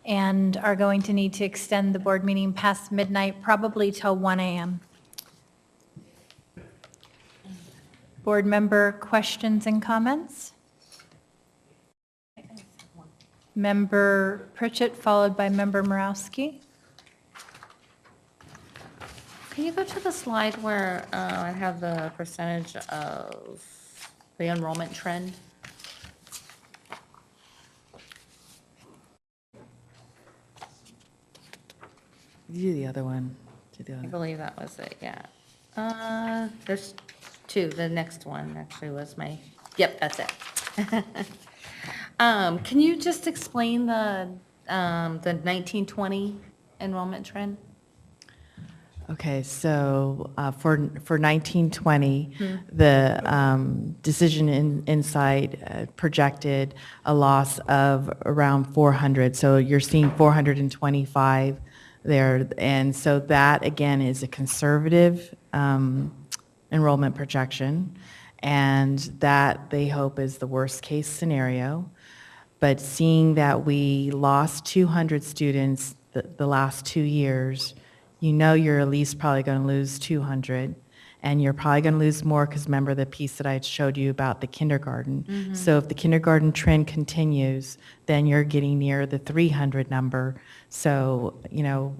and are going to need to extend the board meeting past midnight, probably till 1 a.m. Board member questions and comments? Member Pritchett, followed by Member Morawski. Can you go to the slide where I have the percentage of the enrollment trend? Do the other one. Do the I other. believe that was it, yeah. There's 2. The next one actually was my, yep, that's it. Can you just explain the 1920 enrollment trend? Okay, so for 1920, the decision insight projected a loss of around 400. So you're seeing 425 there. And so that, again, is a conservative enrollment projection. And that, they hope, is the worst-case scenario. But seeing that we lost 200 students the last 2 years, you know you're at least probably going to lose 200, and you're probably going to lose more because remember the piece that I showed you about the kindergarten. So if the kindergarten trend continues, then you're getting near the 300 number. So, you know,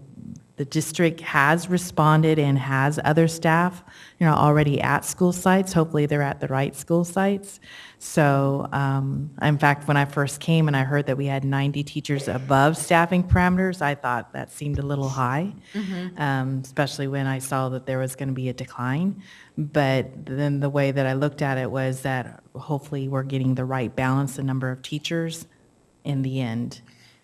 the district has responded and has other staff, you know, already at school sites. Hopefully they're at the right school sites. So, in fact, when I first came and I heard that we had 90 teachers above staffing parameters, I thought that seemed a little high, especially when I saw that there was going to be a decline. But then the way that I looked at it was that hopefully we're getting the right balance, the number of teachers in the end.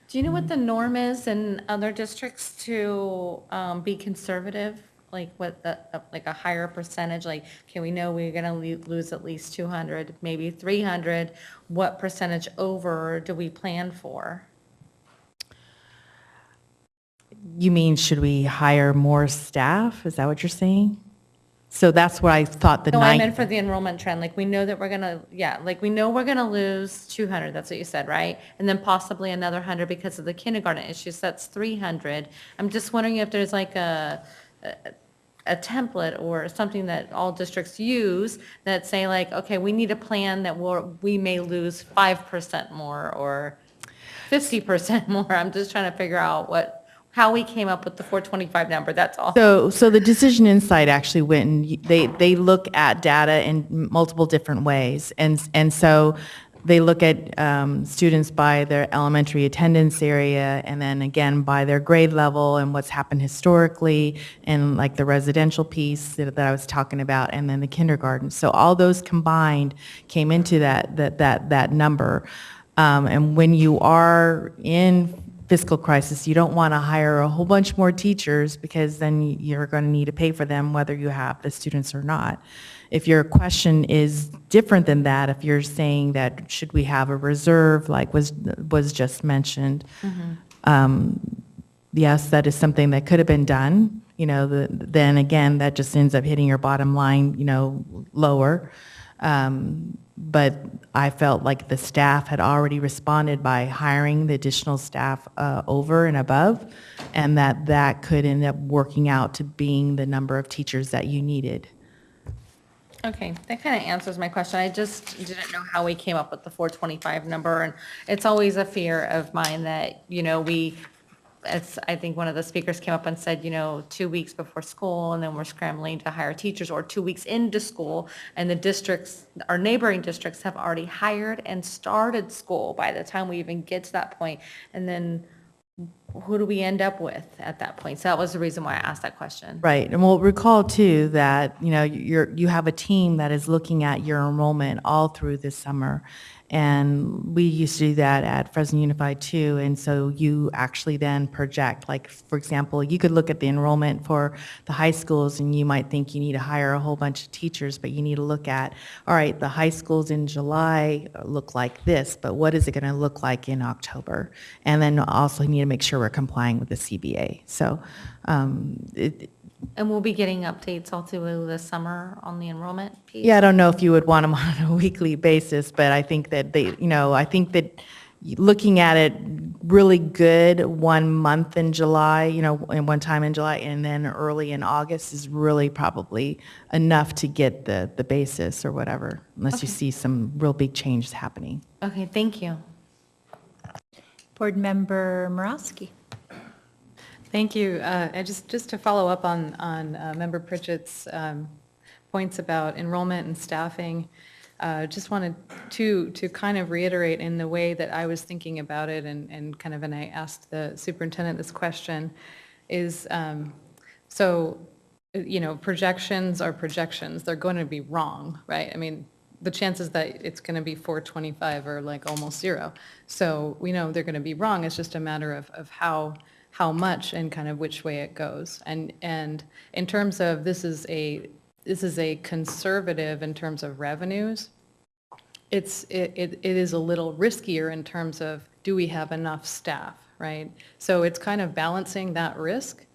Do you know what the norm is in other districts to be conservative? Like what the, like a higher percentage, like, okay, we know we're gonna lose at least 200, maybe 300. What percentage over do we plan for? You mean, should we hire more staff? Is that what you're saying? So that's what I thought the No, I nine. meant for the enrollment trend. Like we know that we're gonna, yeah, like we know we're gonna lose 200. That's what you said, right? And then possibly another 100 because of the kindergarten issues. That's 300. I'm just wondering if there's like a template or something that all districts use that say like, okay, we need a plan that we may lose 5% more or 50% more. I'm just trying to figure out how we came up with the 425 number, that's all. So the Decision Insight actually went and they look at data in multiple different ways. And so they look at students by their elementary attendance area and then again by their grade level and what's happened historically and like the residential piece that I was talking about and then the kindergarten. So all those combined came into that number. And when you are in fiscal crisis, you don't want to hire a whole bunch more teachers because then you're going to need to pay for them whether you have the students or not. If your question is different than that, if you're saying that should we have a reserve like was just mentioned, yes, that is something that could have been done. You know, then again, that just ends up hitting your bottom line, you know, lower. but I felt like the staff had already responded by hiring the additional staff over and above, and that could end up working out to being the number of teachers that you needed. Okay, that kind of answers my question. I just didn't know how we came up with the 425 number, and it's always a fear of mine that, I think one of the speakers came up and said, 2 weeks before school, and then we're scrambling to hire teachers, or 2 weeks into school, and the districts, our neighboring districts have already hired and started school by the time we even get to that point, and then who do we end up with at that point? So that was the reason why I asked that question. Right, and we'll recall too that, you have a team that is looking at your enrollment all through this summer. And we used to do that at Fresno Unified too, and so you actually then project, like, for example, you could look at the enrollment for the high schools and you might think you need to hire a whole bunch of teachers, but you need to look at, all right, the high schools in July look like this, but what is it going to look like in October? And then also you need to make sure we're complying with the CBA. So And we'll be getting updates all through the summer on the enrollment piece? yeah, I don't know if you would want them on a weekly basis, but I think that I think that looking at it really good 1 month in July, and one time in July, and then early in August is really probably enough to get the basis or whatever, unless you see some real big changes happening. Okay, thank you. Board Member Morosky. Thank you. Just to follow up on Member Pritchett's points about enrollment and staffing, just wanted to kind of reiterate in the way that I was thinking about it, and I asked the superintendent this question, is projections are projections. They're going to be wrong, right? I mean, the chances that it's going to be 425 are like almost zero. So we know they're going to be wrong. It's just a matter of how much and kind of which way it goes. And in terms of this is a conservative in terms of revenues. It is a little riskier in terms of, do we have enough staff, right? So it's kind of balancing that risk,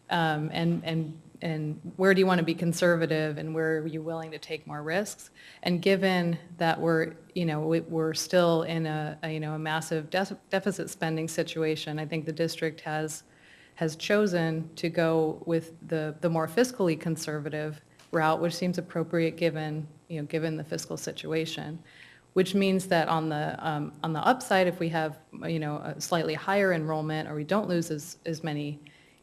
and where do you want to be conservative and where are you willing to take more risks? And given that we're still in a massive deficit spending situation, I think the district has chosen to go with the more fiscally conservative route, which seems appropriate given the fiscal situation. Which means that on the upside, if we have a slightly higher enrollment, or we don't lose as many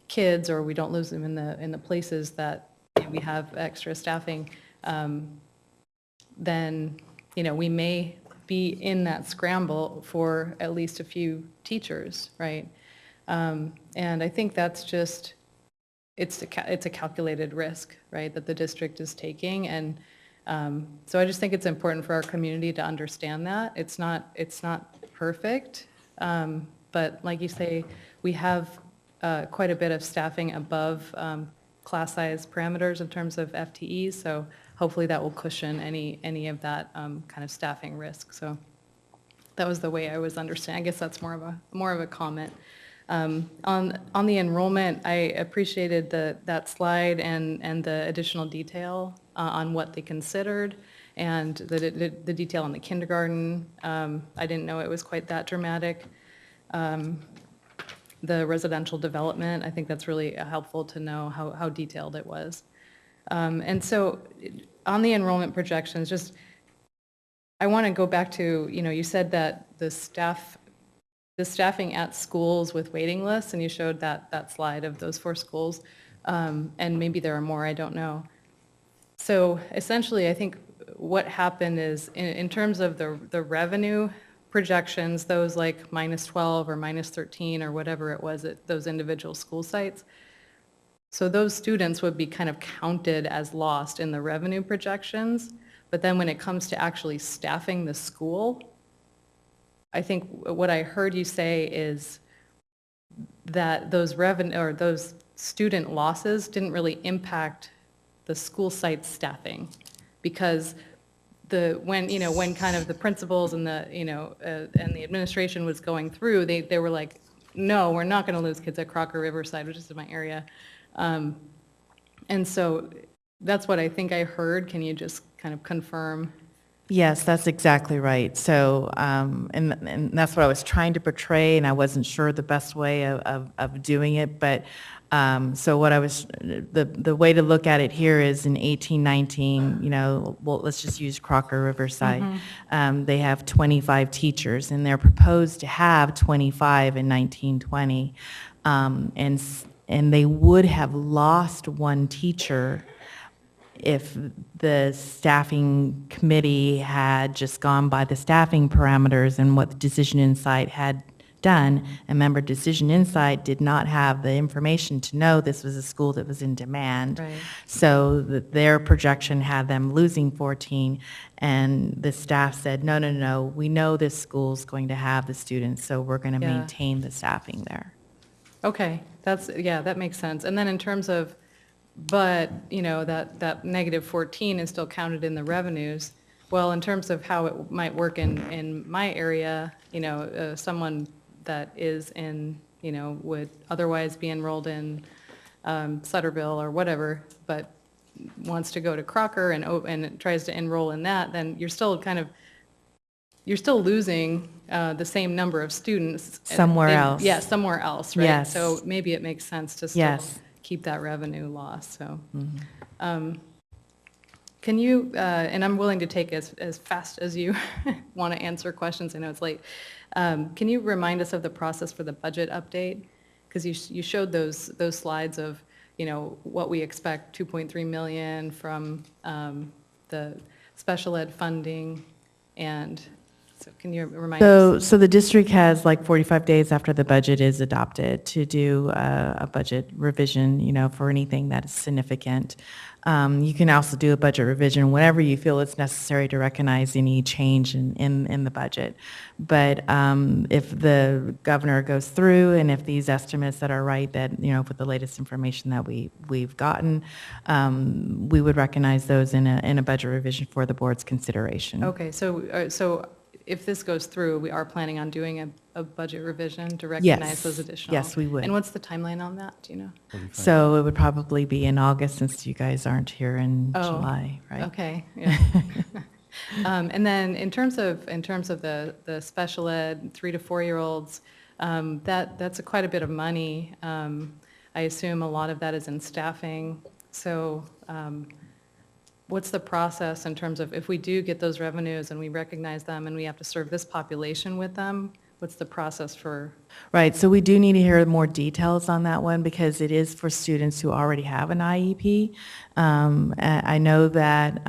kids, or we don't lose them in the places that we have extra staffing, then we may be in that scramble for at least a few teachers, right? And I think that's just it's a calculated risk, right, that the district is taking, and so I just think it's important for our community to understand that it's not perfect, but like you say, we have quite a bit of staffing above class size parameters in terms of FTEs, so hopefully that will cushion any of that kind of staffing risk. So that was the way I was understanding. I guess that's more of a comment. On the enrollment, I appreciated that slide and the additional detail on what they considered, and the detail on the kindergarten. I didn't know it was quite that dramatic. The residential development, I think that's really helpful to know how detailed it was. And so on the enrollment projections, I want to go back to, you said that the staffing at schools with waiting lists, and you showed that slide of those 4 schools, and maybe there are more, I don't know. So essentially, I think what happened is, in terms of the revenue projections, those like -12 or -13 or whatever it was at those individual school sites, so those students would be kind of counted as lost in the revenue projections, but then when it comes to actually staffing the school, I think what I heard you say is that those revenue or those student losses didn't really impact the school site staffing, because when kind of the principals and the administration was going through, they were like, no, we're not going to lose kids at Crocker Riverside, which is in my area, and so that's what I think I heard. Can you just kind of confirm Yes, that's exactly right. So, and that's what I was trying to portray, and I wasn't sure the best way of doing it, but, so what I was, the way to look at it here is in 1819, well, let's just use Crocker Riverside. They have 25 teachers, and they're proposed to have 25 in 1920. And they would have lost one teacher if the staffing committee had just gone by the staffing parameters and what the Decision Insight had done. And remember, Decision Insight did not have the information to know this was a school that was in demand. Right. So their projection had them losing 14, and the staff said, no, no, no, we know this school's going to have the students, so we're going to Yeah. maintain the staffing there. Okay, that makes sense. And then in terms of, but, that negative 14 is still counted in the revenues. Well, in terms of how it might work in my area, someone that is in, would otherwise be enrolled in Sutterville or whatever, but wants to go to Crocker and tries to enroll in that, then you're still losing the same number of students. Somewhere else. Yeah, somewhere else, right? Yes. So maybe it makes sense to still Yes. keep that revenue loss, so. Can you, and I'm willing to take as fast as you want to answer questions, I know it's late. Can you remind us of the process for the budget update? Because you showed those slides of, what we expect, 2.3 million from the special ed funding, and so can you remind us? So the district has like 45 days after the budget is adopted to do a budget revision, for anything that is significant. You can also do a budget revision whenever you feel it's necessary to recognize any change in the budget. But if the governor goes through and if these estimates that are right, that, with the latest information that we've gotten, we would recognize those in a budget revision for the board's consideration. Okay, so if this goes through, we are planning on doing a budget revision to recognize those additional? Yes, we would. And what's the timeline on that, do you know? So it would probably be in August, since you guys aren't here in July, right? Okay, yeah. And then in terms of the special ed 3 to 4-year-olds, that's quite a bit of money. I assume a lot of that is in staffing. So what's the process in terms of if we do get those revenues and we recognize them and we have to serve this population with them, what's the process for? Right, so we do need to hear more details on that one because it is for students who already have an IEP. I know that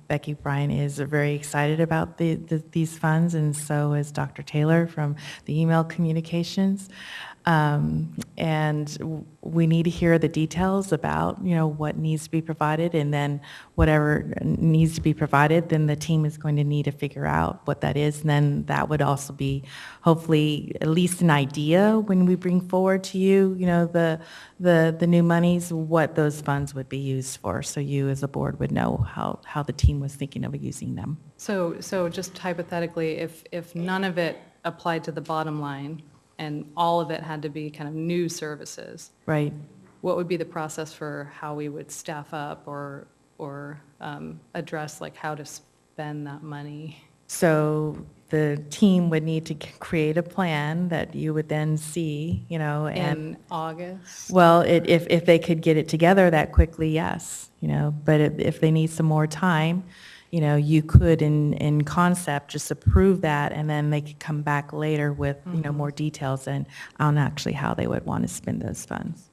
Becky Bryan is very excited about these funds, and so is Dr. Taylor from the email communications. And we need to hear the details about, what needs to be provided, and then whatever needs to be provided, then the team is going to need to figure out what that is. And then that would also be hopefully at least an idea when we bring forward to you, the new monies, what those funds would be used for. So you as a board would know how the team was thinking of using them. So just hypothetically, if none of it applied to the bottom line, and all of it had to be kind of new services. Right. What would be the process for how we would staff up or address like how to spend that money? So the team would need to create a plan that you would then see, and in August? Well, if they could get it together that quickly, yes, but if they need some more time, you could in concept just approve that, and then they could come back later with, more details on actually how they would want to spend those funds.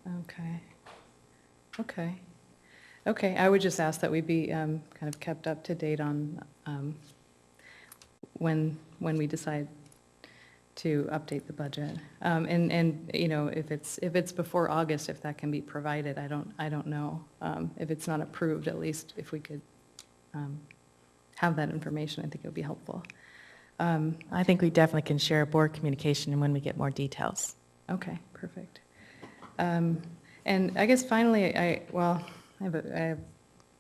Okay, I would just ask that we be kind of kept up to date on when we decide to update the budget. And if it's before August, if that can be provided, I don't know. If it's not approved, at least if we could have that information, I think it would be helpful. I think we definitely can share board communication when we get more details. Okay, perfect. And I guess finally, I have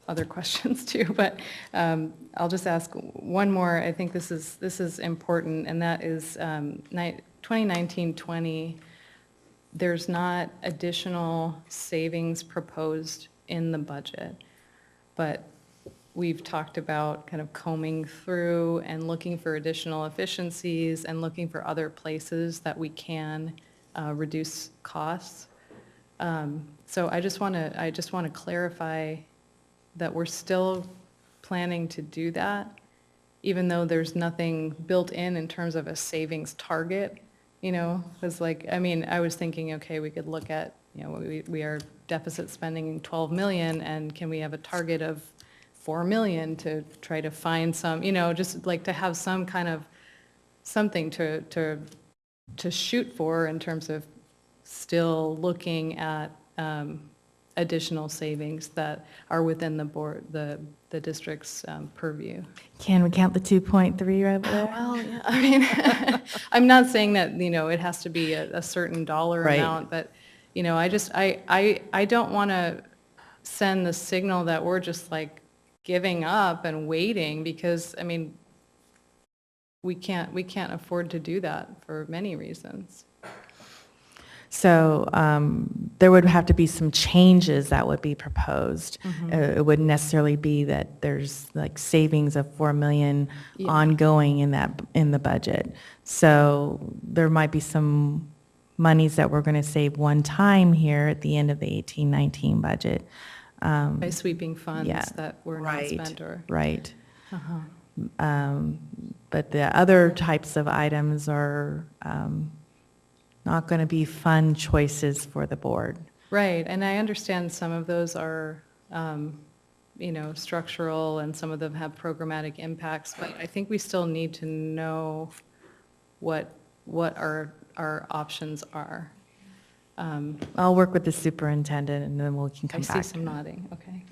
other questions too, but I'll just ask one more. I think this is important, and that is 2019-20. There's not additional savings proposed in the budget, but we've talked about kind of combing through and looking for additional efficiencies and looking for other places that we can reduce costs. So I just want to clarify that we're still planning to do that, even though there's nothing built in terms of a savings target, you know, because like, I mean, I was thinking, okay, we could look at, you know, we are deficit spending 12 million, and can we have a target of 4 million to try to find some, you know, just like to have some kind of something to shoot for in terms of still looking at additional savings that are within the board, the district's purview. Can we count the 2.3 right there? Well, yeah, I mean, I'm not saying that, you know, it has to be a certain dollar Right. amount, but, you know, I don't want to send the signal that we're just like giving up and waiting, because, I mean, we can't afford to do that for many reasons. So there would have to be some changes that would be proposed. It wouldn't necessarily be that there's like savings of 4 million ongoing in the budget. So there might be some monies that we're going to save one time here at the end of the 18-19 budget. By sweeping funds that were not Right, spent or. right. But the other types of items are not going to be fun choices for the board. Right, and I understand some of those are, you know, structural, and some of them have programmatic impacts, but I think we still need to know what our options are. I'll work with the superintendent, and then we can come back. I see some nodding, okay.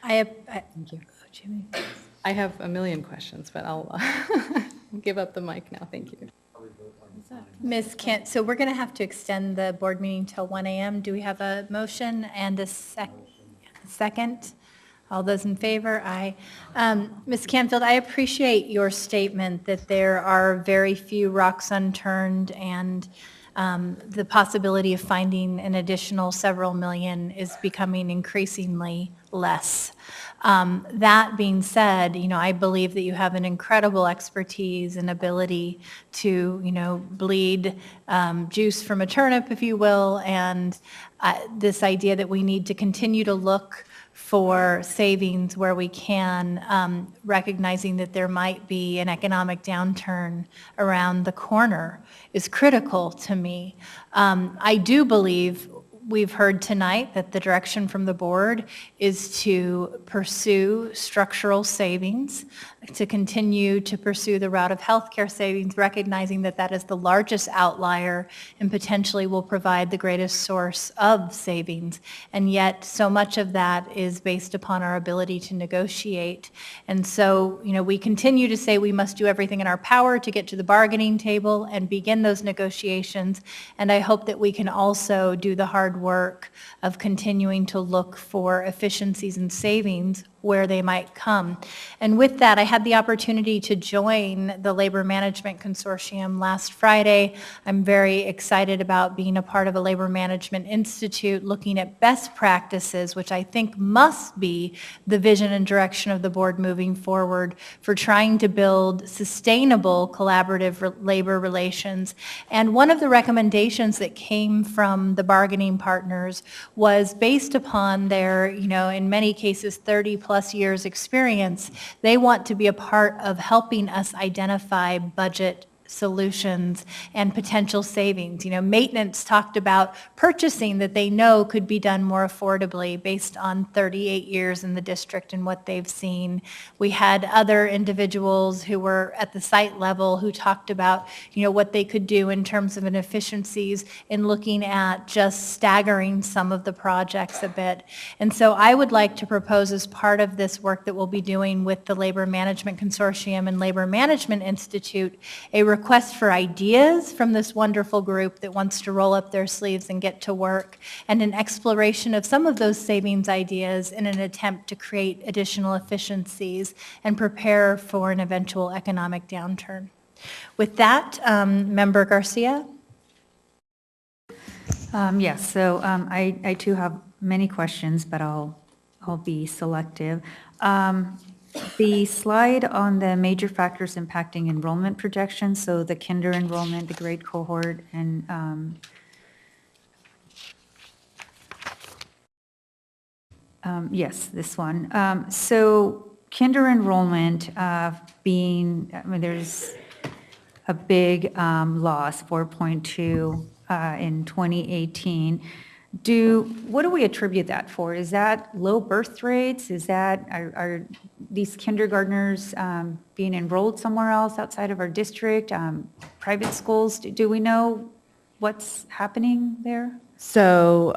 Thank you. Oh, Jimmy. I have a million questions, but I'll give up the mic now, thank you. Ms. Kent, so we're going to have to extend the board meeting till 1 a.m. Do we have a motion and a second? All those in favor? Aye. Ms. Canfield, I appreciate your statement that there are very few rocks unturned, and the possibility of finding an additional several million is becoming increasingly less. That being said, you know, I believe that you have an incredible expertise and ability to, you know, bleed juice from a turnip, if you will, and this idea that we need to continue to look for savings where we can, recognizing that there might be an economic downturn around the corner is critical to me. I do believe we've heard tonight that the direction from the board is to pursue structural savings, to continue to pursue the route of healthcare savings, recognizing that that is the largest outlier and potentially will provide the greatest source of savings. And yet so much of that is based upon our ability to negotiate. And so, you know, we continue to say we must do everything in our power to get to the bargaining table and begin those negotiations. And I hope that we can also do the hard work of continuing to look for efficiencies and savings where they might come. And with that, I had the opportunity to join the Labor Management Consortium last Friday. I'm very excited about being a part of a Labor Management Institute looking at best practices, which I think must be the vision and direction of the board moving forward for trying to build sustainable collaborative labor relations. And one of the recommendations that came from the bargaining partners was based upon their, you know, in many cases 30+ years experience, they want to be a part of helping us identify budget solutions and potential savings. You know, maintenance talked about purchasing that they know could be done more affordably based on 38 years in the district and what they've seen. We had other individuals who were at the site level who talked about, you know, what they could do in terms of inefficiencies in looking at just staggering some of the projects a bit. And so I would like to propose, as part of this work that we'll be doing with the Labor Management Consortium and Labor Management Institute, a request for ideas from this wonderful group that wants to roll up their sleeves and get to work, and an exploration of some of those savings ideas in an attempt to create additional efficiencies and prepare for an eventual economic downturn. With that, Member Garcia? Yes, so I too have many questions, but I'll I'll be selective. The slide on the major factors impacting enrollment projections, so the kinder enrollment, the grade cohort, and yes, this one. So kinder enrollment being, I mean, there's a big loss, 4.2 in 2018. What do we attribute that for? Is that low birth rates? Is that, are these kindergartners being enrolled somewhere else outside of our district, private schools? Do we know what's happening there? So,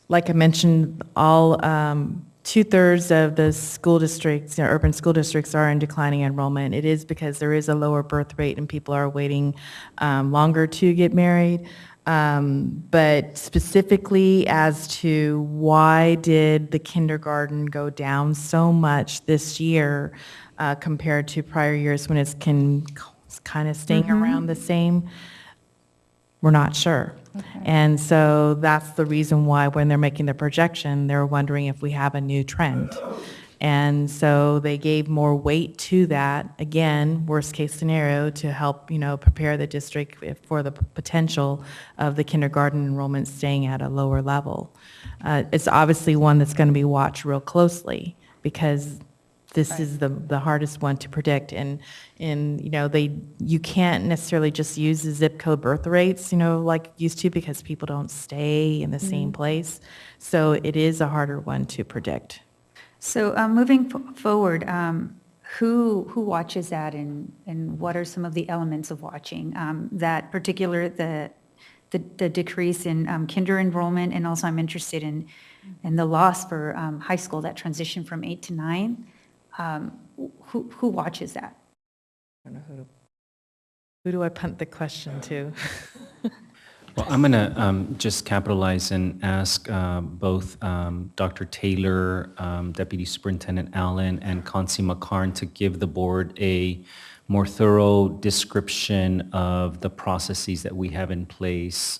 like I mentioned, all 2/3 of the school districts, urban school districts, are in declining enrollment. It is because there is a lower birth rate and people are waiting longer to get married. But specifically as to why did the kindergarten go down so much this year compared to prior years when it's kind of staying around the same, we're not sure. Okay. And so that's the reason why when they're making the projection, they're wondering if we have a new trend. And so they gave more weight to that, again, worst case scenario, to help, prepare the district for the potential of the kindergarten enrollment staying at a lower level. It's obviously one that's going to be watched real closely because this is the hardest one to predict. And you can't necessarily just use the zip code birth rates, like used to, because people don't stay in the same place. So it is a harder one to predict. So moving forward, who watches that, and what are some of the elements of watching that particular, the decrease in kinder enrollment, and also I'm interested in the loss for high school, that transition from 8 to 9. Who watches that? I don't know who do I punt the question to? Well, I'm going to just capitalize and ask both Dr. Taylor, Deputy Superintendent Allen, and Kansi Makarn to give the board a more thorough description of the processes that we have in place,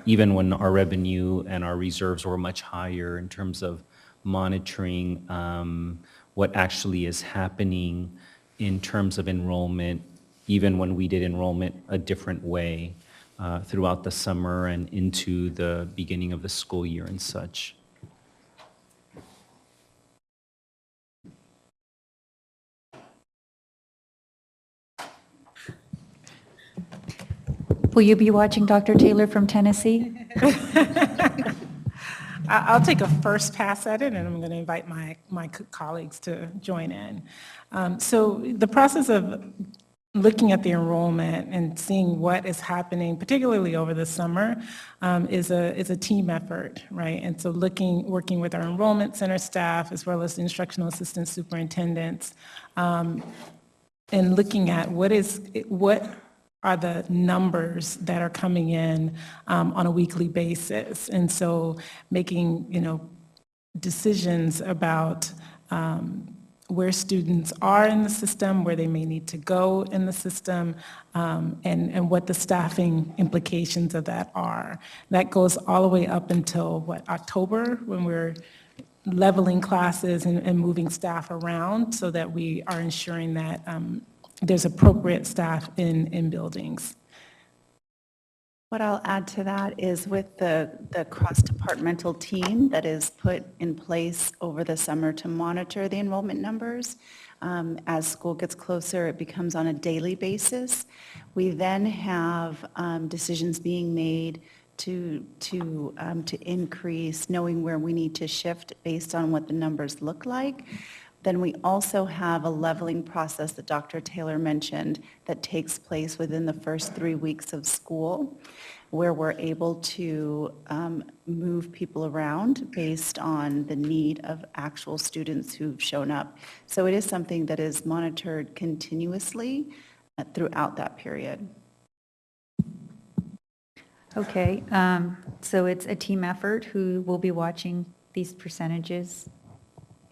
even when our revenue and our reserves were much higher in terms of monitoring what actually is happening in terms of enrollment, even when we did enrollment a different way. Throughout the summer and into the beginning of the school year and such. Will you be watching Dr. Taylor from Tennessee? I'll take a first pass at it, and I'm going to invite my colleagues to join in. So the process of looking at the enrollment and seeing what is happening, particularly over the summer, is a team effort, right? And so working with our enrollment center staff as well as the instructional assistant superintendents, and looking at what are the numbers that are coming in on a weekly basis, and so making decisions about where students are in the system, where they may need to go in the system, and what the staffing implications of that are. That goes all the way up until, October, when we're leveling classes and moving staff around so that we are ensuring that there's appropriate staff in buildings. What I'll add to that is with the cross-departmental team that is put in place over the summer to monitor the enrollment numbers. As school gets closer, it becomes on a daily basis. We then have decisions being made to increase, knowing where we need to shift based on what the numbers look like. Then we also have a leveling process that Dr. Taylor mentioned that takes place within the first 3 weeks of school, where we're able to move people around based on the need of actual students who've shown up. So it is something that is monitored continuously throughout that period. Okay, so it's a team effort who will be watching these percentages.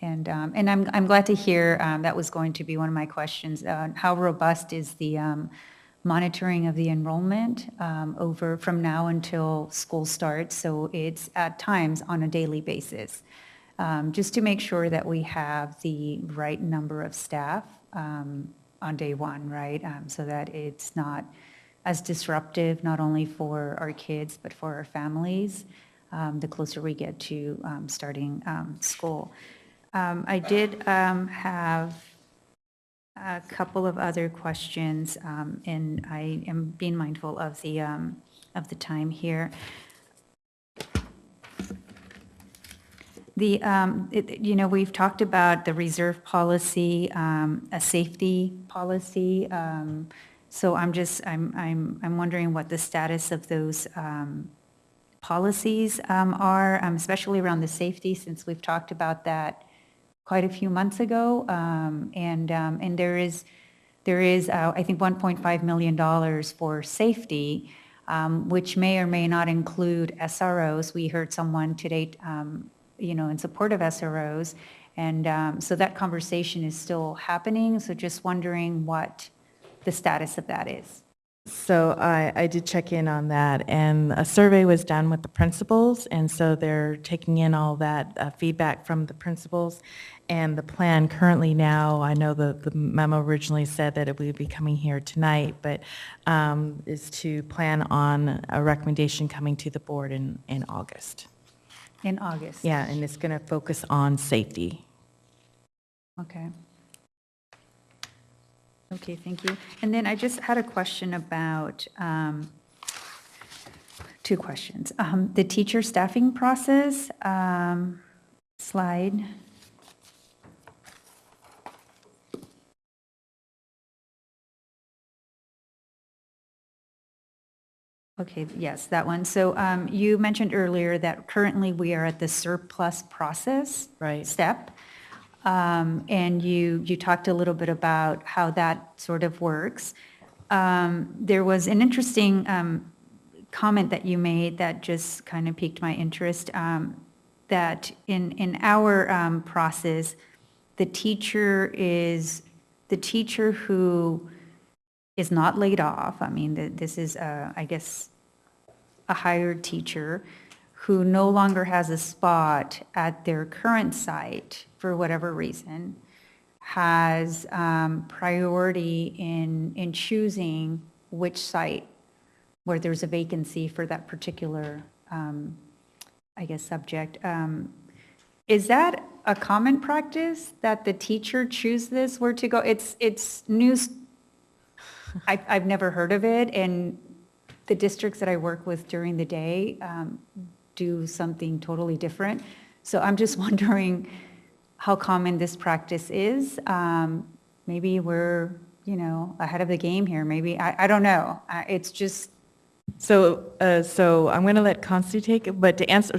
And I'm glad to hear that was going to be one of my questions. How robust is the monitoring of the enrollment over from now until school starts. So it's at times on a daily basis, just to make sure that we have the right number of staff on day one, right? So that it's not as disruptive, not only for our kids, but for our families, the closer we get to starting school. I did have a couple of other questions, and I am being mindful of the time here. We've talked about the reserve policy, a safety policy. So I'm wondering what the status of those policies are, especially around the safety, since we've talked about that quite a few months ago. And there is I think $1.5 million for safety, which may or may not include SROs. We heard someone today, in support of SROs. And so that conversation is still happening. So just wondering what the status of that is. So I did check in on that, and a survey was done with the principals, and so they're taking in all that feedback from the principals. And the plan currently now, I know the memo originally said that it would be coming here tonight, but is to plan on a recommendation coming to the board in August. In August? Yeah, and it's going to focus on safety. Okay. Okay, thank you. And then I just had a question about, two questions. The teacher staffing process slide. Okay, yes, that one. So you mentioned earlier that currently we are at the surplus process step. And you talked a little bit about how that sort of works. There was an interesting comment that you made that just kind of piqued my interest, that in our process, the teacher who is not laid off. I mean, this is, I guess, a hired teacher who no longer has a spot at their current site for whatever reason, has priority in choosing which site where there's a vacancy for that particular, I guess, subject. Is that a common practice that the teacher choose this where to go? It's news. I've never heard of it, and the districts that I work with during the day do something totally different. So I'm just wondering how common this practice is. Maybe we're, ahead of the game here. Maybe, I don't know. It's just. So I'm going to let Constance take it, but to answer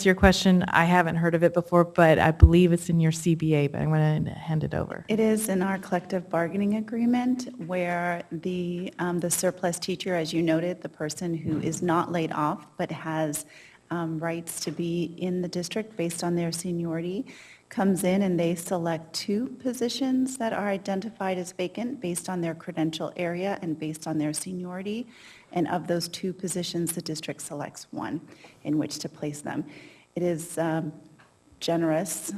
your question, I haven't heard of it before, but I believe it's in your CBA, but I'm going to hand it over. It is in our collective bargaining agreement where the surplus teacher, as you noted, the person who is not laid off but has rights to be in the district based on their seniority, comes in and they select two positions that are identified as vacant based on their credential area and based on their seniority. And of those two positions, the district selects one in which to place them. It is generous,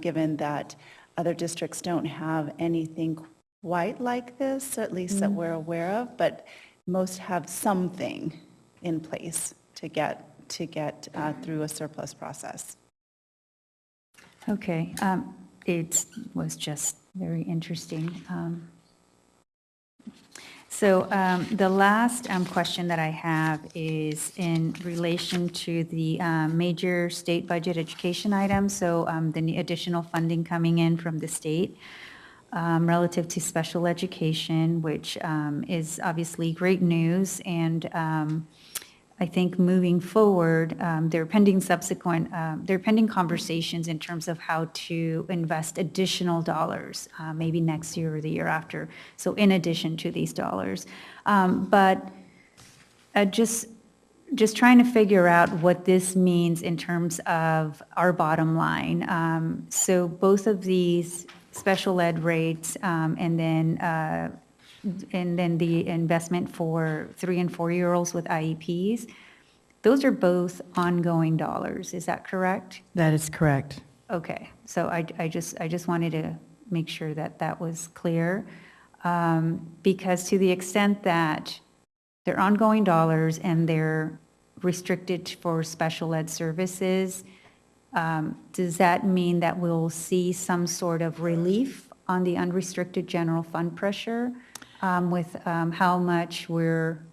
given that other districts don't have anything quite like this, at least that we're aware of, but most have something in place to get through a surplus process. Okay, it was just very interesting. So the last question that I have is in relation to the major state budget education items. So the additional funding coming in from the state relative to special education, which is obviously great news. And I think moving forward, there are pending conversations in terms of how to invest additional dollars, maybe next year or the year after. So in addition to these dollars, but just trying to figure out what this means in terms of our bottom line. So both of these special ed rates and then and then the investment for 3 and 4-year-olds with IEPs, those are both ongoing dollars, is that correct? That is correct. Okay, so I just wanted to make sure that that was clear, because to the extent that they're ongoing dollars and they're restricted for special ed services, does that mean that we'll see some sort of relief on the unrestricted general fund pressure with how much we're?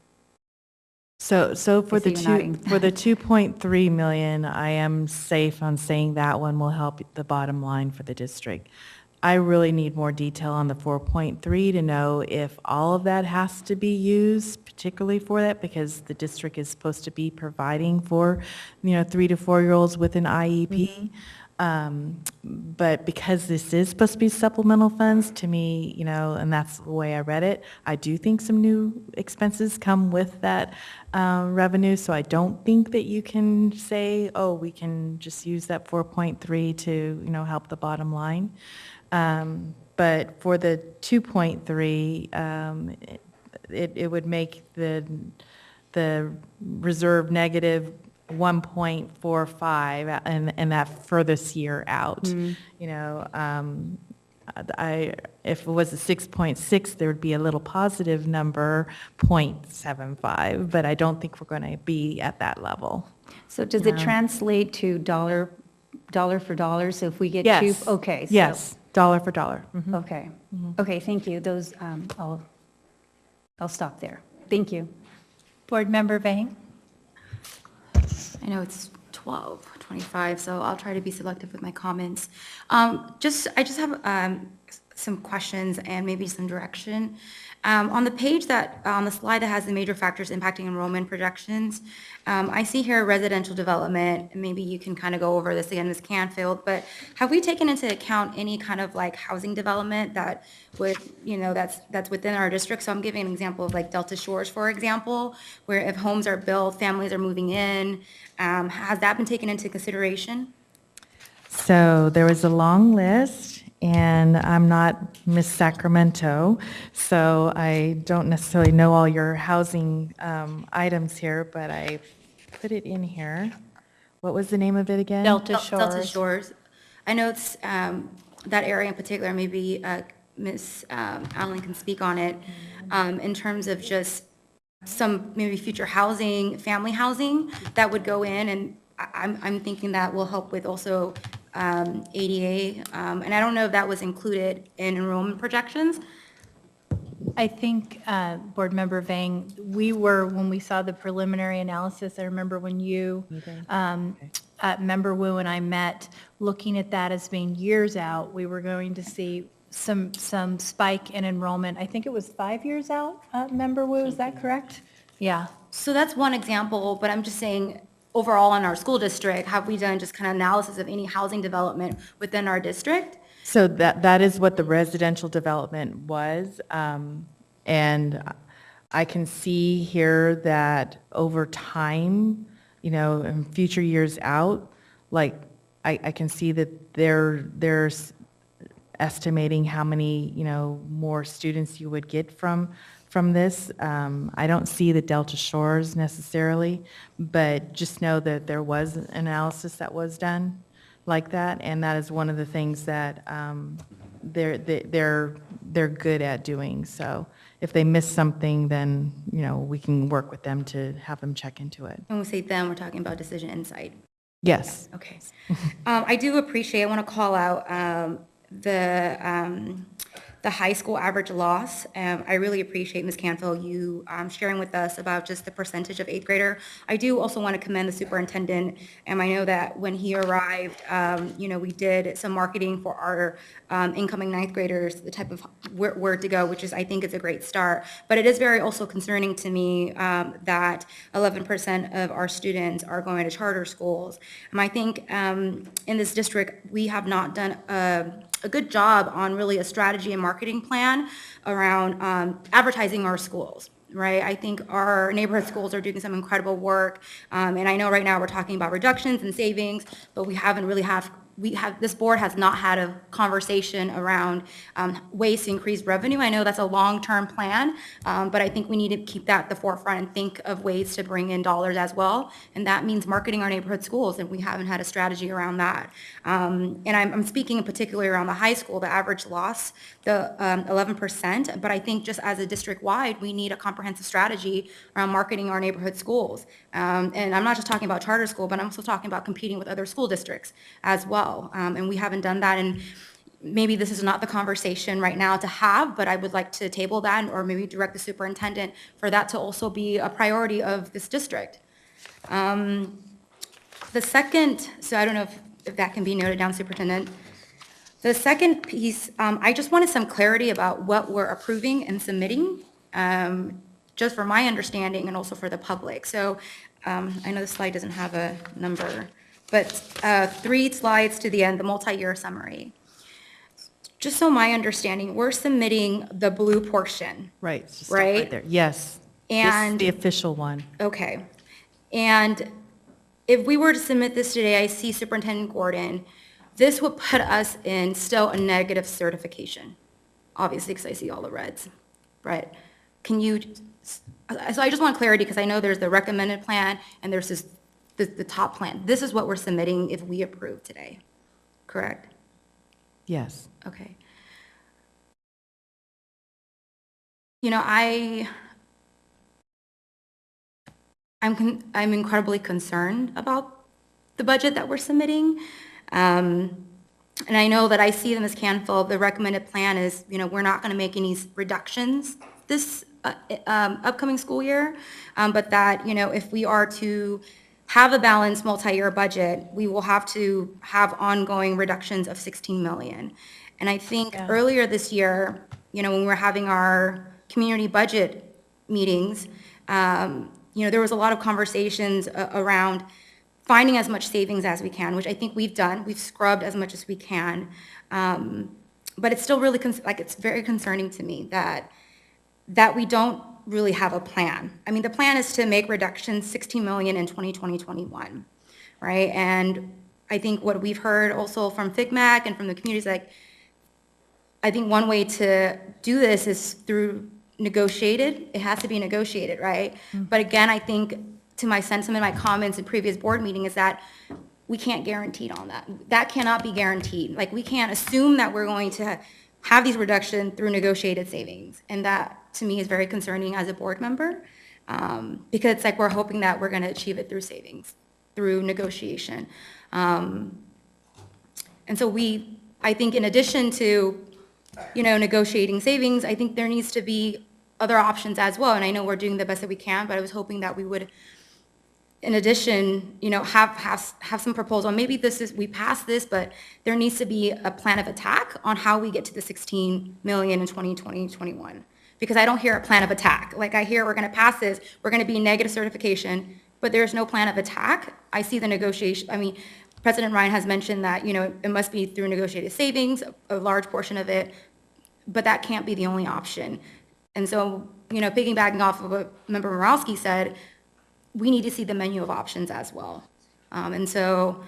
So for the I see you nodding. for the 2.3 million, I am safe on saying that one will help the bottom line for the district. I really need more detail on the 4.3 to know if all of that has to be used, particularly for that, because the district is supposed to be providing for, 3 to 4-year-olds with an IEP. But because this is supposed to be supplemental funds, to me, and that's the way I read it, I do think some new expenses come with that revenue. So I don't think that you can say, oh, we can just use that 4.3 to, help the bottom line. But for the 2.3, it would make the reserve negative 1.45 and that furthest year out. If it was a 6.6, there would be a little positive number, 0.75, but I don't think we're going to be at that level. So does it translate to dollar for dollar? So if we get Yes. two, okay. So, Yes, dollar for dollar. okay. Okay, thank you. Those, I'll stop there. Thank you. Board Member Vang? I know it's 12:25, so I'll try to be selective with my comments. I just have some questions and maybe some direction. On the page on the slide that has the major factors impacting enrollment projections, I see here residential development, and maybe you can kind of go over this again, Ms. Canfield, but have we taken into account any kind of like housing development that would, that's within our district? So I'm giving an example of like Delta Shores, for example, where if homes are built, families are moving in, has that been taken into consideration? So there was a long list, and I'm not Miss Sacramento, so I don't necessarily know all your housing items here, but I put it in here. What was the name of it again? Delta Shores. Delta Shores. I know it's that area in particular, maybe Ms. Allen can speak on it, in terms of just some maybe future housing, family housing that would go in, and I'm thinking that will help with also ADA, and I don't know if that was included in enrollment projections. I think, Board Member Vang, when we saw the preliminary analysis, I remember when you, Member Wu and I met, looking at that as being years out, we were going to see some spike in enrollment. I think it was 5 years out, Member Wu, is that correct? Yeah. So that's one example, but I'm just saying, overall in our school district, have we done just kind of analysis of any housing development within our district? So that is what the residential development was, and I can see here that over time, in future years out, like I can see that there's estimating how many, more students you would get from this. I don't see the Delta Shores necessarily, but just know that there was an analysis that was done like that, and that is one of the things that they're good at doing. So if they miss something, then we can work with them to have them check into it. When we say them, we're talking about Decision Insight. Yes. Okay. I do appreciate, I want to call out the high school average loss. I really appreciate, Ms. Canfield, you sharing with us about just the percentage of 8th grader. I do also want to commend the superintendent, and I know that when he arrived, we did some marketing for our incoming 9th graders, the type of where to go, which is, I think, is a great start. But it is very also concerning to me that 11% of our students are going to charter schools. And I think in this district, we have not done a good job on really a strategy and marketing plan around advertising our schools, right? I think our neighborhood schools are doing some incredible work, and I know right now we're talking about reductions and savings, but we haven't really this board has not had a conversation around ways to increase revenue. I know that's a long-term plan, but I think we need to keep that at the forefront and think of ways to bring in dollars as well. And that means marketing our neighborhood schools, and we haven't had a strategy around that. And I'm speaking in particular around the high school, the average loss, the 11%, but I think just as a district-wide, we need a comprehensive strategy around marketing our neighborhood schools. And I'm not just talking about charter school, but I'm also talking about competing with other school districts as well. And we haven't done that, and maybe this is not the conversation right now to have, but I would like to table that or maybe direct the superintendent for that to also be a priority of this district. The second, so I don't know if that can be noted down, Superintendent. The second piece, I just wanted some clarity about what we're approving and submitting, just for my understanding and also for the public. So I know the slide doesn't have a number, but 3 slides to the end, the multi-year summary. Just so my understanding, we're submitting the blue portion. Right. Just stop right there. Yes. And this is the official one. Okay. And if we were to submit this today, I see Superintendent Gordon, this would put us in still a negative certification, obviously, because I see all the reds. Brett, can you, so I just want clarity because I know there's the recommended plan and there's this, the top plan. This is what we're submitting if we approve today, correct? Yes. Okay. You know, I'm incredibly concerned about the budget that we're submitting. And I know that I see them as Canfield. The recommended plan is, you know, we're not going to make any reductions this upcoming school year, but that, you know, if we are to have a balanced multi-year budget, we will have to have ongoing reductions of 16 million. And I think earlier this year, you know, when we were having our community budget meetings, you know, there was a lot of conversations around finding as much savings as we can, which I think we've done. We've scrubbed as much as we can. But it's still really, it's very concerning to me that we don't really have a plan. I mean, the plan is to make reductions 16 million in 2020-21, right? And I think what we've heard also from FICMAC and from the communities, like, I think one way to do this is through negotiated. It has to be negotiated, right? Mm-hmm. But again, I think to my sentiment, my comments in previous board meeting is that we can't guarantee on that. That cannot be guaranteed. Like, we can't assume that we're going to have these reductions through negotiated savings. And that, to me, is very concerning as a board member, because it's like we're hoping that we're going to achieve it through savings, through negotiation. And so I think in addition to, you know, negotiating savings, I think there needs to be other options as well. And I know we're doing the best that we can, but I was hoping that we would, in addition, you know, have some proposal. Maybe we pass this, but there needs to be a plan of attack on how we get to the 16 million in 2020-21. Because I don't hear a plan of attack. Like, I hear we're going to pass this, we're going to be negative certification, but there's no plan of attack. I see the negotiation. I mean, President Ryan has mentioned that, you know, it must be through negotiated savings, a large portion of it, but that can't be the only option. And so, you know, piggybacking off of what Member Morowski said, we need to see the menu of options as well. And so,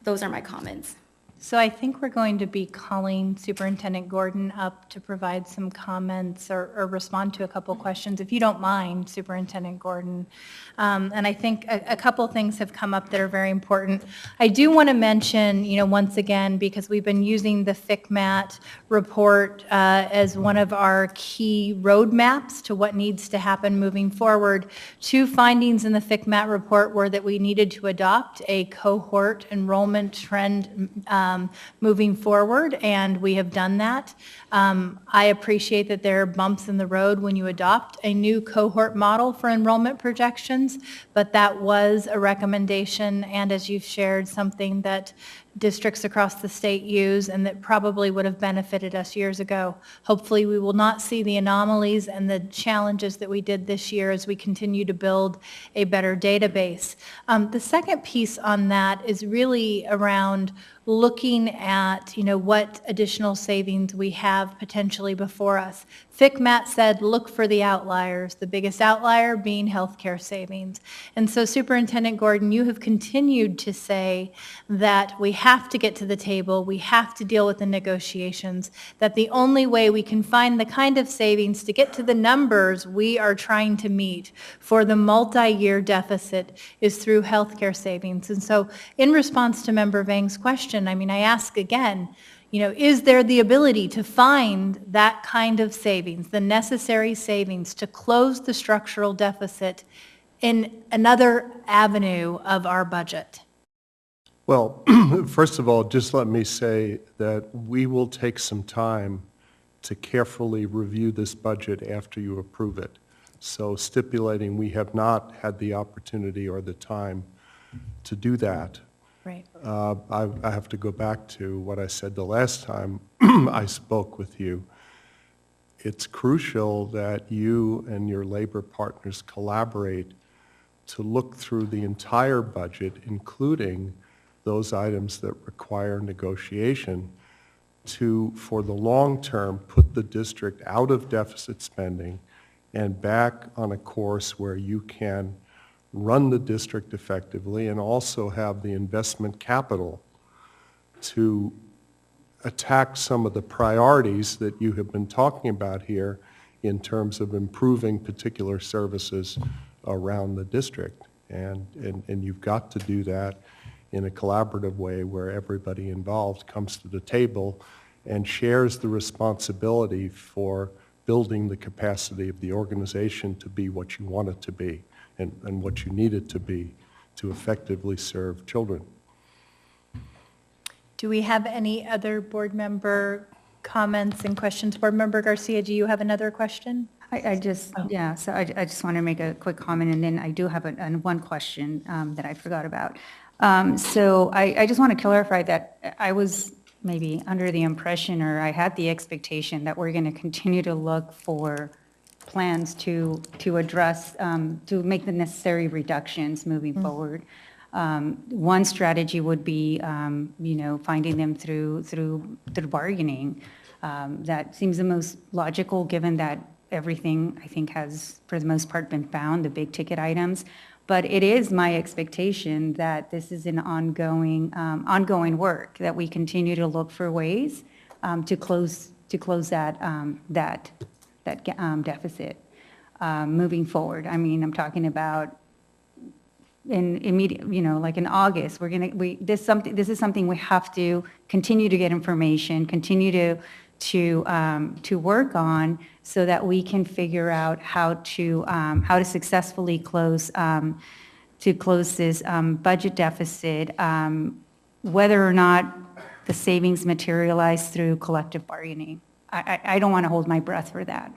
those are my comments. So I think we're going to be calling Superintendent Gordon up to provide some comments or respond to a couple questions, if you don't mind, Superintendent Gordon. And I think a couple things have come up that are very important. I do want to mention, you know, once again, because we've been using the FICMAT report as one of our key roadmaps to what needs to happen moving forward. 2 findings in the FICMAT report were that we needed to adopt a cohort enrollment trend moving forward, and we have done that. I appreciate that there are bumps in the road when you adopt a new cohort model for enrollment projections, but that was a recommendation, and as you've shared, something that districts across the state use and that probably would have benefited us years ago. Hopefully we will not see the anomalies and the challenges that we did this year as we continue to build a better database. The second piece on that is really around looking at, you know, what additional savings we have potentially before us. FCMAT said, look for the outliers, the biggest outlier being healthcare savings. And so Superintendent Gordon, you have continued to say that we have to get to the table, we have to deal with the negotiations, that the only way we can find the kind of savings to get to the numbers we are trying to meet for the multi-year deficit is through healthcare savings. And so in response to Member Vang's question, I mean, I ask again, you know, is there the ability to find that kind of savings, the necessary savings to close the structural deficit in another avenue of our budget? Well, first of all, just let me say that we will take some time to carefully review this budget after you approve it. So stipulating we have not had the opportunity or the time to do that. Right. I have to go back to what I said the last time I spoke with you. It's crucial that you and your labor partners collaborate to look through the entire budget, including those items that require negotiation, to, for the long term, put the district out of deficit spending and back on a course where you can run the district effectively and also have the investment capital to attack some of the priorities that you have been talking about here in terms of improving particular services around the district. And you've got to do that in a collaborative way where everybody involved comes to the table and shares the responsibility for building the capacity of the organization to be what you want it to be and what you need it to be to effectively serve children. Do we have any other board member comments and questions? Board Member Garcia, do you have another question? I just want to make a quick comment, and then I do have one question that I forgot about. So I just want to clarify that I was maybe under the impression, or I had the expectation that we're going to continue to look for plans to address, to make the necessary reductions moving forward. One strategy would be, finding them through bargaining. That seems the most logical, given that everything, I think, has, for the most part, been found, the big ticket items. But it is my expectation that this is an ongoing work, that we continue to look for ways to close that deficit moving forward. I mean, I'm talking about in immediate, like in August, this is something we have to continue to get information, continue to work on, so that we can figure out how to successfully close this budget deficit, whether or not the savings materialize through collective bargaining. I don't want to hold my breath for that.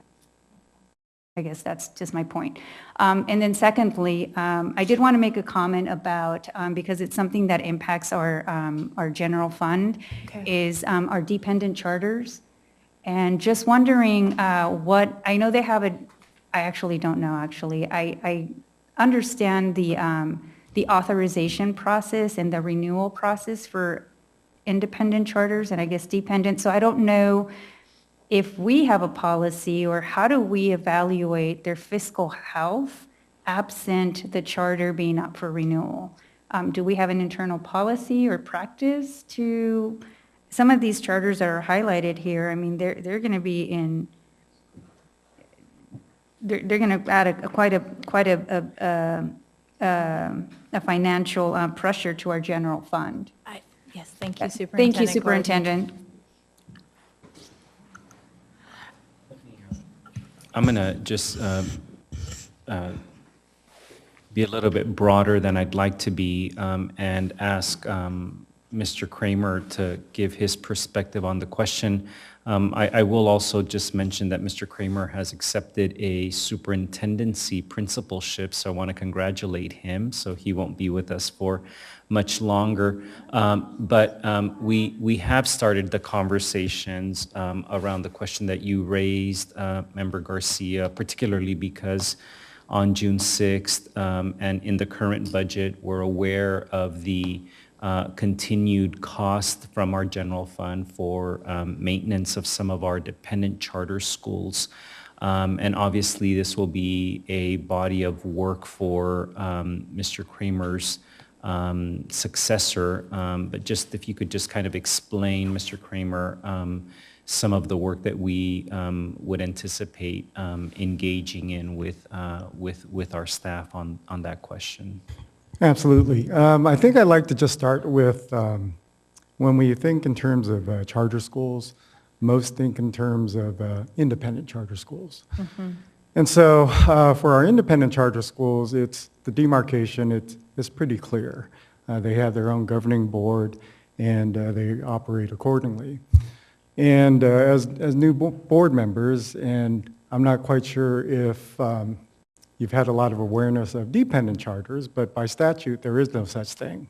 I guess that's just my point. And then secondly, I did want to make a comment about, because it's something that impacts our general fund, is our dependent charters. And just wondering I know they have I actually don't know, actually. I understand the authorization process and the renewal process for independent charters and I guess dependent. So I don't know if we have a policy, or how do we evaluate their fiscal health absent the charter being up for renewal? Do we have an internal policy or practice to, some of these charters that are highlighted here, I mean, they're going to be in, they're going to add quite a financial pressure to our general fund. Yes, thank you, Superintendent. Thank you, Superintendent. I'm going to just be a little bit broader than I'd like to be, and ask Mr. Kramer to give his perspective on the question. I will also just mention that Mr. Kramer has accepted a superintendency principalship, so I want to congratulate him. So he won't be with us for much longer. But we have started the conversations around the question that you raised, Member Garcia, particularly because on June 6th and in the current budget, we're aware of the continued cost from our general fund for maintenance of some of our dependent charter schools. And obviously, this will be a body of work for Mr. Kramer's successor. But just if you could just kind of explain, Mr. Kramer, some of the work that we would anticipate engaging in with our staff on that question. Absolutely. I think I'd like to just start with when we think in terms of charter schools, most think in terms of independent charter schools. Mm-hmm. And so for our independent charter schools, it's the demarcation, it's pretty clear. They have their own governing board and they operate accordingly. And as new board members, and I'm not quite sure if you've had a lot of awareness of dependent charters, but by statute, there is no such thing.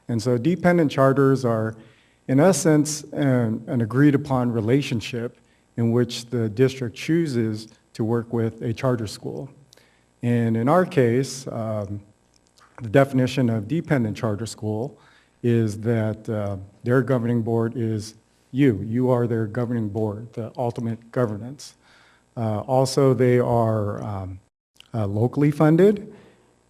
And so dependent charters are, in essence, an agreed upon relationship in which the district chooses to work with a charter school. And in our case, the definition of dependent charter school is that their governing board is you are their governing board, the ultimate governance. Also, they are locally funded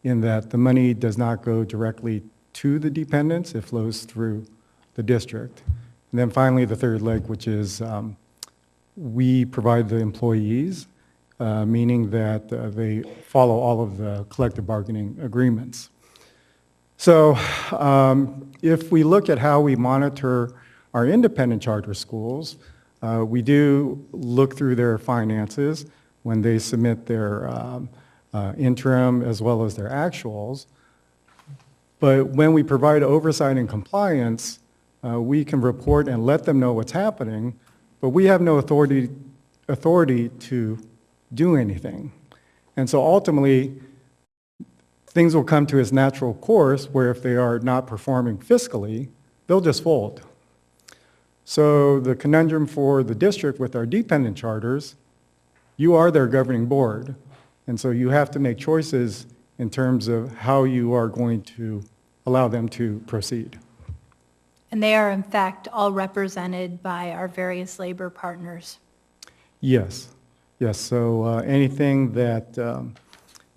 in that the money does not go directly to the dependents, it flows through the district. And then finally, the third leg, which is we provide the employees, meaning that they follow all of the collective bargaining agreements. So if we look at how we monitor our independent charter schools, we do look through their finances when they submit their interim as well as their actuals. But when we provide oversight and compliance, we can report and let them know what's happening, but we have no authority to do anything. And so ultimately, things will come to its natural course where if they are not performing fiscally, they'll just fold. So the conundrum for the district with our dependent charters, you are their governing board. And so you have to make choices in terms of how you are going to allow them to proceed. And they are, in fact, all represented by our various labor partners. Yes. Yes. So anything that,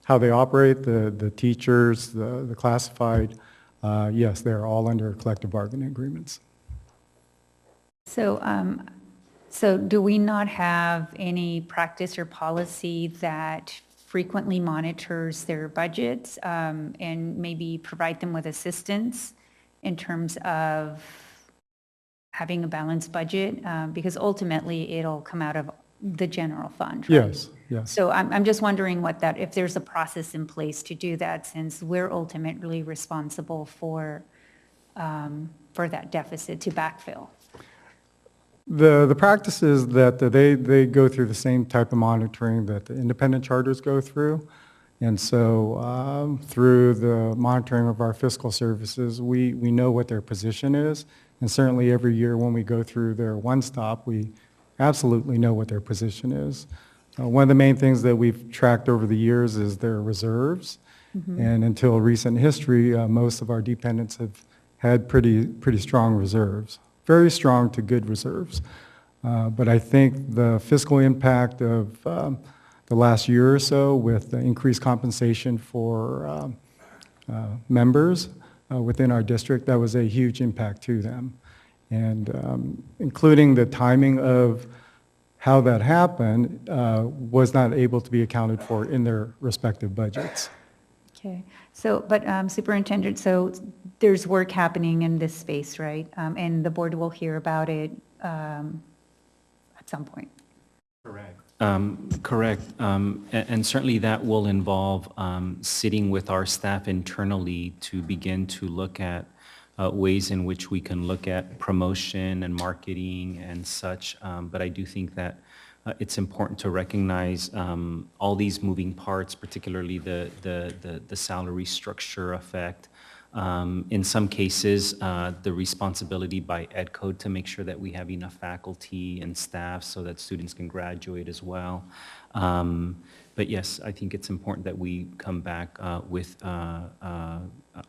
how they operate, the teachers, the classified, yes, they're all under collective bargaining agreements. So, so do we not have any practice or policy that frequently monitors their budgets and maybe provide them with assistance in terms of having a balanced budget? Because ultimately, it'll come out of the general fund, right? Yes, yes. So I'm just wondering if there's a process in place to do that, since we're ultimately responsible for that deficit to backfill. The practice is that they go through the same type of monitoring that the independent charters go through. And so through the monitoring of our fiscal services, we know what their position is. And certainly every year when we go through their one-stop, we absolutely know what their position is. One of the main things that we've tracked over the years is their reserves. Mm-hmm. And until recent history, most of our dependents have had pretty strong reserves. Very strong to good reserves. But I think the fiscal impact of the last year or so with the increased compensation for members within our district, that was a huge impact to them. And including the timing of how that happened was not able to be accounted for in their respective budgets. Okay. So, but Superintendent, so there's work happening in this space, right? And the board will hear about it at some point. Correct. Correct. And certainly that will involve sitting with our staff internally to begin to look at ways in which we can look at promotion and marketing and such. But I do think that it's important to recognize all these moving parts, particularly the salary structure effect. In some cases, the responsibility by Ed Code to make sure that we have enough faculty and staff so that students can graduate as well. But yes, I think it's important that we come back with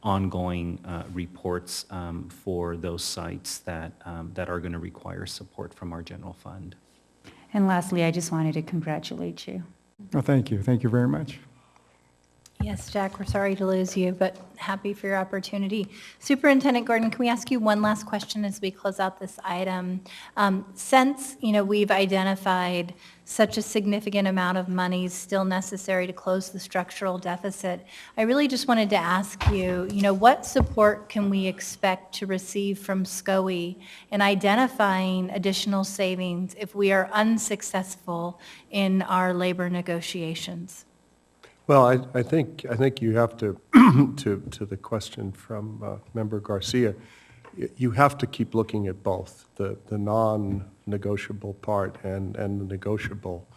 ongoing reports for those sites that are going to require support from our general fund. And lastly, I just wanted to congratulate you. Well, thank you. Thank you very much. Yes, Jack, we're sorry to lose you, but happy for your opportunity. Superintendent Gordon, can we ask you one last question as we close out this item? Since, we've identified such a significant amount of money still necessary to close the structural deficit, I really just wanted to ask you, what support can we expect to receive from SCOE in identifying additional savings if we are unsuccessful in our labor negotiations? Well, I think you have to, to the question from Member Garcia, you have to keep looking at both, the non-negotiable part and the negotiable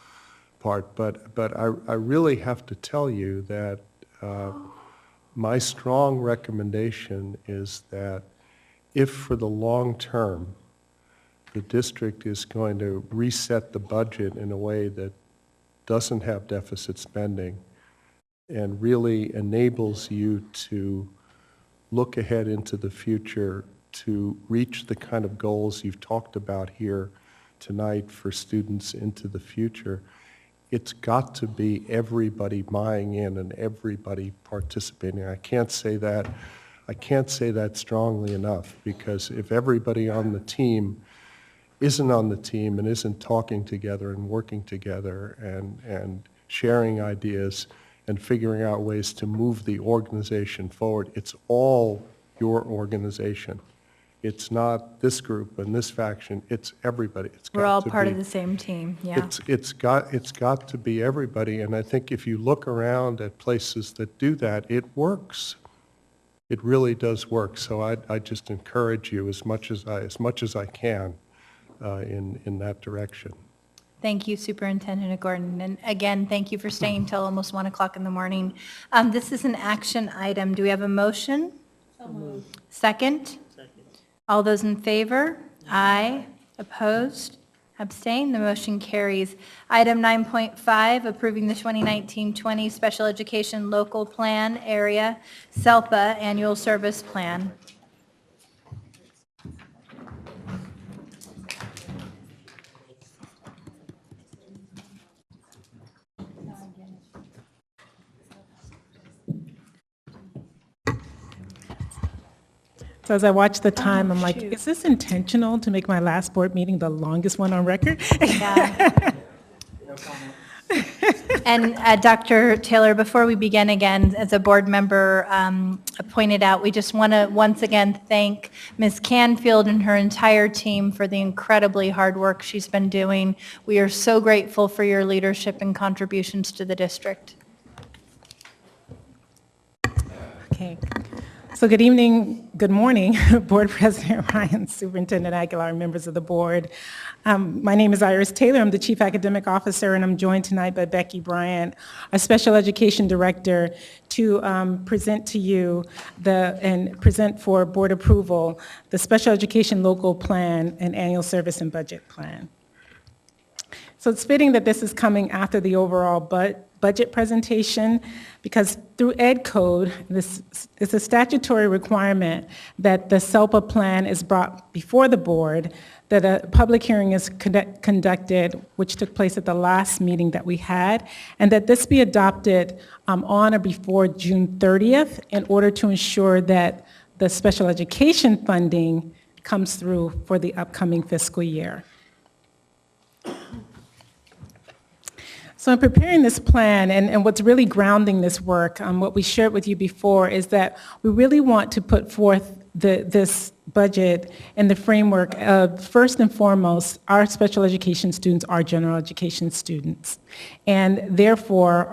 part. But I really have to tell you that my strong recommendation is that if for the long term, the district is going to reset the budget in a way that doesn't have deficit spending, and really enables you to look ahead into the future to reach the kind of goals you've talked about here tonight for students into the future, it's got to be everybody buying in and everybody participating. I can't say that strongly enough, because if everybody on the team isn't on the team and isn't talking together and working together and sharing ideas and figuring out ways to move the organization forward. It's all your organization. It's not this group and this faction, it's everybody. We're all part of the same team, yeah. It's got to be everybody, and I think if you look around at places that do that, it works. It really does work, so I just encourage you as much as I can in that direction. Thank you, Superintendent Gordon. And again, thank you for staying till almost 1 o'clock in the morning. This is an action item. Do we have a motion? So moved. Second? Second. All those in favor? Aye. Opposed? Abstained? The motion carries. Item 9.5, approving the 2019-20 Special Education Local Plan Area SELPA Annual Service Plan. So as I watch the time, I'm like, is this intentional to make my last board meeting the longest one on record? Yeah. And Dr. Taylor, before we begin again, as a board member pointed out, we just want to once again thank Ms. Canfield and her entire team for the incredibly hard work she's been doing. We are so grateful for your leadership and contributions to the district. Okay. So good evening, good morning, Board President Ryan, Superintendent Aguilar, members of the board. My name is Iris Taylor. I'm the Chief Academic Officer, and I'm joined tonight by Becky Bryant, our Special Education Director, to present to you and present for board approval the Special Education Local Plan and Annual Service and Budget Plan. So it's fitting that this is coming after the overall budget presentation, because through Ed Code, this is a statutory requirement that the SELPA plan is brought before the board, that a public hearing is conducted, which took place at the last meeting that we had, and that this be adopted on or before June 30th in order to ensure that the special education funding comes through for the upcoming fiscal year. So in preparing this plan, and what's really grounding this work, what we shared with you before is that we really want to put forth this budget in the framework of, first and foremost, our special education students are general education students. And therefore,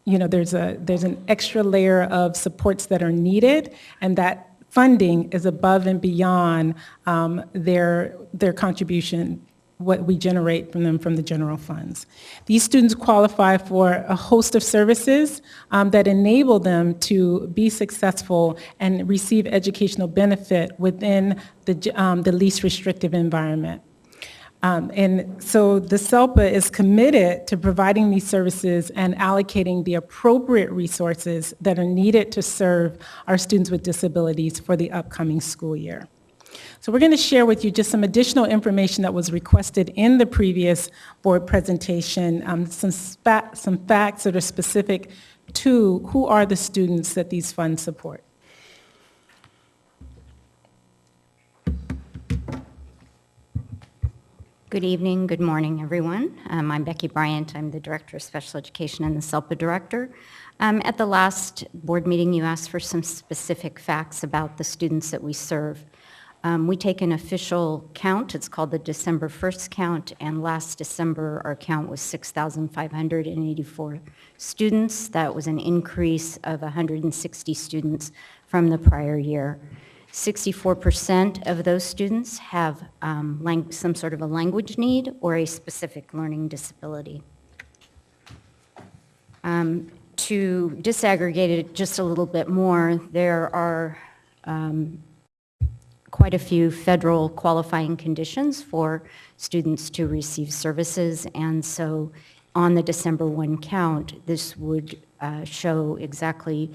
there's an extra layer of supports that are needed, and that funding is above and beyond their contribution, what we generate from them from the general funds. These students qualify for a host of services that enable them to be successful and receive educational benefit within the least restrictive environment. And so the SELPA is committed to providing these services and allocating the appropriate resources that are needed to serve our students with disabilities for the upcoming school year. So we're going to share with you just some additional information that was requested in the previous board presentation, some facts that are specific to who are the students that these funds support. Good evening, good morning, everyone. I'm Becky Bryant. I'm the Director of Special Education and the SELPA Director. At the last board meeting, you asked for some specific facts about the students that we serve. We take an official count. It's called the December 1st count, and last December, our count was 6,584 students. That was an increase of 160 students from the prior year. 64% of those students have some sort of a language need or a specific learning disability. To disaggregate it just a little bit more, there are quite a few federal qualifying conditions for students to receive services, and so on the December 1 count, this would show exactly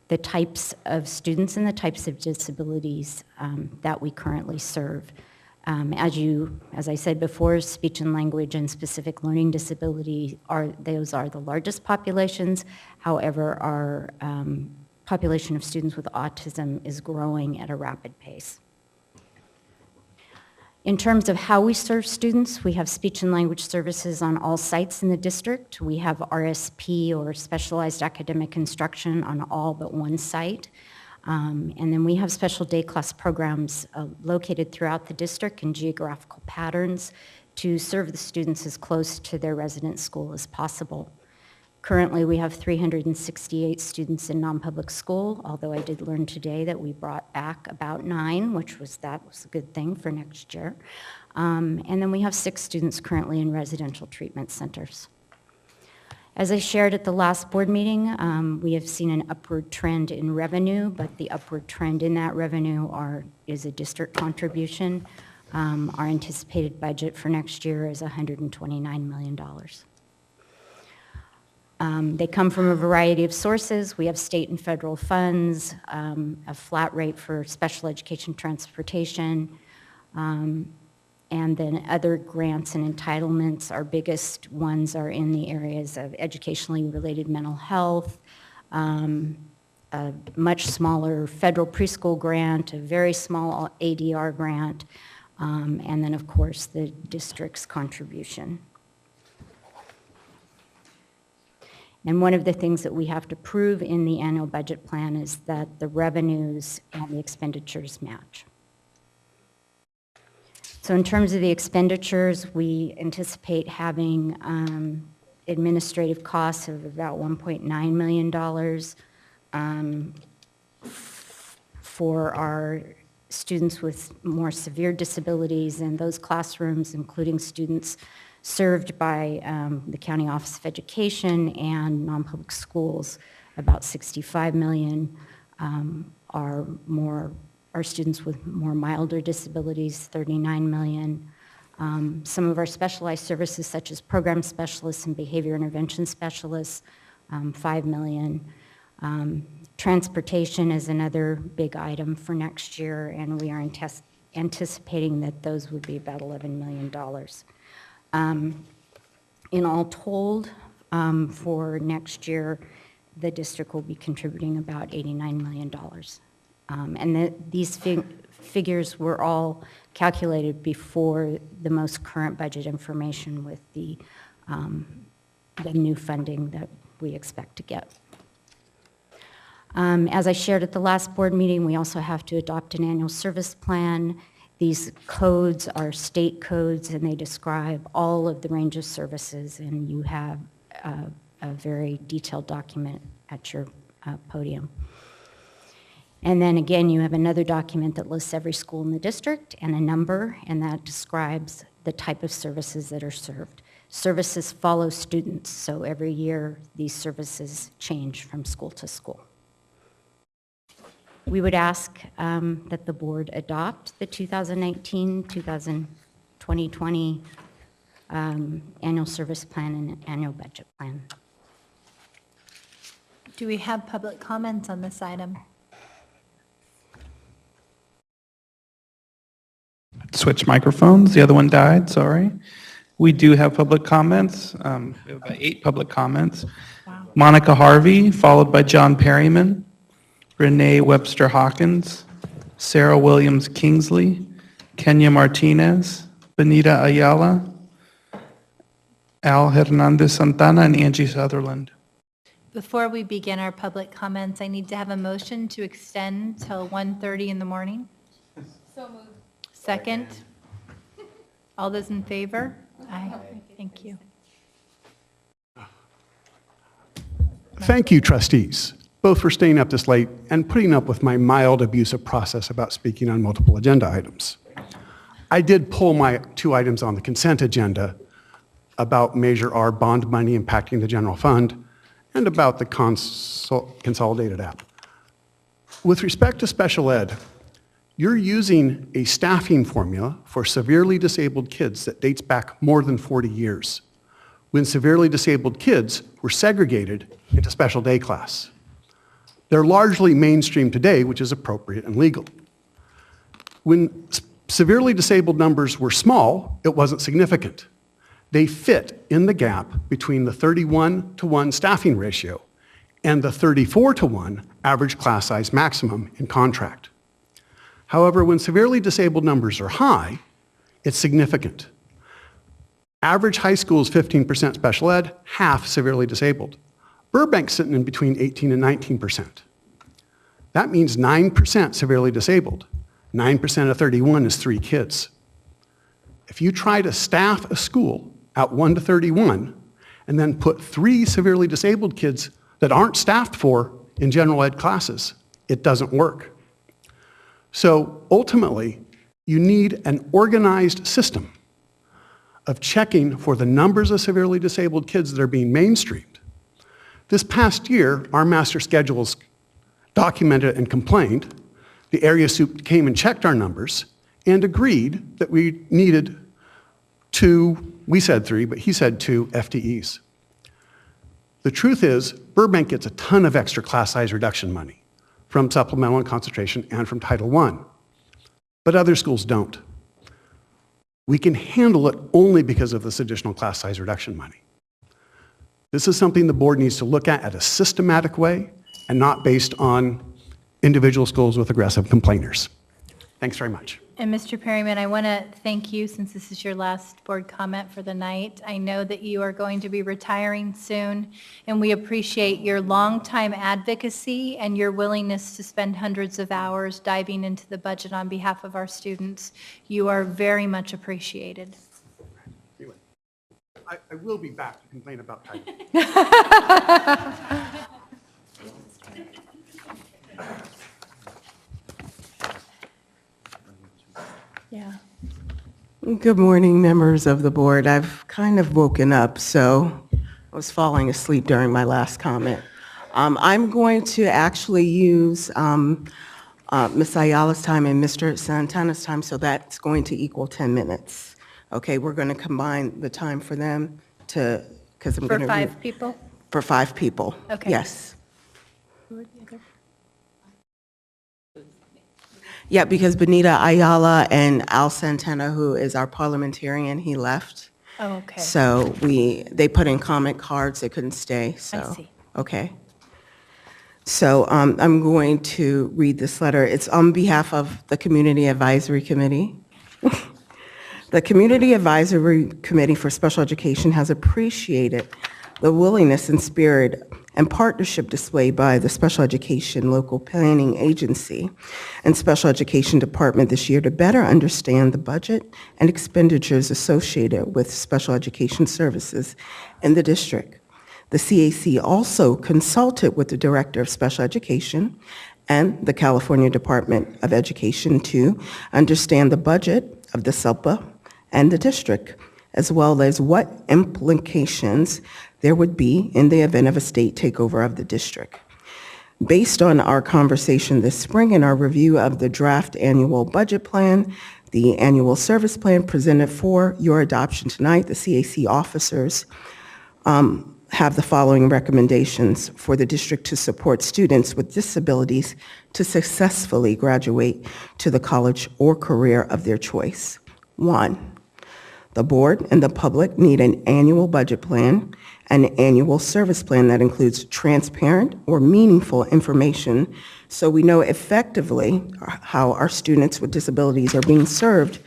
the types of students and the types of disabilities that we currently serve. As I said before, speech and language and specific learning disability those are the largest populations. However, our population of students with autism is growing at a rapid pace. In terms of how we serve students, we have speech and language services on all sites in the district. We have RSP, or specialized academic instruction, on all but one site. And then we have special day class programs located throughout the district in geographical patterns to serve the students as close to their resident school as possible. Currently, we have 368 students in non-public school, although I did learn today that we brought back about 9, that was a good thing for next year. And then we have 6 students currently in residential treatment centers. As I shared at the last board meeting, we have seen an upward trend in revenue, but the upward trend in that revenue is a district contribution. Our anticipated budget for next year is $129 million. They come from a variety of sources. We have state and federal funds, a flat rate for special education transportation, and then other grants and entitlements. Our biggest ones are in the areas of educationally related mental health, a much smaller federal preschool grant, a very small ADR grant, and then of course the district's contribution. And one of the things that we have to prove in the annual budget plan is that the revenues and the expenditures match. So in terms of the expenditures, we anticipate having administrative costs of about $1.9 million for our students with more severe disabilities, and those classrooms, including students served by the County Office of Education and non-public schools, about $65 million are students with more milder disabilities, $39 million. Some of our specialized services, such as program specialists and behavior intervention specialists, $5 million. Transportation is another big item for next year, and we are anticipating that those would be about $11 million. In all told, for next year, the district will be contributing about $89 million. And these figures were all calculated before the most current budget information with the new funding that we expect to get. As I shared at the last board meeting, we also have to adopt an annual service plan. These codes are state codes, and they describe all of the range of services, and you have a very detailed document at your podium. And then again, you have another document that lists every school in the district and a number, and that describes the type of services that are served. Services follow students, so every year these services change from school to school. We would ask that the board adopt the 2019-2020 2020 annual service plan and annual budget plan. Do we have public comments on this item? Switch microphones. The other one died, sorry. We do have public comments. We have about 8 public comments. Monica Harvey, followed by John Perryman, Renee Webster Hawkins, Sarah Williams Kingsley, Kenya Martinez, Benita Ayala, Al Hernandez Santana, and Angie Sutherland. Before we begin our public comments, I need to have a motion to extend till 1:30 in the morning. So moved. Second? All those in favor? Aye. Thank you. Thank you, trustees, both for staying up this late and putting up with my mild abusive process about speaking on multiple agenda items. I did pull my 2 items on the consent agenda about Measure R bond money impacting the general fund and about the consolidated app. With respect to special ed, you're using a staffing formula for severely disabled kids that dates back more than 40 years, when severely disabled kids were segregated into special day class. They're largely mainstream today, which is appropriate and legal. When severely disabled numbers were small, it wasn't significant. They fit in the gap between the 31-to-1 staffing ratio and the 34-to-1 average class size maximum in contract. However, when severely disabled numbers are high, it's significant. Average high school is 15% special ed, half severely disabled. Burbank's sitting in between 18 and 19%. That means 9% severely disabled. 9% of 31 is 3 kids. If you try to staff a school at 1 to 31 and then put 3 severely disabled kids that aren't staffed for in general ed classes, it doesn't work. So ultimately, you need an organized system of checking for the numbers of severely disabled kids that are being mainstreamed. This past year, our master schedules documented and complained. The area soup came and checked our numbers and agreed that we needed 2, we said 3, but he said 2 FTEs. The truth is, Burbank gets a ton of extra class size reduction money from supplemental and concentration and from Title I, but other schools don't. We can handle it only because of this additional class size reduction money. This is something the board needs to look at a systematic way and not based on individual schools with aggressive complainers. Thanks very much. And Mr. Perryman, I want to thank you since this is your last board comment for the night. I know that you are going to be retiring soon, and we appreciate your longtime advocacy and your willingness to spend hundreds of hours diving into the budget on behalf of our students. You are very much appreciated. I will be back to complain about Title. Yeah. Good morning, members of the board. I've kind of woken up, so I was falling asleep during my last comment. I'm going to actually use Ms. Ayala's time and Mr. Santana's time, so that's going to equal 10 minutes. Okay, we're going to combine the time for them to, because I'm going to... For 5 people? For 5 people. Okay. Yes. Who are the other? Yeah, because Benita Ayala and Al Santana, who is our parliamentarian, he left. Oh, okay. So they put in comment cards, they couldn't stay, so. I see. Okay. So I'm going to read this letter. It's on behalf of the Community Advisory Committee. The Community Advisory Committee for Special Education has appreciated the willingness and spirit and partnership displayed by the Special Education Local Planning Agency and Special Education Department this year to better understand the budget and expenditures associated with special education services in the district. The CAC also consulted with the Director of Special Education and the California Department of Education to understand the budget of the SELPA and the district, as well as what implications there would be in the event of a state takeover of the district. Based on our conversation this spring and our review of the draft annual budget plan, the annual service plan presented for your adoption tonight, the CAC officers have the following recommendations for the district to support students with disabilities to successfully graduate to the college or career of their choice. 1, the board and the public need an annual budget plan, an annual service plan that includes transparent or meaningful information so we know effectively how our students with disabilities are being served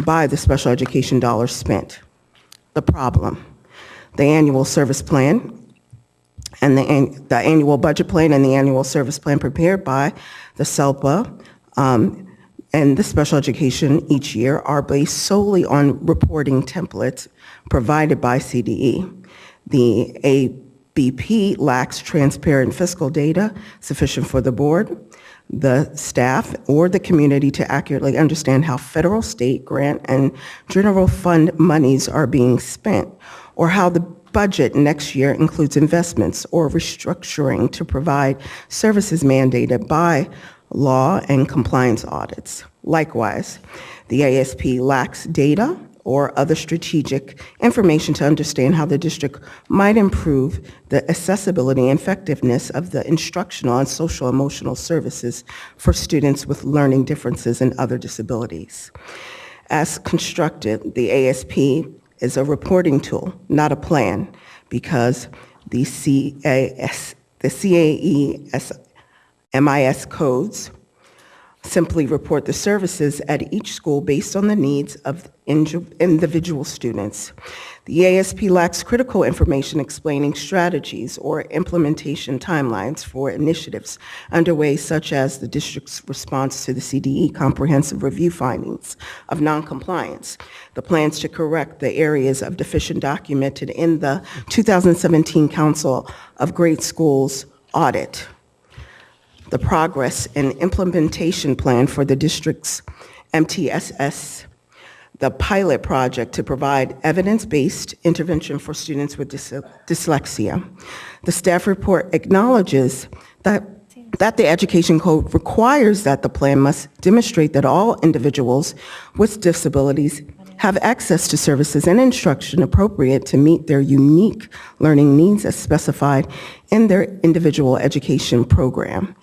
by the special education dollars spent. The problem, the annual service plan and the annual budget plan and the annual service plan prepared by the SELPA and the special education each year are based solely on reporting templates provided by CDE. The ABP lacks transparent fiscal data sufficient for the board, the staff, or the community to accurately understand how federal, state, grant, and general fund monies are being spent, or how the budget next year includes investments or restructuring to provide services mandated by law and compliance audits. Likewise, the ASP lacks data or other strategic information to understand how the district might improve the accessibility and effectiveness of the instructional and social emotional services for students with learning differences and other disabilities. As constructed, the ASP is a reporting tool, not a plan, because the CAES codes simply report the services at each school based on the needs of individual students. The ASP lacks critical information explaining strategies or implementation timelines for initiatives underway, such as the district's response to the CDE comprehensive review findings of noncompliance, the plans to correct the areas of deficient documented in the 2017 Council of Great Schools audit, the progress and implementation plan for the district's MTSS, the pilot project to provide evidence-based intervention for students with dyslexia. The staff report acknowledges that the Education Code requires that the plan must demonstrate that all individuals with disabilities have access to services and instruction appropriate to meet their unique learning needs as specified in their individual education program.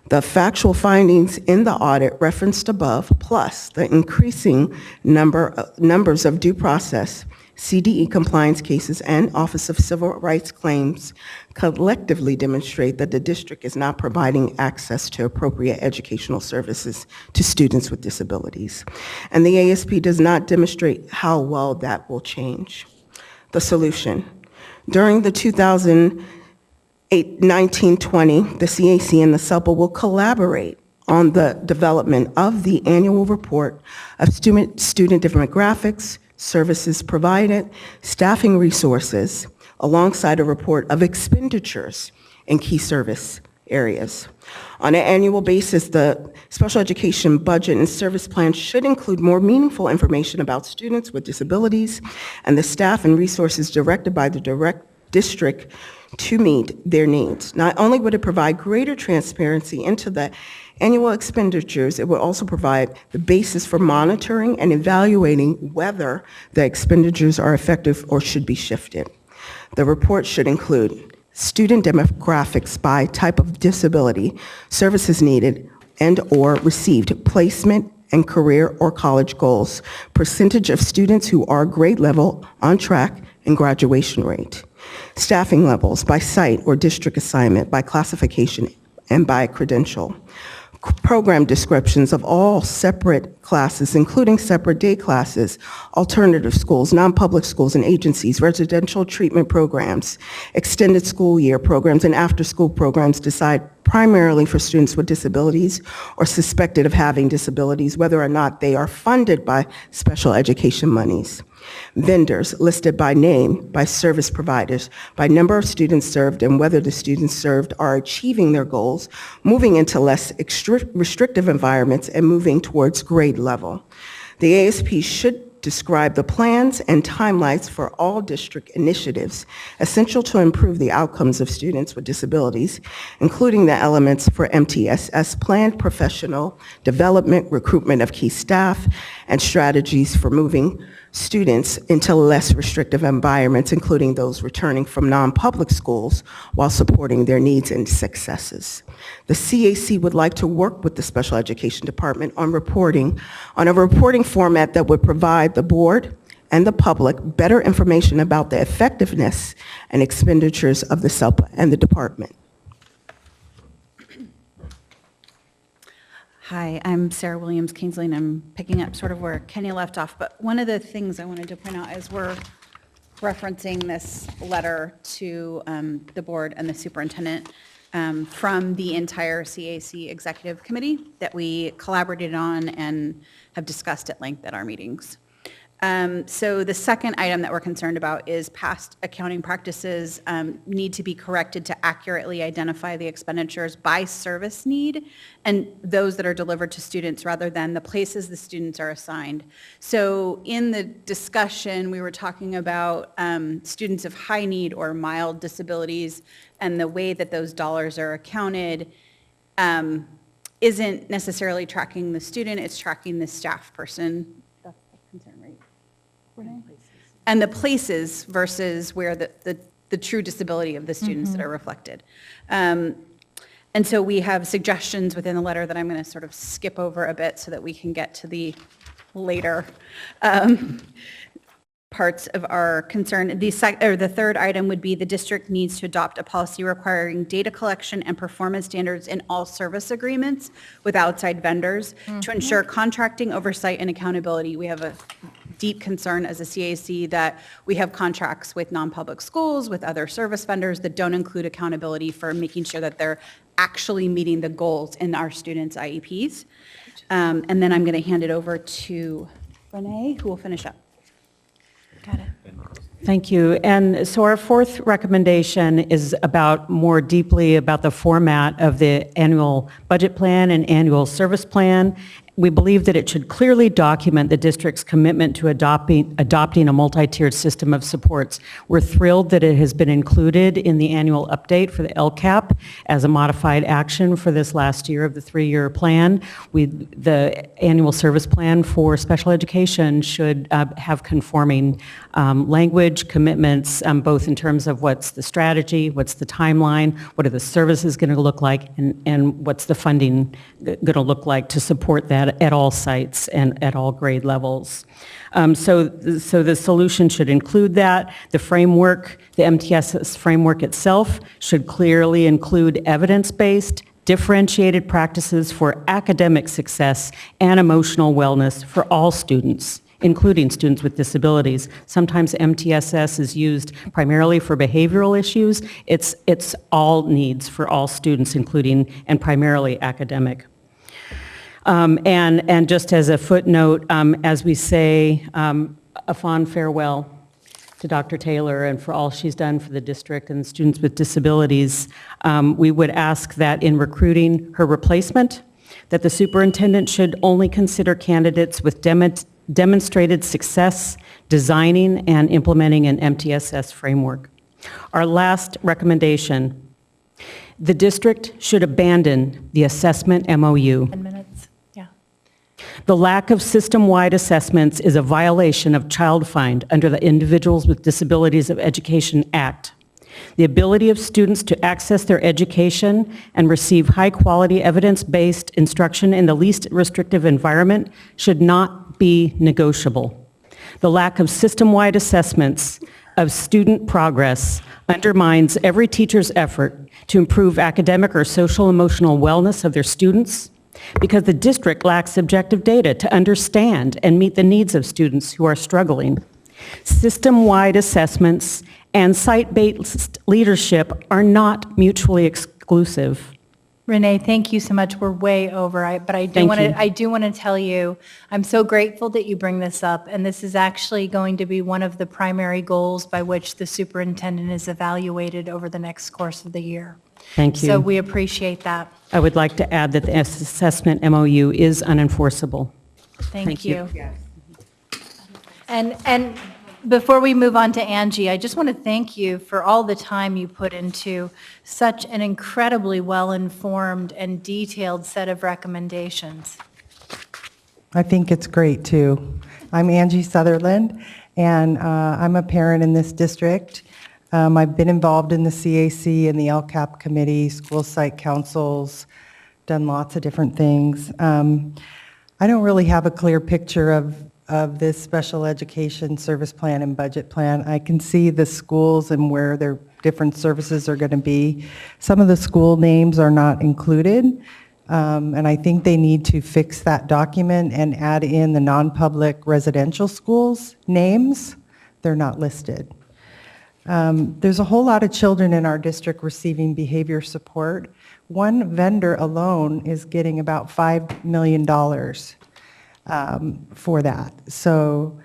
The factual findings in the audit referenced above, plus the increasing numbers of due process, CDE compliance cases, and Office of Civil Rights claims collectively demonstrate that the district is not providing access to appropriate educational services to students with disabilities. And the ASP does not demonstrate how well that will change. The solution. During the 1920, the CAC and the SELPA will collaborate on the development of the annual report of student demographics, services provided, staffing resources, alongside a report of expenditures in key service areas. On an annual basis, the special education budget and service plan should include more meaningful information about students with disabilities and the staff and resources directed by the district to meet their needs. Not only would it provide greater transparency into the annual expenditures, it will also provide the basis for monitoring and evaluating whether the expenditures are effective or should be shifted. The report should include student demographics by type of disability, services needed and/or received, placement and career or college goals, percentage of students who are grade level on track, and graduation rate. Staffing levels by site or district assignment, by classification, and by credential. Program descriptions of all separate classes, including separate day classes, alternative schools, non-public schools and agencies, residential treatment programs, extended school year programs, and after-school programs designed primarily for students with disabilities or suspected of having disabilities, whether or not they are funded by special education monies. Vendors listed by name, by service providers, by number of students served, and whether the students served are achieving their goals, moving into less restrictive environments, and moving towards grade level. The ASP should describe the plans and timelines for all district initiatives essential to improve the outcomes of students with disabilities, including the elements for MTSS planned professional development, recruitment of key staff, and strategies for moving students into less restrictive environments, including those returning from non-public schools, while supporting their needs and successes. The CAC would like to work with the Special Education Department on a reporting format that would provide the board and the public better information about the effectiveness and expenditures of the SELPA and the department. Hi, I'm Sarah Williams Kingsley, and I'm picking up sort of where Kenny left off. But one of the things I wanted to point out is we're referencing this letter to the board and the superintendent from the entire CAC executive committee that we collaborated on and have discussed at length at our meetings. So the second item that we're concerned about is past accounting practices need to be corrected to accurately identify the expenditures by service need and those that are delivered to students rather than the places the students are assigned. So in the discussion, we were talking about students of high need or mild disabilities, and the way that those dollars are accounted isn't necessarily tracking the student, it's tracking the staff person. That's the concern, right? And the places versus where the true disability of the students that are reflected. And so we have suggestions within the letter that I'm going to sort of skip over a bit so that we can get to the later parts of our concern. The third item would be the district needs to adopt a policy requiring data collection and performance standards in all service agreements with outside vendors to ensure contracting, oversight, and accountability. We have a deep concern as a CAC that we have contracts with non-public schools, with other service vendors that don't include accountability for making sure that they're actually meeting the goals in our students' IEPs. And then I'm going to hand it over to Renee, who will finish up. Got it. Thank you. And so our fourth recommendation is about more deeply about the format of the annual budget plan and annual service plan. We believe that it should clearly document the district's commitment to adopting a multi-tiered system of supports. We're thrilled that it has been included in the annual update for the LCAP as a modified action for this last year of the 3-year plan. The annual service plan for special education should have conforming language, commitments, both in terms of what's the strategy, what's the timeline, what are the services going to look like, and what's the funding going to look like to support that at all sites and at all grade levels. So the solution should include that. The framework, the MTSS framework itself should clearly include evidence-based, differentiated practices for academic success and emotional wellness for all students, including students with disabilities. Sometimes MTSS is used primarily for behavioral issues. It's all needs for all students, including and primarily academic. And just as a footnote, as we say a fond farewell to Dr. Taylor and for all she's done for the district and students with disabilities, we would ask that in recruiting her replacement, that the superintendent should only consider candidates with demonstrated success designing and implementing an MTSS framework. Our last recommendation, the district should abandon the assessment MOU. 10 minutes, yeah. The lack of system-wide assessments is a violation of Child Find under the Individuals with Disabilities of Education Act. The ability of students to access their education and receive high-quality evidence-based instruction in the least restrictive environment should not be negotiable. The lack of system-wide assessments of student progress undermines every teacher's effort to improve academic or social-emotional wellness of their students because the district lacks objective data to understand and meet the needs of students who are struggling. System-wide assessments and site-based leadership are not mutually exclusive. Renee, thank you so much. We're way over, but I do want to tell you, I'm so grateful that you bring this up, and this is actually going to be one of the primary goals by which the superintendent is evaluated over the next course of the year. Thank you. So we appreciate that. I would like to add that the assessment MOU is unenforceable. Thank you. And before we move on to Angie, I just want to thank you for all the time you put into such an incredibly well-informed and detailed set of recommendations. I think it's great, too. I'm Angie Sutherland, and I'm a parent in this district. I've been involved in the CAC and the LCAP committee, school site councils, done lots of different things. I don't really have a clear picture of this special education service plan and budget plan. I can see the schools and where their different services are going to be. Some of the school names are not included, and I think they need to fix that document and add in the non-public residential schools names. They're not listed. There's a whole lot of children in our district receiving behavior support. One vendor alone is getting about $5 million for that. So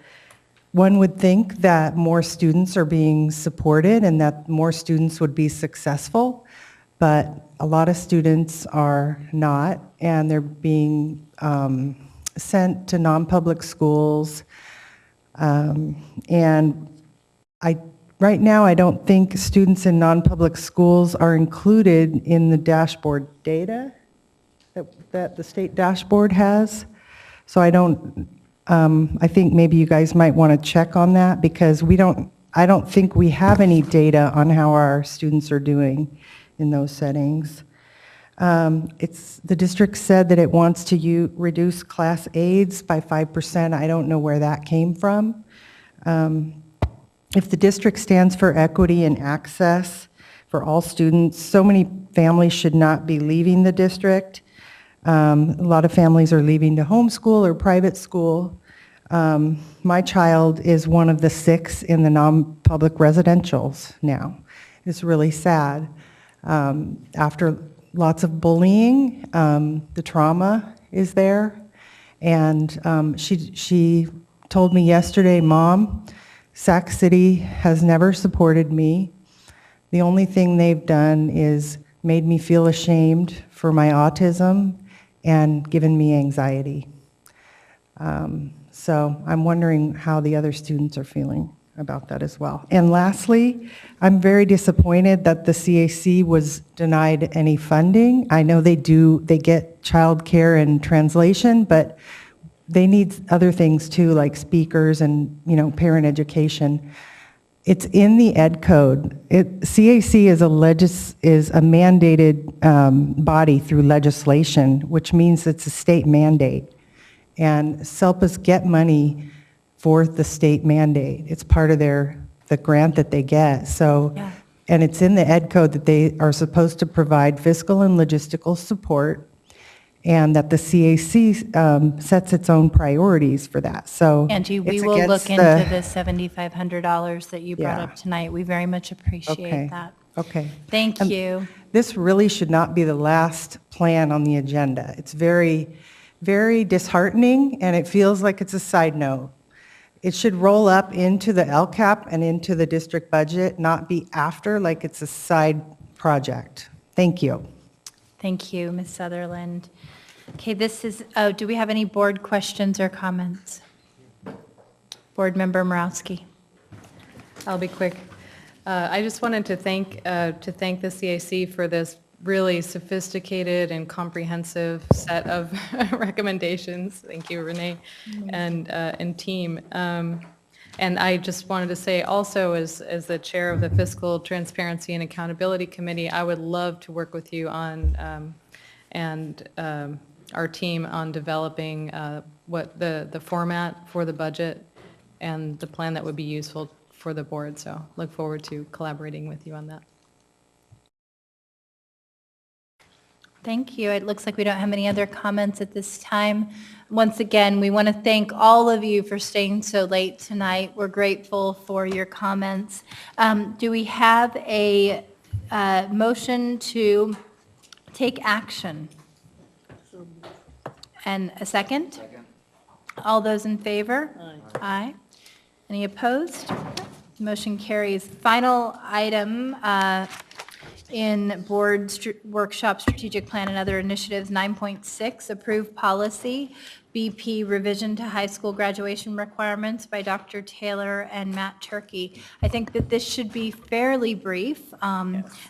one would think that more students are being supported and that more students would be successful, but a lot of students are not, and they're being sent to non-public schools. And right now, I don't think students in non-public schools are included in the dashboard data that the state dashboard has. So I think maybe you guys might want to check on that, because I don't think we have any data on how our students are doing in those settings. The district said that it wants to reduce class aids by 5%. I don't know where that came from. If the district stands for equity and access for all students, so many families should not be leaving the district. A lot of families are leaving to homeschool or private school. My child is one of the 6 in the non-public residentials now. It's really sad. After lots of bullying, the trauma is there. And she told me yesterday, Mom, Sac City has never supported me. The only thing they've done is made me feel ashamed for my autism and given me anxiety. So I'm wondering how the other students are feeling about that as well. And lastly, I'm very disappointed that the CAC was denied any funding. I know they get childcare and translation, but they need other things too, like speakers and, parent education. It's in the ed code. CAC is a mandated body through legislation, which means it's a state mandate. And SELPAs get money for the state mandate. It's part of the grant that they get. So, yeah. And it's in the ed code that they are supposed to provide fiscal and logistical support, and that the CAC sets its own priorities for that. So Angie, we will look into the $7,500 that you brought up tonight. We very much appreciate that. Okay. Thank you. This really should not be the last plan on the agenda. It's very, very disheartening, and it feels like it's a side note. It should roll up into the LCAP and into the district budget, not be after like it's a side project. Thank you. Thank you, Ms. Sutherland. Okay, do we have any board questions or comments? Board Member Morawski. I'll be quick. I just wanted to thank the CAC for this really sophisticated and comprehensive set of recommendations. Thank you, Renee, and team. And I just wanted to say also, as the chair of the Fiscal Transparency and Accountability Committee, I would love to work with you on and our team on developing what the format for the budget and the plan that would be useful for the board. So look forward to collaborating with you on that. Thank you. It looks like we don't have any other comments at this time. Once again, we want to thank all of you for staying so late tonight. We're grateful for your comments. Do we have a motion to take action? And a second? All those in favor? Aye. Any opposed? Motion carries. Final item In board workshop strategic plan and other initiatives, 9.6, approve policy, BP revision to high school graduation requirements by Dr. Taylor and Matt Turkey. I think that this should be fairly brief.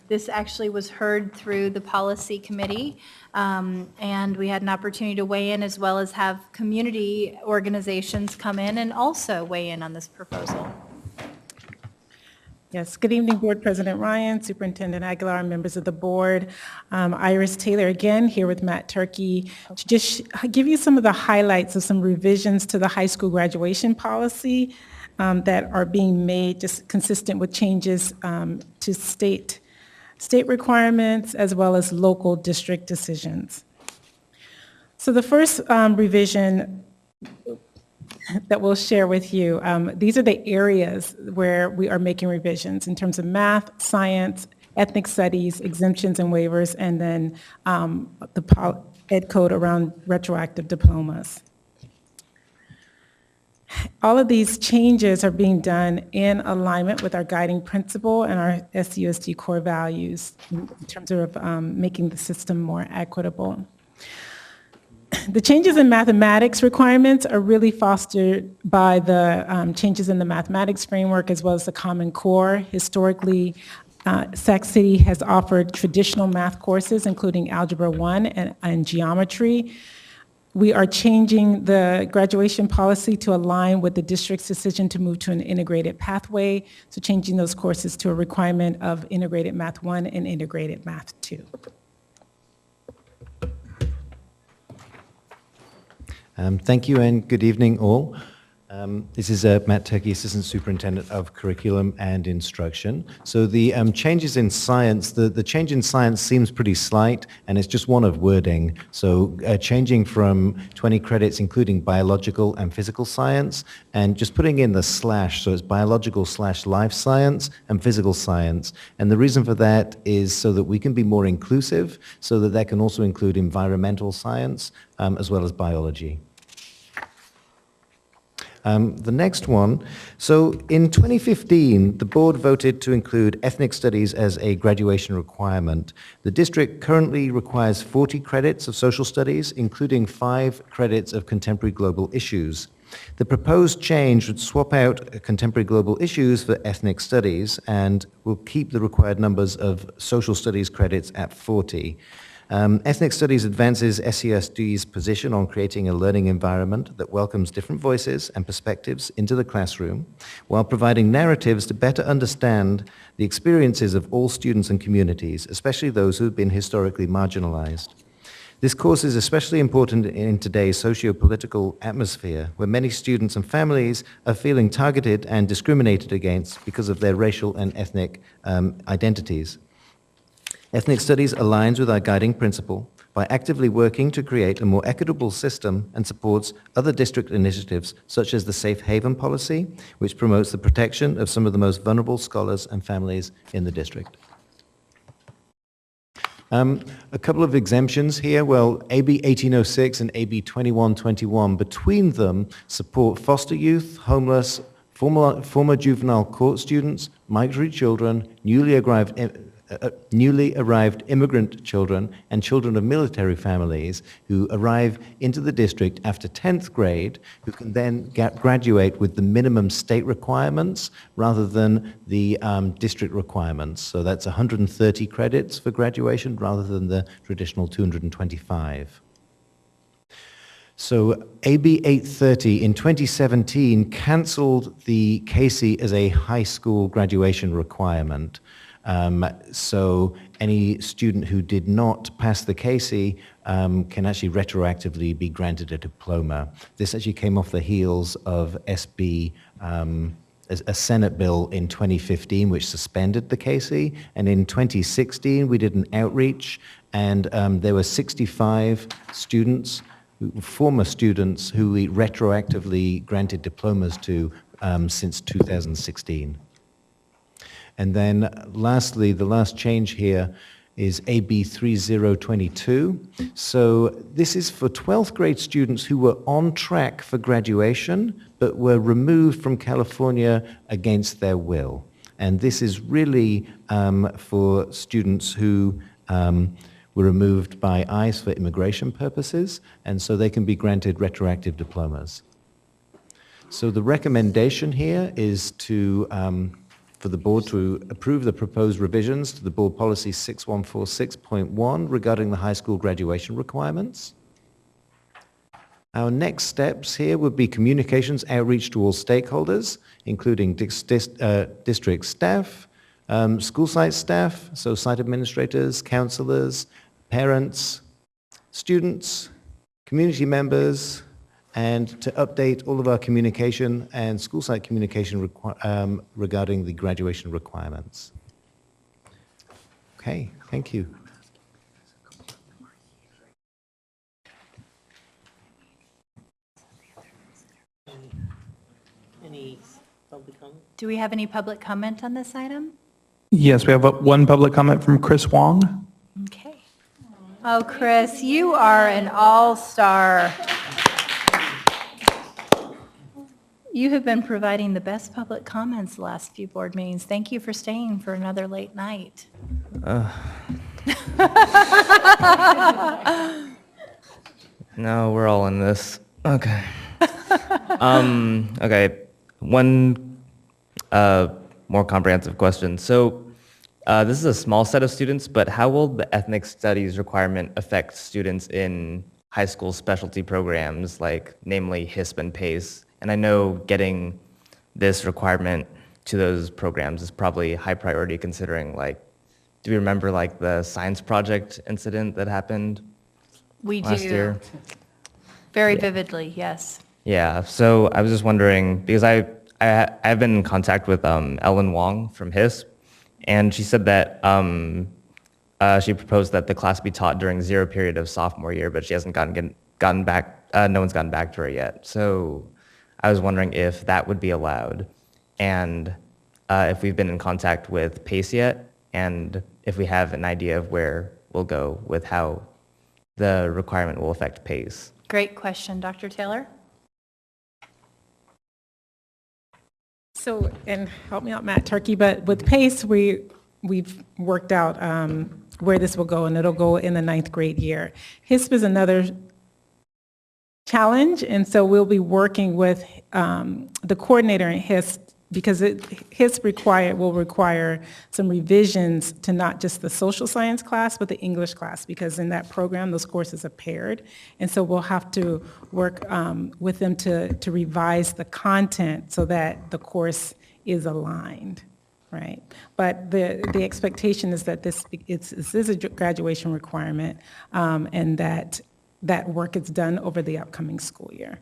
This actually was heard through the policy committee, and we had an opportunity to weigh in as well as have community organizations come in and also weigh in on this proposal. Yes, good evening, Board President Ryan, Superintendent Aguilar, and members of the board. Iris Taylor again, here with Matt Turkey, to just give you some of the highlights of some revisions to the high school graduation policy that are being made just consistent with changes to state requirements as well as local district decisions. So the first revision that we'll share with you. These are the areas where we are making revisions in terms of math, science, ethnic studies, exemptions and waivers, and then the ed code around retroactive diplomas. All of these changes are being done in alignment with our guiding principle and our SUSD core values in terms of making the system more equitable. The changes in mathematics requirements are really fostered by the changes in the mathematics framework as well as the Common Core. Historically, Sac City has offered traditional math courses, including Algebra 1 and Geometry. We are changing the graduation policy to align with the district's decision to move to an integrated pathway, so changing those courses to a requirement of Integrated Math 1 and Integrated Math 2. Thank you and good evening all. This is Matt Turkey, Assistant Superintendent of Curriculum and Instruction. So the changes in science, the change in science seems pretty slight and it's just one of wording. So changing from 20 credits including biological and physical science and just putting in the slash, so it's biological / life science and physical science. And the reason for that is so that we can be more inclusive, so that that can also include environmental science as well as biology. The next one, so in 2015, the board voted to include ethnic studies as a graduation requirement. The district currently requires 40 credits of social studies, including 5 credits of contemporary global issues. The proposed change would swap out contemporary global issues for ethnic studies and will keep the required numbers of social studies credits at 40. Ethnic Studies advances SESD's position on creating a learning environment that welcomes different voices and perspectives into the classroom, while providing narratives to better understand the experiences of all students and communities, especially those who have been historically marginalized. This course is especially important in today's socio-political atmosphere, where many students and families are feeling targeted and discriminated against because of their racial and ethnic identities. Ethnic Studies aligns with our guiding principle by actively working to create a more equitable system and supports other district initiatives such as the Safe Haven Policy, which promotes the protection of some of the most vulnerable scholars and families in the district. A couple of exemptions here. Well, AB 1806 and AB 2121, between them support foster youth, homeless, former juvenile court students, migratory children, newly arrived immigrant children and children of military families who arrive into the district after 10th grade, who can then graduate with the minimum state requirements rather than the district requirements. So that's 130 credits for graduation rather than the traditional 225. So AB 830 in 2017 canceled the CASE as a high school graduation requirement. So any student who did not pass the CASE can actually retroactively be granted a diploma. This actually came off the heels of SB, a Senate bill in 2015 which suspended the CASE, and in 2016 we did an outreach and there were 65 students, former students, who we retroactively granted diplomas to since 2016. And then lastly, the last change here is AB 3022. So this is for 12th grade students who were on track for graduation, but were removed from California against their will. And this is really for students who were removed by ICE for immigration purposes, and so they can be granted retroactive diplomas. So the recommendation here is to, for the board to approve the proposed revisions to the board policy 6146.1 regarding the high school graduation requirements. Our next steps here would be communications outreach to all stakeholders, including district staff, school site staff, so site administrators, counselors, parents, students, community members, and to update all of our communication and school site communication regarding the graduation requirements. Okay, thank you. Any public comment? Do we have any public comment on this item? Yes, we have one public comment from Chris Wong. Okay. Oh, Chris, you are an all-star. You have been providing the best public comments the last few board meetings. Thank you for staying for another late night. No, we're all in this. Okay. Okay, one more comprehensive question. So this is a small set of students, but how will the ethnic studies requirement affect students in high school specialty programs, like namely HISP and PACE? And I know getting this requirement to those programs is probably high priority considering, like, do we remember like the science project incident that happened last year? Very vividly, yes. Yeah, so I was just wondering, because I've been in contact with Ellen Wong from HISP, and she said that she proposed that the class be taught during zero period of sophomore year, but she hasn't gotten back, no one's gotten back to her yet. So I was wondering if that would be allowed, and if we've been in contact with PACE yet, and if we have an idea of where we'll go with how the requirement will affect PACE. Great question. Dr. Taylor? So, and help me out, Matt Turkey, but with PACE, we've worked out where this will go, and it'll go in the 9th grade year. HISP is another challenge, and so we'll be working with the coordinator in HISP, because HISP will require some revisions to not just the social science class, but the English class, because in that program, those courses are paired. And so we'll have to work with them to revise the content so that the course is aligned, right? But the expectation is that this is a graduation requirement, and that work is done over the upcoming school year.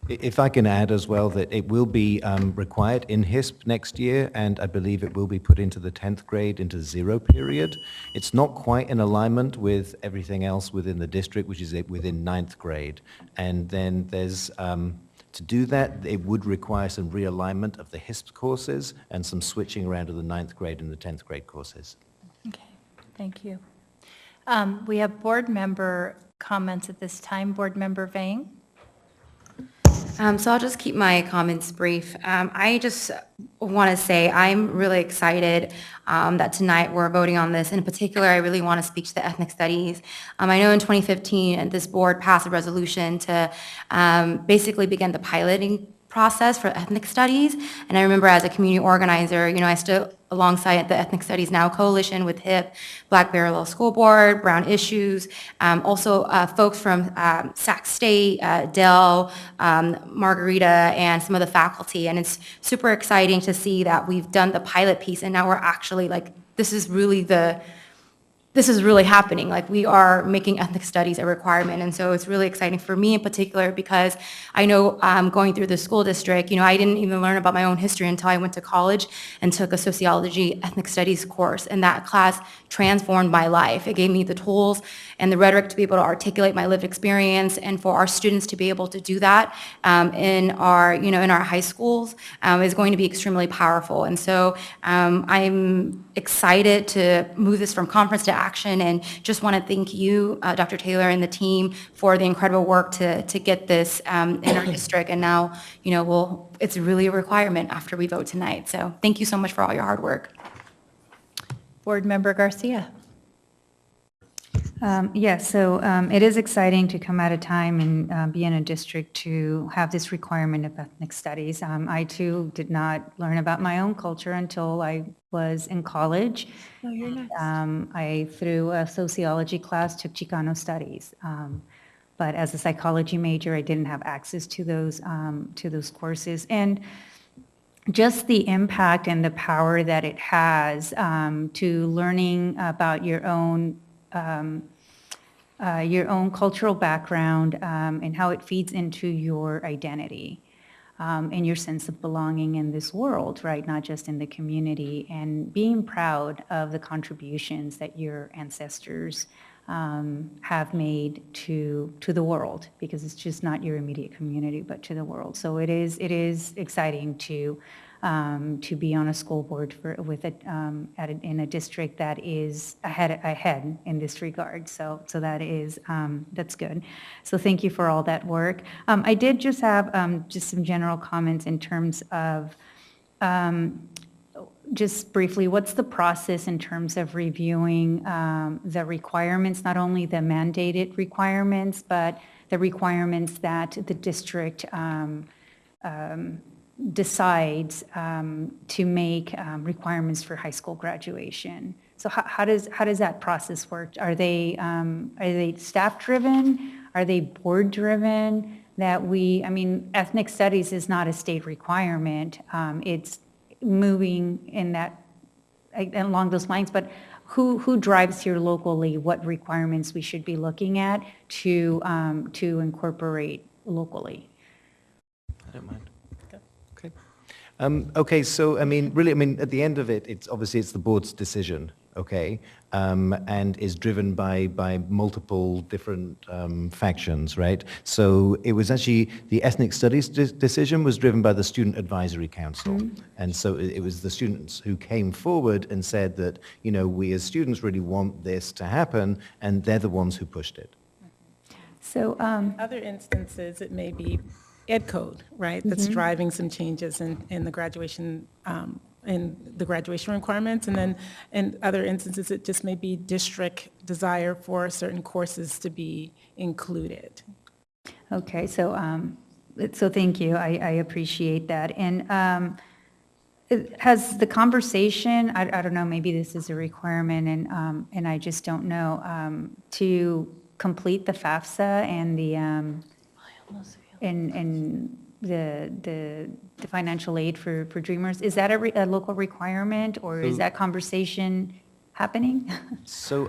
If I can add as well that it will be required in HISP next year, and I believe it will be put into the 10th grade into zero period. It's not quite in alignment with everything else within the district, which is within 9th grade. And then there's, to do that, it would require some realignment of the HISP courses and some switching around to the 9th grade and the 10th grade courses. Okay, thank you. We have board member comments at this time. Board member Vang? So I'll just keep my comments brief. I just want to say I'm really excited that tonight we're voting on this. In particular, I really want to speak to the ethnic studies. I know in 2015, this board passed a resolution to basically begin the piloting process for ethnic studies. And I remember as a community organizer, I stood alongside the Ethnic Studies Now Coalition with HIP, Black Parallel School Board, Brown Issues, also folks from Sac State, Dell, Margarita, and some of the faculty. And it's super exciting to see that we've done the pilot piece, and now we're actually this is really happening. We are making ethnic studies a requirement. And so it's really exciting for me in particular, because I know going through the school district, I didn't even learn about my own history until I went to college and took a sociology ethnic studies course. And that class transformed my life. It gave me the tools and the rhetoric to be able to articulate my lived experience, and for our students to be able to do that in our high schools is going to be extremely powerful. And so I'm excited to move this from conference to action. And just want to thank you, Dr. Taylor, and the team for the incredible work to get this in our district. And now, it's really a requirement after we vote tonight. So thank you so much for all your hard work. Board Member Garcia. Yes, so it is exciting to come at a time and be in a district to have this requirement of ethnic studies. I too did not learn about my own culture until I was in college. Oh, you're next. I, through a sociology class, took Chicano studies. But as a psychology major, I didn't have access to those courses. And just the impact and the power that it has to learning about your own cultural background and how it feeds into your identity and your sense of belonging in this world, right? Not just in the community, and being proud of the contributions that your ancestors have made to the world, because it's just not your immediate community, but to the world. So it is exciting to be on a school board in a district that is ahead in this regard. So that's good. So thank you for all that work. I did just have just some general comments in terms of just briefly, what's the process in terms of reviewing the requirements, not only the mandated requirements, but the requirements that the district decides to make requirements for high school graduation? So how does that process work? Are they staff-driven? Are they board-driven? Ethnic studies is not a state requirement. It's moving in that along those lines, but who drives here locally what requirements we should be looking at to incorporate locally? I don't mind. Okay, so really, at the end of it, it's the board's decision, okay, and is driven by multiple different factions, right? So it was actually the ethnic studies decision was driven by the Student Advisory Council, and so it was the students who came forward and said that, we as students really want this to happen, and they're the ones who pushed it. So other instances, it may be ed code, right? That's driving some changes in the graduation requirements, and then in other instances, it just may be district desire for certain courses to be included. Okay, so thank you. I appreciate that. And has the conversation, I don't know, maybe this is a requirement, and I just don't know, to complete the FAFSA and the financial aid for Dreamers, is that a local requirement, or is that conversation happening? So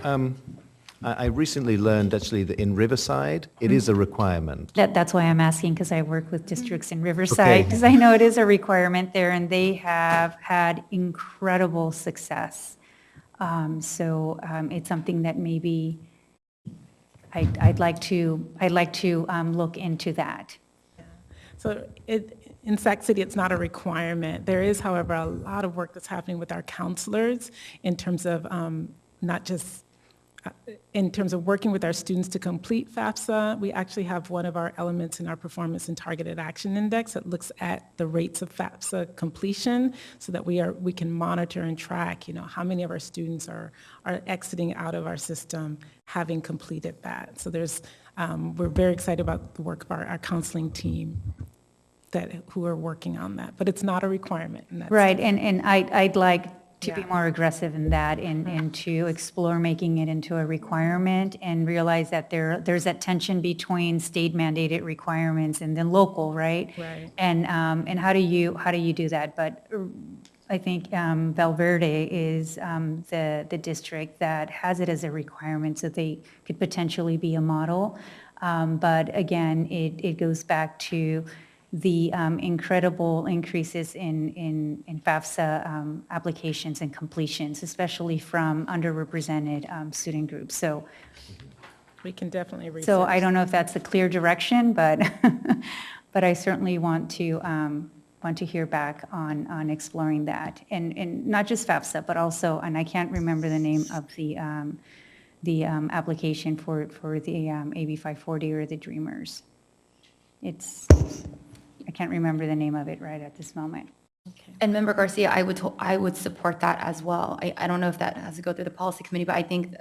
I recently learned actually that in Riverside, it is a requirement. That's why I'm asking, because I work with districts in Riverside, because I know it is a requirement there, and they have had incredible success. So it's something that maybe I'd like to look into that. So in Sac City, it's not a requirement. There is, however, a lot of work that's happening with our counselors in terms of not just in terms of working with our students to complete FAFSA. We actually have one of our elements in our Performance and Targeted Action Index that looks at the rates of FAFSA completion, so that we can monitor and track, how many of our students are exiting out of our system having completed that. So we're very excited about the work of our counseling team who are working on that, but it's not a requirement. Right, and I'd like to be more aggressive in that, and to explore making it into a requirement, and realize that there's that tension between state mandated requirements and then local, right? Right. And how do you do that? But I think Valverde is the district that has it as a requirement, so they could potentially be a model. But again, it goes back to the incredible increases in FAFSA applications and completions, especially from underrepresented student groups. So we can definitely research. So I don't know if that's a clear direction, but but I certainly want to hear back on exploring that, and not just FAFSA, but also, and I can't remember the name of application for the AB 540 or the Dreamers. I can't remember the name of it right at this moment. And Member Garcia, I would support that as well. I don't know if that has to go through the policy committee, but I think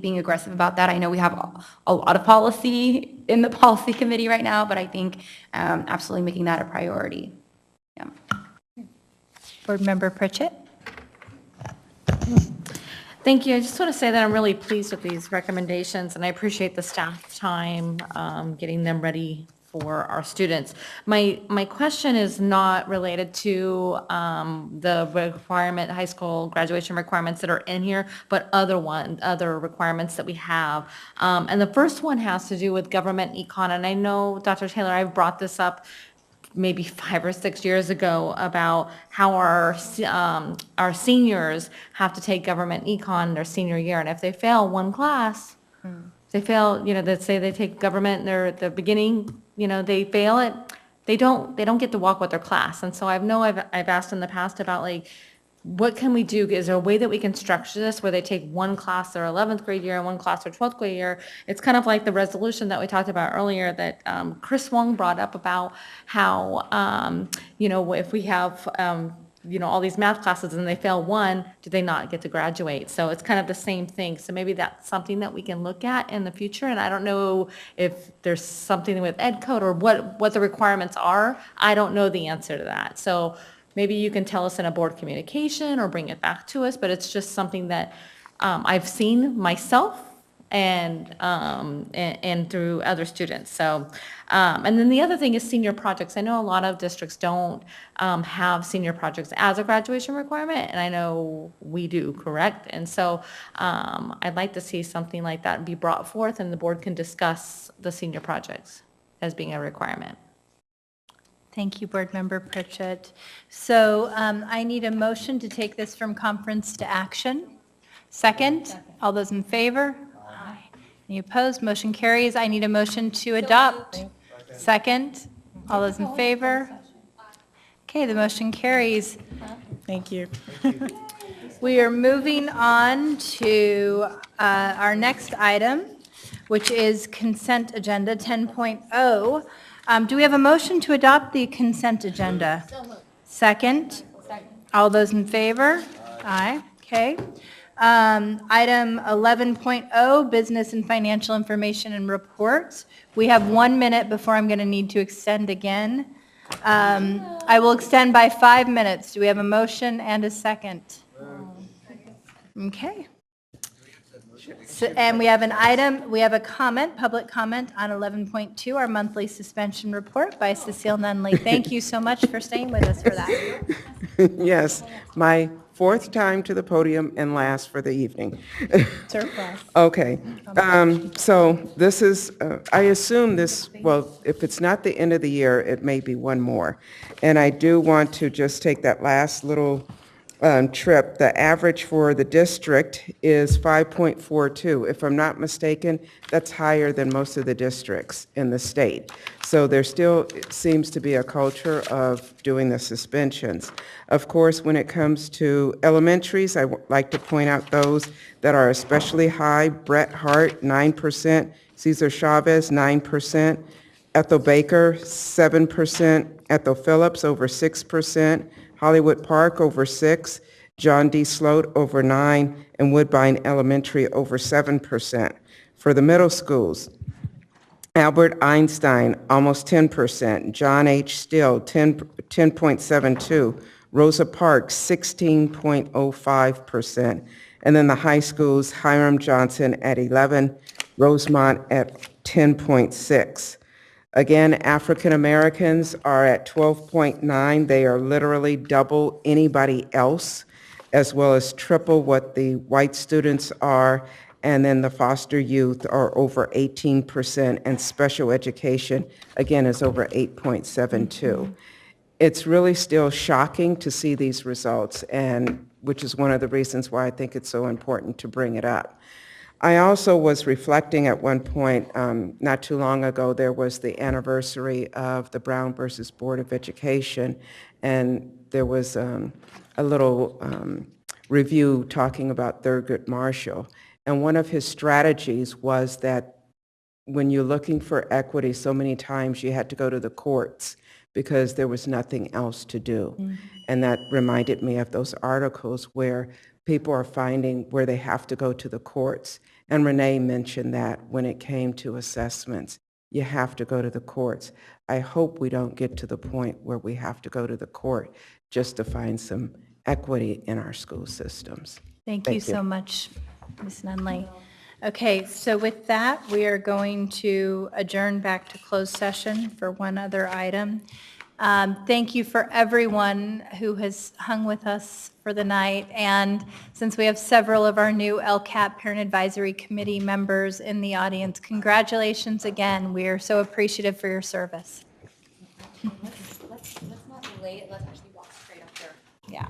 being aggressive about that, I know we have a lot of policy in the policy committee right now, but I think absolutely making that a priority. Yeah. Board Member Pritchett. Thank you. I just want to say that I'm really pleased with these recommendations, and I appreciate the staff time getting them ready for our students. My question is not related to the high school graduation requirements that are in here, but other requirements that we have. And the first one has to do with government econ. And I know, Dr. Taylor, I've brought this up maybe 5 or 6 years ago about how our seniors have to take government econ their senior year. And if they fail one class, they fail, let's say they take government, they're at the beginning, they fail it, they don't get to walk with their class. And so I've asked in the past about like, what can we do? Is there a way that we can structure this where they take one class their 11th grade year and one class their 12th grade year? It's kind of like the resolution that we talked about earlier that Chris Wong brought up about how, if we have, all these math classes and they fail one, do they not get to graduate? So it's kind of the same thing. So maybe that's something that we can look at in the future. And I don't know if there's something with ed code or what the requirements are. I don't know the answer to that. So maybe you can tell us in a board communication or bring it back to us, but it's just something that I've seen myself and through other students. So, and then the other thing is senior projects. I know a lot of districts don't have senior projects as a graduation requirement, and I know we do, correct? And so I'd like to see something like that be brought forth and the board can discuss the senior projects as being a requirement. Thank you, Board Member Pritchett. So I need a motion to take this from conference to action. Second, all those in favor? Aye. Any opposed? Motion carries. I need a motion to adopt. Second, all those in favor? Okay, the motion carries. Thank you. We are moving on to our next item, which is consent agenda 10.0. Do we have a motion to adopt the consent agenda? Second? All those in favor? Aye. Okay. Item 11.0, business and financial information and reports. We have 1 minute before I'm going to need to extend again. I will extend by 5 minutes. Do we have a motion and a second? Okay. So, and we have an item, we have a comment, public comment on 11.2, our monthly suspension report by Cecile Nunley. Thank you so much for staying with us for that. Yes, my 4th time to the podium and last for the evening. Surplus. Okay, so this is, I assume this, well, if it's not the end of the year, it may be one more. And I do want to just take that last little trip. The average for the district is 5.42. If I'm not mistaken, that's higher than most of the districts in the state. So there still seems to be a culture of doing the suspensions. Of course, when it comes to elementaries, I would like to point out those that are especially high. Bret, Hart, 9%. Cesar Chavez, 9%. Ethel Baker, 7%. Ethel Phillips, over 6%. Hollywood Park, over 6%, John D. Sloat, over 9%, and Woodbine Elementary, over 7%. For the middle schools, Albert Einstein, almost 10%, John H. Still, 10.72%, Rosa Parks, 16.05%, and then the high schools, Hiram Johnson at 11%, Rosemont at 10.6%. Again, African Americans are at 12.9. They are literally double anybody else, as well as triple what the white students are. And then the foster youth are over 18%, and special education, again, is over 8.72. It's really still shocking to see these results, and which is one of the reasons why I think it's so important to bring it up. I also was reflecting at one point, not too long ago, there was the anniversary of the Brown versus Board of Education, and there was a little review talking about Thurgood Marshall. And one of his strategies was that when you're looking for equity, so many times you had to go to the courts because there was nothing else to do. And that reminded me of those articles where people are finding where they have to go to the courts. And Renee mentioned that when it came to assessments, you have to go to the courts. I hope we don't get to the point where we have to go to the court just to find some equity in our school systems. Thank you so much, Ms. Nunley. Okay, so with that, we are going to adjourn back to closed session for one other item. Thank you for everyone who has hung with us for the night. And since we have several of our new LCAP Parent Advisory Committee members in the audience, congratulations again. We are so appreciative for your service. Let's not delay it. Let's actually walk straight up there. Yeah.